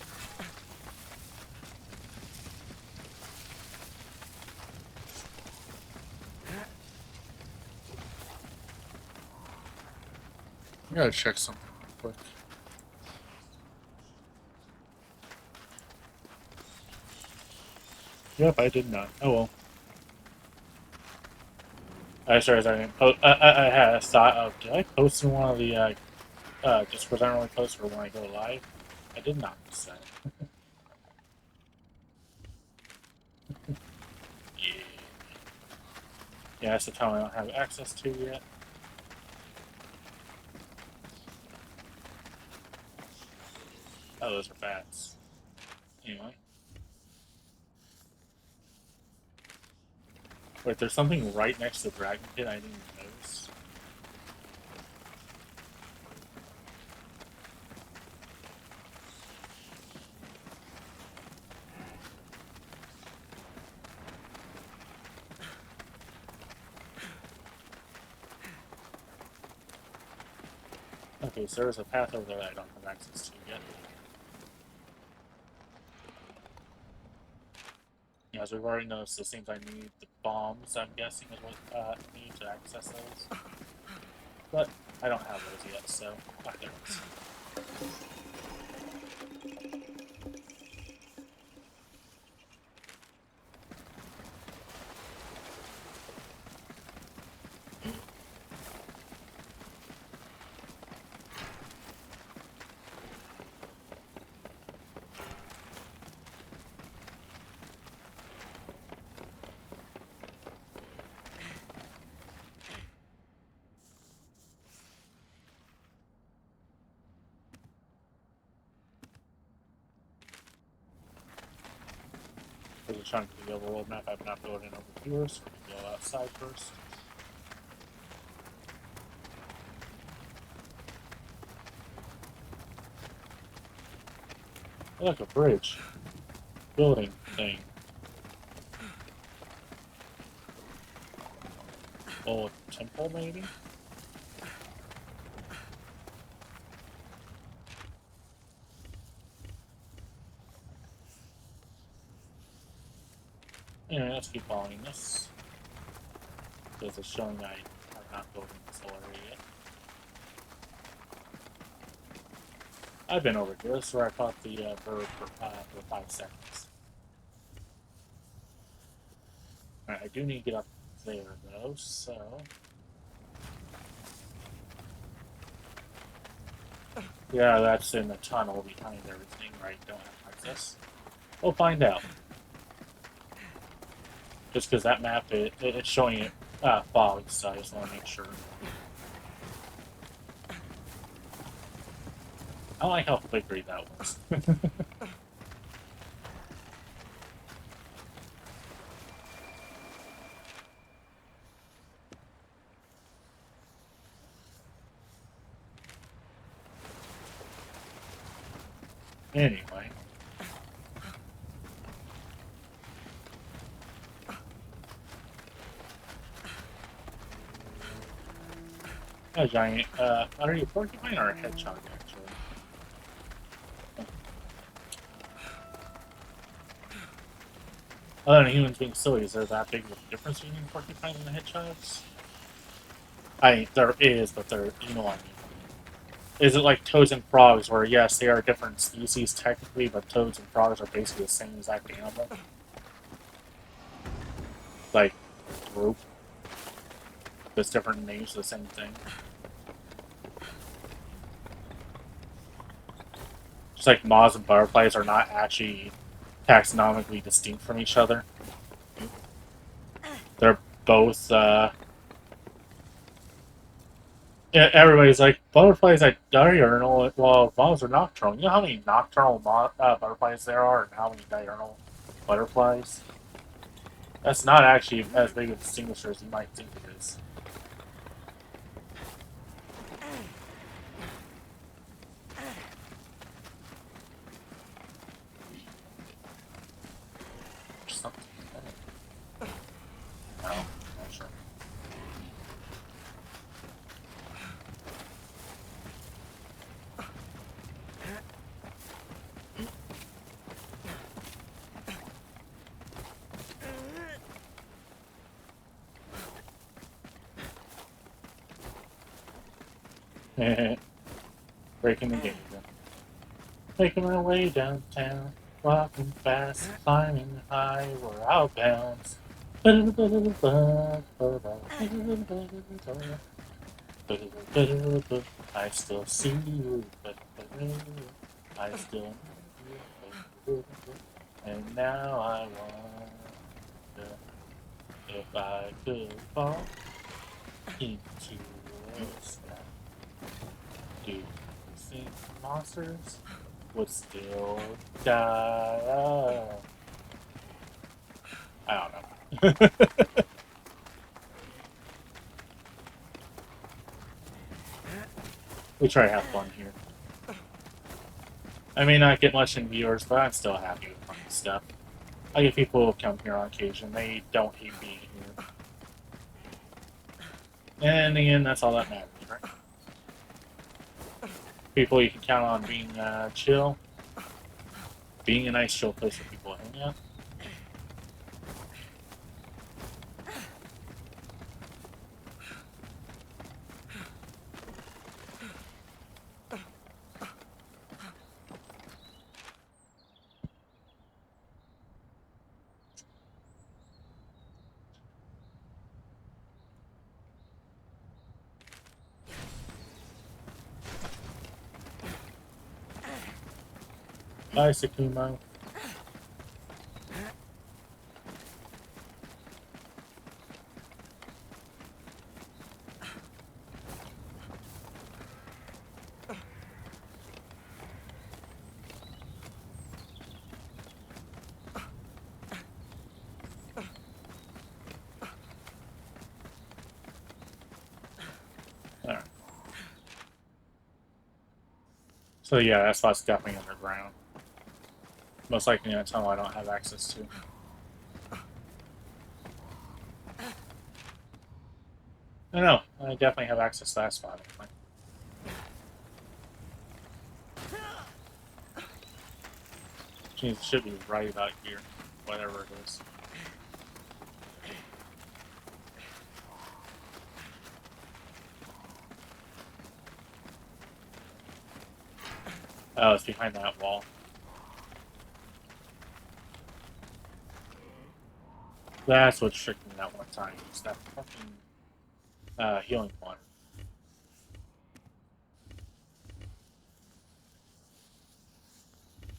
I gotta check something real quick. Yep, I did not. Oh well. I sure as I didn't post. I had a thought of, did I post in one of the just because I don't really post for when I go live? I did not miss that. Yeah. Yeah, that's the time I don't have access to yet. Oh, those are bats. Anyway. Wait, there's something right next to the dragon pit I didn't even notice. Okay, so there's a path over there that I don't have access to yet. Yeah, as we've already noticed, it seems I need the bombs, I'm guessing, is what I need to access those. But I don't have those yet, so not there. There's a chunk of the overworld map I've not built in over here, so we can go outside first. Oh, look, a bridge. Building thing. Oh, a temple maybe? Anyway, let's keep following this. Because it's showing I'm not building this whole area yet. I've been over here. This is where I caught the bird for 5 seconds. Alright, I do need to get up there though, so... Yeah, that's in the tunnel behind everything, right? Don't have access. We'll find out. Just because that map, it's showing it fog, so I just want to make sure. I like how flickery that was. Anyway. A giant, are you a porcupine or a hedgehog, actually? Other than humans being silly, is there that big of a difference between porcupines and the hedgehogs? There is, but you know what I mean. Is it like toads and frogs, where yes, they are different species technically, but toads and frogs are basically the same exact animal? Like, group. Just different names for the same thing. Just like moths and butterflies are not actually taxonomically distinct from each other. They're both, yeah, everybody's like, butterflies are diurnal, well, moths are nocturnal. You know how many nocturnal butterflies there are, and how many diurnal butterflies? That's not actually as big a distinguisher as you might think it is. Something. No, not sure. Breaking the game again. Making my way downtown, walking fast, climbing high, we're outbound. I still see you, I still need you, and now I wonder if I could fall into a snap. Do you think monsters would still die? I don't know. We try to have fun here. I may not get much in viewers, but I'm still happy with funny stuff. I get people who come here on occasion. They don't hate being here. And again, that's all that matters, right? People you can count on being chill. Being a nice chill place for people to hang out. Bye, Sakumo. Alright. So yeah, that spot's definitely underground. Most likely in a tunnel I don't have access to. I know, I definitely have access to that spot. Jeez, it should be right about here, whatever it is. Oh, it's behind that wall. That's what tricked me that one time. It's that fucking healing water.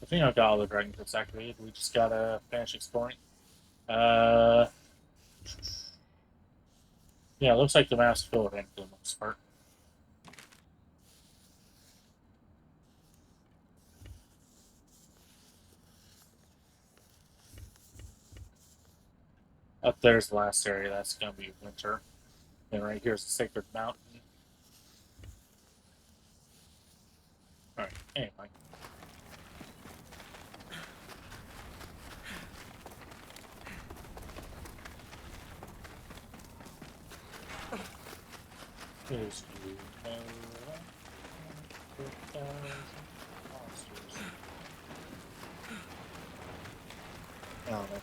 I think I've got all the dragon pits activated. We just gotta finish exploring. Yeah, it looks like the map's filled in for the most part. Up there's the last area, that's gonna be winter. And right here's the Sacred Mountain. Alright, anyway. Here's you know monsters. I don't know.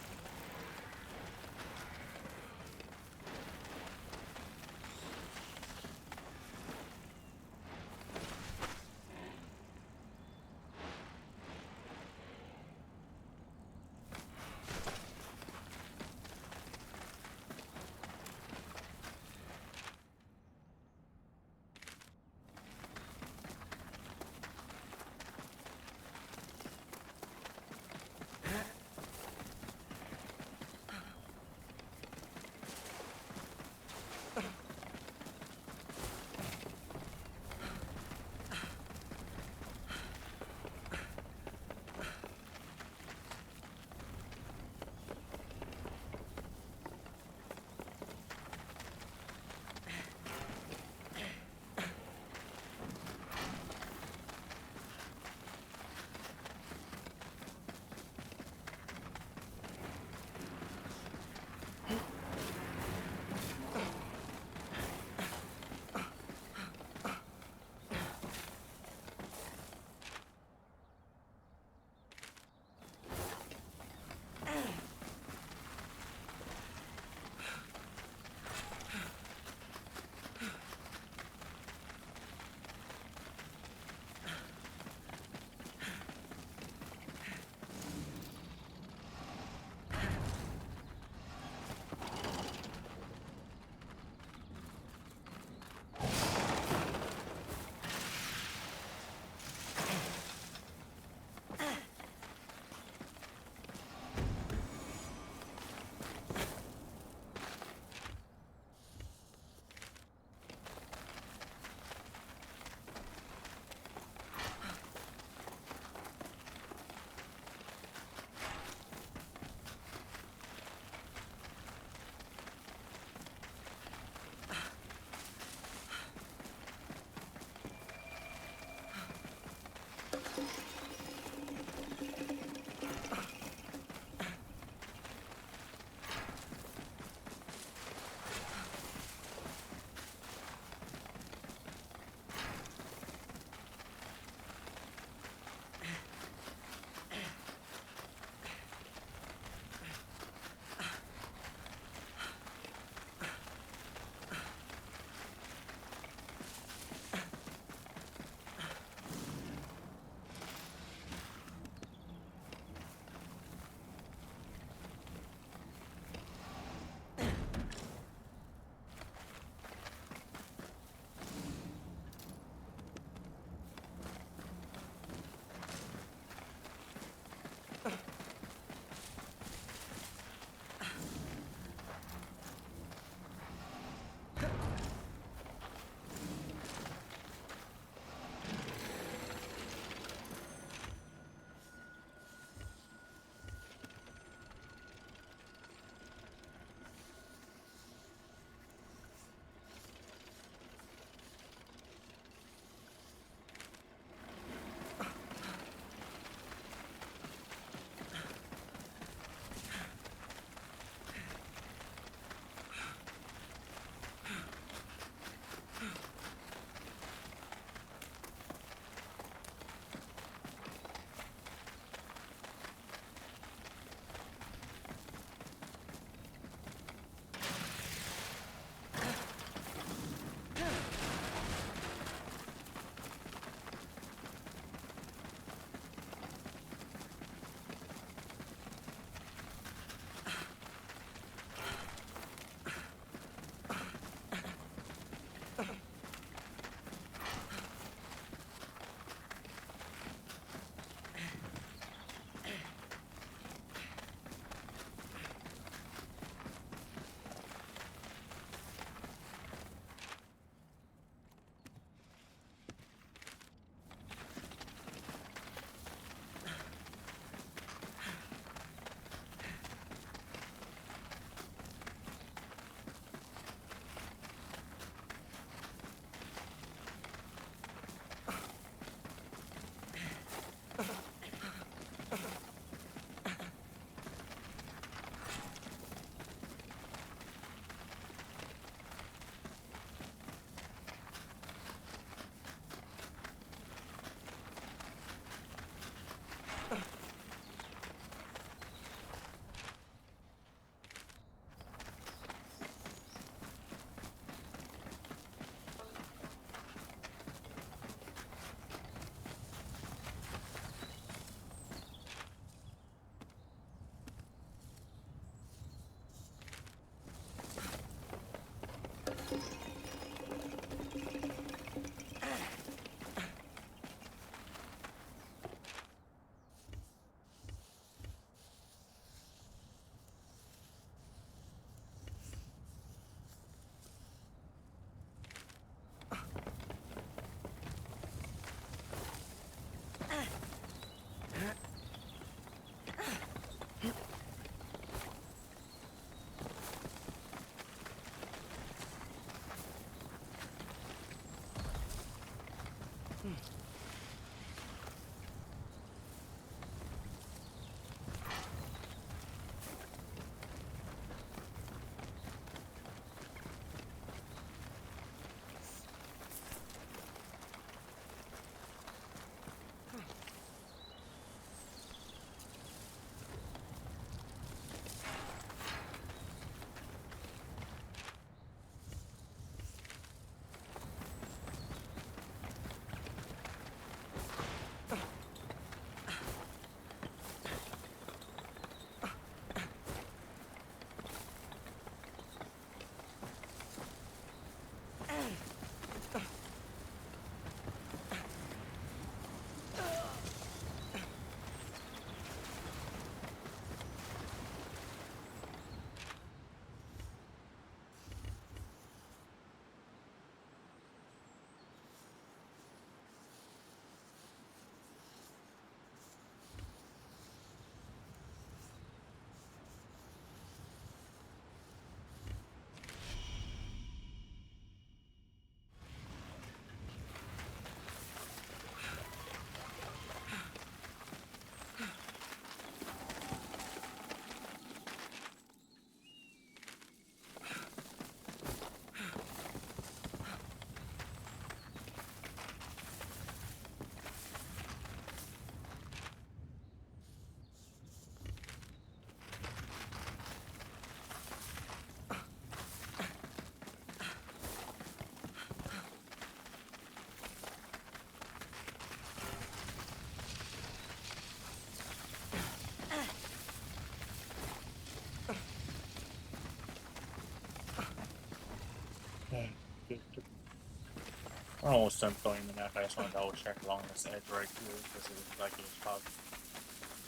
We're almost done filling the map. I just want to double check along this edge right here because it looks like it was probably,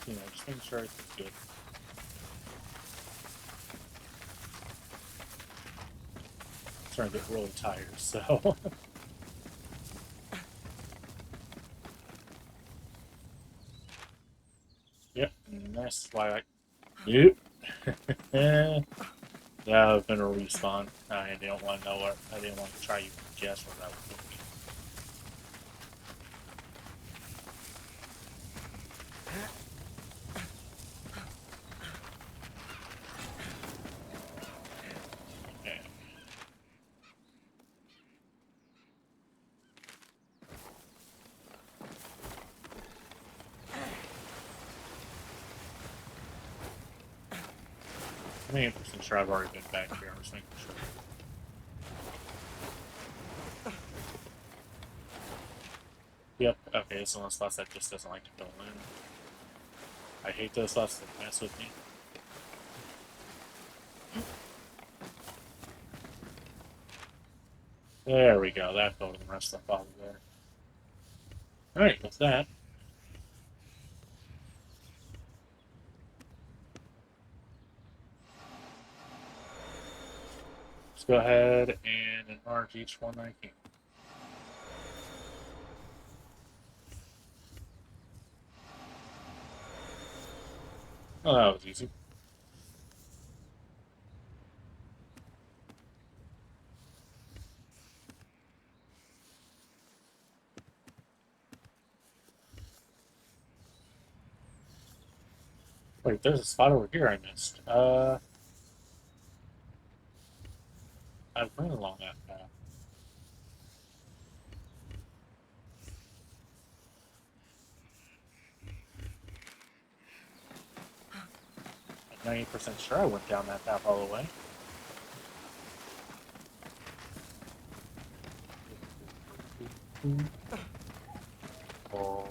you know, just making sure it's good. I'm starting to get really tired, so. Yep, and that's why I. Yep. That would have been a respawn. I didn't want to know what. I didn't want to try to guess what that would be. Okay. I'm 80% sure I've already been back here. I'm just making sure. Yep, okay, it's one of those slots that just doesn't like to fill in. I hate those slots that mess with me. There we go, that filled in the rest of the file there. Alright, with that. Let's go ahead and enlarge each one I can. Oh, that was easy. Wait, there's a spot over here I missed. I've run along that path. I'm 90% sure I went down that path all the way. Oh.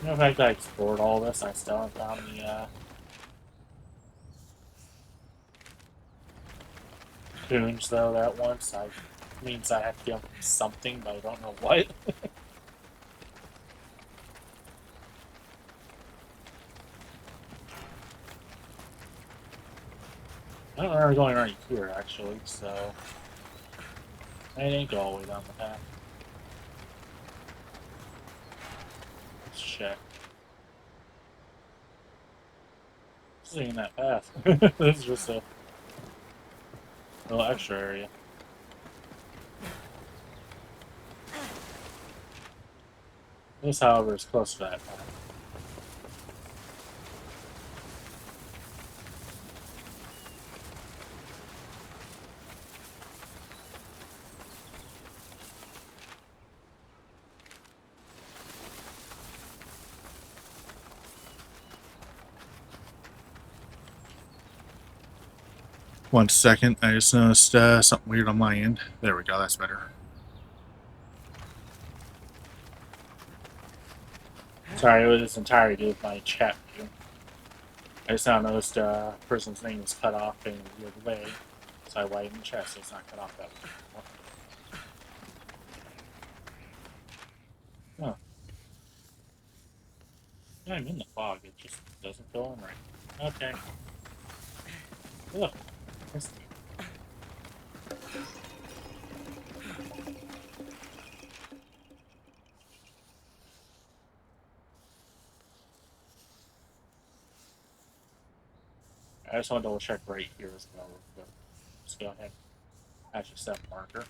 You know, the fact that I explored all this, I still haven't found the, tunes, though, that once. Means I have to get something, but I don't know what. I don't remember going right here, actually, so. I didn't go all the way down the path. Let's check. This isn't even that path. This is just a little extra area. This, however, is close to that path. One second, I just noticed something weird on my end. There we go, that's better. Sorry, it was entirely due with my chat view. I just now noticed a person's name was cut off in a weird way, so I widened the chat so it's not cut off that way anymore. Huh. Yeah, I'm in the fog, it just doesn't go in right. Okay. Look, it's I just want to double check right here as well. Let's go ahead. Actually, set marker.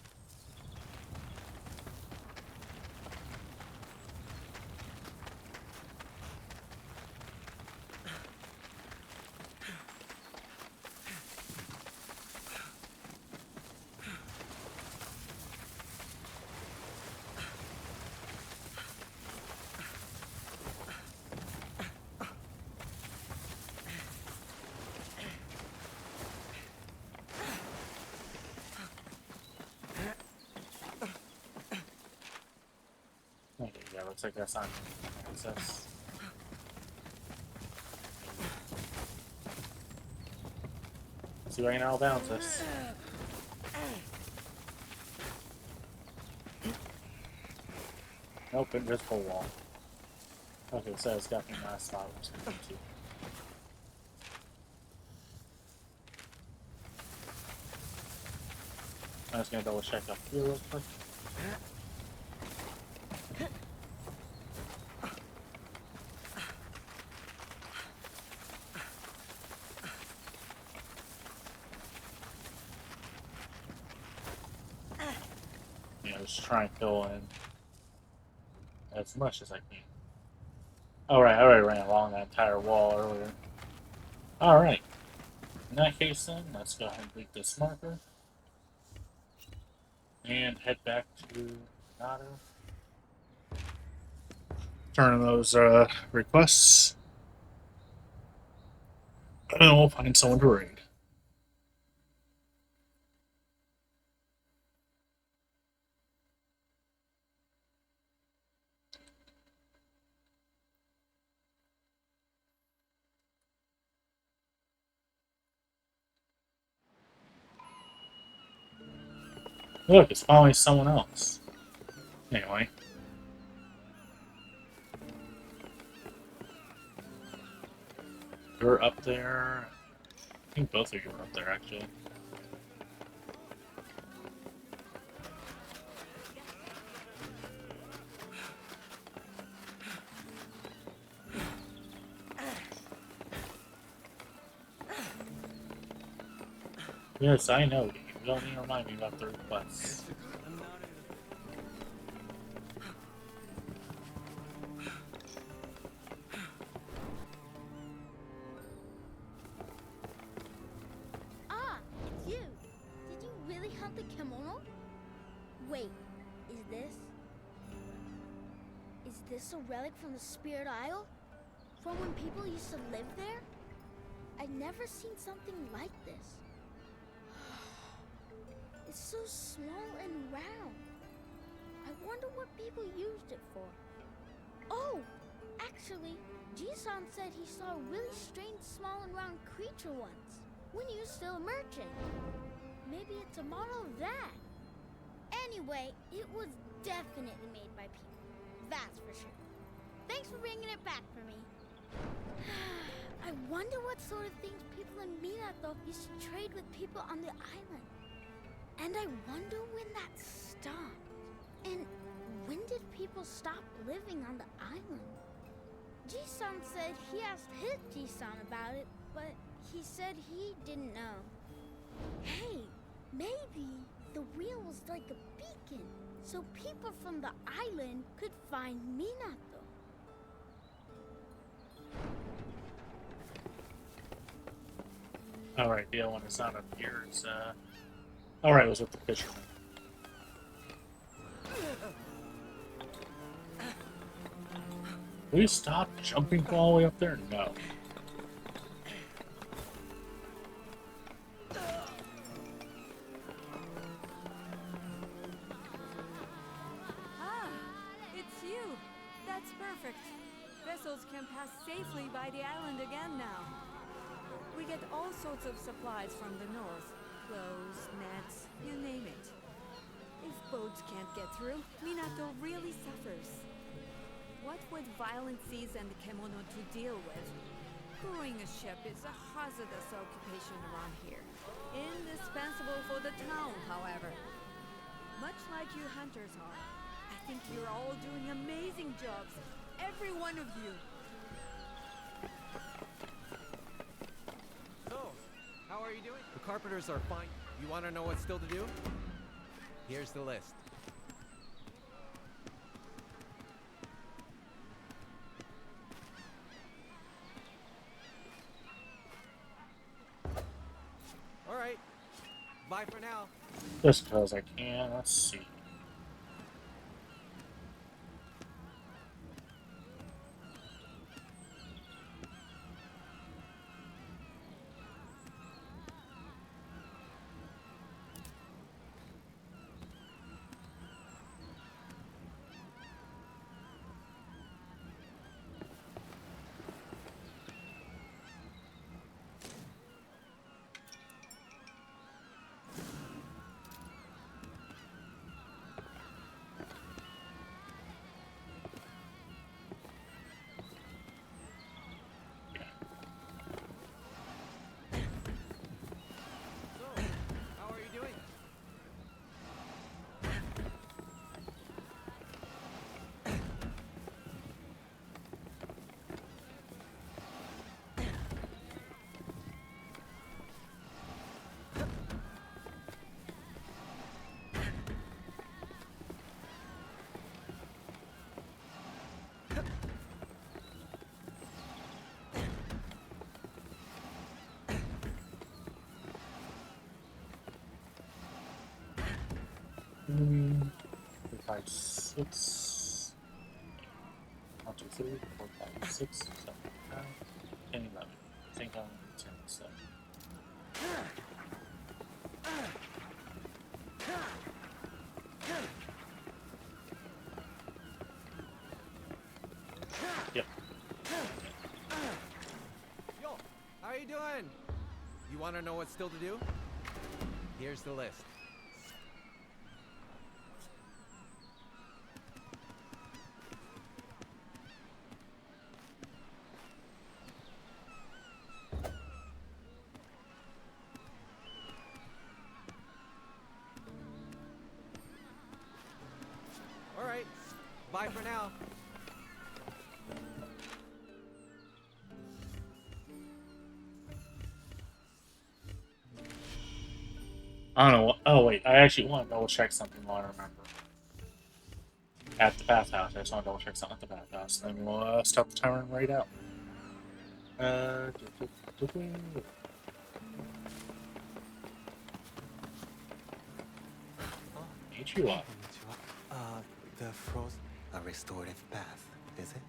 Okay, yeah, looks like that's on access. See right now, bounce this. Nope, invisible wall. Okay, so it's definitely not a spot I was going to. I'm just gonna double check up here real quick. Just try and fill in as much as I can. Alright, I already ran along that entire wall earlier. Alright. In that case then, let's go ahead and leave this marker. And head back to Minato. Turn in those requests. And we'll find someone to raid. Look, it's following someone else. Anyway. You're up there. I think both of you are up there, actually. Yes, I know. You don't need to remind me about the requests. Ah, it's you. Did you really hunt the kimono? Wait, is this a relic from the Spirit Isle? From when people used to live there? I've never seen something like this. It's so small and round. I wonder what people used it for. Oh, actually, Ji-san said he saw a really strange small and round creature once, when he was still a merchant. Maybe it's a model of that. Anyway, it was definitely made by people. That's for sure. Thanks for bringing it back for me. I wonder what sort of things people in Minato used to trade with people on the island. And I wonder when that stopped. And when did people stop living on the island? Ji-san said he asked his Ji-san about it, but he said he didn't know. Hey, maybe the wheel was like a beacon, so people from the island could find Minato. Alright, the other one is not up here. It's, alright, it was with the fisherman. Will you stop jumping all the way up there? No. Ah, it's you. That's perfect. Vessels can pass safely by the island again now. We get all sorts of supplies from the north. Clothes, nets, you name it. If boats can't get through, Minato really suffers. What with violent seas and the kimono to deal with, Crewing a ship is a hazardous occupation around here. Indispensable for the town, however. Much like you hunters are. I think you're all doing amazing jobs. Every one of you. So, how are you doing? The carpenters are fine. You want to know what's still to do? Here's the list. All right. Bye for now. Just because I can. Let's see. How are you doing? Four, five, six. 1, 2, 3, 4, 5, 6, 7, 9, 10, 11. I think I'm 10 7. Yep. Yo, how are you doing? You want to know what's still to do? Here's the list. All right. Bye for now. I don't know. Oh, wait. I actually want to double check something while I remember. At the bathhouse. I just want to double check something at the bathhouse. Then we'll stop the timer and raid out. Eat you up. The frozen... A restorative bath, is it?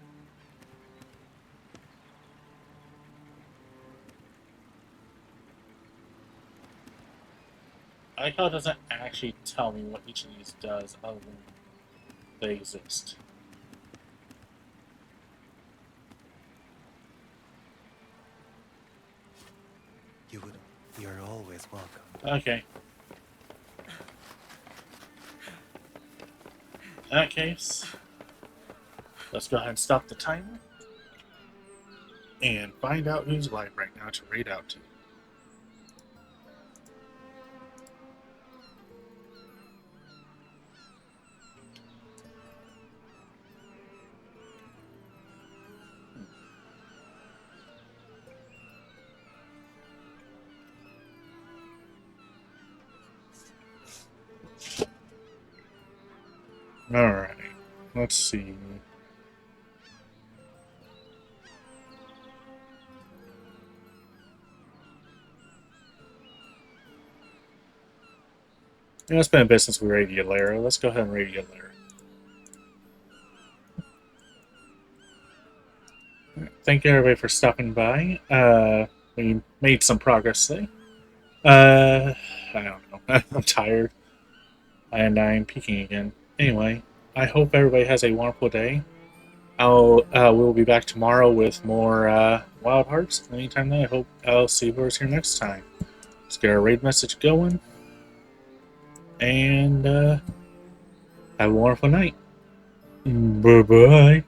I like how it doesn't actually tell me what each of these does other than they exist. You're always welcome. Okay. In that case, let's go ahead and stop the timer and find out who's live right now to raid out to. Alright, let's see. Yeah, it's been a bit since we raided Yalera. Let's go ahead and raid Yalera. Thank you everybody for stopping by. We made some progress today. I don't know. I'm tired. And I'm peeking again. Anyway, I hope everybody has a wonderful day. We'll be back tomorrow with more Wild Hearts. In the meantime, though, I hope I'll see who's here next time. Let's get our raid message going. And have a wonderful night. Bye-bye.